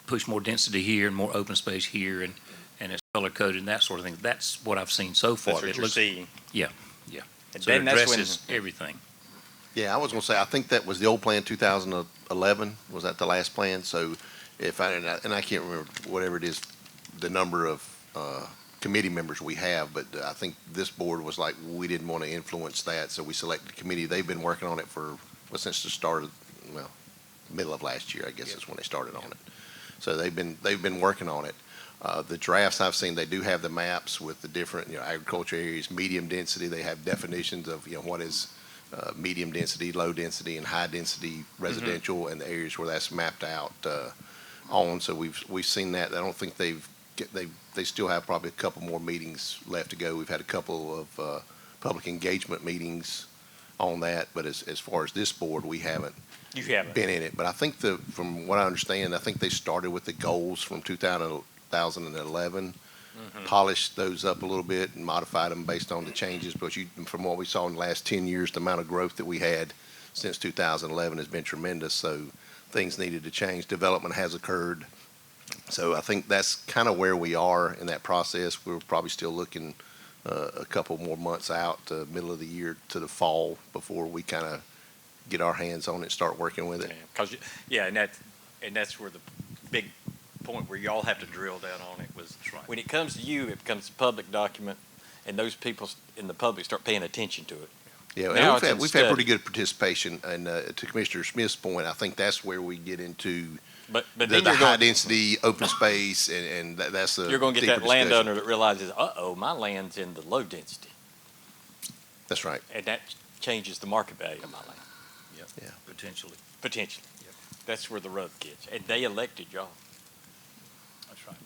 push more density here and more open space here, and it's color coded and that sort of thing. That's what I've seen so far. That's what you're seeing. Yeah. And So then it that's addresses everything. Yeah, I was going to say, I think that was the old plan, 2011. Was that the last plan? So and I can't remember whatever it is, the number of committee members we have, but I think this board was like, we didn't want to influence that, so we selected a committee. They've been working on it since the start of, well, middle of last year, I guess is when they started on it. So they've been working on it. The drafts I've seen, they do have the maps with the different, agriculture areas, medium density. They have definitions of, what is medium density, low density, and high density residential, and the areas where that's mapped out on. So we've seen that. I don't think they still have probably a couple more meetings left to go. We've had a couple of public engagement meetings on that, but as far as this board, we haven't. You haven't. Been in it. But I think from what I understand, I think they started with the goals from 2011, polished those up a little bit and modified them based on the changes. But from what we saw in the last 10 years, the amount of growth that we had since 2011 has been tremendous. So things needed to change. Development has occurred. So I think that's kind of where we are in that process. We're probably still looking a couple more months out, middle of the year to the fall, before we kind of get our hands on it, start working with it. And that's where the big point where y'all have to drill down on it was when it comes to you, it becomes a public document, and those people in the public start paying attention to it. Yeah, Now and we've had pretty good participation, and to Commissioner Smith's point, I think that's where we get into But the then high density open space, and that's a you're going to get deeper that landowner discussion. that realizes, my land's in the low density, That's right. and that changes the market value of my land. Yeah. Potentially. Potentially. That's where the rub gets, and they elected y'all.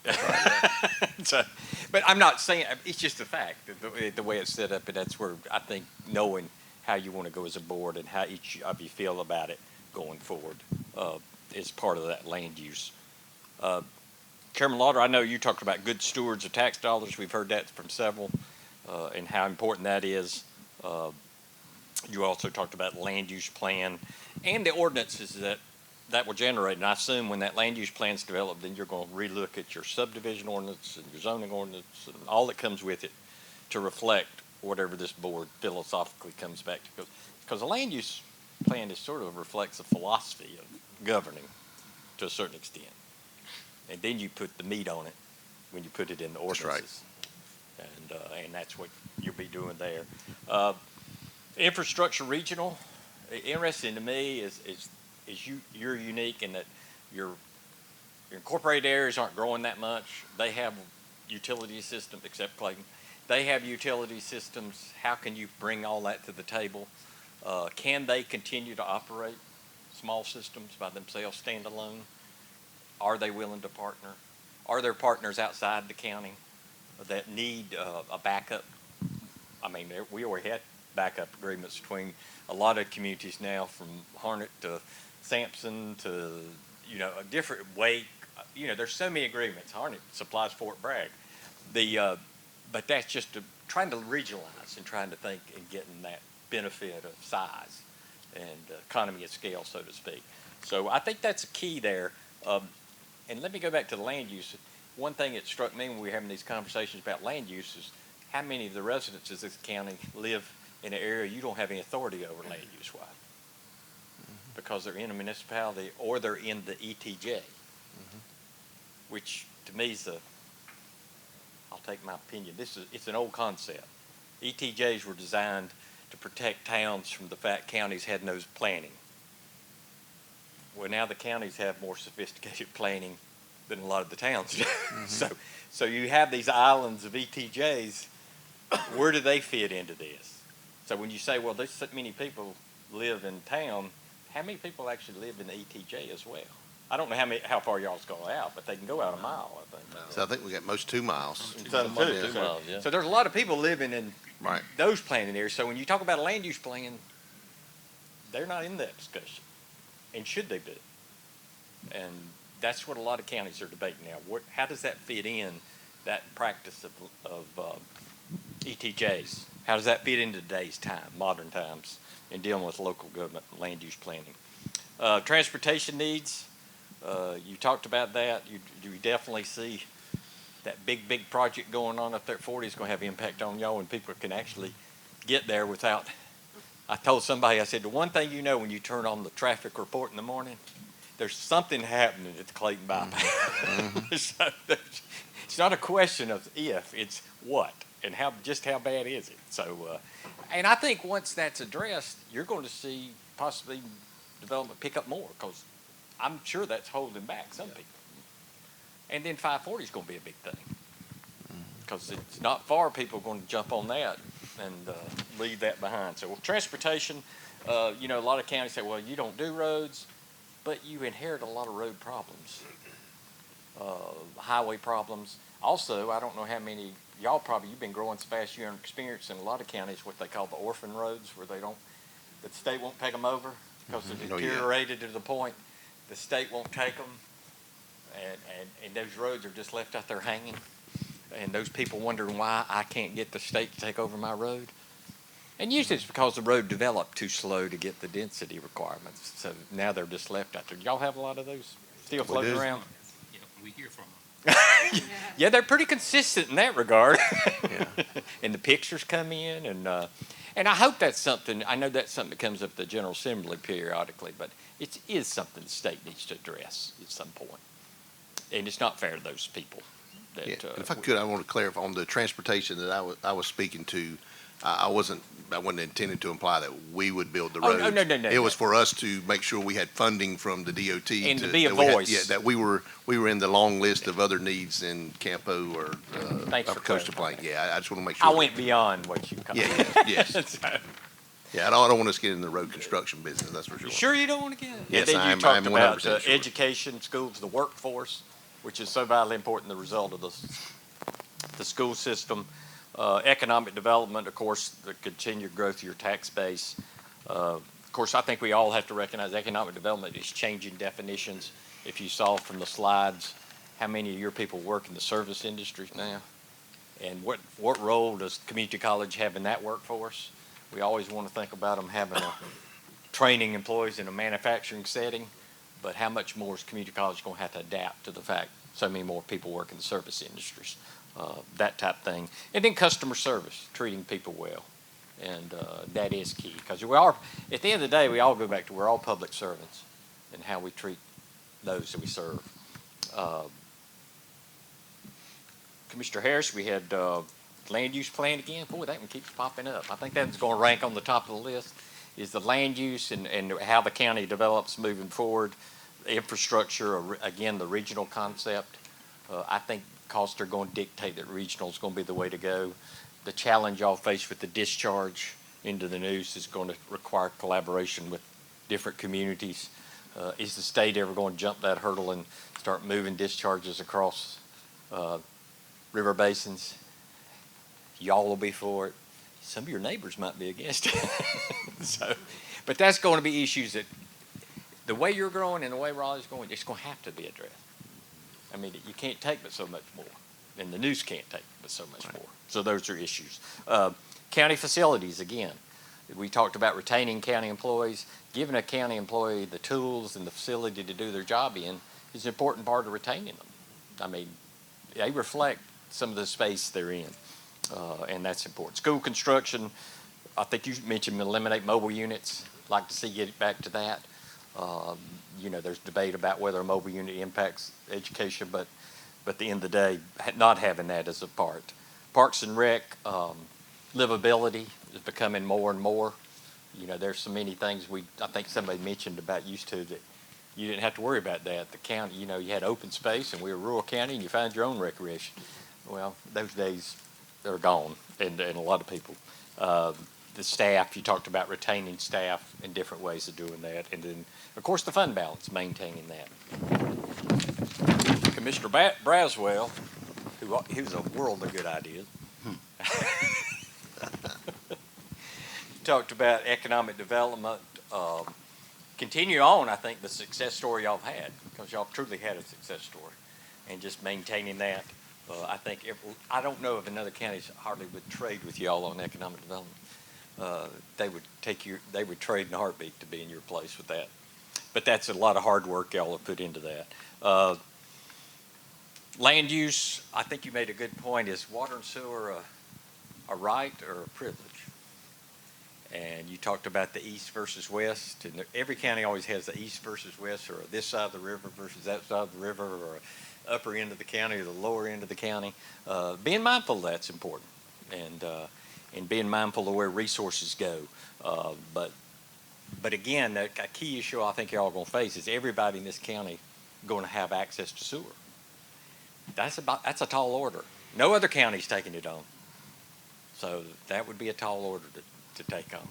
That's right. So, but I'm not saying, it's just a fact, the way it's set up, and that's where I think knowing how you want to go as a board and how each of you feel about it going forward is part of that land use. Chairman Lauder, I know you talked about good stewards of tax dollars. We've heard that from several, and how important that is. You also talked about land use plan and the ordinances that will generate. And I assume when that land use plan is developed, then you're going to relook at your subdivision ordinance and your zoning ordinance and all that comes with it to reflect whatever this board philosophically comes back to. Because a land use plan is sort of reflects a philosophy of governing to a certain extent. And then you put the meat on it when you put it in the ordinances. That's right. And that's what you'll be doing there. Infrastructure regional, interesting to me is you're unique in that your incorporated areas aren't growing that much. They have utility systems, except Clayton. They have utility systems. How can you bring all that to the table? Can they continue to operate small systems by themselves, standalone? Are they willing to partner? Are there partners outside the county that need a backup? I mean, we already had backup agreements between a lot of communities now, from Harnett to Sampson to, a different Wake. There's so many agreements. Harnett supplies Fort Bragg. But that's just trying to regionalize and trying to think and getting that benefit of size and economy of scale, so to speak. So I think that's a key there. And let me go back to the land use. One thing that struck me when we were having these conversations about land use is how many of the residents of this county live in an area you don't have any authority over land use wise, because they're in a municipality or they're in the ETJ, which to me is I'll take my opinion, it's an old concept. ETJs were designed to protect towns from the fact counties had no planning. Well, now the counties have more sophisticated planning than a lot of the towns do. So you have these islands of ETJs. Where do they fit into this? So when you say, well, there's so many people live in town, how many people actually live in the ETJ as well? I don't know how far y'all's go out, but they can go out a mile, I think. So I think we got most 2 miles. So there's a lot of people living in Right. those planning areas. So when you talk about a land use plan, they're not in that discussion. And should they be? And that's what a lot of counties are debating now. How does that fit in, that practice of ETJs? How does that fit into today's time, modern times, in dealing with local government and land use planning? Transportation needs, you talked about that. You definitely see that big project going on up there at 40 is going to have impact on y'all, and people can actually get there without. I told somebody, I said, the one thing when you turn on the traffic report in the morning, there's something happening at the Clayton bypass. So it's not a question of if, it's what, and how bad is it. So, and I think once that's addressed, you're going to see possibly development pick up more, because I'm sure that's holding back some people. And then 540 is going to be a big thing, because it's not far. People are going to jump on that and leave that behind. So transportation, a lot of counties say, well, you don't do roads, but you inherit a lot of road problems, highway problems. Also, I don't know how many, you've been growing so fast, you're experiencing in a lot of counties what they call the orphan roads, where the state won't take them over because they're deteriorated to the point the state won't take them. And those roads are just left out there hanging. And those people wondering why I can't get the state to take over my road. And usually it's because the road developed too slow to get the density requirements. So now they're just left out there. Do y'all have a lot of those still floating around? Yeah, we hear from them. Yeah, they're pretty consistent in that regard. And the pictures come in, and I hope that's something. I know that's something that comes up at the General Assembly periodically, but it is something the state needs to address at some point. And it's not fair to those people. That, if I could, I want to clarify on the transportation that I was speaking to. I wasn't intending to imply that we would build the roads. No. It was for us to make sure we had funding from the DOT. And to be a that voice. that we were in the long list of other needs in Campo or Upper Coastal Plain. Yeah, I just want to make sure. I went beyond what you called. Yes. Yeah, I don't want us to get in the road construction business, that's for sure. Sure you don't want to get in? Yes, and then you talked about 100% sure. education, schools, the workforce, which is so vitally important, the result of the school system. Economic development, of course, the continued growth of your tax base. Of course, I think we all have to recognize economic development is changing definitions. If you saw from the slides, how many of your people work in the service industries now? And what role does community college have in that workforce? We always want to think about them having training employees in a manufacturing setting, but how much more is community college going to have to adapt to the fact so many more people work in the service industries? That type of thing. And then customer service, treating people well. And that is key, because we are, at the end of the day, we all go back to we're all public servants and how we treat those that we serve. Commissioner Harris, we had land use plan again. Boy, that one keeps popping up. I think that's going to rank on the top of the list, is the land use and how the county develops moving forward. The infrastructure, again, the regional concept. I think costs are going to dictate that regional is going to be the way to go. The challenge y'all face with the discharge into the news is going to require collaboration with different communities. Is the state ever going to jump that hurdle and start moving discharges across river basins? Y'all will be for it. Some of your neighbors might be against it. But that's going to be issues that the way you're growing and the way Raleigh's going, it's going to have to be addressed. I mean, you can't take but so much more, and the news can't take but so much more. So those are issues. County facilities, again. We talked about retaining county employees. Giving a county employee the tools and the facility to do their job in is an important part of retaining them. I mean, they reflect some of the space they're in, and that's important. School construction, I think you mentioned eliminate mobile units. Like to see get back to that. There's debate about whether a mobile unit impacts education, but at the end of the day, not having that as a part. Parks and Rec, livability is becoming more and more. There's so many things I think somebody mentioned about used to that you didn't have to worry about that. The county, you had open space and we were a rural county and you found your own recreation. Well, those days are gone and a lot of people. The staff, you talked about retaining staff and different ways of doing that. And then, of course, the fund balance, maintaining that. Commissioner Braswell, who's a world of good ideas, talked about economic development. Continue on, I think, the success story y'all have had, because y'all truly had a success story. And just maintaining that. I think, I don't know if another county hardly would trade with y'all on economic development. They would trade in a heartbeat to be in your place with that. But that's a lot of hard work y'all have put into that. Land use, I think you made a good point. Is water and sewer a right or a privilege? And you talked about the east versus west, and every county always has the east versus west, or this side of the river versus that side of the river, or upper end of the county or the lower end of the county. Being mindful of that's important, and being mindful of where resources go. But again, a key issue I think you're all going to face is everybody in this county going to have access to sewer. That's a tall order. No other county's taking it on. So that would be a tall order to take on.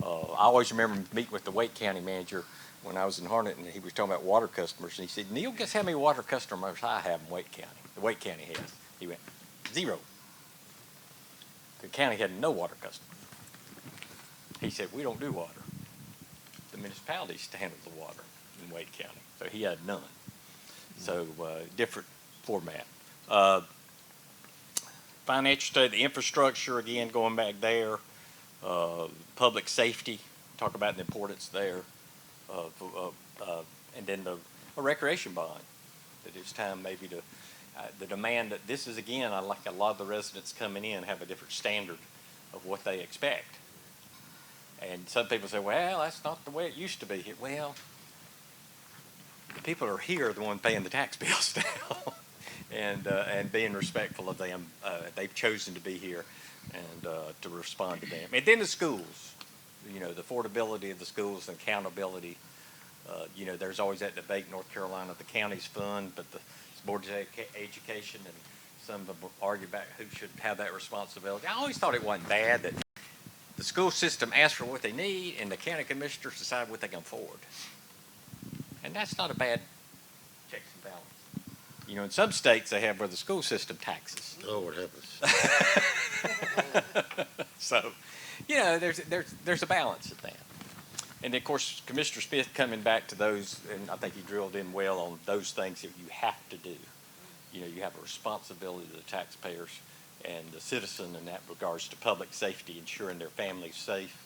I always remember meeting with the Wake County manager when I was in Harnett, and he was talking about water customers, and he said, "Neil, guess how many water customers I have in Wake County? The Wake County has." He went, 0. The county had no water customers. He said, "We don't do water. The municipalities handle the water in Wake County." So he had none. So different format. Financial study, the infrastructure, again, going back there. Public safety, talk about the importance there. And then a recreation bond, that it's time maybe to, the demand that this is, again, I like a lot of the residents coming in have a different standard of what they expect. And some people say, well, that's not the way it used to be here. Well, the people who are here are the ones paying the tax bills now. And being respectful of them. They've chosen to be here and to respond to them. And then the schools, the affordability of the schools and accountability. There's always that debate in North Carolina, the counties fund, but the Board of Education, and some of them argue about who should have that responsibility. I always thought it wasn't bad that the school system asks for what they need and the county commissioners decide what they can afford. And that's not a bad checks and balance. In some states they have where the school system taxes. Lord help us. So, there's a balance at that. And then, of course, Commissioner Smith coming back to those, and I think he drilled in well on those things that you have to do. You have a responsibility to the taxpayers and the citizen in that regards to public safety, ensuring their family's safe.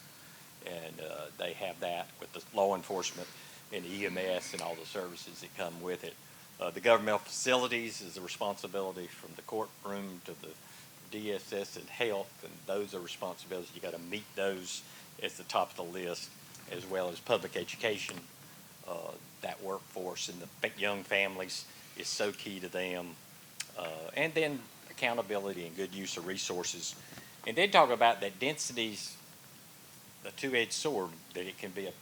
And they have that with the law enforcement and the EMS and all the services that come with it. The governmental facilities is a responsibility from the courtroom to the DSS and health, and those are responsibilities. You got to meet those as the top of the list, as well as public education. That workforce and the young families is so key to them. And then accountability and good use of resources. And then talk about that density's a two-edged sword, that it can be a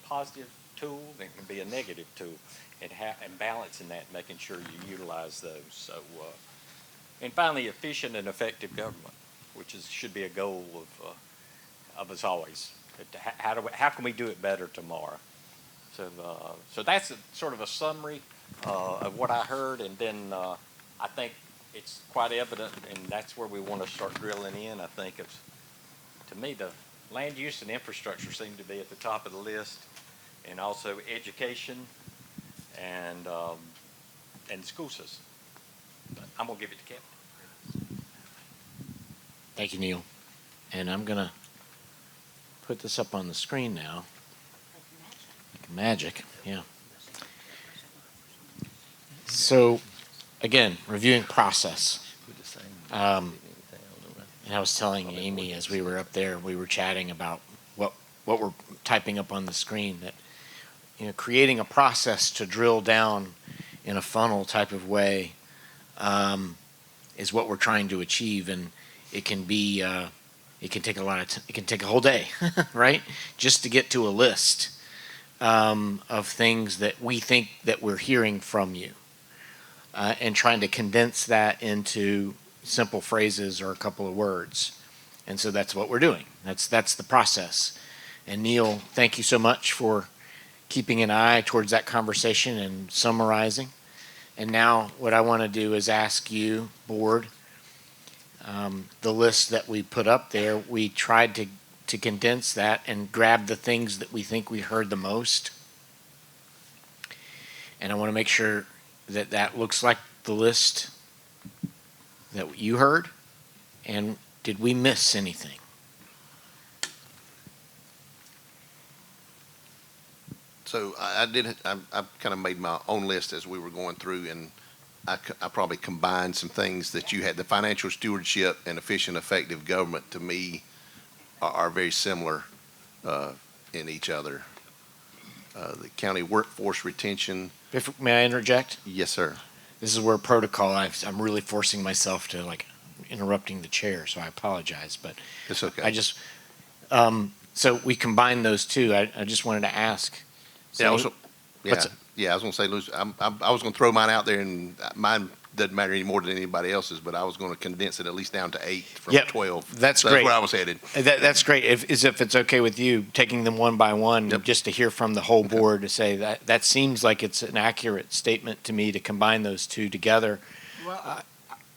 positive tool, and it can be a negative tool. And balancing that, making sure you utilize those. So, and finally, efficient and effective government, which should be a goal of us always. How can we do it better tomorrow? So that's sort of a summary of what I heard, and then I think it's quite evident, and that's where we want to start drilling in. I think to me, the land use and infrastructure seem to be at the top of the list, and also education. And the school system. But I'm going to give it to Kevin. Thank you, Neil. And I'm going to put this up on the screen now. Magic, yeah. So, again, reviewing process. And I was telling Amy as we were up there, we were chatting about what we're typing up on the screen, that creating a process to drill down in a funnel type of way is what we're trying to achieve, and it can be it can take it can take a whole day, right? Just to get to a list of things that we think that we're hearing from you, and trying to condense that into simple phrases or a couple of words. And so that's what we're doing. That's the process. And Neil, thank you so much for keeping an eye towards that conversation and summarizing. And now what I want to do is ask you, board, the list that we put up there, we tried to condense that and grab the things that we think we heard the most. And I want to make sure that that looks like the list that you heard. And did we miss anything? So I kind of made my own list as we were going through, and I probably combined some things that you had. The financial stewardship and efficient, effective government, to me, are very similar in each other. The county workforce retention, May I interject? yes, sir. This is where protocol, I'm really forcing myself to like interrupting the chair, so I apologize, but It's okay. I just, so we combine those two. I just wanted to ask. So- Yeah, also, yeah, What's it? yeah, I was gonna say, Lucy, I was gonna throw mine out there, and mine doesn't matter any more than anybody else's, but I was gonna condense it at least down to 8 from Yep, 12. that's So great. That's where I was headed. That's great. If it's okay with you, taking them one by one, Yep. just to hear from the whole board to say that seems like it's an accurate statement to me to combine those two together. Well,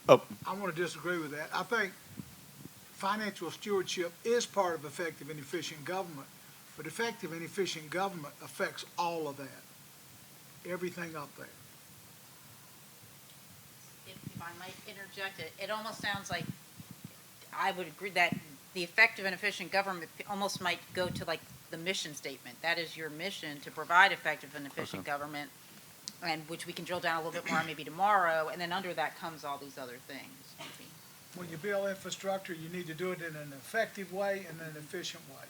Oh, I want to disagree with that. I think financial stewardship is part of effective and efficient government, but effective and efficient government affects all of that, everything up there. If I might interject, it almost sounds like I would agree that the effective and efficient government almost might go to like the mission statement. That is your mission, to provide effective and efficient government, and which we can drill down a little bit more on maybe tomorrow, and then under that comes all these other things. Maybe. When you build infrastructure, you need to do it in an effective way and an efficient way.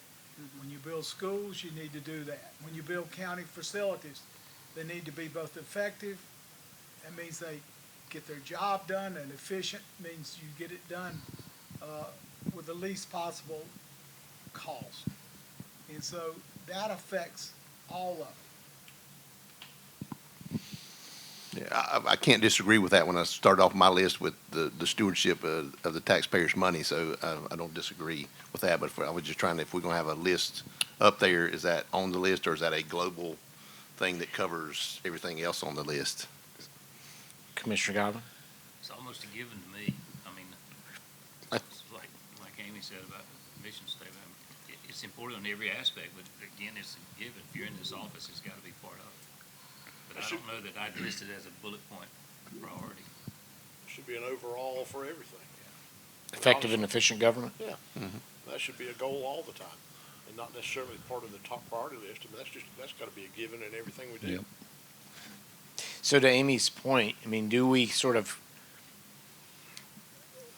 When you build schools, you need to do that. When you build county facilities, they need to be both effective, that means they get their job done, and efficient means you get it done with the least possible cost. And so that affects all of it. Yeah, I can't disagree with that when I start off my list with the stewardship of the taxpayers' money, so I don't disagree with that, but I was just trying to, if we're gonna have a list up there, is that on the list, or is that a global thing that covers everything else on the list? Commissioner Godwin? It's almost a given to me. I mean, it's like Amy said about the mission statement. It's important in every aspect, but again, it's a given. If you're in this office, it's got to be part of it. But I don't know that I'd list it as a bullet point priority. Should be an overall for everything. Effective and efficient government? Yeah. That should be a goal all the time, and not necessarily part of the top priority list. I mean, that's got to be a given in everything we do. Yep. So to Amy's point, I mean, do we sort of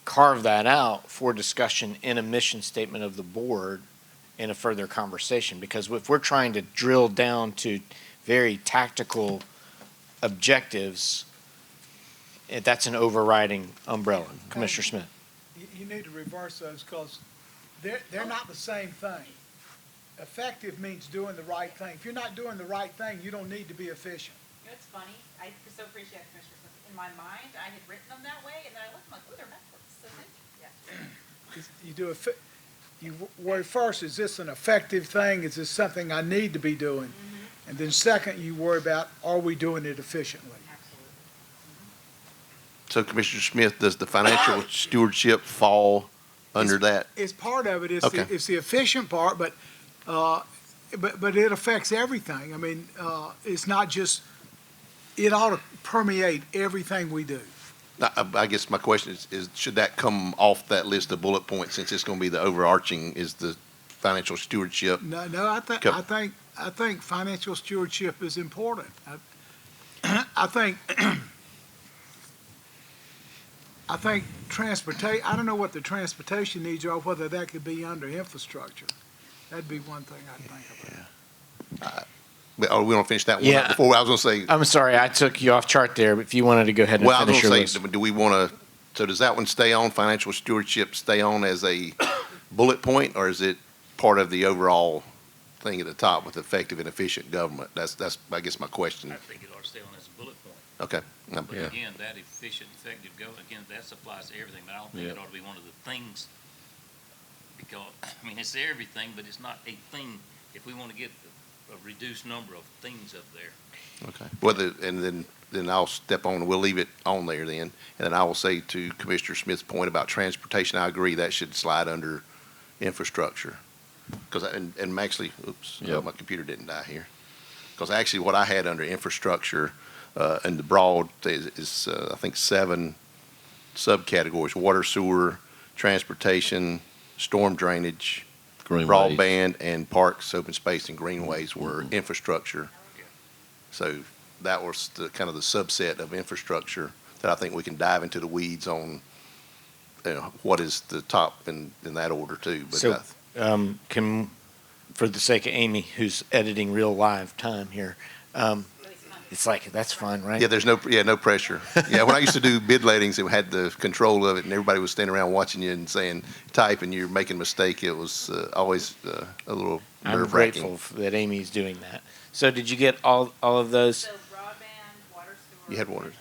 carve that out for discussion in a mission statement of the board in a further conversation? Because if we're trying to drill down to very tactical objectives, that's an overriding umbrella. Commissioner Smith? You need to reverse those, because they're not the same thing. Effective means doing the right thing. If you're not doing the right thing, you don't need to be efficient. You know, it's funny. I so appreciate it, Commissioner Smith. In my mind, I had written them that way, and then I looked, I'm like, oh, they're backwards. So yeah. You do you worry first, is this an effective thing? Is this something I need to be doing? And then second, you worry about, are we doing it efficiently? So Commissioner Smith, does the financial stewardship fall under that? It's part of it. It's Okay. it's the efficient part, but it affects everything. I mean, it's not just, it ought to permeate everything we do. I guess my question is should that come off that list of bullet points, since it's going to be the overarching, is the financial stewardship? No, I think financial stewardship is important. I think transportation, I don't know what the transportation needs are, whether that could be under infrastructure. That'd be one thing I'd think about. We don't finish that one Yeah. up before. I was going to say, I'm sorry, I took you off chart there, but if you wanted to go ahead and well, I was finish your going list. to say, do we want to, so does that one stay on, financial stewardship stay on as a bullet point, or is it part of the overall thing at the top with effective and efficient government? That's I guess my question. I think it ought to stay on as a bullet point. Okay. But Yeah. again, that efficient, effective government, again, that applies to everything, but I don't think it Yeah. ought to be one of the things, because, I mean, it's everything, but it's not a thing, if we want to get a reduced number of things up there. Okay. Whether, and then I'll step on, we'll leave it on there then. And then I will say to Commissioner Smith's point about transportation, I agree that should slide under infrastructure. Because, and actually, oops, Yep. my computer didn't die here. Because actually what I had under infrastructure, in the broad is I think 7 subcategories: water, sewer, transportation, storm drainage, Greenways. broadband, and parks, open space, and greenways were infrastructure. So that was the kind of the subset of infrastructure that I think we can dive into the weeds on, what is the top in that order too. But So, can for the sake of Amy, who's editing real live time here, it's like, that's fun, right? Yeah, no pressure. Yeah, when I used to do bid lettings, it had the control of it, and everybody was standing around watching you and saying, type, and you're making a mistake. It was always a little I'm nerve-wracking. grateful that Amy's doing that. So did you get all of those? So broadband, water, sewer. You had water.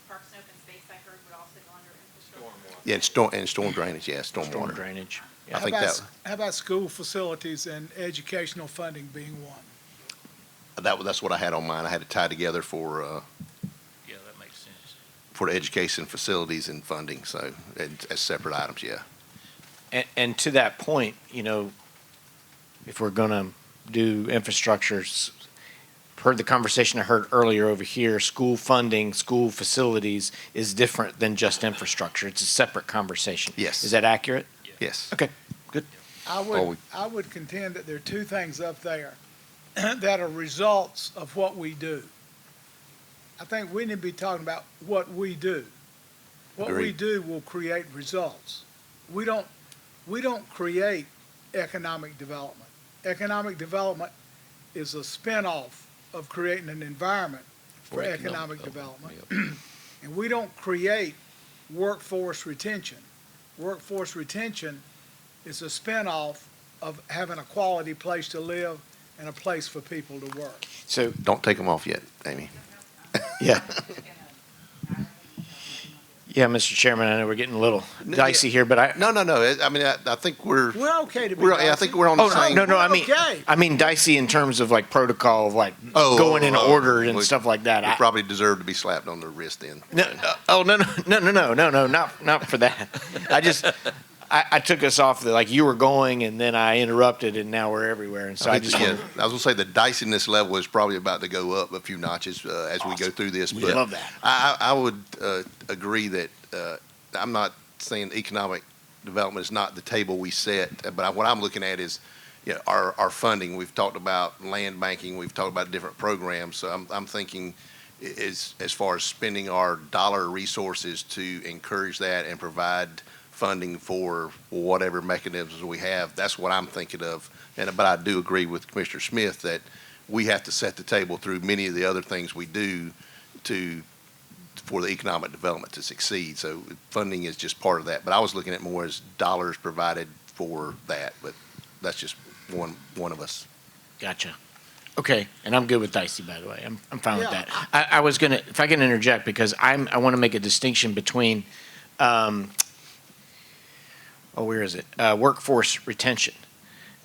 Parks and open space, I heard, would also go under infrastructure. Yeah, and storm drainage, yeah, storm Storm water. drainage. I think that, How about school facilities and educational funding being one? that's what I had on mine. I had it tied together for Yeah, that makes sense. for the education facilities and funding, so as separate items, yeah. And to that point, you know, if we're going to do infrastructures, heard the conversation I heard earlier over here, school funding, school facilities is different than just infrastructure. It's a separate conversation. Yes. Is that accurate? Yes. Okay, good. I would contend that there are two things up there that are results of what we do. I think we need to be talking about what we do. What we Agreed. do will create results. We don't create economic development. Economic development is a spinoff of creating an environment for economic development. And we don't create workforce retention. Workforce retention is a spinoff of having a quality place to live and a place for people to work. So, Don't take them off yet, Amy. yeah. Yeah, Mr. Chairman, I know we're getting a little dicey here, but I. No. I mean, I think we're okay to be I think we're on the same. No, I mean, okay. I mean dicey in terms of like protocol of like Oh, going in order and we- stuff like that. We probably deserve to be slapped on the wrist then. No, not for that. I took us off like you were going and then I interrupted and now we're everywhere. And so I just I was gonna say the diciness level is probably about to go up a few notches as we go through this. We But love that. I would agree that I'm not saying economic development is not the table we set, but what I'm looking at is our funding. We've talked about land banking. We've talked about different programs. So I'm thinking as far as spending our dollar resources to encourage that and provide funding for whatever mechanisms we have. That's what I'm thinking of. But I do agree with Commissioner Smith that we have to set the table through many of the other things we do for the economic development to succeed. So funding is just part of that. But I was looking at more as dollars provided for that. But that's just one of us. Gotcha. Okay, and I'm good with dicey, by the way. I'm fine with Yeah. that. I was gonna, if I can interject, because I want to make a distinction between, where is it? Workforce retention.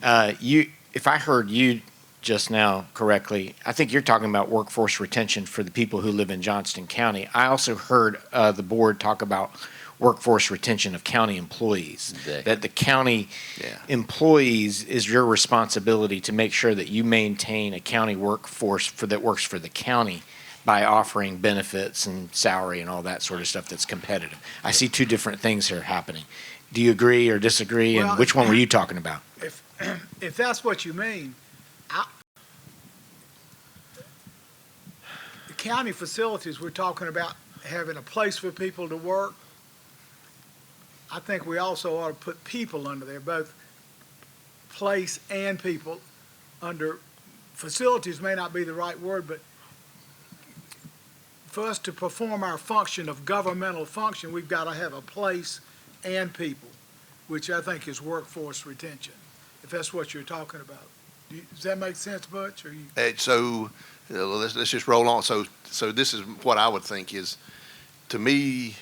If I heard you just now correctly, I think you're talking about workforce retention for the people who live in Johnston County. I also heard the board talk about workforce retention of county employees. Exactly. That the county employees is your responsibility to make sure that you maintain a county workforce that works for the county by offering benefits and salary and all that sort of stuff that's competitive. I see two different things here happening. Do you agree or disagree? Well, And which one were you talking about? If that's what you mean, the county facilities, we're talking about having a place for people to work. I think we also ought to put people under there, both place and people under. Facilities may not be the right word, but for us to perform our function of governmental function, we've got to have a place and people, which I think is workforce retention, if that's what you're talking about. Does that make sense, Butch? Or you? So let's just roll on. So this is what I would think is, to me,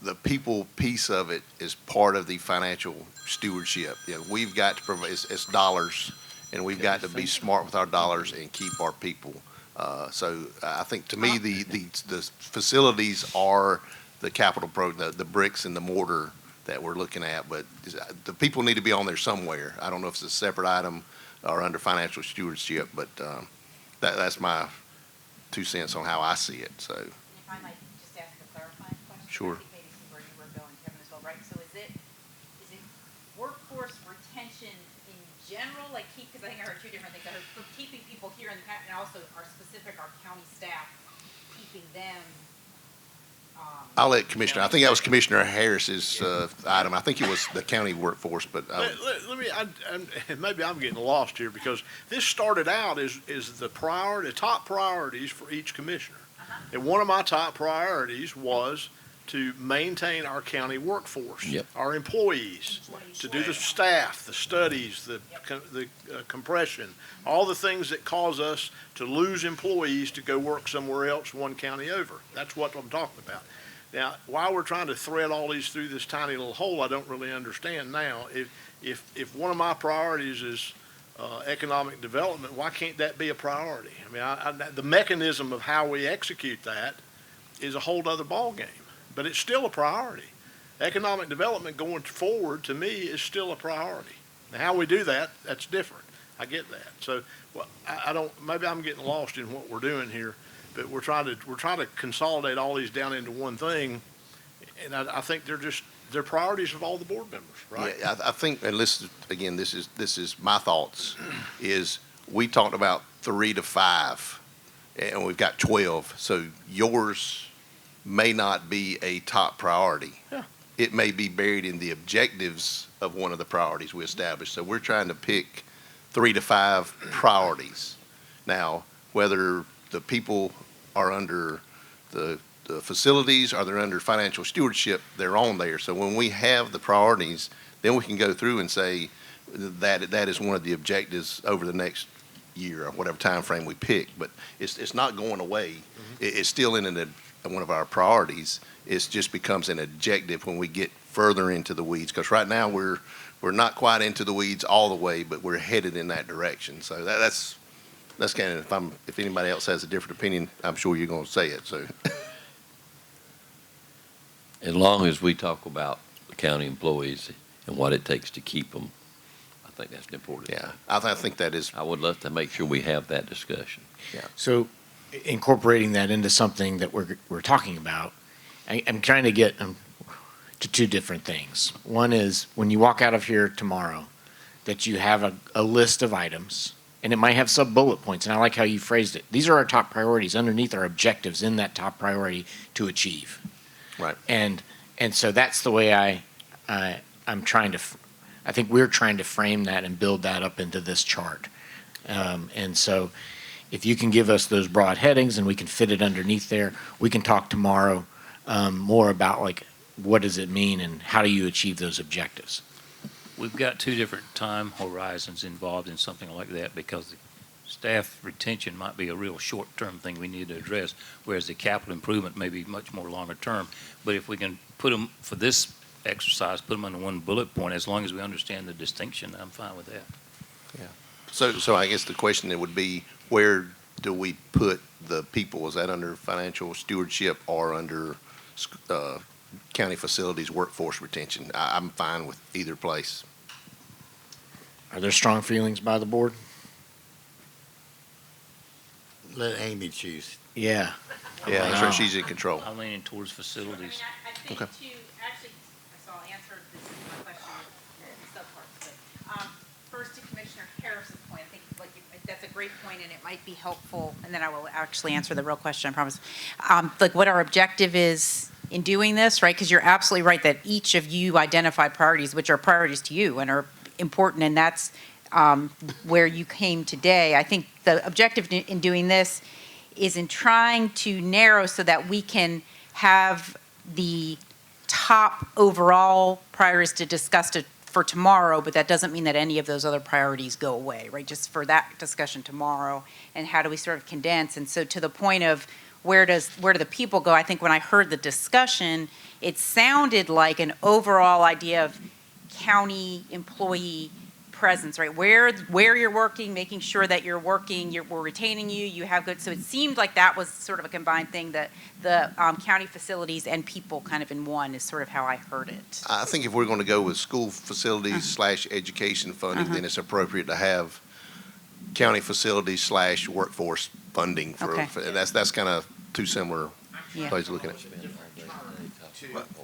the people piece of it is part of the financial stewardship. We've got to provide, it's dollars, and we've got to be smart with our dollars and keep our people. So I think to me, the facilities are the capital the bricks and the mortar that we're looking at, but the people need to be on there somewhere. I don't know if it's a separate item or under financial stewardship, but that's my 2 cents on how I see it. So. If I might just ask a clarifying question. Sure. I think maybe this is where you were going, Kevin, as well, right? So is it workforce retention in general, like because I think I heard two different things. I heard keeping people here and also our county staff, keeping them I'll let Commissioner, I think that was Commissioner Harris's item. I think it was the county workforce, but Let me, maybe I'm getting lost here because this started out as the top priorities for each commissioner. And one of my top priorities was to maintain our county workforce, Yep. our employees, to do the staff, the studies, the compression, all the things that cause us to lose employees to go work somewhere else one county over. That's what I'm talking about. Now, while we're trying to thread all these through this tiny little hole, I don't really understand now. If one of my priorities is economic development, why can't that be a priority? I mean, the mechanism of how we execute that is a whole other ballgame, but it's still a priority. Economic development going forward, to me, is still a priority. Now, how we do that, that's different. I get that. So, well, I don't. Maybe I'm getting lost in what we're doing here, but we're trying to consolidate all these down into one thing, and I think they're priorities of all the board members, right? yeah, I think, and listen, again, this is my thoughts, is we talked about 3 to 5, and we've got 12. So yours may not be a top priority. Yeah. It may be buried in the objectives of one of the priorities we established. So we're trying to pick 3 to 5 priorities. Now, whether the people are under the facilities or they're under financial stewardship, they're on there. So when we have the priorities, then we can go through and say that is one of the objectives over the next year or whatever time frame we pick. But it's not going away. It's still in one of our priorities. It just becomes an objective when we get further into the weeds. Because right now we're not quite into the weeds all the way, but we're headed in that direction. So that's kind of, if anybody else has a different opinion, I'm sure you're going to say it. So. As long as we talk about the county employees and what it takes to keep them, I think that's important. Yeah, I think that is. I would love to make sure we have that discussion. Yeah. So incorporating that into something that we're talking about, I'm trying to get to two different things. One is when you walk out of here tomorrow, that you have a list of items, and it might have sub-bullet points, and I like how you phrased it. These are our top priorities. Underneath are objectives in that top priority to achieve. Right. And so that's the way I'm trying to, I think we're trying to frame that and build that up into this chart. And so if you can give us those broad headings and we can fit it underneath there, we can talk tomorrow more about like what does it mean and how do you achieve those objectives. We've got 2 different time horizons involved in something like that because the staff retention might be a real short-term thing we need to address, whereas the capital improvement may be much more longer term. But if we can put them, for this exercise, put them under one bullet point, as long as we understand the distinction, I'm fine with that. Yeah. So I guess the question then would be, where do we put the people? Is that under financial stewardship or under county facilities workforce retention? I'm fine with either place. Are there strong feelings by the board? Let Amy choose. Yeah. Yeah, that's right. She's in control. I'm leaning towards facilities. I think Okay. too, actually, so I'll answer my question in subparts. But first to Commissioner Harris's point, I think that's a great point and it might be helpful, and then I will actually answer the real question, I promise. Like what our objective is in doing this, right? Because you're absolutely right that each of you identified priorities, which are priorities to you and are important, and that's where you came today. I think the objective in doing this is in trying to narrow so that we can have the top overall priorities to discuss for tomorrow, but that doesn't mean that any of those other priorities go away, right? Just for that discussion tomorrow, and how do we sort of condense? And so to the point of where do the people go, I think when I heard the discussion, it sounded like an overall idea of county employee presence, right? Where you're working, making sure that you're working, we're retaining you, you have good, so it seemed like that was sort of a combined thing, that the county facilities and people kind of in one is sort of how I heard it. I think if we're going to go with school facilities / education funding, then it's appropriate to have county facilities / workforce funding for, Okay. that's kind of two similar Yeah. ways of looking at it.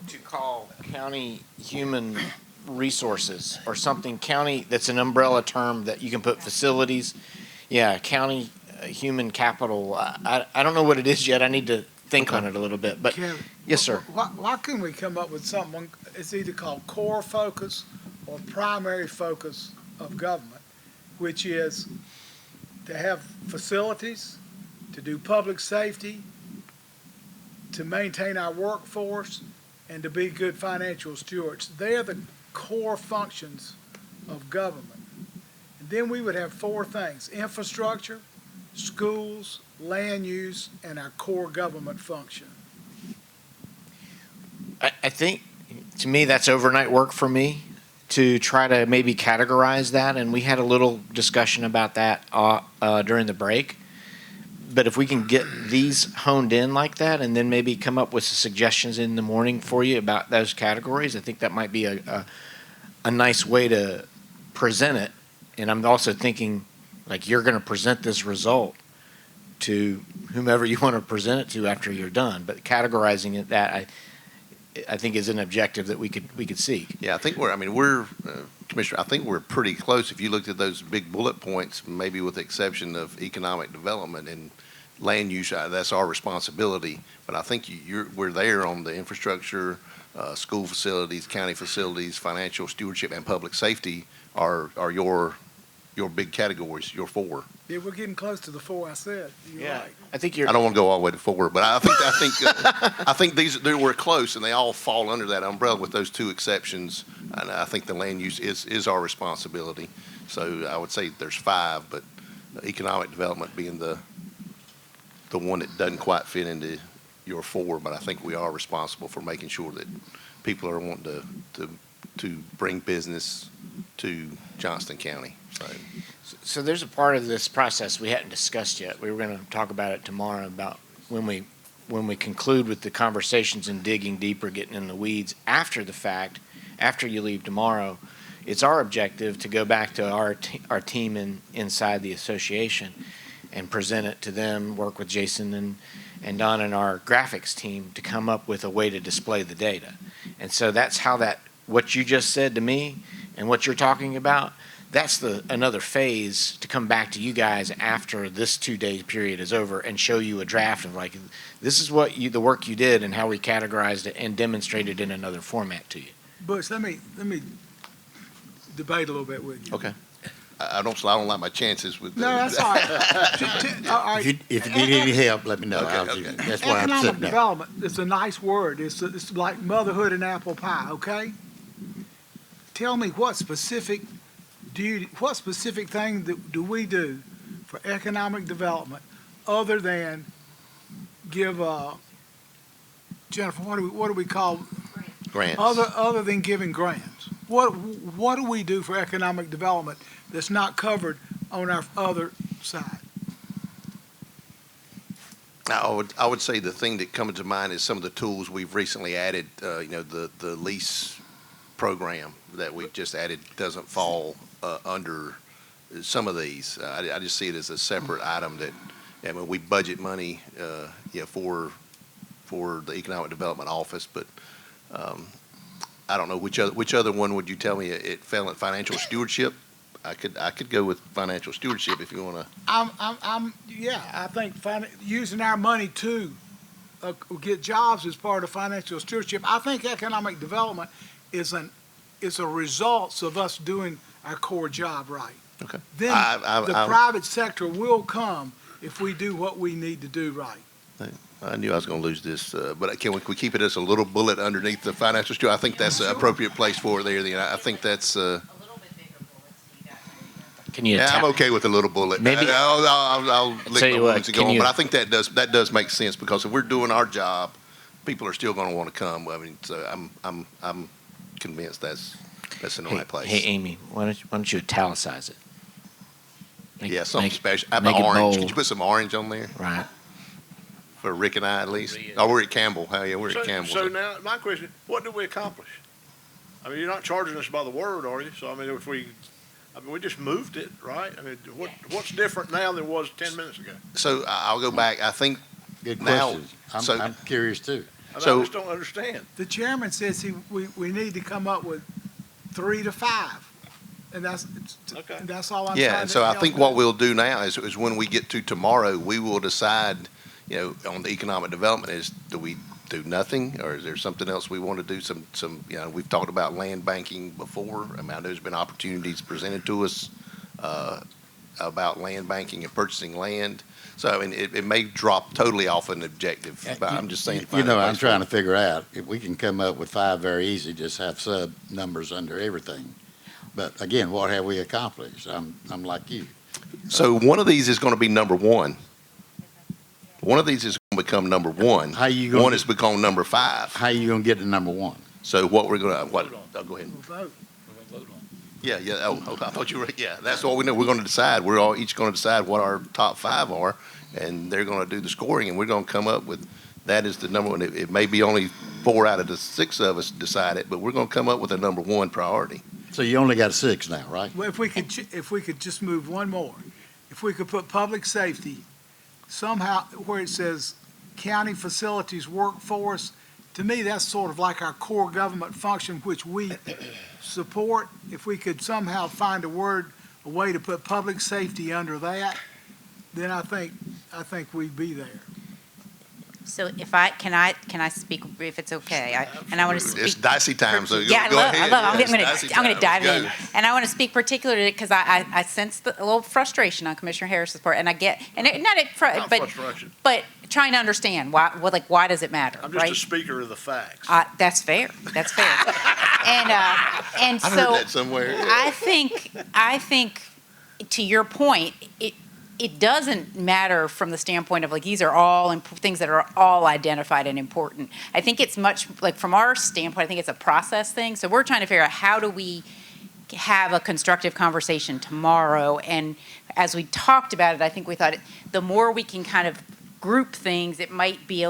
To call county human resources or something county, that's an umbrella term that you can put facilities. Yeah, county human capital. I don't know what it is yet. I need to think on it a little bit. But Kevin, yes, sir. why couldn't we come up with something, it's either called core focus or primary focus of government, which is to have facilities, to do public safety, to maintain our workforce, and to be good financial stewards. They're the core functions of government. And then we would have four things: infrastructure, schools, land use, and our core government function. I think, to me, that's overnight work for me to try to maybe categorize that. And we had a little discussion about that during the break. But if we can get these honed in like that and then maybe come up with some suggestions in the morning for you about those categories, I think that might be a nice way to present it. And I'm also thinking, like, you're going to present this result to whomever you want to present it to after you're done. But categorizing it, that I think is an objective that we could seek. Yeah, I think we're Commissioner, I think we're pretty close. If you looked at those big bullet points, maybe with the exception of economic development and land use, that's our responsibility. But I think we're there on the infrastructure, school facilities, county facilities, financial stewardship, and public safety are your big categories, your four. Yeah, we're getting close to the four I said. You're right. I think you're. I don't want to go all the way to four, but I think we're close, and they all fall under that umbrella with those two exceptions. And I think the land use is our responsibility. So I would say there's five, but economic development being the one that doesn't quite fit into your four. But I think we are responsible for making sure that people are wanting to bring business to Johnston County. So there's a part of this process we hadn't discussed yet. We were going to talk about it tomorrow about when we conclude with the conversations and digging deeper, getting in the weeds after the fact, after you leave tomorrow. It's our objective to go back to our team inside the association and present it to them, work with Jason and Don and our graphics team to come up with a way to display the data. And so that's how what you just said to me and what you're talking about, that's another phase to come back to you guys after this 2-day period is over and show you a draft of, like, this is the work you did and how we categorized it and demonstrated in another format to you. Butch, let me debate a little bit with you. Okay. I don't like my chances with. No, that's all right. All right. If you need any help, let me know. Okay. That's why I'm Economic sitting there. development is a nice word. It's like motherhood and apple pie. Okay. Tell me what specific thing do we do for economic development other than give Jennifer, what do we call Grants. other than giving grants? What do we do for economic development that's not covered on our other side? I would say the thing that comes to mind is some of the tools we've recently added. The lease program that we've just added doesn't fall under some of these. I just see it as a separate item that, we budget money, for the Economic Development Office, but I don't know which other one would you tell me it fell in financial stewardship? I could go with financial stewardship if you want to. I think using our money to get jobs is part of financial stewardship. I think economic development is a result of us doing our core job right. Okay. Then the private sector will come if we do what we need to do right. I knew I was going to lose this, but can we keep it as a little bullet underneath the financial stewardship? I think that's an appropriate place for it there. Then I think that's. Can you? I'm okay with a little bullet. Maybe I'll lick tell my you wounds what, and go on. can But I think that does make sense, because if we're doing our job, people are still going to want to come. I mean, so I'm convinced that's in the right place. Hey, Amy, why don't you italicize it? Something special. How make about it orange? bold. Could you put some orange on there? Right. For Rick and I, at least. Oh, we're at Campbell. Hell yeah, we're at Campbell. So now, my question, what did we accomplish? I mean, you're not charging us by the word, are you? So, I mean, we just moved it, right? I mean, what's different now than it was 10 minutes ago? So I'll go back. I think Good now. question. I'm curious too. I just don't understand. The chairman says we need to come up with 3 to 5. And that's Okay. That's all I'm Yeah, trying and to so I help think do. what we'll do now is when we get to tomorrow, we will decide, on the economic development is, do we do nothing, or is there something else we want to do? We've talked about land banking before. I mean, I know there's been opportunities presented to us about land banking and purchasing land. So, I mean, it may drop totally off an objective, but I'm just saying. I'm trying to figure out if we can come up with 5 very easy, just have sub numbers under everything. But again, what have we accomplished? I'm like you. So one of these is going to be number one. One of these is going to become number one. How you going? One is become number 5. How you going to get to number 1? So what we're going to go ahead. Vote. Yeah. Oh, I thought you were. Yeah, that's what we know. We're going to decide. We're all each going to decide what our top 5 are, and they're going to do the scoring, and we're going to come up with that is the number one. It may be only 4 out of the 6 of us decide it, but we're going to come up with a number 1 priority. So you only got 6 now, right? Well, if we could just move one more, if we could put public safety somehow where it says county facilities workforce, to me, that's sort of like our core government function, which we support. If we could somehow find a way to put public safety under that, then I think we'd be there. So if can I speak if it's okay? I want to speak. It's dicey time, so Yeah, go ahead. I'm going to dive Let's in, go. and I want to speak particularly because I sense a little frustration on Commissioner Harris's part, and I get but trying to understand why does it matter? I'm just right? a speaker of the facts. That's fair. That's fair. and I so heard that somewhere. I think to your point, it doesn't matter from the standpoint of these are all things that are all identified and important. I think it's much from our standpoint, I think it's a process thing. So we're trying to figure out how do we have a constructive conversation tomorrow. And as we talked about it, I think we thought the more we can kind of group things, it might be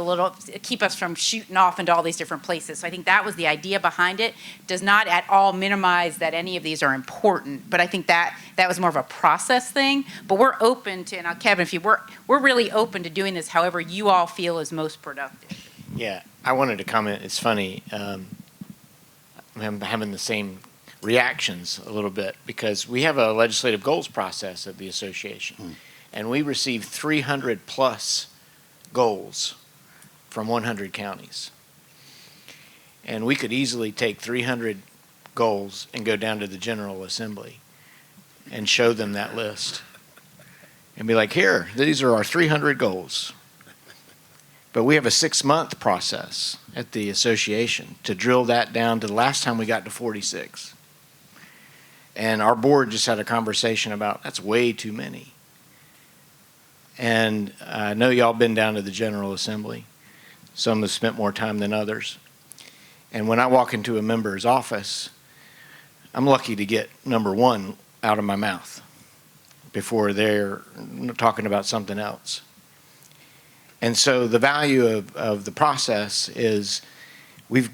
keep us from shooting off into all these different places. So I think that was the idea behind it. Does not at all minimize that any of these are important, but I think that was more of a process thing. But we're open to, and Kevin, we're really open to doing this however you all feel is most productive. Yeah, I wanted to comment. It's funny. I'm having the same reactions a little bit because we have a legislative goals process at the association, and we receive 300 plus goals from 100 counties. And we could easily take 300 goals and go down to the General Assembly and show them that list and be like, here, these are our 300 goals. But we have a 6-month process at the association to drill that down to the last time we got to 46. And our board just had a conversation about that's way too many. And I know y'all been down to the General Assembly. Some have spent more time than others. And when I walk into a member's office, I'm lucky to get number 1 out of my mouth before they're talking about something else. And so the value of the process is we've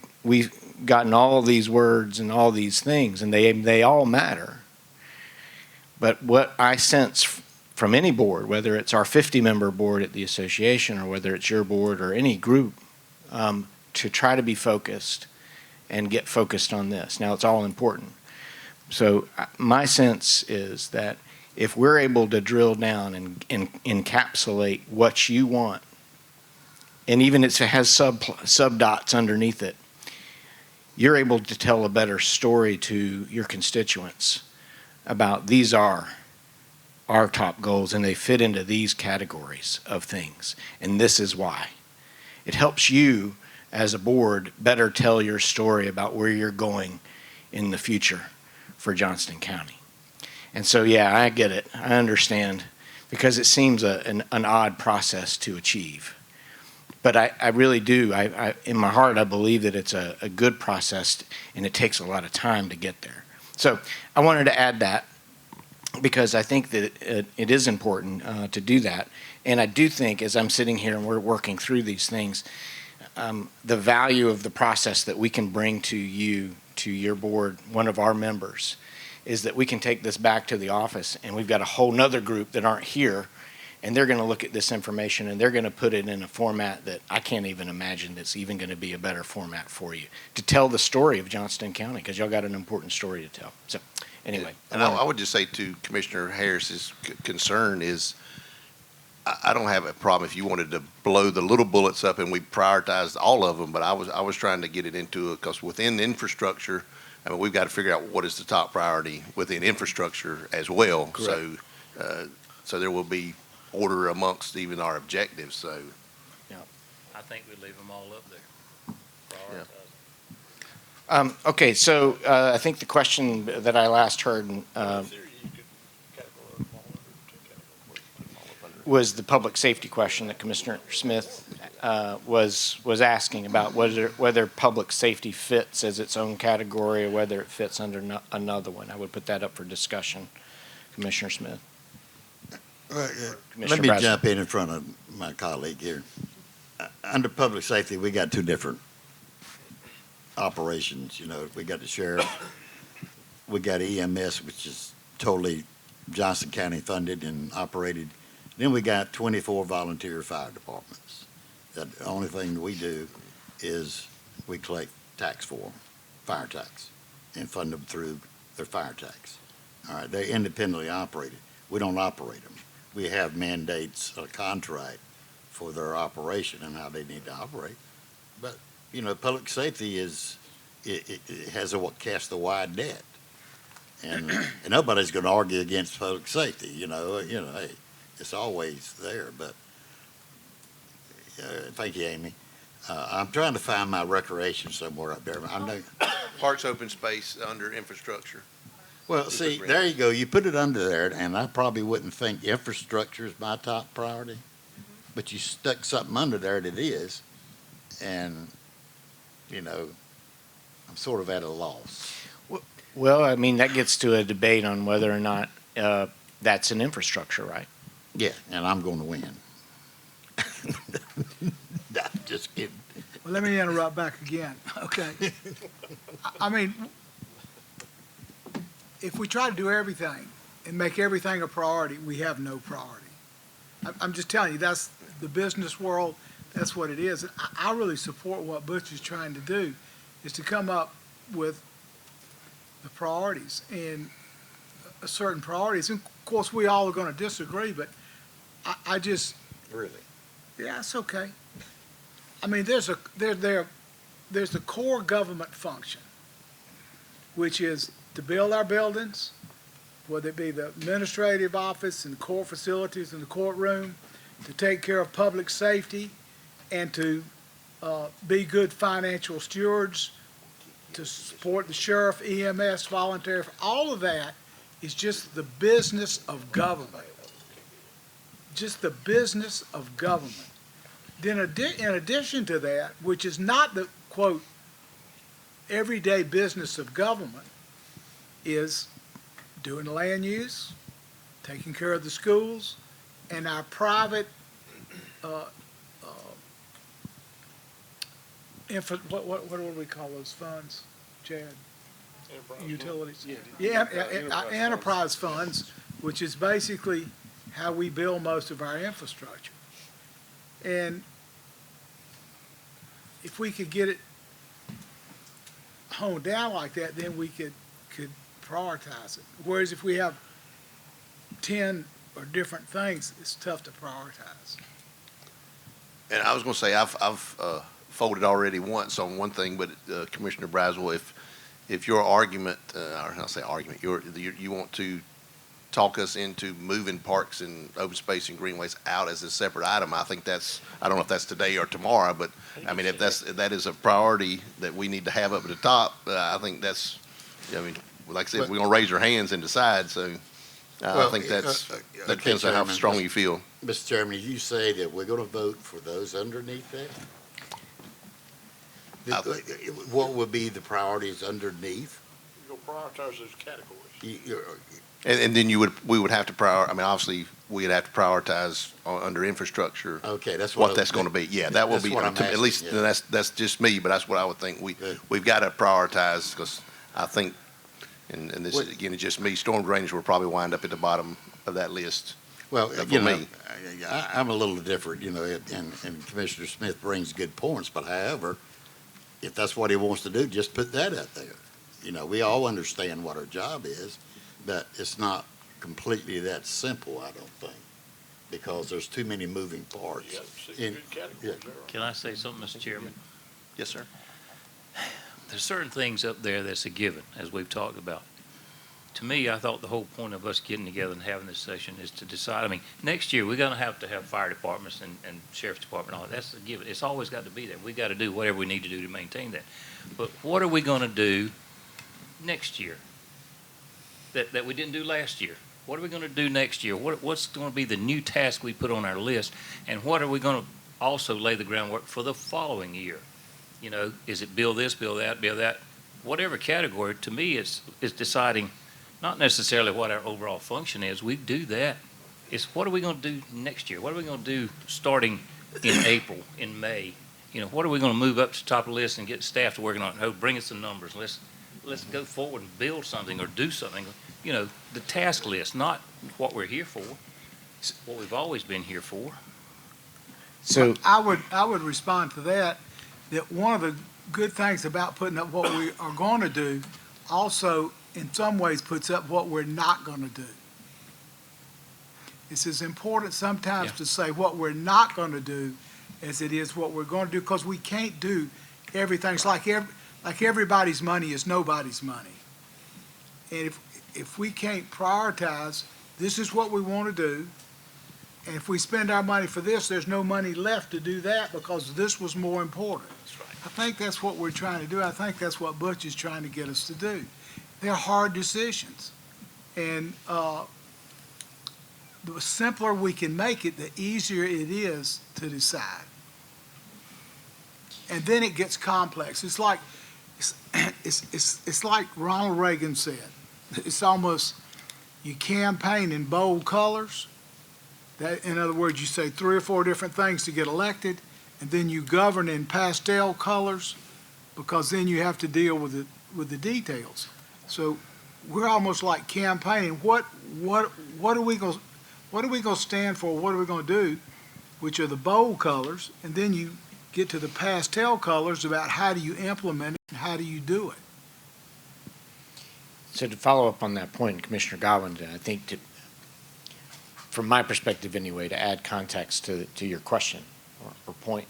gotten all of these words and all these things, and they all matter. But what I sense from any board, whether it's our 50-member board at the association or whether it's your board or any group, to try to be focused and get focused on this. Now, it's all important. So my sense is that if we're able to drill down and encapsulate what you want, and even if it has sub dots underneath it, you're able to tell a better story to your constituents about these are our top goals and they fit into these categories of things. And this is why. It helps you as a board better tell your story about where you're going in the future for Johnston County. And so, yeah, I get it. I understand because it seems an odd process to achieve. But I really do. In my heart, I believe that it's a good process and it takes a lot of time to get there. So I wanted to add that because I think that it is important to do that. And I do think as I'm sitting here and we're working through these things, the value of the process that we can bring to you, to your board, one of our members, is that we can take this back to the office and we've got a whole nother group that aren't here and they're going to look at this information and they're going to put it in a format that I can't even imagine that's even going to be a better format for you to tell the story of Johnston County because y'all got an important story to tell. So anyway. And I would just say to Commissioner Harris's concern is I don't have a problem if you wanted to blow the little bullets up and we prioritized all of them, but I was trying to get it into it because within infrastructure, I mean, we've got to figure out what is the top priority within infrastructure as well. Correct. So there will be order amongst even our objectives, so. I think we leave them all up there. Okay, so I think the question that I last heard was the public safety question that Commissioner Smith was asking about whether public safety fits as its own category or whether it fits under another one. I would put that up for discussion, Commissioner Smith. Let me jump in front of my colleague here. Under public safety, we got two different operations. You know, we got the sheriff, we got EMS, which is totally Johnston County funded and operated. Then we got 24 volunteer fire departments. The only thing we do is we collect tax for them, fire tax, and fund them through their fire tax. All right, they're independently operated. We don't operate them. We have mandates, a contract for their operation and how they need to operate. But, you know, public safety it has cast a wide net. And nobody's going to argue against public safety, you know, hey, it's always there. But thank you, Amy. I'm trying to find my recreation somewhere up there. I know. Parks open space under infrastructure. Well, see, there you go. You put it under there, and I probably wouldn't think infrastructure is my top priority. But you stuck something under there that is, and, you know, I'm sort of at a loss. Well, I mean, that gets to a debate on whether or not that's an infrastructure, right? Yeah, and I'm going to win. Just kidding. Well, let me interrupt back again. Okay. I mean, if we try to do everything and make everything a priority, we have no priority. I'm just telling you, that's the business world. That's what it is. I really support what Butch is trying to do, is to come up with the priorities and certain priorities. And of course, we all are going to disagree, but I just. Really? Yeah, it's okay. I mean, there's the core government function, which is to build our buildings, whether it be the administrative office and the court facilities and the courtroom, to take care of public safety, and to be good financial stewards, to support the sheriff, EMS, volunteer. All of that is just the business of government. Just the business of government. Then in addition to that, which is not the, quote, everyday business of government, is doing land use, taking care of the schools, and our private what do we call those funds, Chad? Utilities. Enterprise funds, which is basically how we build most of our infrastructure. And if we could get it honed down like that, then we could prioritize it. Whereas if we have 10 or different things, it's tough to prioritize. And I was going to say, I've folded already once on one thing, but Commissioner Braswell, if your argument, or I'll say argument, you want to talk us into moving parks and open space and greenways out as a separate item, I think I don't know if that's today or tomorrow, but I mean, if that is a priority that we need to have up at the top, I think that's, I mean, like I said, we're going to raise our hands and decide, so I think that depends on how strong you feel. Mr. Chairman, you say that we're going to vote for those underneath that? What would be the priorities underneath? You'll prioritize those categories. And then we would have to I mean, obviously, we'd have to prioritize under infrastructure. Okay, that's what that's going to be. Yeah, that will be, at least, that's just me, but that's what I would think. We've got to prioritize, because I think, and this is, again, it's just me, storm drainage will probably wind up at the bottom of that list. Well, you know, I'm a little different, you know, and Commissioner Smith brings good points, but however, if that's what he wants to do, just put that out there. You know, we all understand what our job is, but it's not completely that simple, I don't think. because there's too many moving parts. Yeah. Can I say something, Mr. Chairman? Yes, sir. There's certain things up there that's a given, as we've talked about. To me, I thought the whole point of us getting together and having this session is to decide, I mean, next year, we're gonna have fire departments and sheriff's department, and all that. That's a given. It's always got to be there. We gotta do whatever we need to do to maintain that. But what are we gonna do next year that we didn't do last year? What are we gonna do next year? What's gonna be the new task we put on our list? And what are we gonna also lay the groundwork for the following year? You know, is it build this, build that? Whatever category, to me, is deciding not necessarily what our overall function is. We do that. It's what are we going to do next year? What are we going to do starting in April, in May? You know, what are we going to move up to the top of the list and get staff to working on? Oh, bring us some numbers. Let's go forward and build something or do something. You know, the task list, not what we're here for, what we've always been here for. So I would respond to that one of the good things about putting up what we are going to do also in some ways puts up what we're not going to do. It's as important sometimes to say what we're not going to do as it is what we're going to do, because we can't do everything. It's like everybody's money is nobody's money. And if we can't prioritize, this is what we want to do, and if we spend our money for this, there's no money left to do that because this was more important. That's right. I think that's what we're trying to do. I think that's what Butch is trying to get us to do. They're hard decisions. And the simpler we can make it, the easier it is to decide. And then it gets complex. It's like Ronald Reagan said. It's almost, you campaign in bold colors. That, in other words, you say 3 or 4 different things to get elected, and then you govern in pastel colors, because then you have to deal with the details. So we're almost like campaigning. What are we going to stand for? What are we going to do? Which are the bold colors, and then you get to the pastel colors about how do you implement it and how do you do it. So to follow up on that point, Commissioner Godwin, I think from my perspective anyway, to add context to your question or point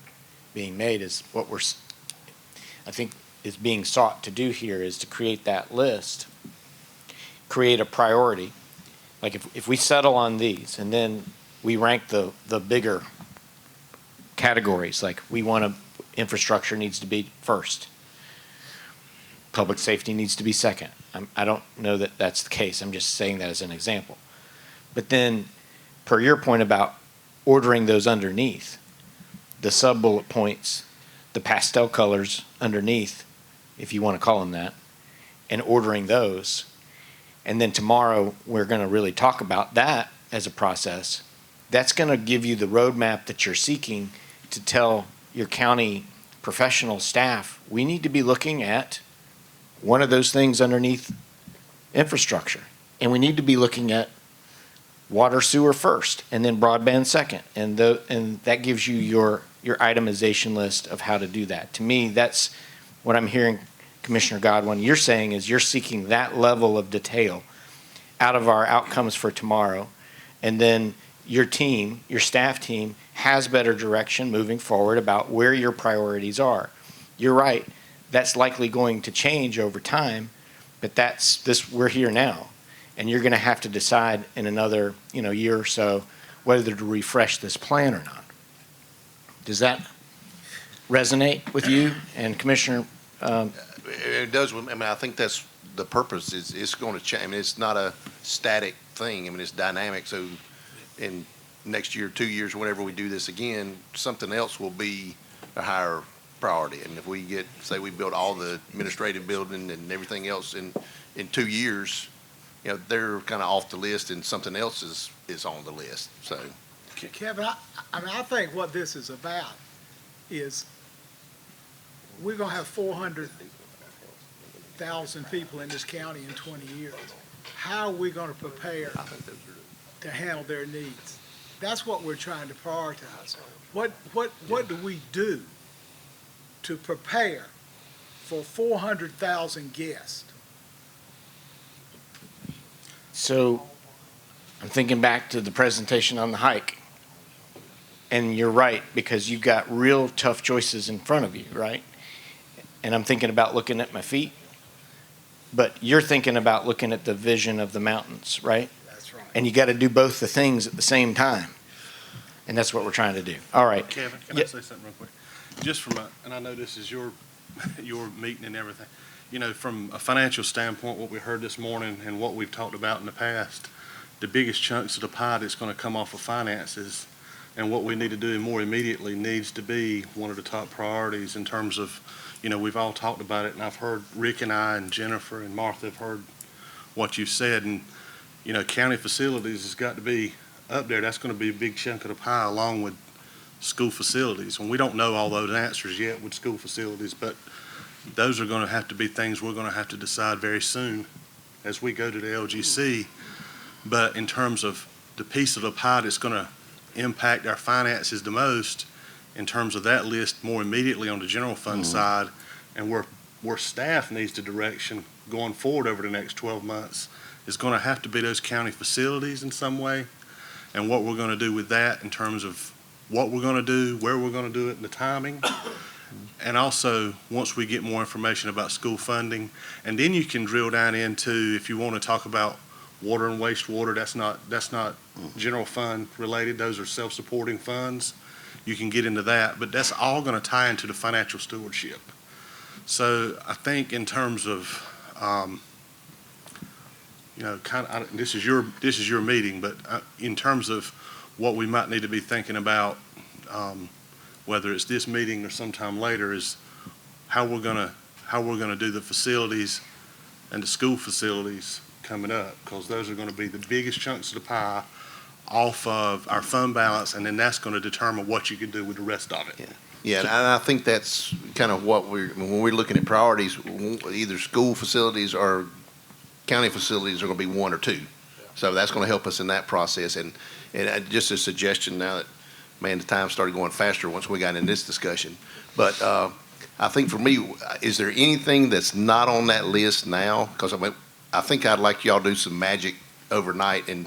being made is what I think is being sought to do here is to create that list, create a priority. Like if we settle on these and then we rank the bigger categories, like infrastructure needs to be first, public safety needs to be second. I don't know that that's the case. I'm just saying that as an example. But then, per your point about ordering those underneath, the sub-bullet points, the pastel colors underneath, if you want to call them that, and ordering those. And then tomorrow, we're going to really talk about that as a process. That's going to give you the roadmap that you're seeking to tell your county professional staff, we need to be looking at one of those things underneath infrastructure. And we need to be looking at water sewer first, and then broadband second. And that gives you your itemization list of how to do that. To me, that's what I'm hearing, Commissioner Godwin, you're saying is you're seeking that level of detail out of our outcomes for tomorrow. And then your team, your staff team, has better direction moving forward about where your priorities are. You're right. That's likely going to change over time, but we're here now. And you're going to have to decide in another, year or so whether to refresh this plan or not. Does that resonate with you and Commissioner? It does. I mean, I think that's the purpose. It's going to change. I mean, it's not a static thing. I mean, it's dynamic. So in next year, 2 years, whenever we do this again, something else will be a higher priority. And if we say we build all the administrative building and everything else in 2 years, they're kind of off the list and something else is on the list. So, Kevin, I think what this is about is we're going to have 400,000 people in this county in 20 years. How are we going to prepare to handle their needs? That's what we're trying to prioritize. What do we do to prepare for 400,000 guests? So I'm thinking back to the presentation on the hike And you're right, because you've got real tough choices in front of you, right? And I'm thinking about looking at my feet, but you're thinking about looking at the vision of the mountains, right? That's right. And you got to do both the things at the same time. And that's what we're trying to do. All right. Kevin, can I say something real quick? Just from and I know this is your meeting and everything. You know, from a financial standpoint, what we heard this morning and what we've talked about in the past, the biggest chunks of the pie that's going to come off of finances and what we need to do more immediately needs to be one of the top priorities in terms of, you know, we've all talked about it, and I've heard Rick and I and Jennifer and Martha have heard what you've said, and, you know, county facilities has got to be up there. That's going to be a big chunk of the pie along with school facilities. And we don't know all those answers yet with school facilities, but those are going to have to be things we're going to have to decide very soon as we go to the LGC. But in terms of the piece of the pie that's going to impact our finances the most, in terms of that list more immediately on the general fund side, and where staff needs the direction going forward over the next 12 months, is going to have to be those county facilities in some way, and what we're going to do with that in terms of what we're going to do, where we're going to do it, and the timing. And also, once we get more information about school funding, and then you can drill down into, if you want to talk about water and wastewater, that's not general fund related. Those are self-supporting funds. You can get into that, but that's all going to tie into the financial stewardship. So I think in terms of, you know, this is your meeting, but in terms of what we might need to be thinking about, whether it's this meeting or sometime later, is how we're gonna do the facilities and the school facilities coming up, because those are going to be the biggest chunks of the pie off of our fund balance, and then that's going to determine what you can do with the rest of it. Yeah, and I think that's kind of what when we're looking at priorities, either school facilities or county facilities are going to be one or two. So that's going to help us in that process. And just a suggestion now that, man, the time started going faster once we got in this discussion. But I think for me, is there anything that's not on that list now? Because I think I'd like y'all to do some magic overnight and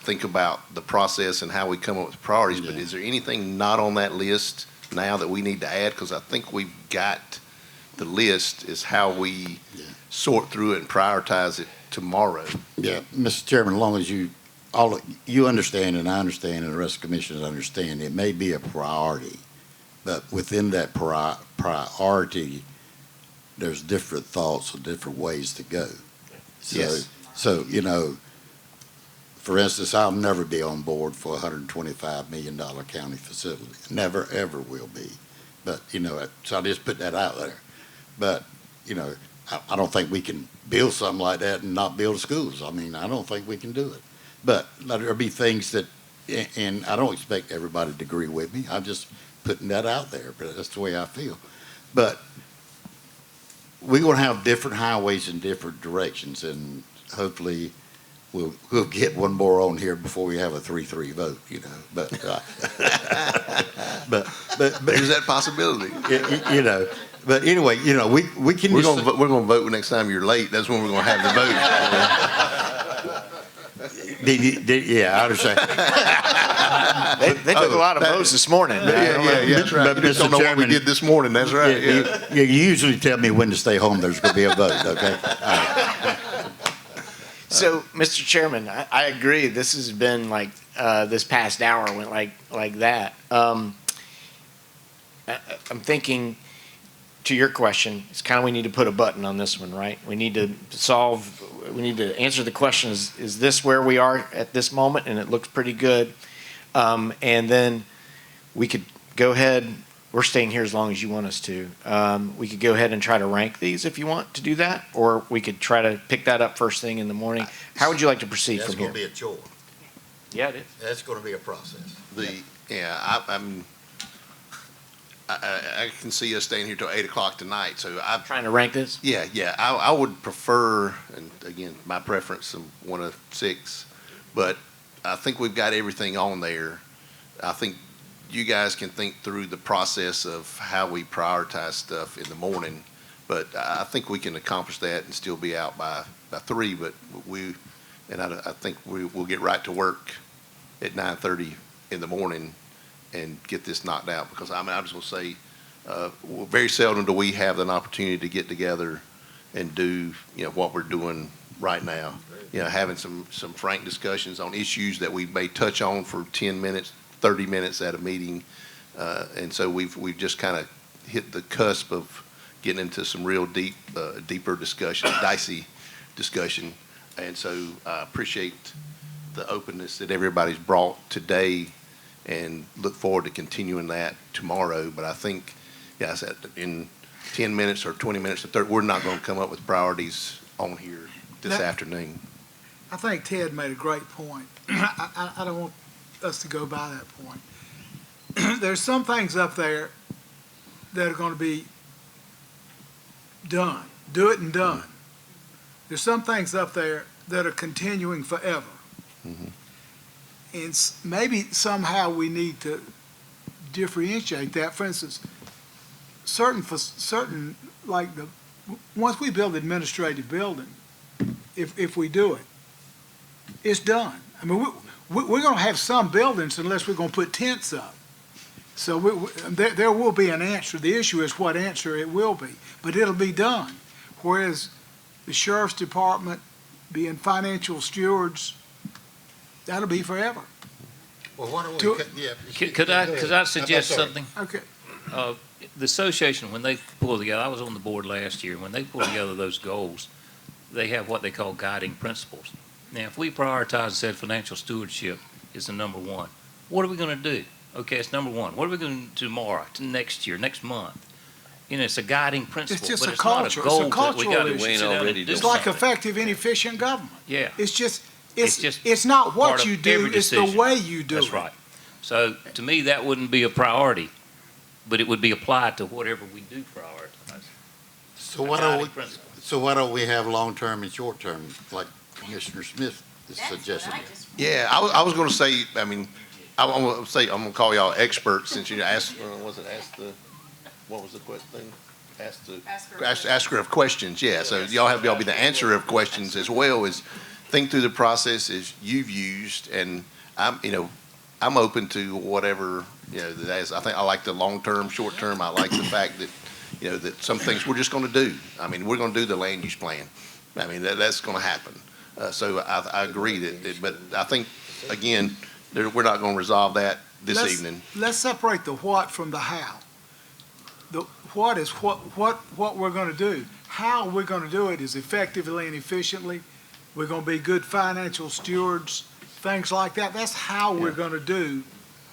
think about the process and how we come up with priorities. Yeah. But is there anything not on that list now that we need to add? Because I think we've got the list, is how we sort through it and prioritize it tomorrow. Yeah, Mr. Chairman, as long as you understand and I understand and the rest of the commissioners understand, it may be a priority, but within that priority, there's different thoughts or different ways to go. So, yes. So, you know, for instance, I'll never be on board for a $125 million county facility. Never, ever will be. But, you know, so I just put that out there. But, you know, I don't think we can build something like that and not build schools. I mean, I don't think we can do it. But there'll be things that, and I don't expect everybody to agree with me. I'm just putting that out there, but that's the way I feel. But we're going to have different highways in different directions, and hopefully we'll get one more on here before we have a 3-3 vote, you know. But but there's that possibility, you know. But anyway, you know, we can. We're going to vote next time you're late. That's when we're going to have the vote. Yeah, I understand. They took a lot of votes this morning. Yeah, that's right. But You just don't know what we did this morning. That's right. You usually tell me when to stay home. There's going to be a vote. Okay. So, Mr. Chairman, I agree. This has been like this past hour went like that. I'm thinking, to your question, it's kind of we need to put a button on this one, right? We need to answer the question, is this where we are at this moment? And it looks pretty good. And then we could go ahead, we're staying here as long as you want us to. We could go ahead and try to rank these if you want to do that, or we could try to pick that up first thing in the morning. How would you like to proceed from here? That's going to be a chore. Yeah, it is. That's going to be a process. I can see us staying here till 8 o'clock tonight. So I'm trying to rank this. Yeah. I would prefer, and again, my preference, 1 of 6, but I think we've got everything on there. I think you guys can think through the process of how we prioritize stuff in the morning, but I think we can accomplish that and still be out by 3. But I think we'll get right to work at 9:30 in the morning and get this knocked out, because I just want to say, very seldom do we have an opportunity to get together and do, what we're doing right now. Having some frank discussions on issues that we may touch on for 10 minutes, 30 minutes at a meeting. And so we've just kind of hit the cusp of getting into some real deeper discussion, dicey discussion. And so I appreciate the openness that everybody's brought today, and look forward to continuing that tomorrow. But I think, I said, in 10 minutes or 20 minutes or 30, we're not going to come up with priorities on here this afternoon. I think Ted made a great point. I don't want us to go by that point. There's some things up there that are going to be done. Do it and done. There's some things up there that are continuing forever. Mm-hmm. And maybe somehow we need to differentiate that. For instance, certain like once we build administrative building, if we do it, it's done. I mean, we're going to have some buildings unless we're going to put tents up. So there will be an answer. The issue is what answer it will be, but it'll be done. Whereas the sheriff's department being financial stewards, that'll be forever. Well, why don't we, Could I suggest something? Okay. The association, when they pull together, I was on the board last year, when they pull together those goals, they have what they call guiding principles. Now, if we prioritize and said financial stewardship is the number one, what are we going to do? Okay, it's number one. What are we going to do tomorrow, to next year, next month? It's a guiding principle, It's just but a it's culture. not a goal It's a cultural that we issue. got to sit down and do It's like something. effective and efficient government. Yeah. It's not part what of you do, every it's the decision. way you do it. That's right. So to me, that wouldn't be a priority, but it would be applied to whatever we do prioritize. So why don't we have long-term and short-term, like Commissioner Smith is suggesting? Yeah, I was going to say, I'm going to call y'all experts, since you asked, what was the question? Asker of questions, yeah. So y'all be the answer of questions, as well as think through the processes you've used, and I'm open to whatever, I think I like the long-term, short-term. I like the fact that, that some things we're just going to do. I mean, we're going to do the land use plan. I mean, that's going to happen. So I agree but I think, again, we're not going to resolve that this evening. Let's separate the what from the how. The what is what we're going to do. How we're going to do it is effectively and efficiently. We're going to be good financial stewards, things like that. That's how we're going to do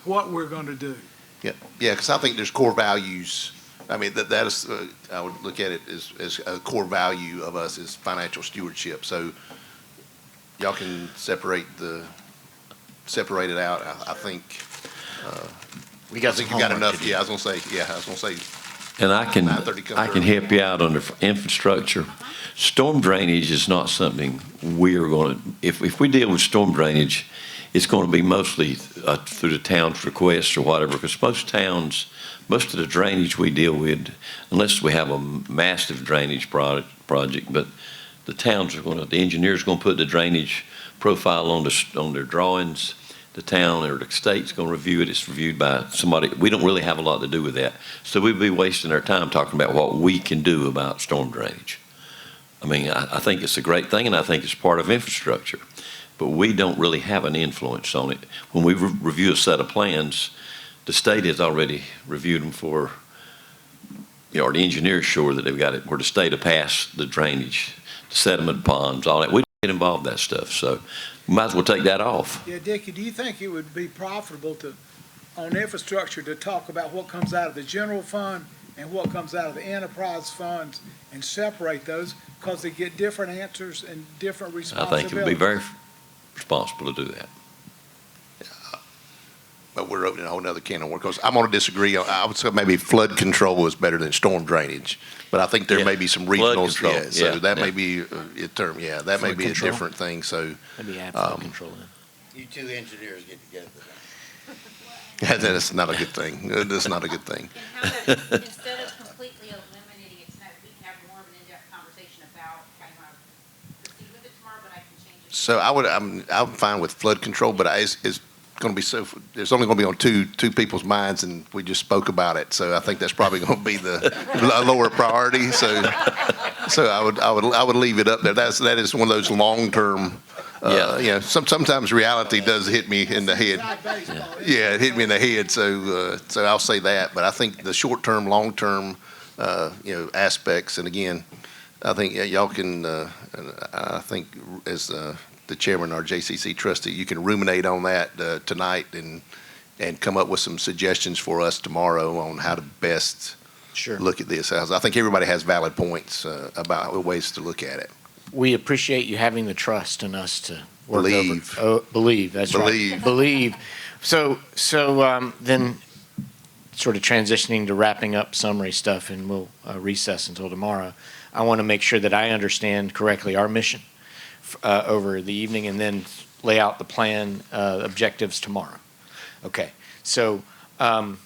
what we're going to do. Yeah, because I think there's core values. I mean, that is, I would look at it as a core value of us is financial stewardship. So y'all can separate it out. I think we got you got enough. Yeah, I was gonna say. And I can 9:30 comes help early. you out on the infrastructure. Storm drainage is not something we're going to, if we deal with storm drainage, it's going to be mostly through the town's request or whatever, because most of the drainage we deal with, unless we have a massive drainage project, but the engineer's going to put the drainage profile on their drawings. The town or the state's going to review it. It's reviewed by somebody. We don't really have a lot to do with that. So we'd be wasting our time talking about what we can do about storm drainage. I mean, I think it's a great thing, and I think it's part of infrastructure. But we don't really have an influence on it. When we review a set of plans, the state has already reviewed them for, or the engineer's sure that they've got it, where the state will pass the drainage, the sediment ponds, all that. We don't get involved in that stuff, so we might as well take that off. Yeah, Dickie, do you think it would be profitable on infrastructure to talk about what comes out of the general fund and what comes out of the enterprise funds and separate those, because they get different answers and different I responsibilities? think it would be very responsible to do that. But we're opening a whole nother can of worms, because I'm going to disagree. I would say maybe flood control is better than storm drainage, but I think there may be some regional, that may be a term, that may be a different thing, so. Maybe add flood control in. You two engineers get together. That's not a good thing. That's not a good thing. And how about instead of completely eliminating it tonight, we can have more of an in-depth conversation about how you want to proceed with it tomorrow, but I can change it. So I'm fine with flood control, but it's going to be there's only going to be on two people's minds, and we just spoke about it. So I think that's probably going to be the lower priority. So I would leave it up there. That is one of those long-term. Sometimes reality does hit me in the head. Yeah, it hit me in the head. So I'll say that. But I think the short-term, long-term, aspects. And again, I think y'all can. I think as the chairman, our JCC trustee, you can ruminate on that tonight and come up with some suggestions for us tomorrow on how to best look at this. I think everybody has valid points about ways to look at it. We appreciate you having the trust in us to work Believe. Believe, that's Believe. right. Believe. So then sort of transitioning to wrapping up summary stuff, and we'll recess until tomorrow. I want to make sure that I understand correctly our mission over the evening, and then lay out the plan objectives tomorrow. Okay. So, but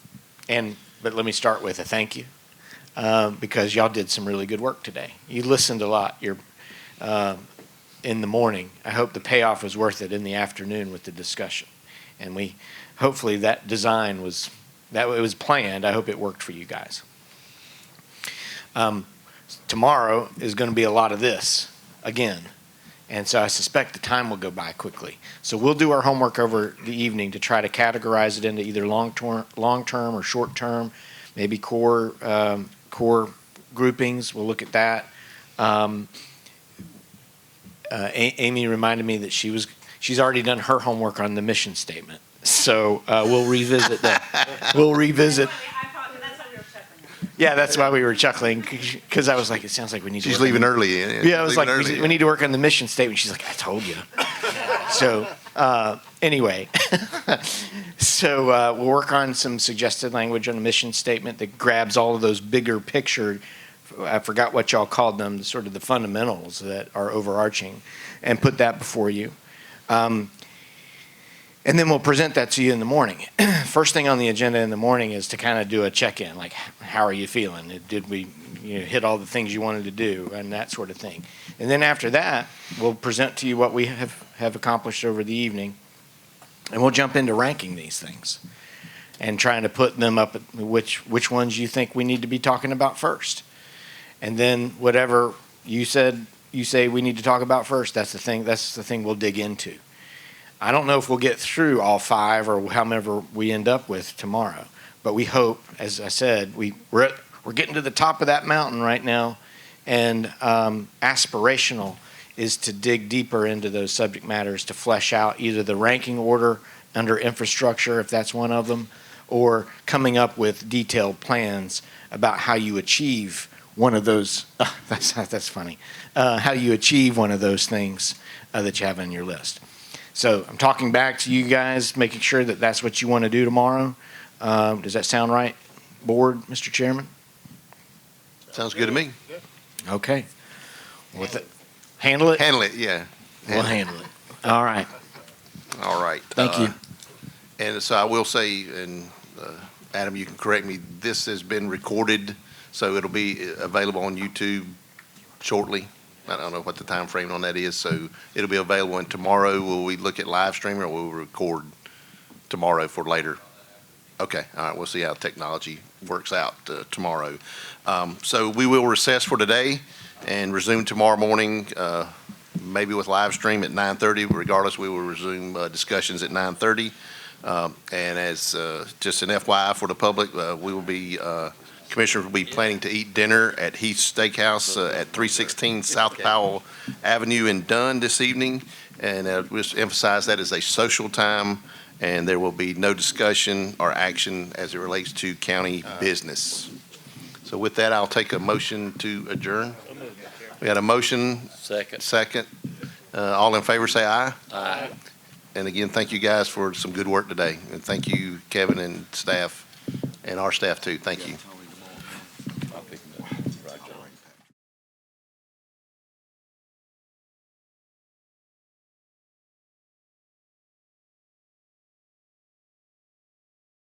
let me start with a thank you, because y'all did some really good work today. You listened a lot. You're in the morning. I hope the payoff was worth it in the afternoon with the discussion. And hopefully that design was, that it was planned. I hope it worked for you guys. Tomorrow is going to be a lot of this again. And so I suspect the time will go by quickly. So we'll do our homework over the evening to try to categorize it into either long-term or short-term, maybe core groupings. We'll look at that. Amy reminded me that she's already done her homework on the mission statement. So we'll revisit that. We'll revisit. Yeah, that's why we were chuckling, because I was like, it sounds like we need to. She's leaving early. Yeah, I was like, we need to work on the mission statement. She's like, I told you. So anyway, so we'll work on some suggested language on the mission statement that grabs all of those bigger picture. I forgot what y'all called them, sort of the fundamentals that are overarching, and put that before you. And then we'll present that to you in the morning. First thing on the agenda in the morning is to kind of do a check-in, like, how are you feeling? Did we hit all the things you wanted to do, and that sort of thing. And then after that, we'll present to you what we have accomplished over the evening, and we'll jump into ranking these things and trying to put them up at which ones you think we need to be talking about first. And then whatever you say we need to talk about first, that's the thing we'll dig into. I don't know if we'll get through all 5 or however we end up with tomorrow, but we hope, as I said, we're getting to the top of that mountain right now, and aspirational is to dig deeper into those subject matters to flesh out either the ranking order under infrastructure, if that's one of them, or coming up with detailed plans about how you achieve one of those. That's funny. How you achieve one of those things that you have on your list. So I'm talking back to you guys, making sure that that's what you want to do tomorrow. Does that sound right, board, Mr. Chairman? Sounds good to me. Okay. Handle it? Handle it, yeah. We'll handle it. All right. All right. Thank you. And so I will say, and Adam, you can correct me, this has been recorded, so it'll be available on YouTube shortly. I don't know what the time frame on that is, so it'll be available. And tomorrow, will we look at live streaming, or will we record tomorrow for later? Okay, all right, we'll see how technology works out tomorrow. So we will recess for today and resume tomorrow morning, maybe with live stream at 9:30. Regardless, we will resume discussions at 9:30. And as just an FYI for the public, we will be Commissioners will be planning to eat dinner at Heath's Steakhouse at 316 South Powell Avenue in Dunn this evening. And we'll emphasize that as a social time, and there will be no discussion or action as it relates to county business. So with that, I'll take a motion to adjourn. We got a motion. Second. All in favor, say aye. Aye. And again, thank you guys for some good work today. And thank you, Kevin and staff, and our staff too. Thank you.